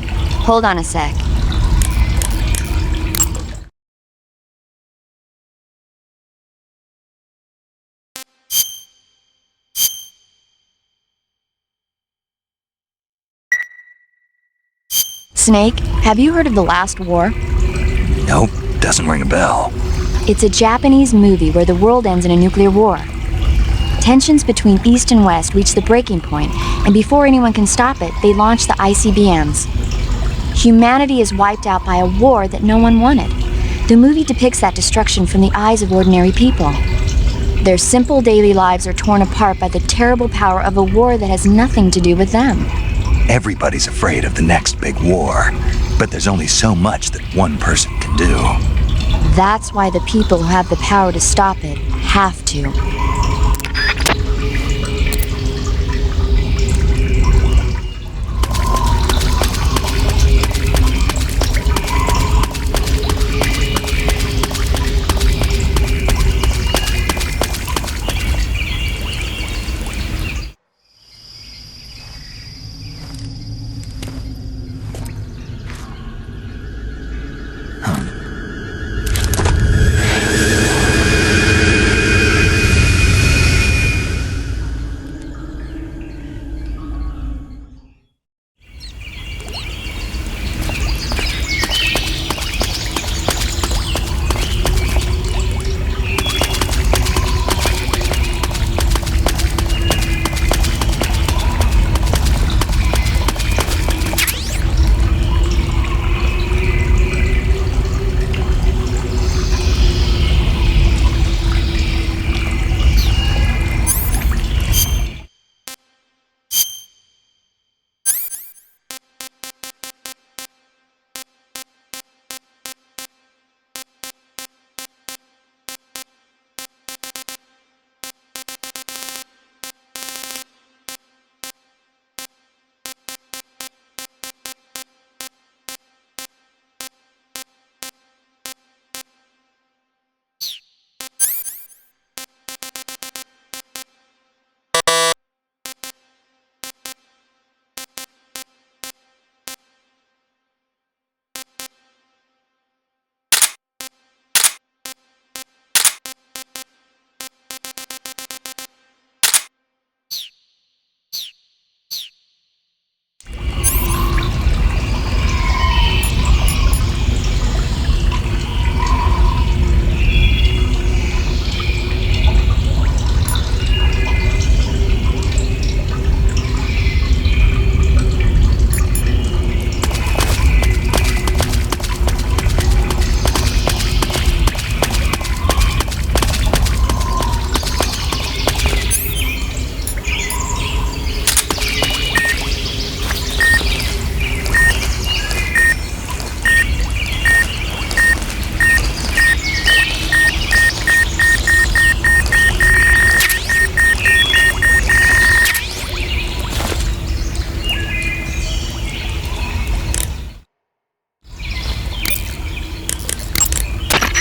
Hold on a sec. Snake, have you heard of the last war?
Nope, doesn't ring a bell.
It's a Japanese movie where the world ends in a nuclear war. Tensions between East and West reach the breaking point, and before anyone can stop it, they launch the ICBMs. Humanity is wiped out by a war that no one wanted. The movie depicts that destruction from the eyes of ordinary people. Their simple daily lives are torn apart by the terrible power of a war that has nothing to do with them.
Everybody's afraid of the next big war, but there's only so much that one person can do.
That's why the people who have the power to stop it have to.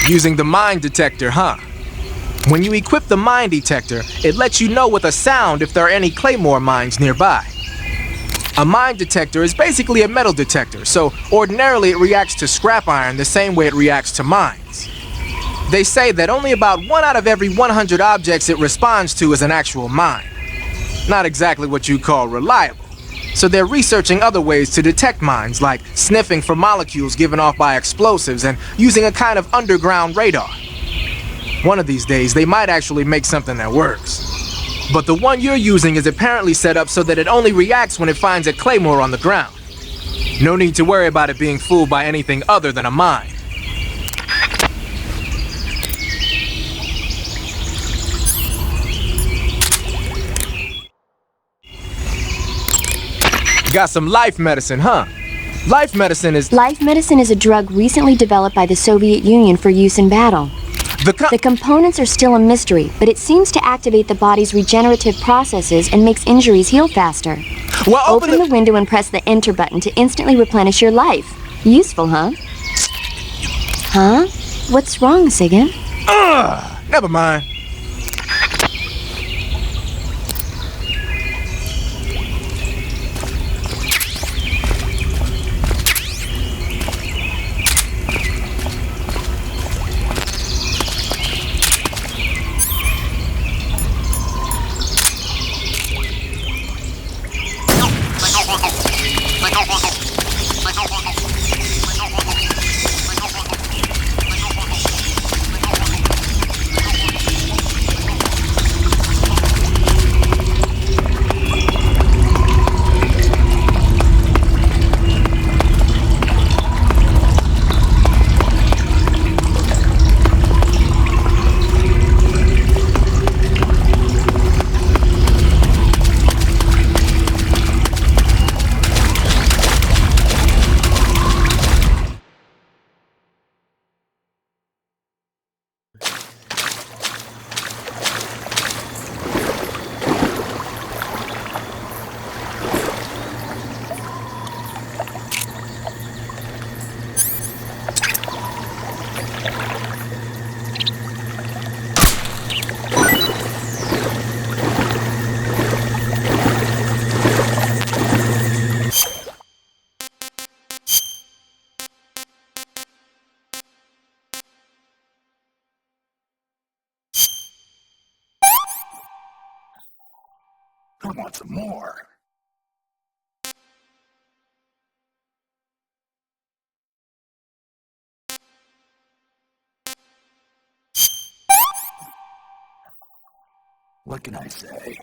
Using the mine detector, huh? When you equip the mine detector, it lets you know with a sound if there are any claymore mines nearby. A mine detector is basically a metal detector, so ordinarily it reacts to scrap iron the same way it reacts to mines. They say that only about 1 out of every 100 objects it responds to is an actual mine. Not exactly what you call reliable. So they're researching other ways to detect mines, like sniffing for molecules given off by explosives and using a kind of underground radar. One of these days, they might actually make something that works. But the one you're using is apparently set up so that it only reacts when it finds a claymore on the ground. No need to worry about it being fooled by anything other than a mine. Got some life medicine, huh? Life medicine is
a drug recently developed by the Soviet Union for use in battle. The components are still a mystery, but it seems to activate the body's regenerative processes and makes injuries heal faster.
Well,
open the window and press the enter button to instantly replenish your life. Useful, huh? Huh? What's wrong, Sigan?
Never mind.
I want some more. What can I say?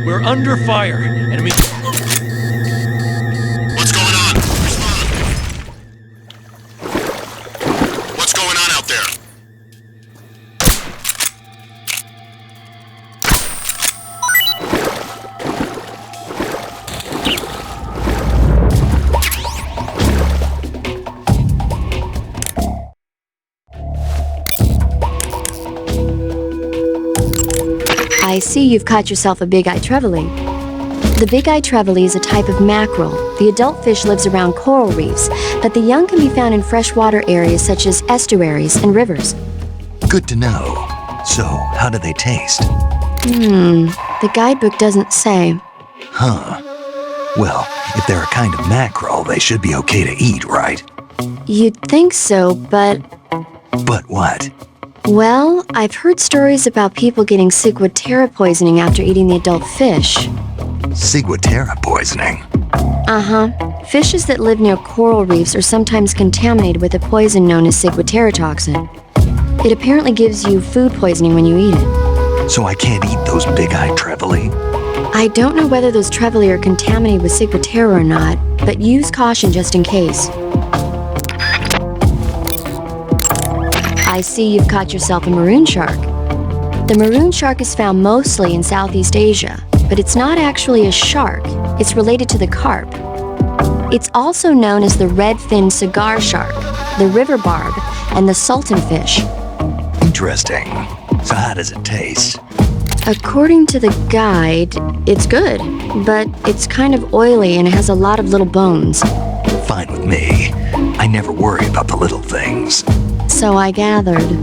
We're under fire. Enemy.
What's going on? Respond. What's going on out there?
I see you've caught yourself a big-eyed trevally. The big-eyed trevally is a type of mackerel. The adult fish lives around coral reefs, but the young can be found in freshwater areas such as estuaries and rivers.
Good to know. So, how do they taste?
The guidebook doesn't say.
Huh. Well, if they're a kind of mackerel, they should be okay to eat, right?
You'd think so, but...
But what?
Well, I've heard stories about people getting ciguatera poisoning after eating the adult fish.
Ciguatera poisoning?
Uh-huh. Fishes that live near coral reefs are sometimes contaminated with a poison known as ciguatera toxin. It apparently gives you food poisoning when you eat it.
So I can't eat those big-eyed trevally?
I don't know whether those trevally are contaminated with ciguatera or not, but use caution just in case. I see you've caught yourself a maroon shark. The maroon shark is found mostly in Southeast Asia, but it's not actually a shark. It's related to the carp. It's also known as the red-finned cigar shark, the river barb, and the sultan fish.
Interesting. So how does it taste?
According to the guide, it's good, but it's kind of oily and it has a lot of little bones.
Fine with me. I never worry about the little things.
So I gathered.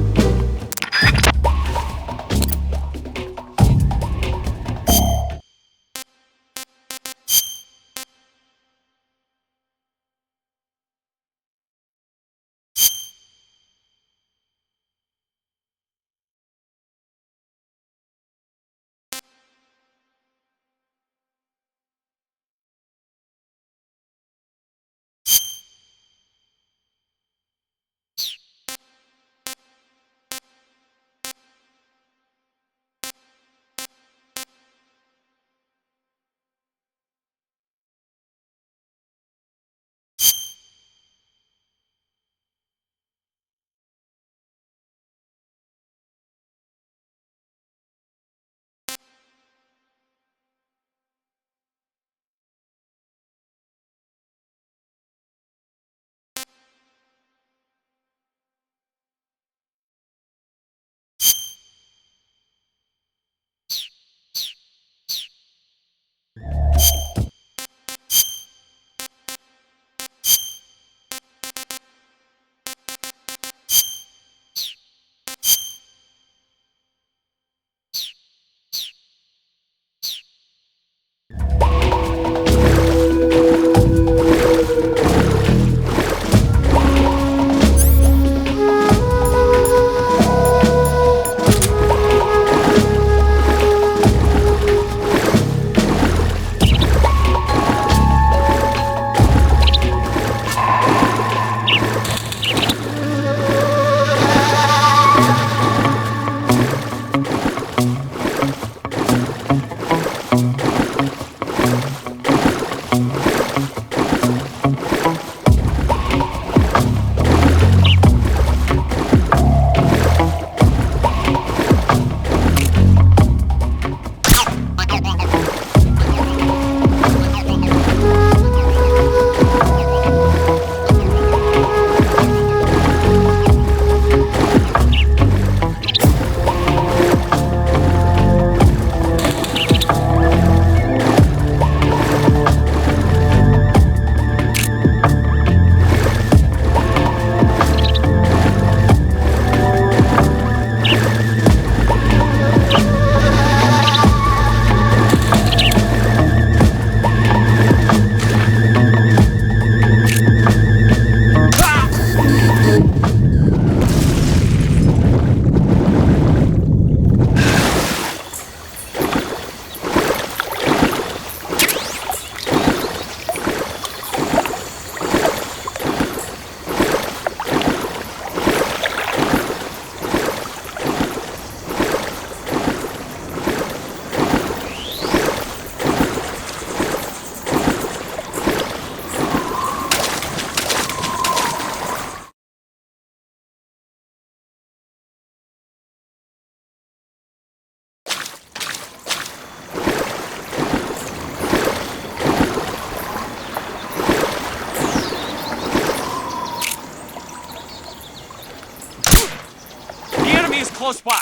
Close by.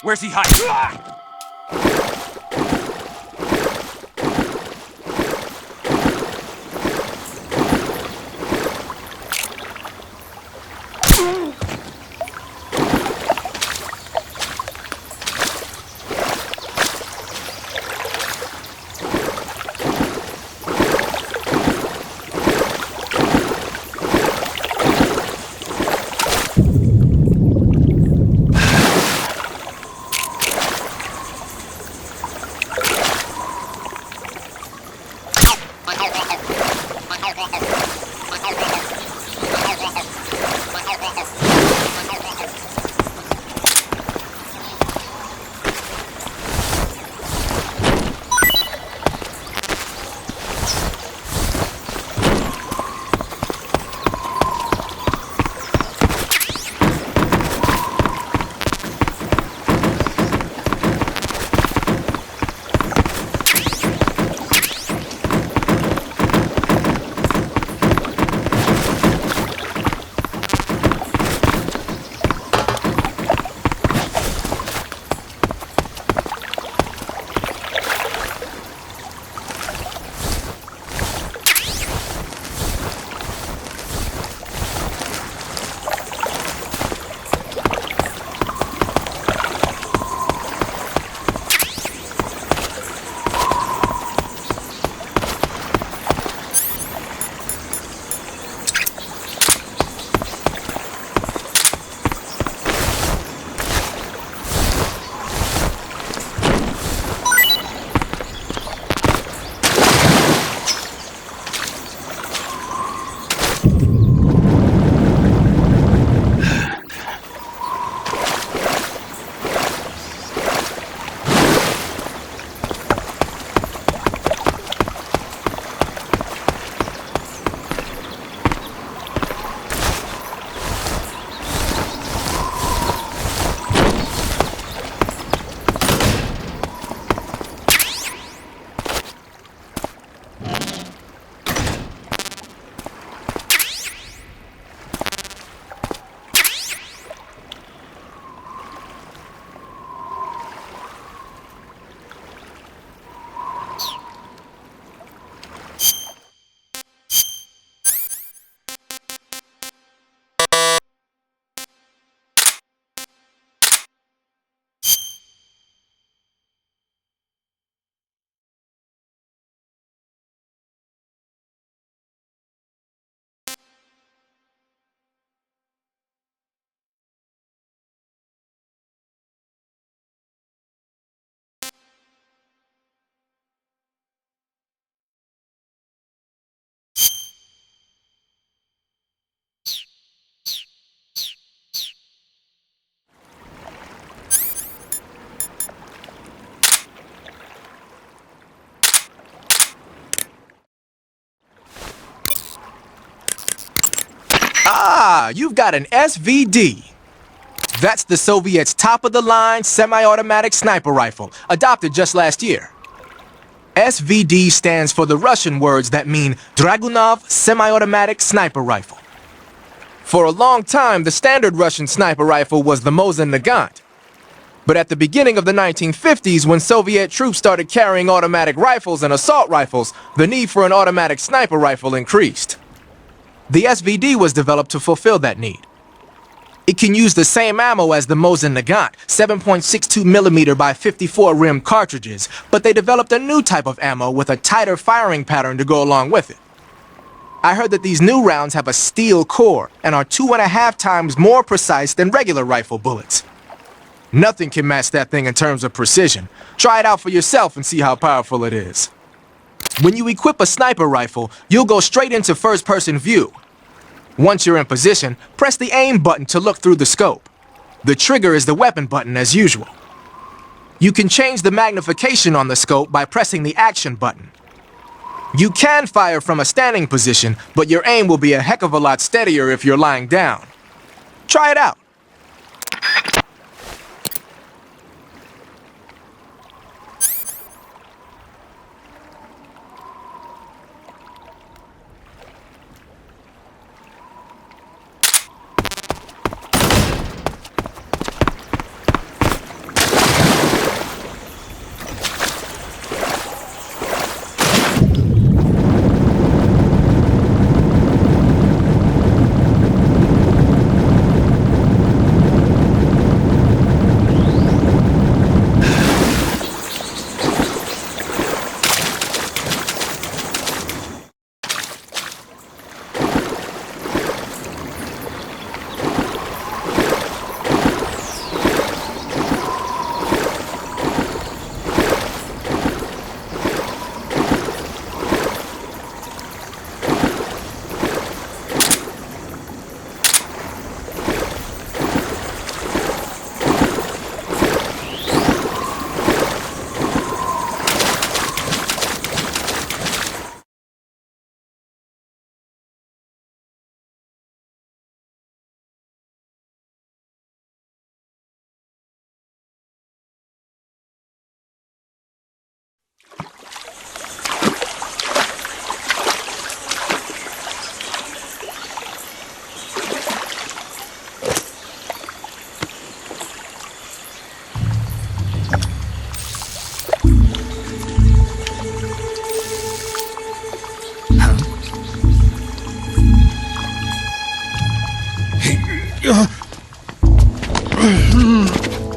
Where's he hiding?
Ah, you've got an SVD. That's the Soviets' top-of-the-line semi-automatic sniper rifle, adopted just last year. SVD stands for the Russian words that mean Dragunov Semi-Automatic Sniper Rifle. For a long time, the standard Russian sniper rifle was the Mosin Nagant. But at the beginning of the 1950s, when Soviet troops started carrying automatic rifles and assault rifles, the need for an automatic sniper rifle increased. The SVD was developed to fulfill that need. It can use the same ammo as the Mosin Nagant, 7.62mm by 54 rim cartridges, but they developed a new type of ammo with a tighter firing pattern to go along with it. I heard that these new rounds have a steel core and are 2.5 times more precise than regular rifle bullets. Nothing can match that thing in terms of precision. Try it out for yourself and see how powerful it is. When you equip a sniper rifle, you'll go straight into first-person view. Once you're in position, press the aim button to look through the scope. The trigger is the weapon button as usual. You can change the magnification on the scope by pressing the action button. You can fire from a standing position, but your aim will be a heck of a lot steadier if you're lying down. Try it out.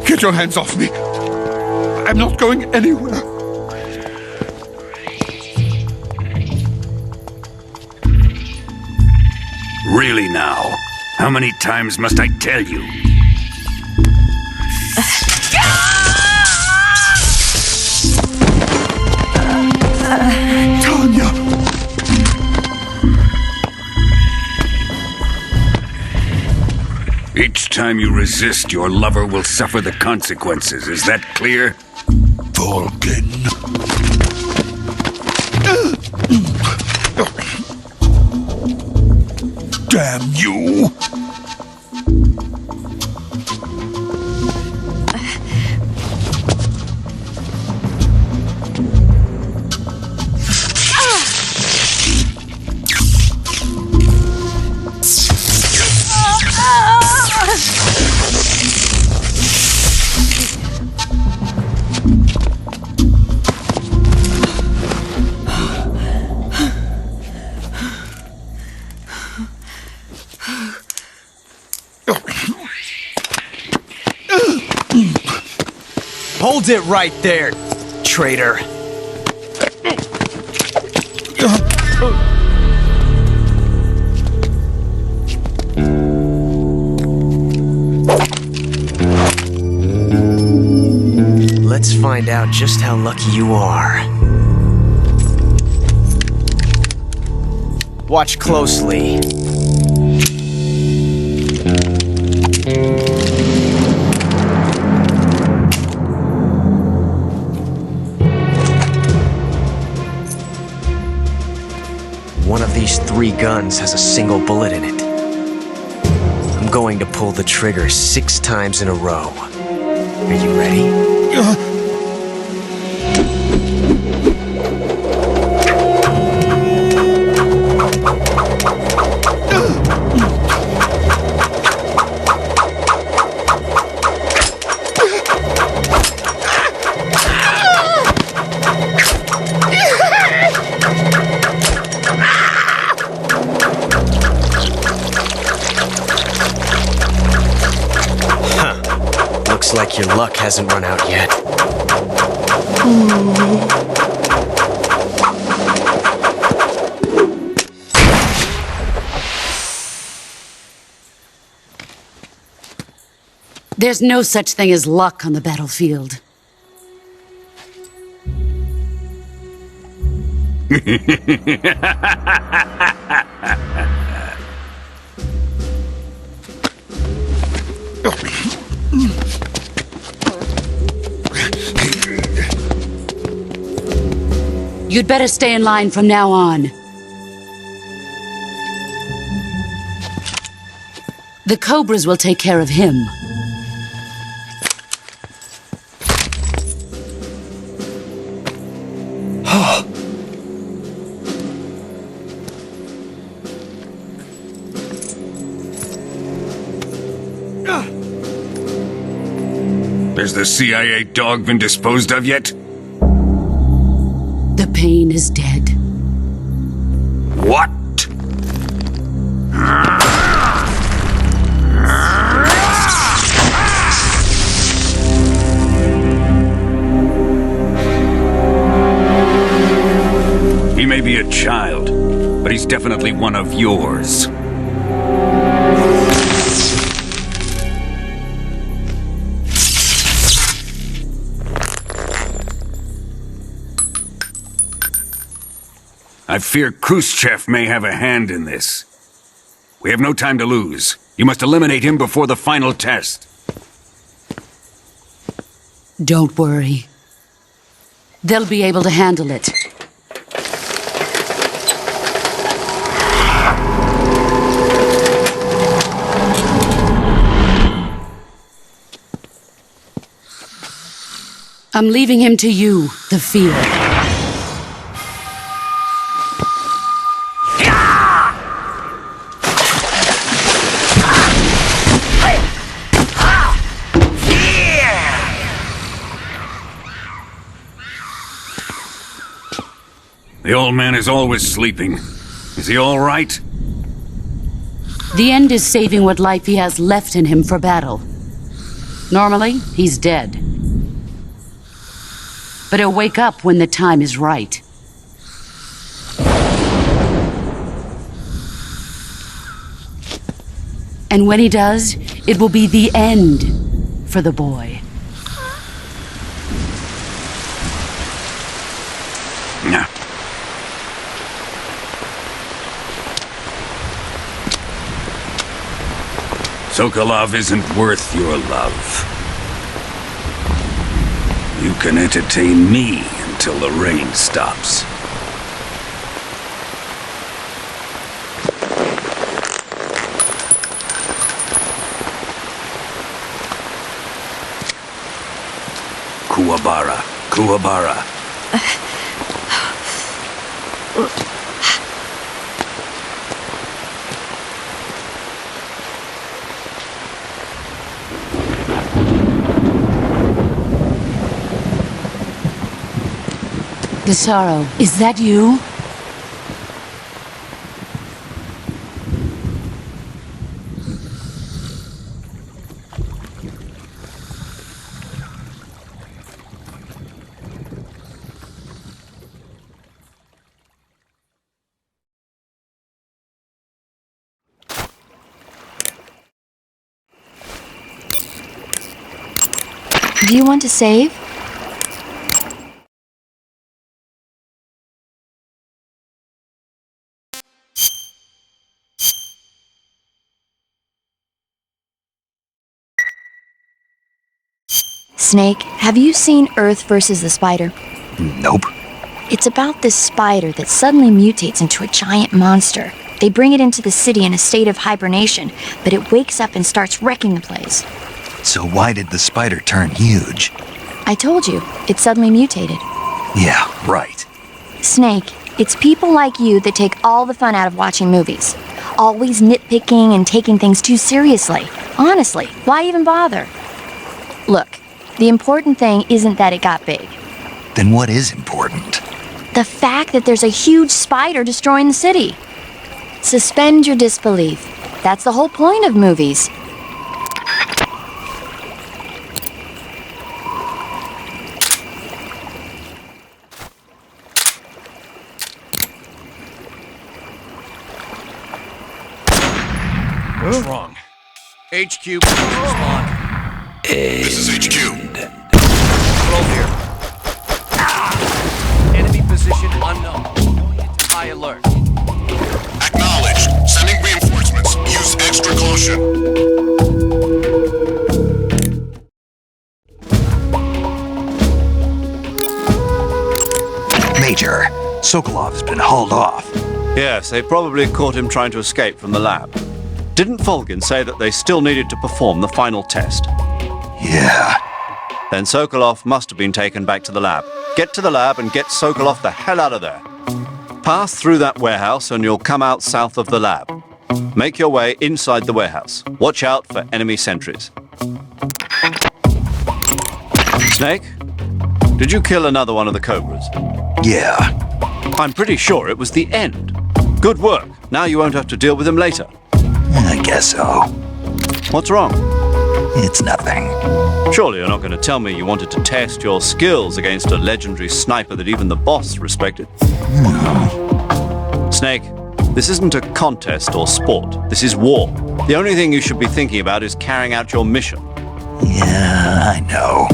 Get your hands off me. I'm not going anywhere.
Really now? How many times must I tell you?
Tanya!
Each time you resist, your lover will suffer the consequences. Is that clear?
Vulcan. Damn you!
Hold it right there, traitor. Let's find out just how lucky you are. Watch closely. One of these 3 guns has a single bullet in it. going to pull the trigger 6 times in a row. Are you ready? Looks like your luck hasn't run out yet.
There's no such thing as luck on the battlefield. You'd better stay in line from now on. The Cobras will take care of him.
Has the CIA dog been disposed of yet?
The pain is dead.
What? He may be a child, but he's definitely one of yours. I fear Khrushchev may have a hand in this. We have no time to lose. You must eliminate him before the final test.
Don't worry. They'll be able to handle it. I'm leaving him to you, the field.
The old man is always sleeping. Is he all right?
The end is saving what life he has left in him for battle. Normally, he's dead. But he'll wake up when the time is right. And when he does, it will be the end for the boy.
Yeah. Sokolov isn't worth your love. You can entertain me until the rain stops. Kuwabara, Kuwabara.
Gisaro, is that you?
Do you want to save? Snake, have you seen Earth versus the Spider?
Nope.
It's about this spider that suddenly mutates into a giant monster. They bring it into the city in a state of hibernation, but it wakes up and starts wrecking the place.
So why did the spider turn huge?
I told you, it suddenly mutated.
Yeah, right.
Snake, it's people like you that take all the fun out of watching movies. Always nitpicking and taking things too seriously. Honestly, why even bother? Look, the important thing isn't that it got big.
Then what is important?
The fact that there's a huge spider destroying the city. Suspend your disbelief. That's the whole point of movies.
What's wrong? HQ, please respond.
This is HQ.
Control here. Enemy position unknown. Going into high alert.
Acknowledged. Sending reinforcements. Use extra caution.
Major, Sokolov has been hauled off.
Yes, they probably caught him trying to escape from the lab. Didn't Volgin say that they still needed to perform the final test?
Yeah.
Then Sokolov must have been taken back to the lab. Get to the lab and get Sokolov the hell out of there. Pass through that warehouse and you'll come out south of the lab. Make your way inside the warehouse. Watch out for enemy sentries. Snake? Did you kill another one of the Cobras?
Yeah.
I'm pretty sure it was the end. Good work. Now you won't have to deal with him later.
I guess so.
What's wrong?
It's nothing.
Surely you're not going to tell me you wanted to test your skills against a legendary sniper that even the boss respected?
No.
Snake, this isn't a contest or sport. This is war. The only thing you should be thinking about is carrying out your mission.
Yeah, I know.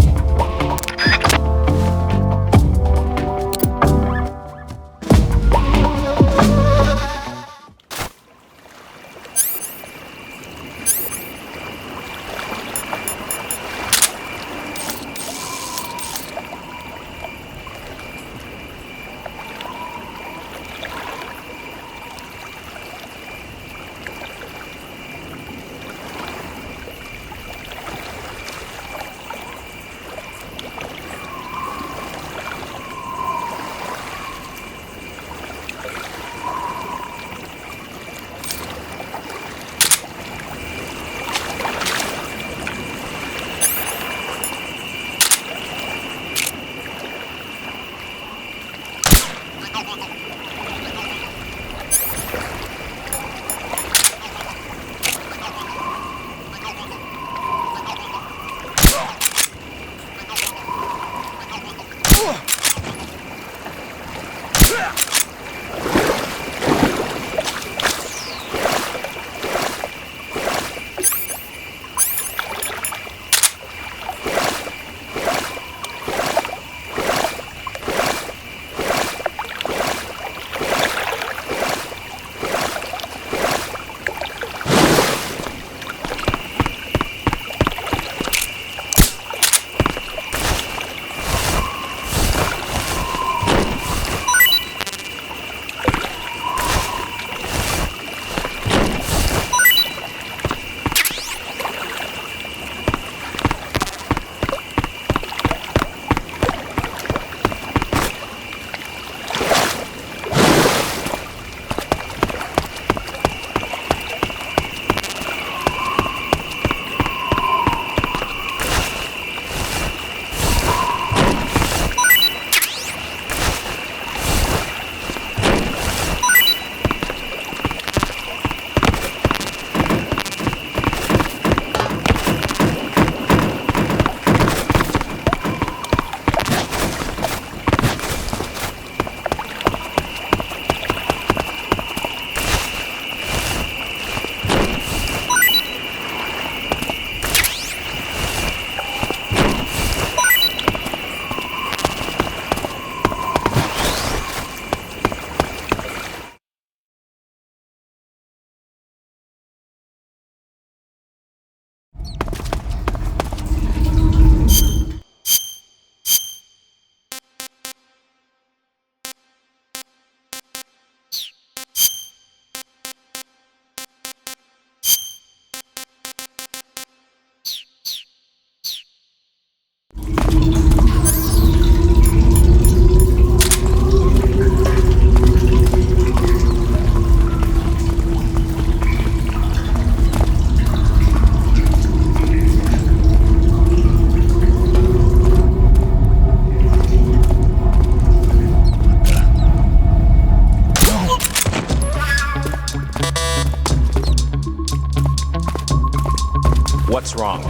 wrong?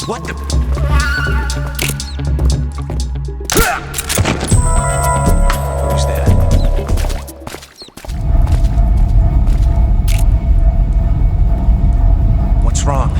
What the... Who's that? What's wrong?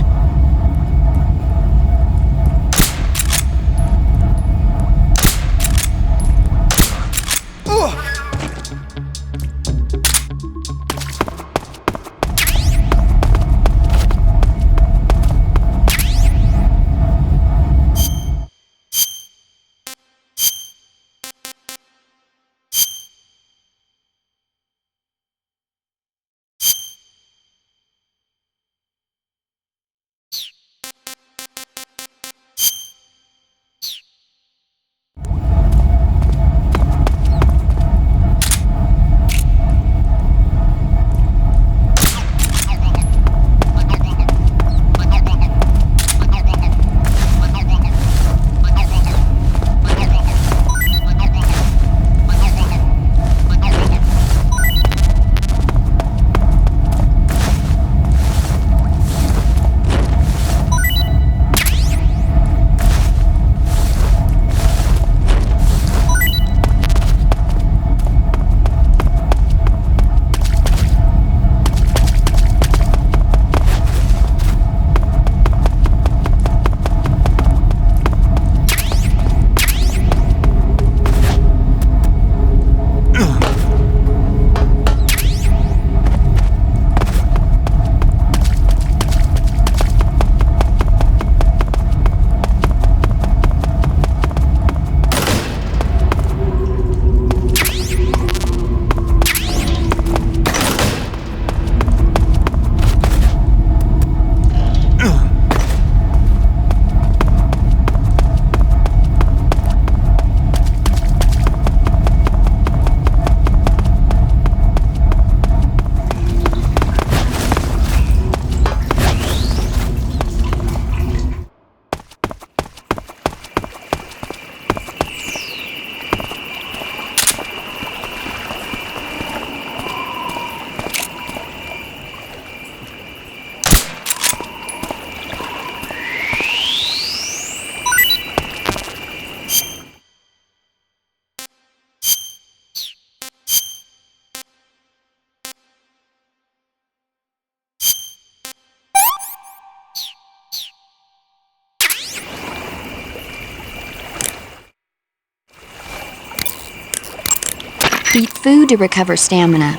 Eat food to recover stamina.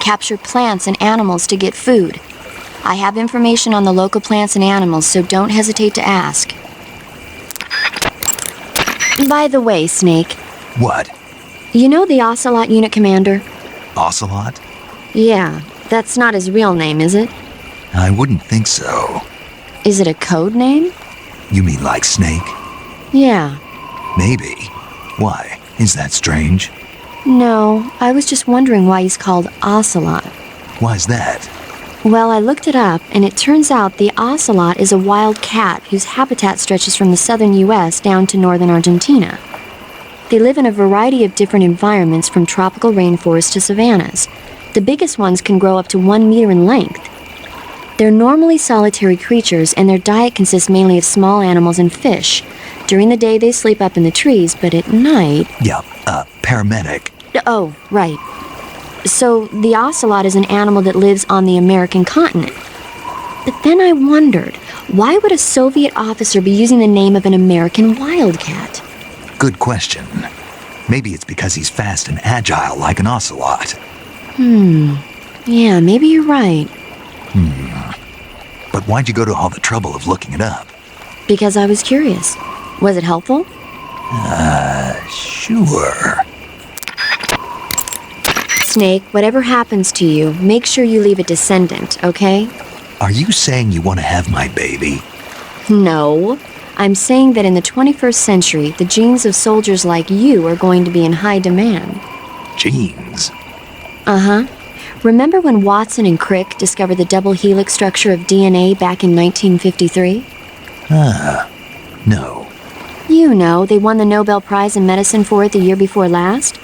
Capture plants and animals to get food. I have information on the local plants and animals, so don't hesitate to ask. By the way, Snake.
What?
You know the Ocelot unit commander?
Ocelot?
Yeah, that's not his real name, is it?
I wouldn't think so.
Is it a code name?
You mean like Snake?
Yeah.
Maybe. Why? Is that strange?
No, I was just wondering why he's called Ocelot.
Why's that?
Well, I looked it up, and it turns out the ocelot is a wild cat whose habitat stretches from the southern U.S. down to northern Argentina. They live in a variety of different environments, from tropical rainforests to savannas. The biggest ones can grow up to 1 meter in length. They're normally solitary creatures, and their diet consists mainly of small animals and fish. During the day, they sleep up in the trees, but at night...
Yeah, paramedic.
Oh, right. So, the ocelot is an animal that lives on the American continent. But then I wondered, why would a Soviet officer be using the name of an American wildcat?
Good question. Maybe it's because he's fast and agile like an ocelot.
Yeah, maybe you're right.
But why'd you go to all the trouble of looking it up?
Because I was curious. Was it helpful?
Sure.
Snake, whatever happens to you, make sure you leave a descendant, okay?
Are you saying you want to have my baby?
No. I'm saying that in the 21st century, the genes of soldiers like you are going to be in high demand.
Genes?
Uh-huh. Remember when Watson and Crick discovered the double helix structure of DNA back in 1953?
No.
You know, they won the Nobel Prize in Medicine for it the year before last.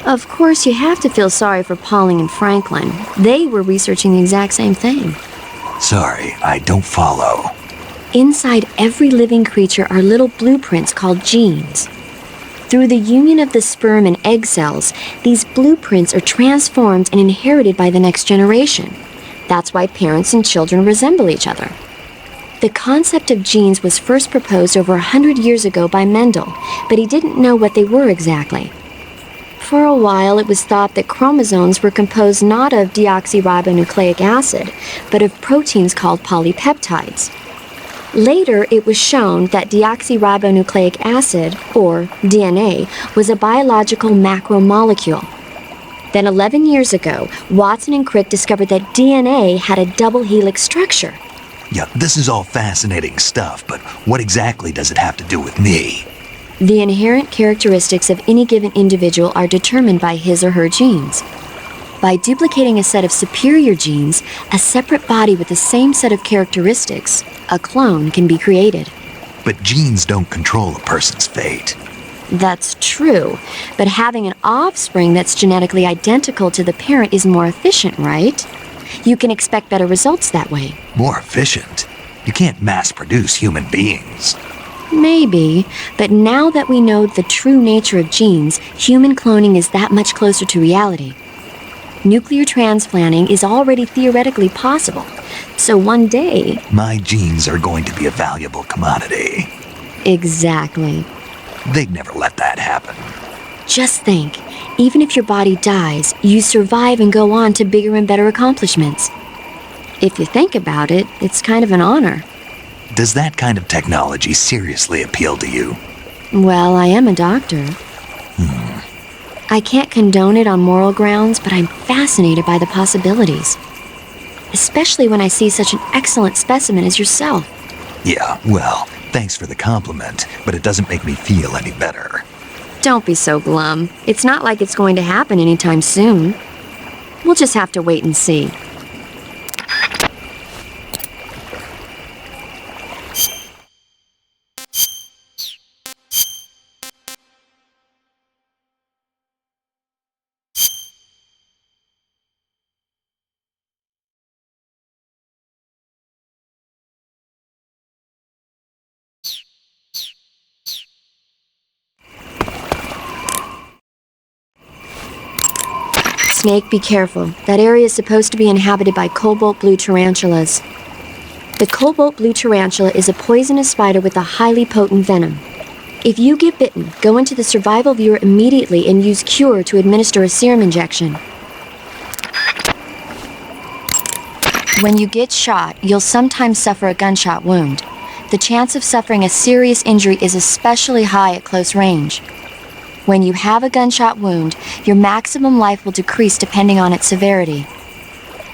Of course, you have to feel sorry for Pauling and Franklin. They were researching the exact same thing.
Sorry, I don't follow.
Inside every living creature are little blueprints called genes. Through the union of the sperm and egg cells, these blueprints are transformed and inherited by the next generation. That's why parents and children resemble each other. The concept of genes was first proposed over 100 years ago by Mendel, but he didn't know what they were exactly. For a while, it was thought that chromosomes were composed not of deoxyribonucleic acid, but of proteins called polypeptides. Later, it was shown that deoxyribonucleic acid, or DNA, was a biological macromolecule. Then 11 years ago, Watson and Crick discovered that DNA had a double helix structure.
Yeah, this is all fascinating stuff, but what exactly does it have to do with me?
The inherent characteristics of any given individual are determined by his or her genes. By duplicating a set of superior genes, a separate body with the same set of characteristics, a clone, can be created.
But genes don't control a person's fate.
That's true, but having an offspring that's genetically identical to the parent is more efficient, right? You can expect better results that way.
More efficient? You can't mass-produce human beings.
Maybe, but now that we know the true nature of genes, human cloning is that much closer to reality. Nuclear transplanting is already theoretically possible, so one day...
My genes are going to be a valuable commodity.
Exactly.
They'd never let that happen.
Just think, even if your body dies, you survive and go on to bigger and better accomplishments. If you think about it, it's kind of an honor.
Does that kind of technology seriously appeal to you?
Well, I am a doctor. I can't condone it on moral grounds, but I'm fascinated by the possibilities. Especially when I see such an excellent specimen as yourself.
Yeah, well, thanks for the compliment, but it doesn't make me feel any better.
Don't be so glum. It's not like it's going to happen anytime soon. We'll just have to wait and see. Snake, be careful. That area is supposed to be inhabited by cobalt blue tarantulas. The cobalt blue tarantula is a poisonous spider with a highly potent venom. If you get bitten, go into the survival viewer immediately and use Cure to administer a serum injection. When you get shot, you'll sometimes suffer a gunshot wound. The chance of suffering a serious injury is especially high at close range. When you have a gunshot wound, your maximum life will decrease depending on its severity.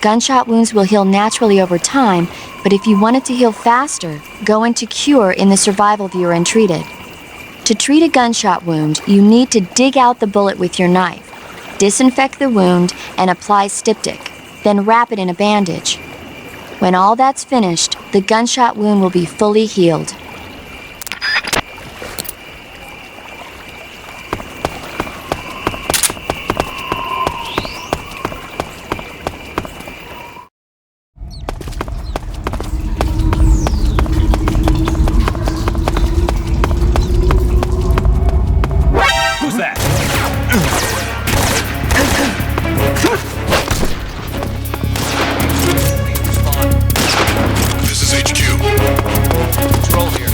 Gunshot wounds will heal naturally over time, but if you want it to heal faster, go into Cure in the survival viewer and treat it. To treat a gunshot wound, you need to dig out the bullet with your knife, disinfect the wound, and apply styptic, then wrap it in a bandage. When all that's finished, the gunshot wound will be fully healed.
This is HQ.
Control here.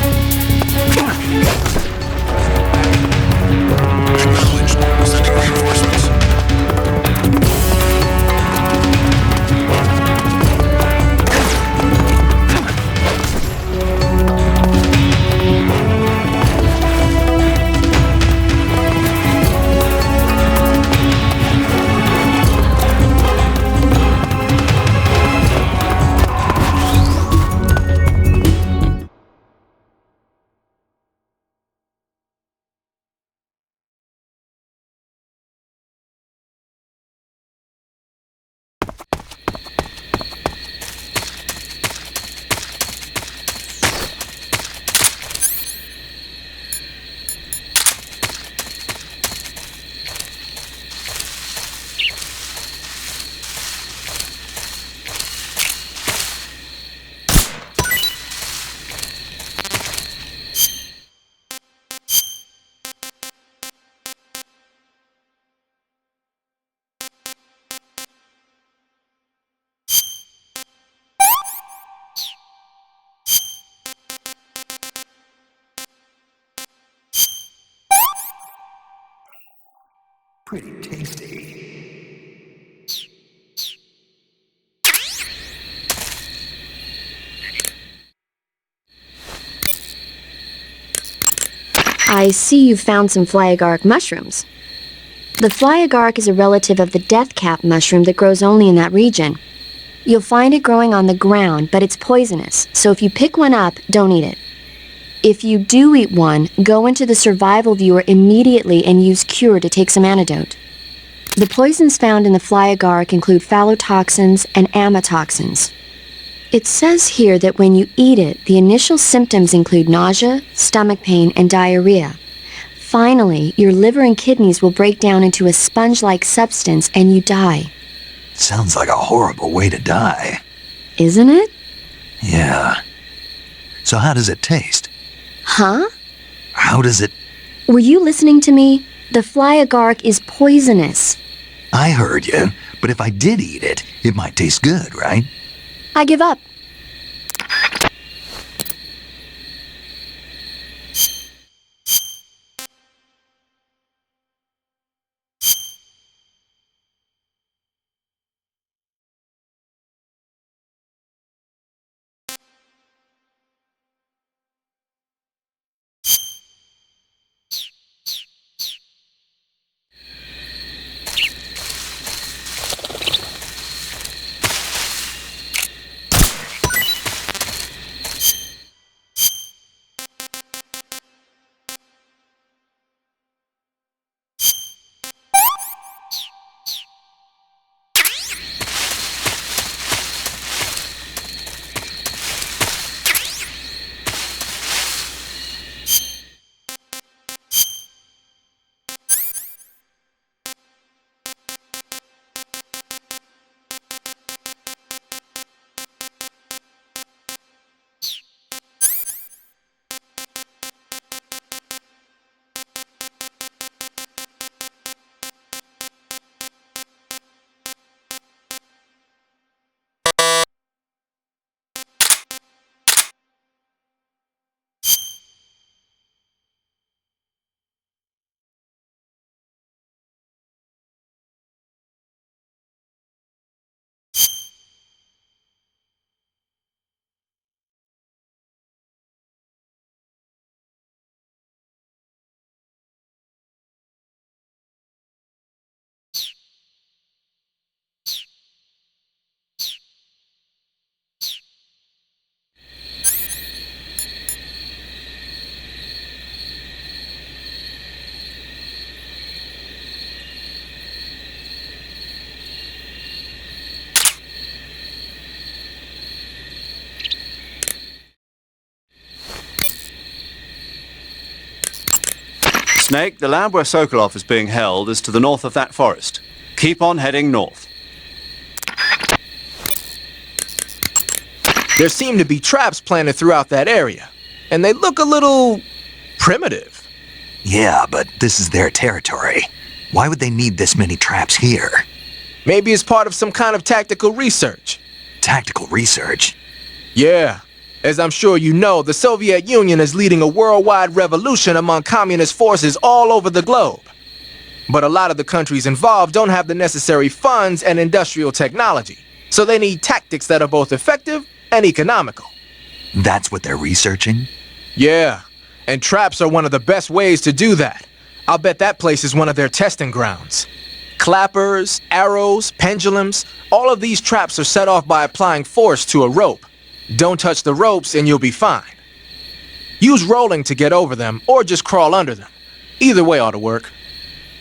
Pretty tasty.
I see you've found some fly agaric mushrooms. The fly agaric is a relative of the death cap mushroom that grows only in that region. You'll find it growing on the ground, but it's poisonous, so if you pick one up, don't eat it. If you do eat one, go into the survival viewer immediately and use cure to take some antidote. The poisons found in the fly agaric include phallotoxins and amatoxins. It says here that when you eat it, the initial symptoms include nausea, stomach pain, and diarrhea. Finally, your liver and kidneys will break down into a sponge-like substance and you die.
Sounds like a horrible way to die.
Isn't it?
Yeah. So how does it taste?
Huh?
How does it...
Were you listening to me? The fly agaric is poisonous.
I heard you, but if I did eat it, it might taste good, right?
I give up.
Snake, the lab where Sokolov is being held is to the north of that forest. Keep on heading north.
There seem to be traps planted throughout that area, and they look a little primitive.
Yeah, but this is their territory. Why would they need this many traps here?
Maybe it's part of some kind of tactical research.
Tactical research?
Yeah. As I'm sure you know, the Soviet Union is leading a worldwide revolution among communist forces all over the globe. But a lot of the countries involved don't have the necessary funds and industrial technology, so they need tactics that are both effective and economical.
That's what they're researching?
Yeah, and traps are one of the best ways to do that. I'll bet that place is one of their testing grounds. Clappers, arrows, pendulums, all of these traps are set off by applying force to a rope. Don't touch the ropes and you'll be fine. Use rolling to get over them, or just crawl under them. Either way ought to work.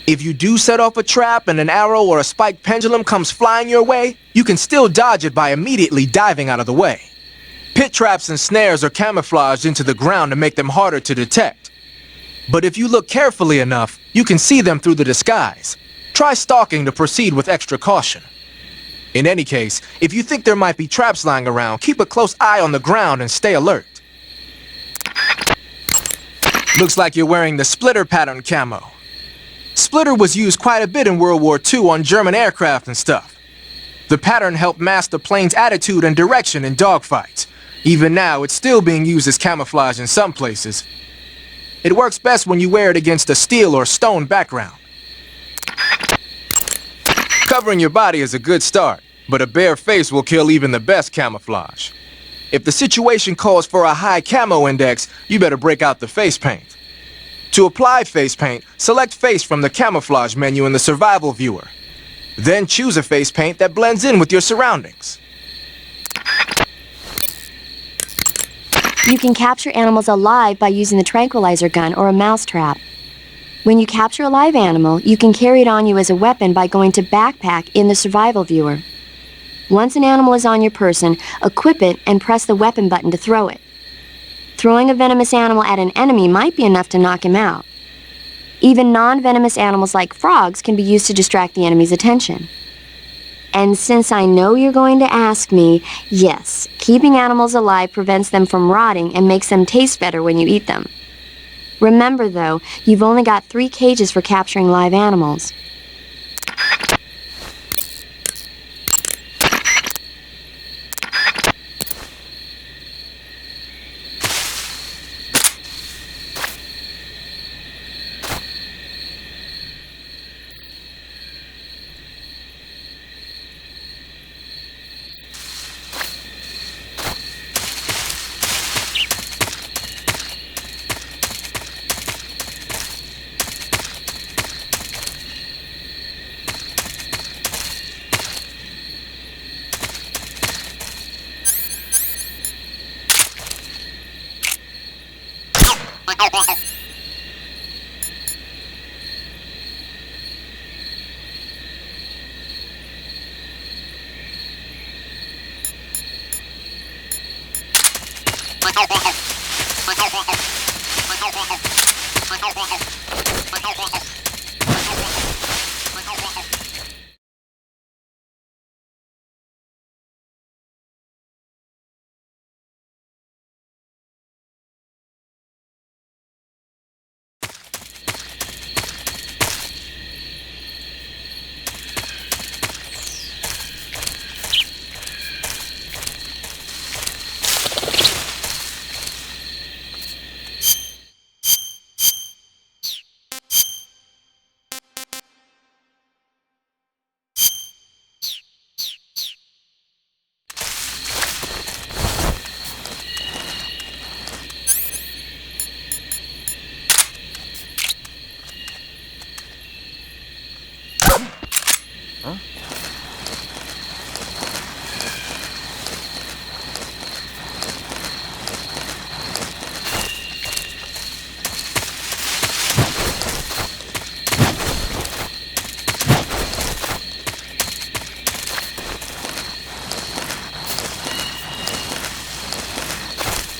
If you do set off a trap and an arrow or a spiked pendulum comes flying your way, you can still dodge it by immediately diving out of the way. Pit traps and snares are camouflaged into the ground to make them harder to detect. But if you look carefully enough, you can see them through the disguise. Try stalking to proceed with extra caution. In any case, if you think there might be traps lying around, keep a close eye on the ground and stay alert. Looks like you're wearing the splitter pattern camo. Splitter was used quite a bit in World War II on German aircraft and stuff. The pattern helped mask the plane's attitude and direction in dogfights. Even now, it's still being used as camouflage in some places. It works best when you wear it against a steel or stone background. Covering your body is a good start, but a bare face will kill even the best camouflage. If the situation calls for a high camo index, you better break out the face paint. To apply face paint, select face from the camouflage menu in the survival viewer. Then choose a face paint that blends in with your surroundings.
You can capture animals alive by using the tranquilizer gun or a mousetrap. When you capture a live animal, you can carry it on you as a weapon by going to Backpack in the survival viewer. Once an animal is on your person, equip it and press the weapon button to throw it. Throwing a venomous animal at an enemy might be enough to knock him out. Even non-venomous animals like frogs can be used to distract the enemy's attention. And since I know you're going to ask me, yes, keeping animals alive prevents them from rotting and makes them taste better when you eat them. Remember though, you've only got 3 cages for capturing live animals.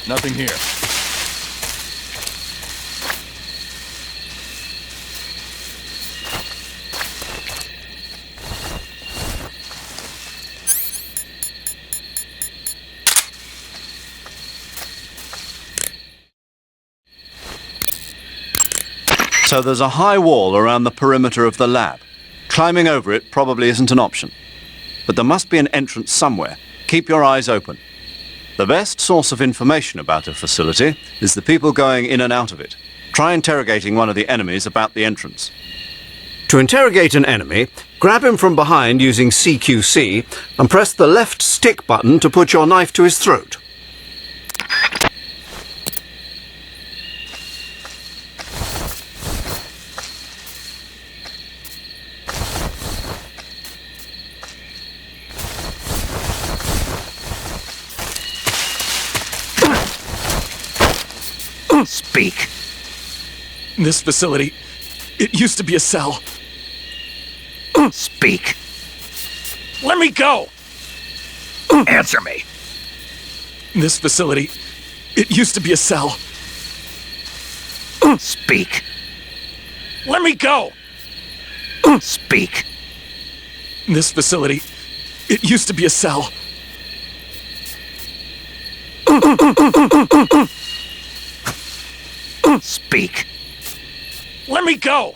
Nothing here.
So there's a high wall around the perimeter of the lab. Climbing over it probably isn't an option. But there must be an entrance somewhere. Keep your eyes open. The best source of information about a facility is the people going in and out of it. Try interrogating one of the enemies about the entrance. To interrogate an enemy, grab him from behind using CQC and press the left stick button to put your knife to his throat.
Speak.
This facility, it used to be a cell.
Speak.
Let me go!
Answer me.
This facility, it used to be a cell.
Speak.
Let me go!
Speak.
This facility, it used to be a cell.
Speak.
Let me go!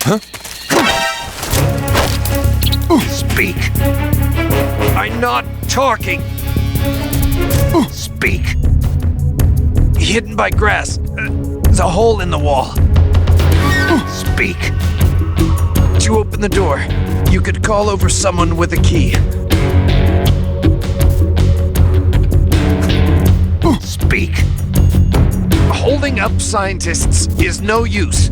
Speak. I'm not talking. Speak. Hidden by grass. There's a hole in the wall. Speak. To open the door, you could call over someone with a key. Speak. Holding up scientists is no use.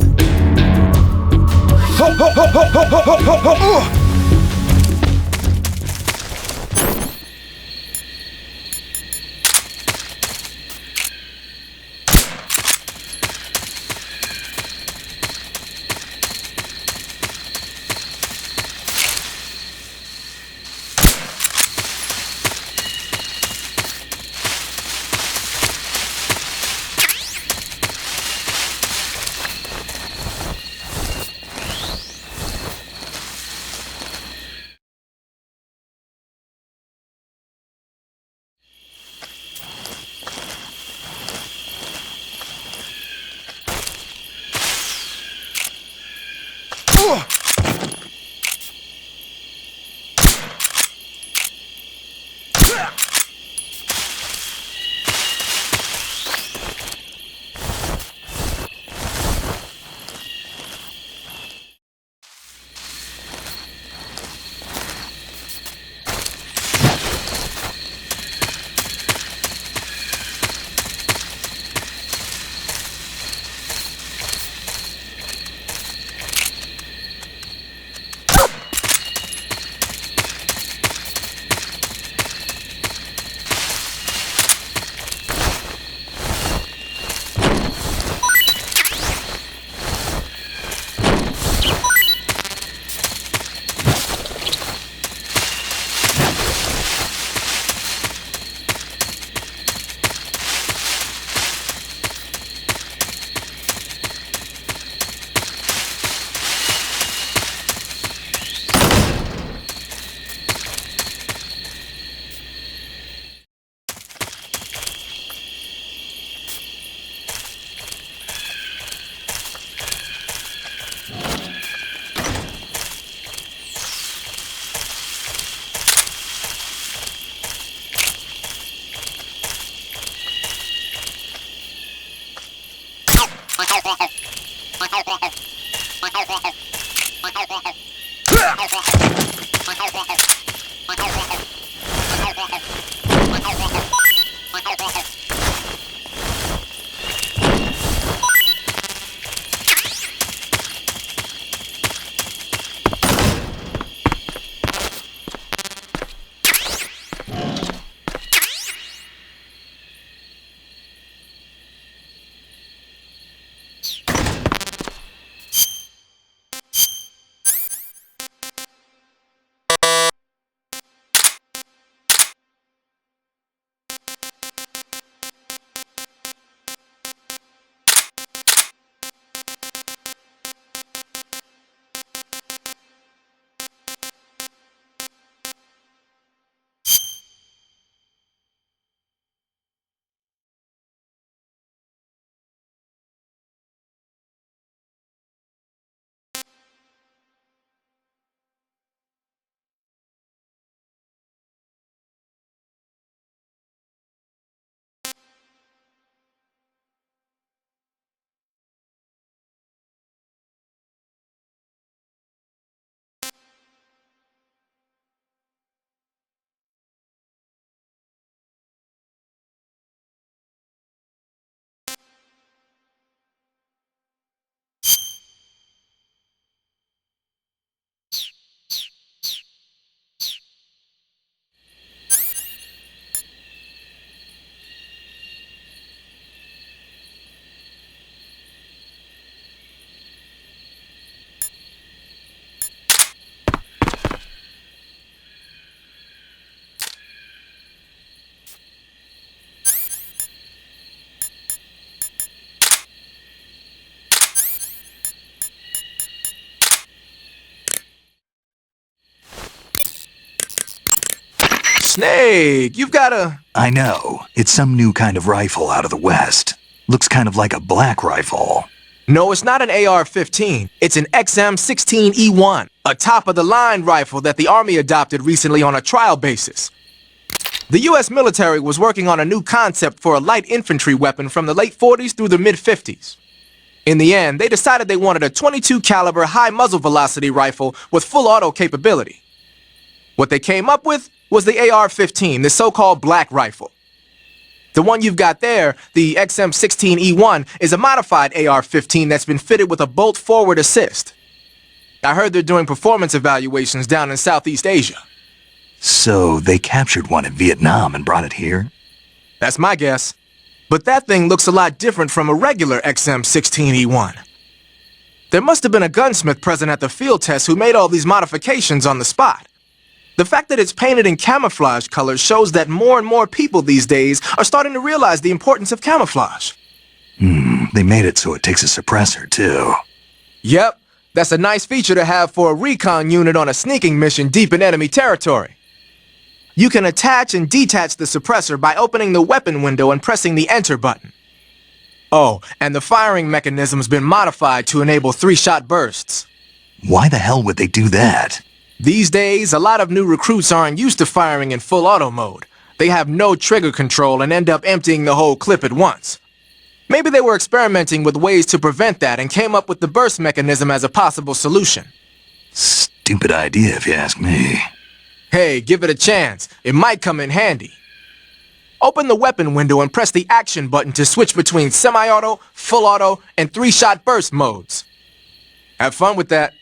Snake, you've got a...
I know. It's some new kind of rifle out of the West. Looks kind of like a black rifle.
No, it's not an AR-15. It's an XM-16E1, a top-of-the-line rifle that the Army adopted recently on a trial basis. The U.S. military was working on a new concept for a light infantry weapon from the late 40s through the mid-50s. In the end, they decided they wanted a .22 caliber high muzzle velocity rifle with full auto capability. What they came up with was the AR-15, the so-called black rifle. The one you've got there, the XM-16E1, is a modified AR-15 that's been fitted with a bolt forward assist. I heard they're doing performance evaluations down in Southeast Asia.
So they captured one in Vietnam and brought it here?
That's my guess. But that thing looks a lot different from a regular XM-16E1. There must have been a gunsmith present at the field test who made all these modifications on the spot. The fact that it's painted in camouflage colors shows that more and more people these days are starting to realize the importance of camouflage.
They made it so it takes a suppressor, too.
Yep, that's a nice feature to have for a recon unit on a sneaking mission deep in enemy territory. You can attach and detach the suppressor by opening the weapon window and pressing the enter button. Oh, and the firing mechanism's been modified to enable 3-shot bursts.
Why the hell would they do that?
These days, a lot of new recruits aren't used to firing in full auto mode. They have no trigger control and end up emptying the whole clip at once. Maybe they were experimenting with ways to prevent that and came up with the burst mechanism as a possible solution.
Stupid idea, if you ask me.
Hey, give it a chance. It might come in handy. Open the weapon window and press the action button to switch between semi-auto, full auto, and 3-shot burst modes. Have fun with that.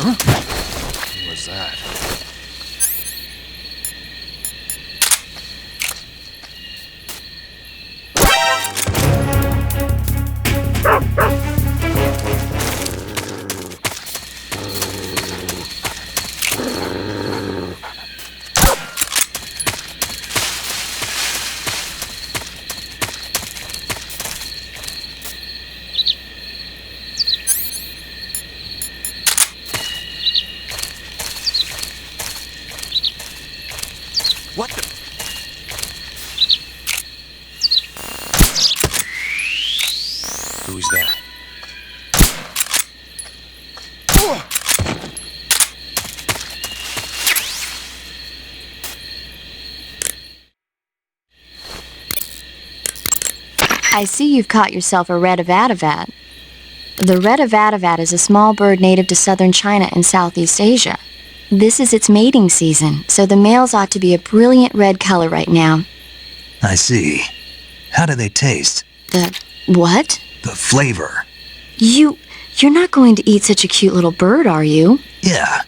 What was that? What the? Who's that?
I see you've caught yourself a red avatavat. The red avatavat is a small bird native to southern China and Southeast Asia. This is its mating season, so the males ought to be a brilliant red color right now.
I see. How do they taste?
The what?
The flavor.
You're not going to eat such a cute little bird, are you?
Yeah.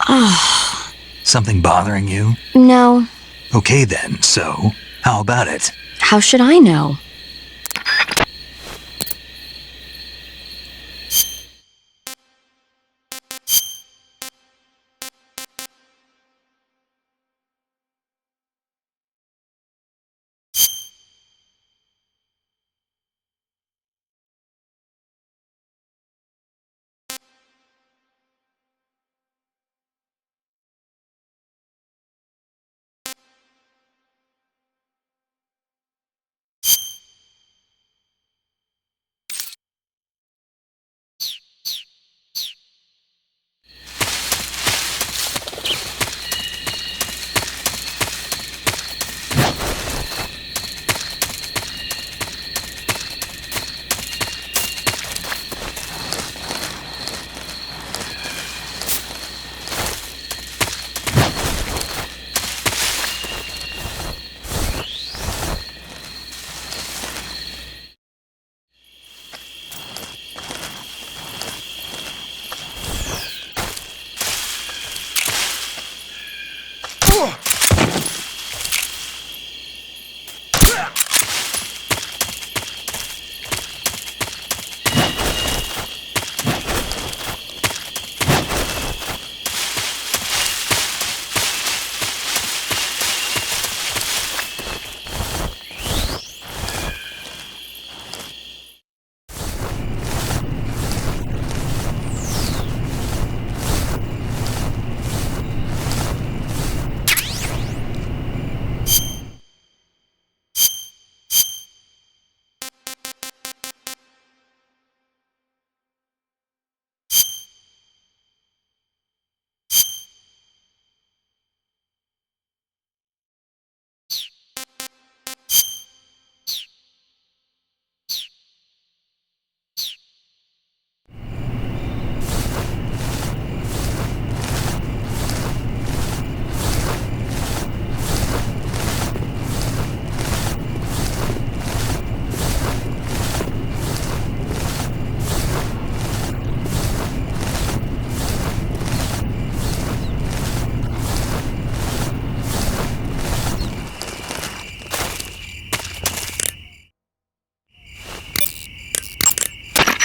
Oh.
Something bothering you?
No.
Okay then, so, how about it?
How should I know?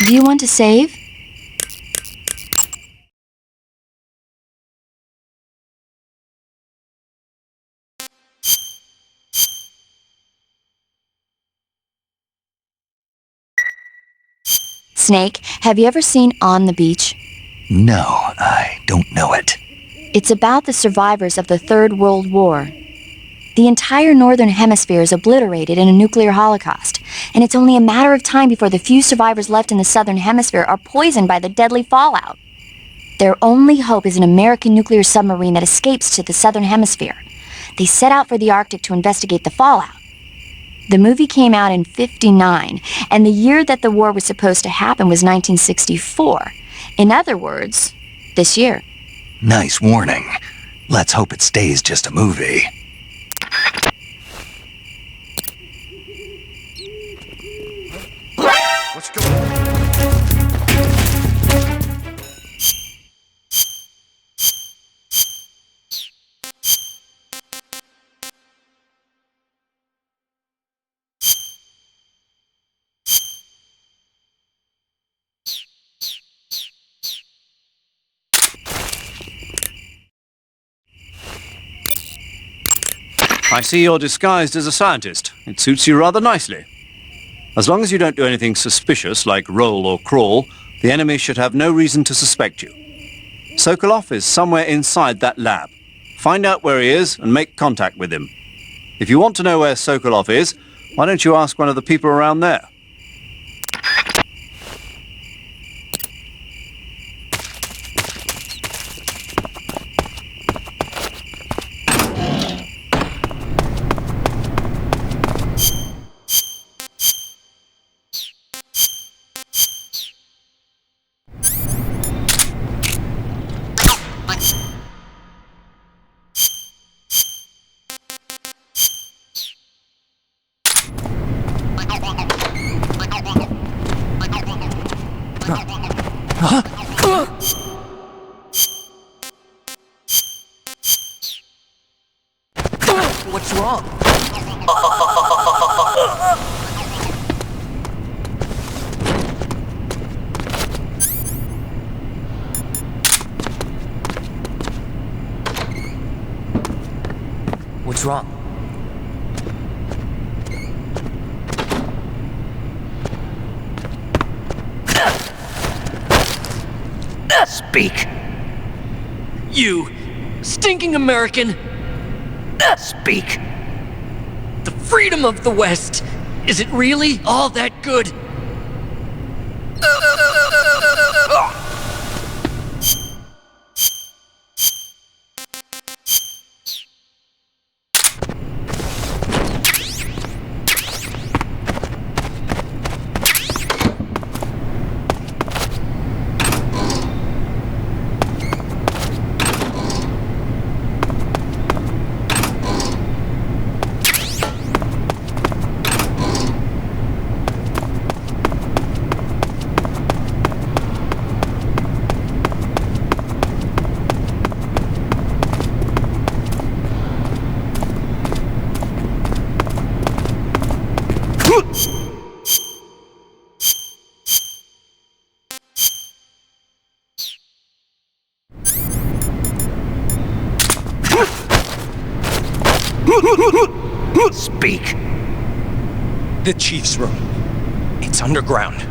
Do you want to save? Snake, have you ever seen On the Beach?
No, I don't know it.
It's about the survivors of the Third World War. The entire northern hemisphere is obliterated in a nuclear holocaust, and it's only a matter of time before the few survivors left in the southern hemisphere are poisoned by the deadly fallout. Their only hope is an American nuclear submarine that escapes to the southern hemisphere. They set out for the Arctic to investigate the fallout. The movie came out in '59, and the year that the war was supposed to happen was 1964. In other words, this year.
Nice warning. Let's hope it stays just a movie.
Let's go.
I see you're disguised as a scientist. It suits you rather nicely. As long as you don't do anything suspicious like roll or crawl, the enemy should have no reason to suspect you. Sokolov is somewhere inside that lab. Find out where he is and make contact with him. If you want to know where Sokolov is, why don't you ask one of the people around there?
What's wrong? What's wrong?
Speak.
You stinking American!
Speak.
The freedom of the West, is it really all that good?
Speak.
The chief's room. It's underground.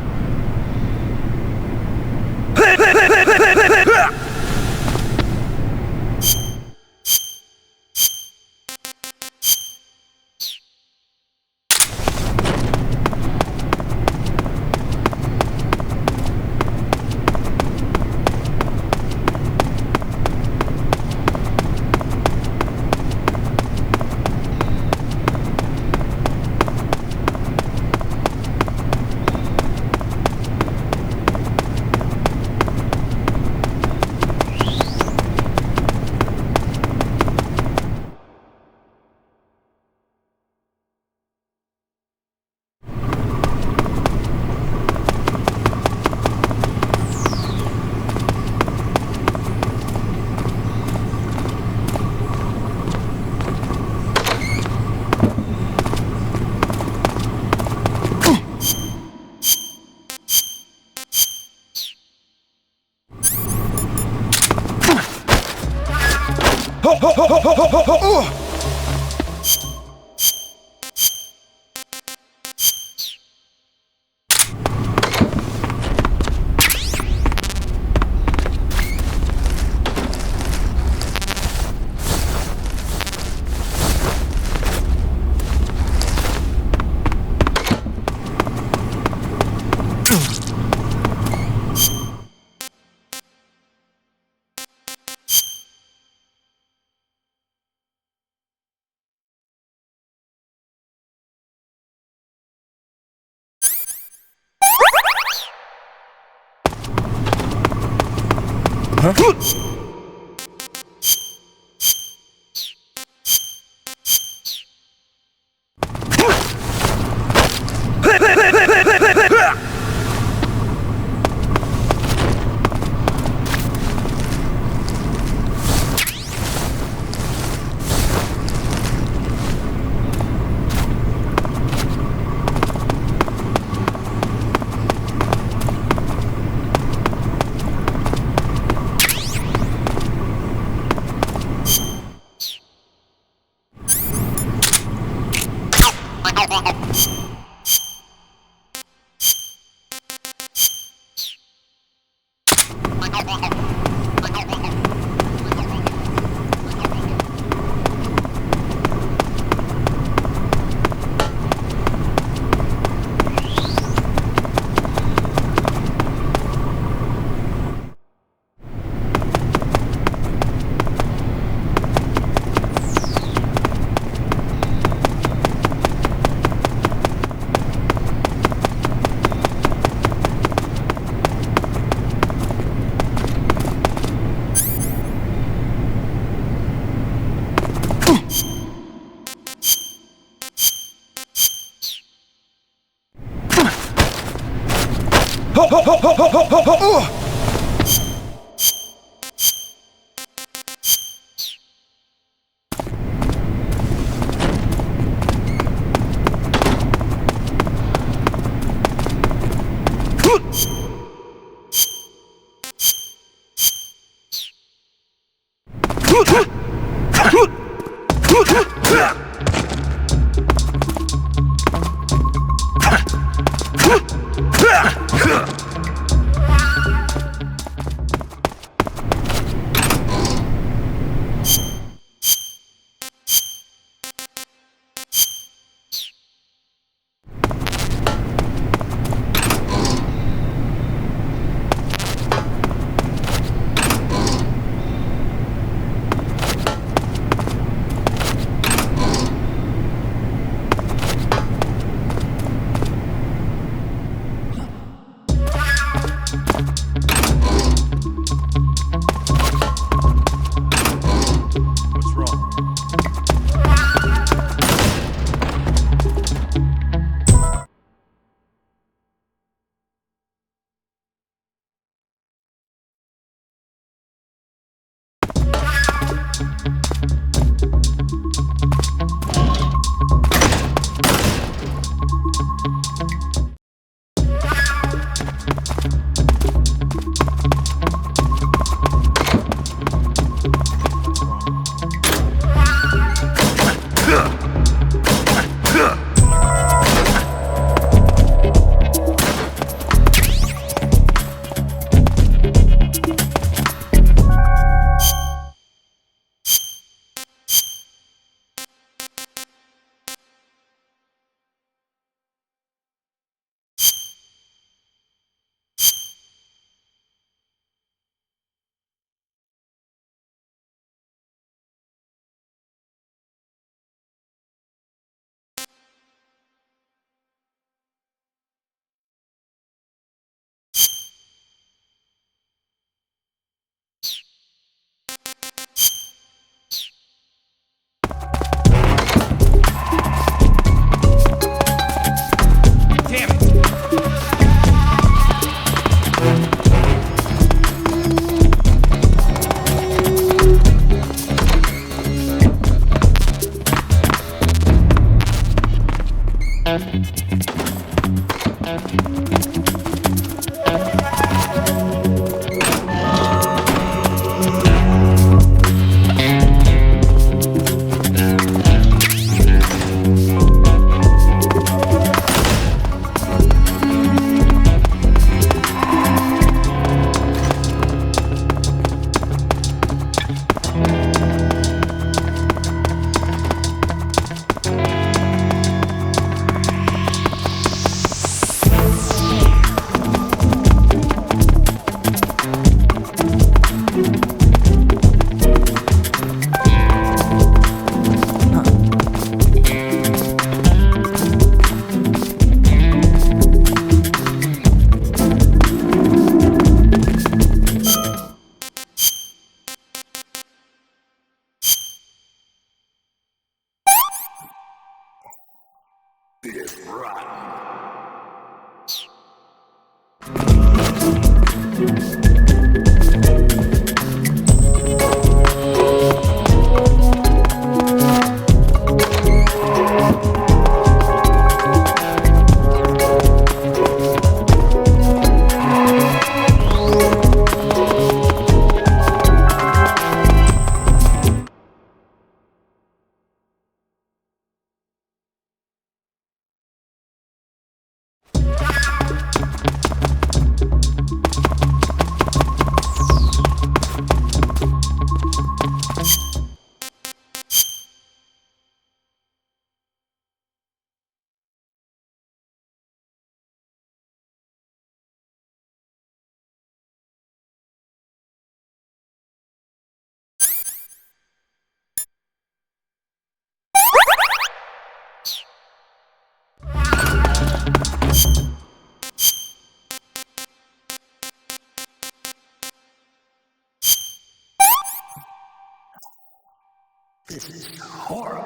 This is horrible.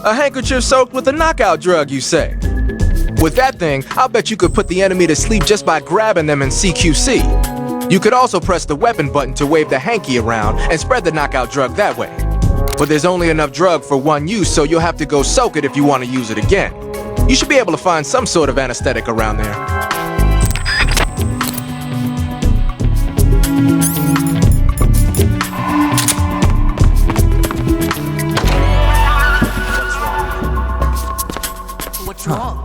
A handkerchief soaked with a knockout drug, you say? With that thing, I'll bet you could put the enemy to sleep just by grabbing them in CQC. You could also press the weapon button to wave the hanky around and spread the knockout drug that way. But there's only enough drug for one use, so you'll have to go soak it if you want to use it again. You should be able to find some sort of anesthetic around there.
What's wrong?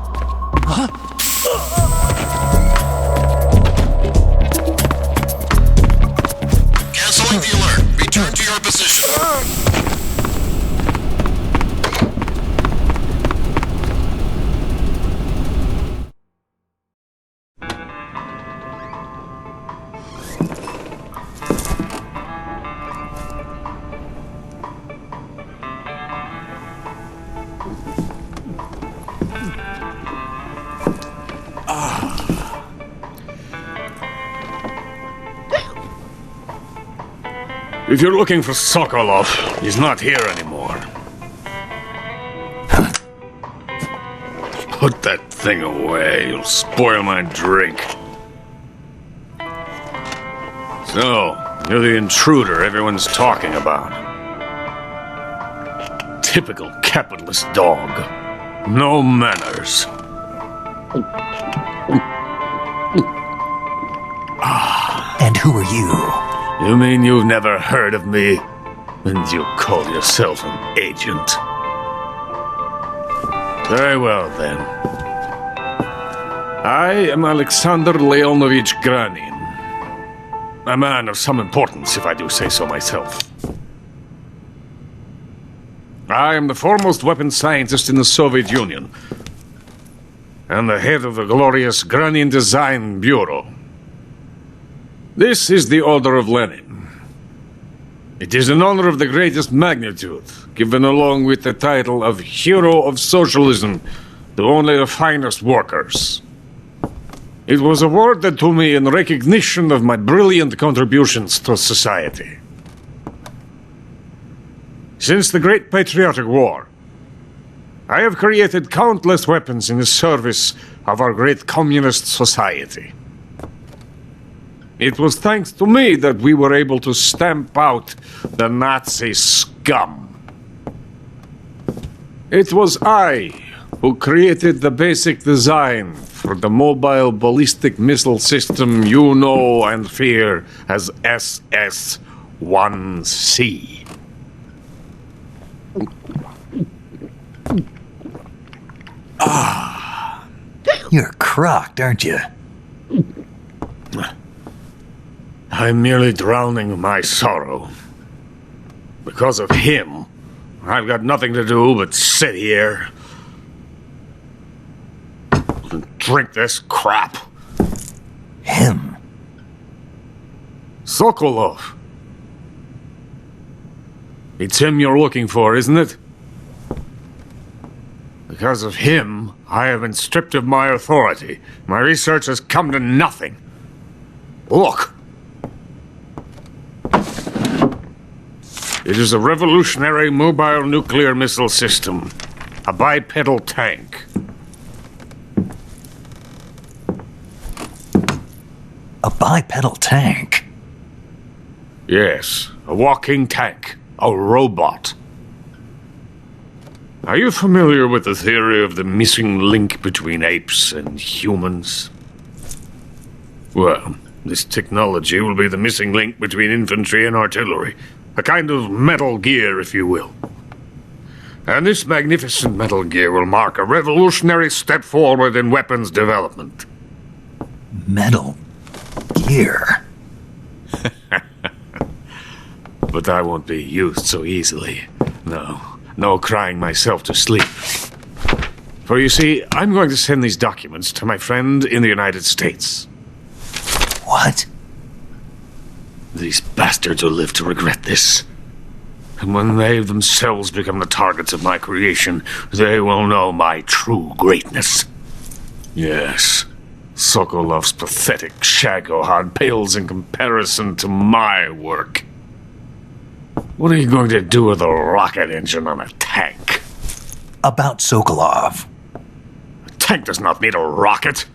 Canceling the alert. Return to your position.
If you're looking for Sokolov, he's not here anymore. Put that thing away. You'll spoil my drink. So, you're the intruder everyone's talking about. Typical capitalist dog. No manners.
And who are you?
You mean you've never heard of me? And you call yourself an agent? Very well, then. I am Alexander Leonovich Granin. A man of some importance, if I do say so myself. I am the foremost weapons scientist in the Soviet Union, and the head of the glorious Granin Design Bureau. This is the Order of Lenin. It is an honor of the greatest magnitude, given along with the title of Hero of Socialism to only the finest workers. It was awarded to me in recognition of my brilliant contributions to society. Since the Great Patriotic War, I have created countless weapons in the service of our great communist society. It was thanks to me that we were able to stamp out the Nazi scum. It was I who created the basic design for the mobile ballistic missile system you know and fear as SS-1C.
You're crocked, aren't you?
I'm merely drowning my sorrow. Because of him, I've got nothing to do but sit here and drink this crap.
Him?
Sokolov. It's him you're looking for, isn't it? Because of him, I have been stripped of my authority. My research has come to nothing. Look. It is a revolutionary mobile nuclear missile system. A bipedal tank.
A bipedal tank?
Yes, a walking tank. A robot. Are you familiar with the theory of the missing link between apes and humans? Well, this technology will be the missing link between infantry and artillery. A kind of Metal Gear, if you will. And this magnificent Metal Gear will mark a revolutionary step forward in weapons development.
Metal Gear?
But I won't be used so easily. No crying myself to sleep. For you see, I'm going to send these documents to my friend in the United States.
What?
These bastards will live to regret this. And when they themselves become the targets of my creation, they will know my true greatness. Yes, Sokolov's pathetic shagohod pales in comparison to my work. What are you going to do with a rocket engine on a tank?
About Sokolov.
A tank does not need a rocket.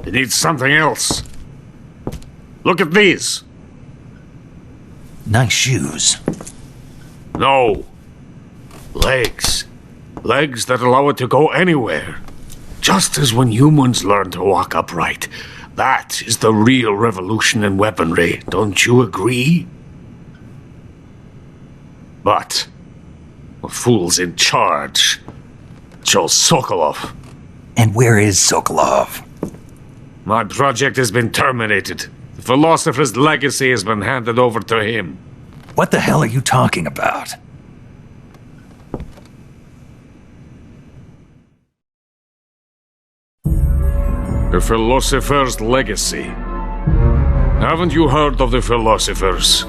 It needs something else. Look at these.
Nice shoes.
No. Legs. Legs that allow it to go anywhere. Just as when humans learn to walk upright. That is the real revolution in weaponry. Don't you agree? But the fool's in charge. Joe Sokolov.
And where is Sokolov?
My project has been terminated. The philosopher's legacy has been handed over to him.
What the hell are you talking about?
The philosopher's legacy. Haven't you heard of the philosophers?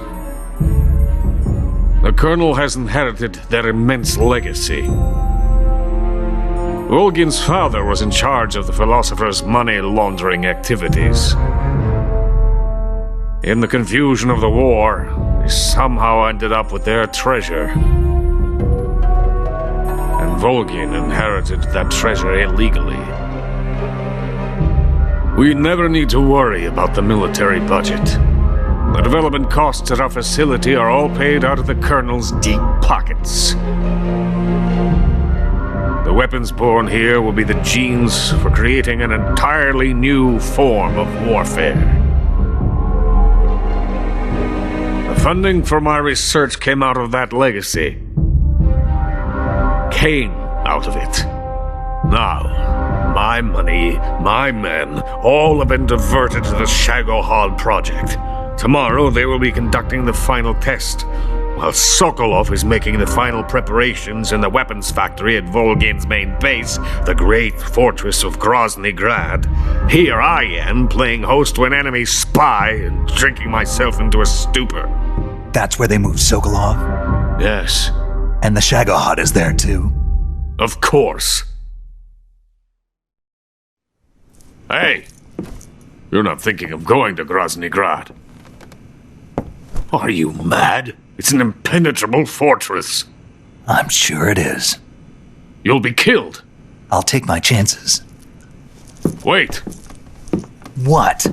The Colonel has inherited their immense legacy. Volgin's father was in charge of the philosophers' money laundering activities. In the confusion of the war, they somehow ended up with their treasure. And Volgin inherited that treasure illegally. We never need to worry about the military budget. The development costs at our facility are all paid out of the Colonel's deep pockets. The weapons born here will be the genes for creating an entirely new form of warfare. The funding for my research came out of that legacy. Came out of it. Now, my money, my men, all have been diverted to the Shagohod project. Tomorrow they will be conducting the final test, while Sokolov is making the final preparations in the weapons factory at Volgin's main base, the great fortress of Grozny Grad. Here I am, playing host to an enemy spy and drinking myself into a stupor.
That's where they moved Sokolov?
Yes.
And the Shagohod is there too?
Of course. Hey! You're not thinking of going to Grozny Grad. Are you mad? It's an impenetrable fortress.
I'm sure it is.
You'll be killed.
I'll take my chances.
Wait.
What?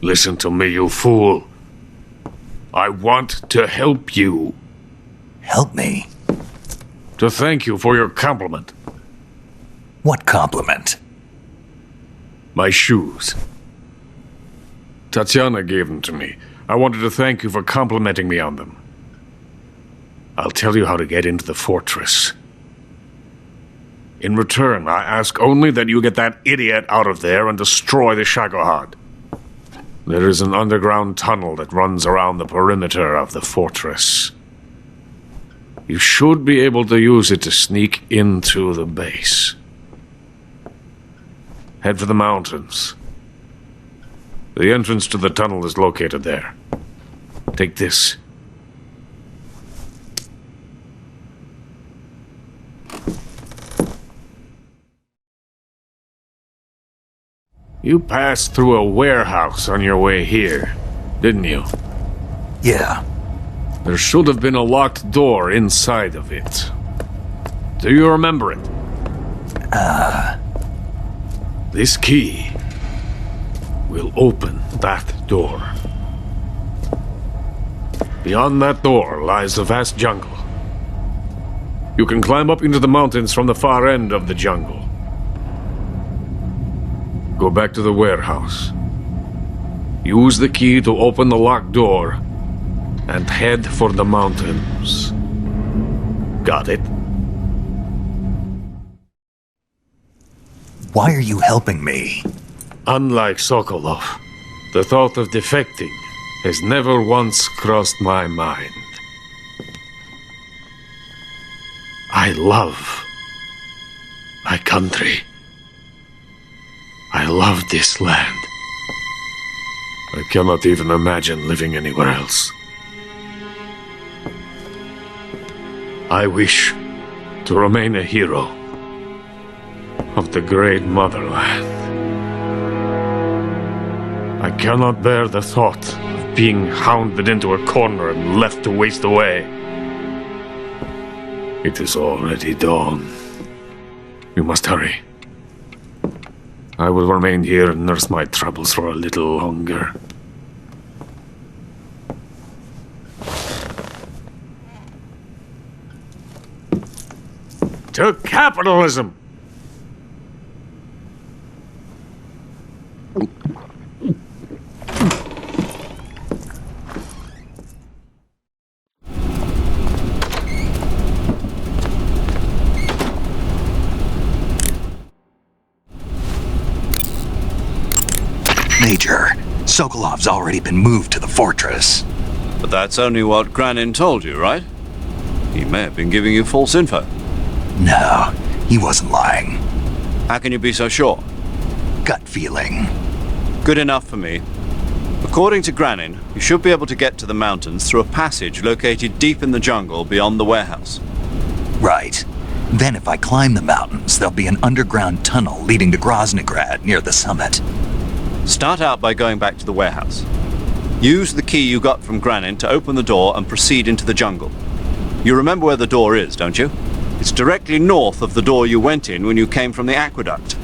Listen to me, you fool. I want to help you.
Help me?
To thank you for your compliment.
What compliment?
My shoes. Tatiana gave them to me. I wanted to thank you for complimenting me on them. I'll tell you how to get into the fortress. In return, I ask only that you get that idiot out of there and destroy the Shagohod. There is an underground tunnel that runs around the perimeter of the fortress. You should be able to use it to sneak into the base. Head for the mountains. The entrance to the tunnel is located there. Take this. You passed through a warehouse on your way here, didn't you?
Yeah.
There should have been a locked door inside of it. Do you remember it? This key will open that door. Beyond that door lies a vast jungle. You can climb up into the mountains from the far end of the jungle. Go back to the warehouse. Use the key to open the locked door and head for the mountains. Got it?
Why are you helping me?
Unlike Sokolov, the thought of defecting has never once crossed my mind. I love my country. I love this land. I cannot even imagine living anywhere else. I wish to remain a hero of the great motherland. I cannot bear the thought of being hounded into a corner and left to waste away. It is already dawn. You must hurry. I will remain here and nurse my troubles for a little longer. To capitalism!
Major, Sokolov's already been moved to the fortress.
But that's only what Granin told you, right? He may have been giving you false info.
No, he wasn't lying.
How can you be so sure?
Gut feeling.
Good enough for me. According to Granin, you should be able to get to the mountains through a passage located deep in the jungle beyond the warehouse.
Right. Then if I climb the mountains, there'll be an underground tunnel leading to Groznygrad near the summit.
Start out by going back to the warehouse. Use the key you got from Granin to open the door and proceed into the jungle. You remember where the door is, don't you? It's directly north of the door you went in when you came from the aqueduct.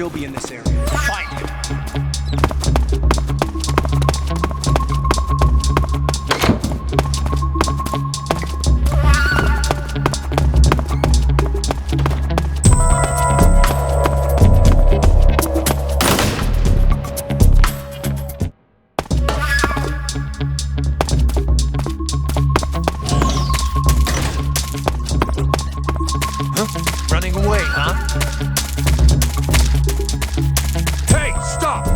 still be in this area. Find him.
Running away, huh? Hey, stop!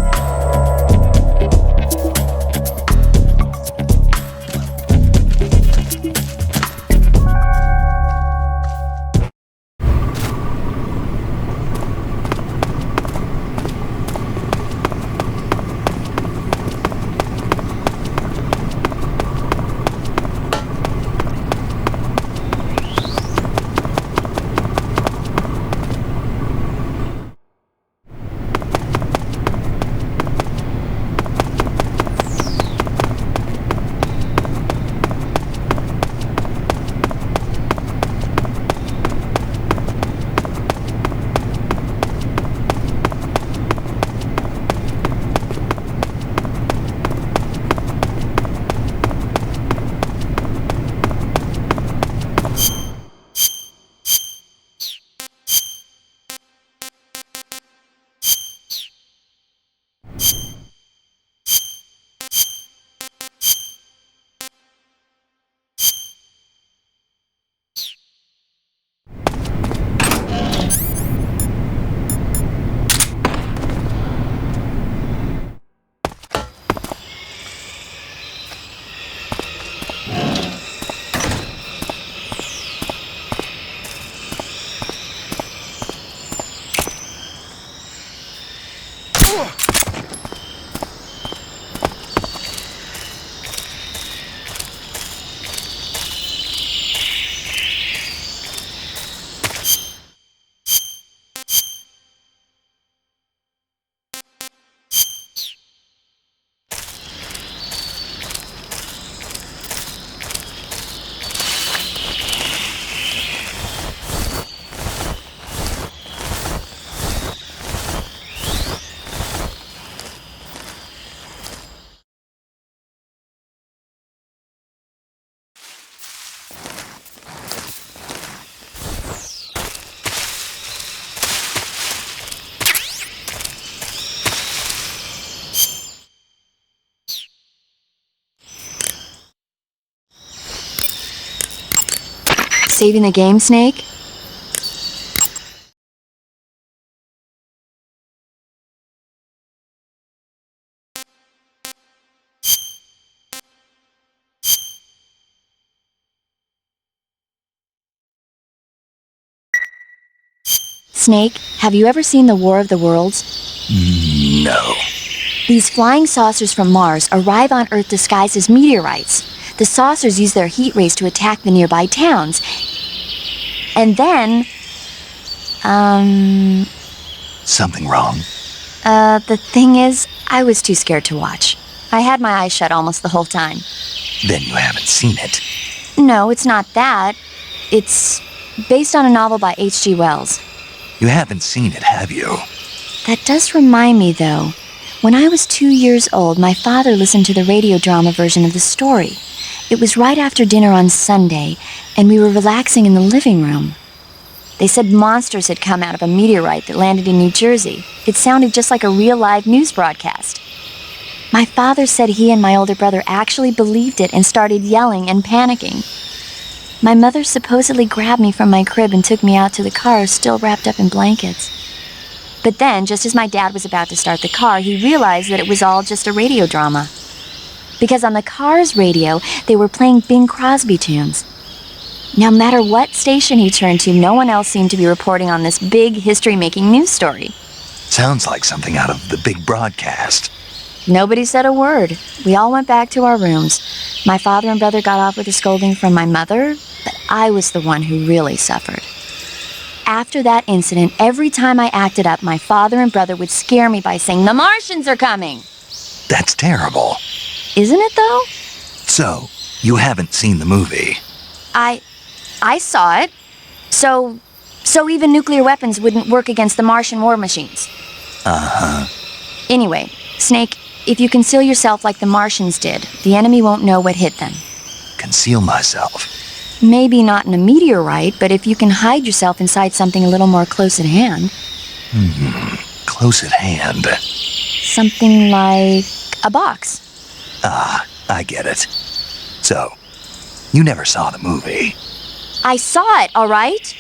Saving the game, Snake? Snake, have you ever seen the War of the Worlds?
No.
These flying saucers from Mars arrive on Earth disguised as meteorites. The saucers use their heat rays to attack the nearby towns. And then...
Something wrong?
The thing is, I was too scared to watch. I had my eyes shut almost the whole time.
Then you haven't seen it.
No, it's not that. It's based on a novel by H.G. Wells.
You haven't seen it, have you?
That does remind me, though. When I was 2 years old, my father listened to the radio drama version of the story. It was right after dinner on Sunday, and we were relaxing in the living room. They said monsters had come out of a meteorite that landed in New Jersey. It sounded just like a real live news broadcast. My father said he and my older brother actually believed it and started yelling and panicking. My mother supposedly grabbed me from my crib and took me out to the car, still wrapped up in blankets. But then, just as my dad was about to start the car, he realized that it was all just a radio drama. Because on the car's radio, they were playing Bing Crosby tunes. No matter what station he turned to, no one else seemed to be reporting on this big history-making news story.
Sounds like something out of the big broadcast.
Nobody said a word. We all went back to our rooms. My father and brother got off with a scolding from my mother, but I was the one who really suffered. After that incident, every time I acted up, my father and brother would scare me by saying, "The Martians are coming!"
That's terrible.
Isn't it, though?
So, you haven't seen the movie?
I saw it. So even nuclear weapons wouldn't work against the Martian war machines.
Uh-huh.
Anyway, Snake, if you conceal yourself like the Martians did, the enemy won't know what hit them.
Conceal myself.
Maybe not in a meteorite, but if you can hide yourself inside something a little more close at hand.
Close at hand.
Something like a box.
Ah, I get it. So, you never saw the movie.
I saw it, all right?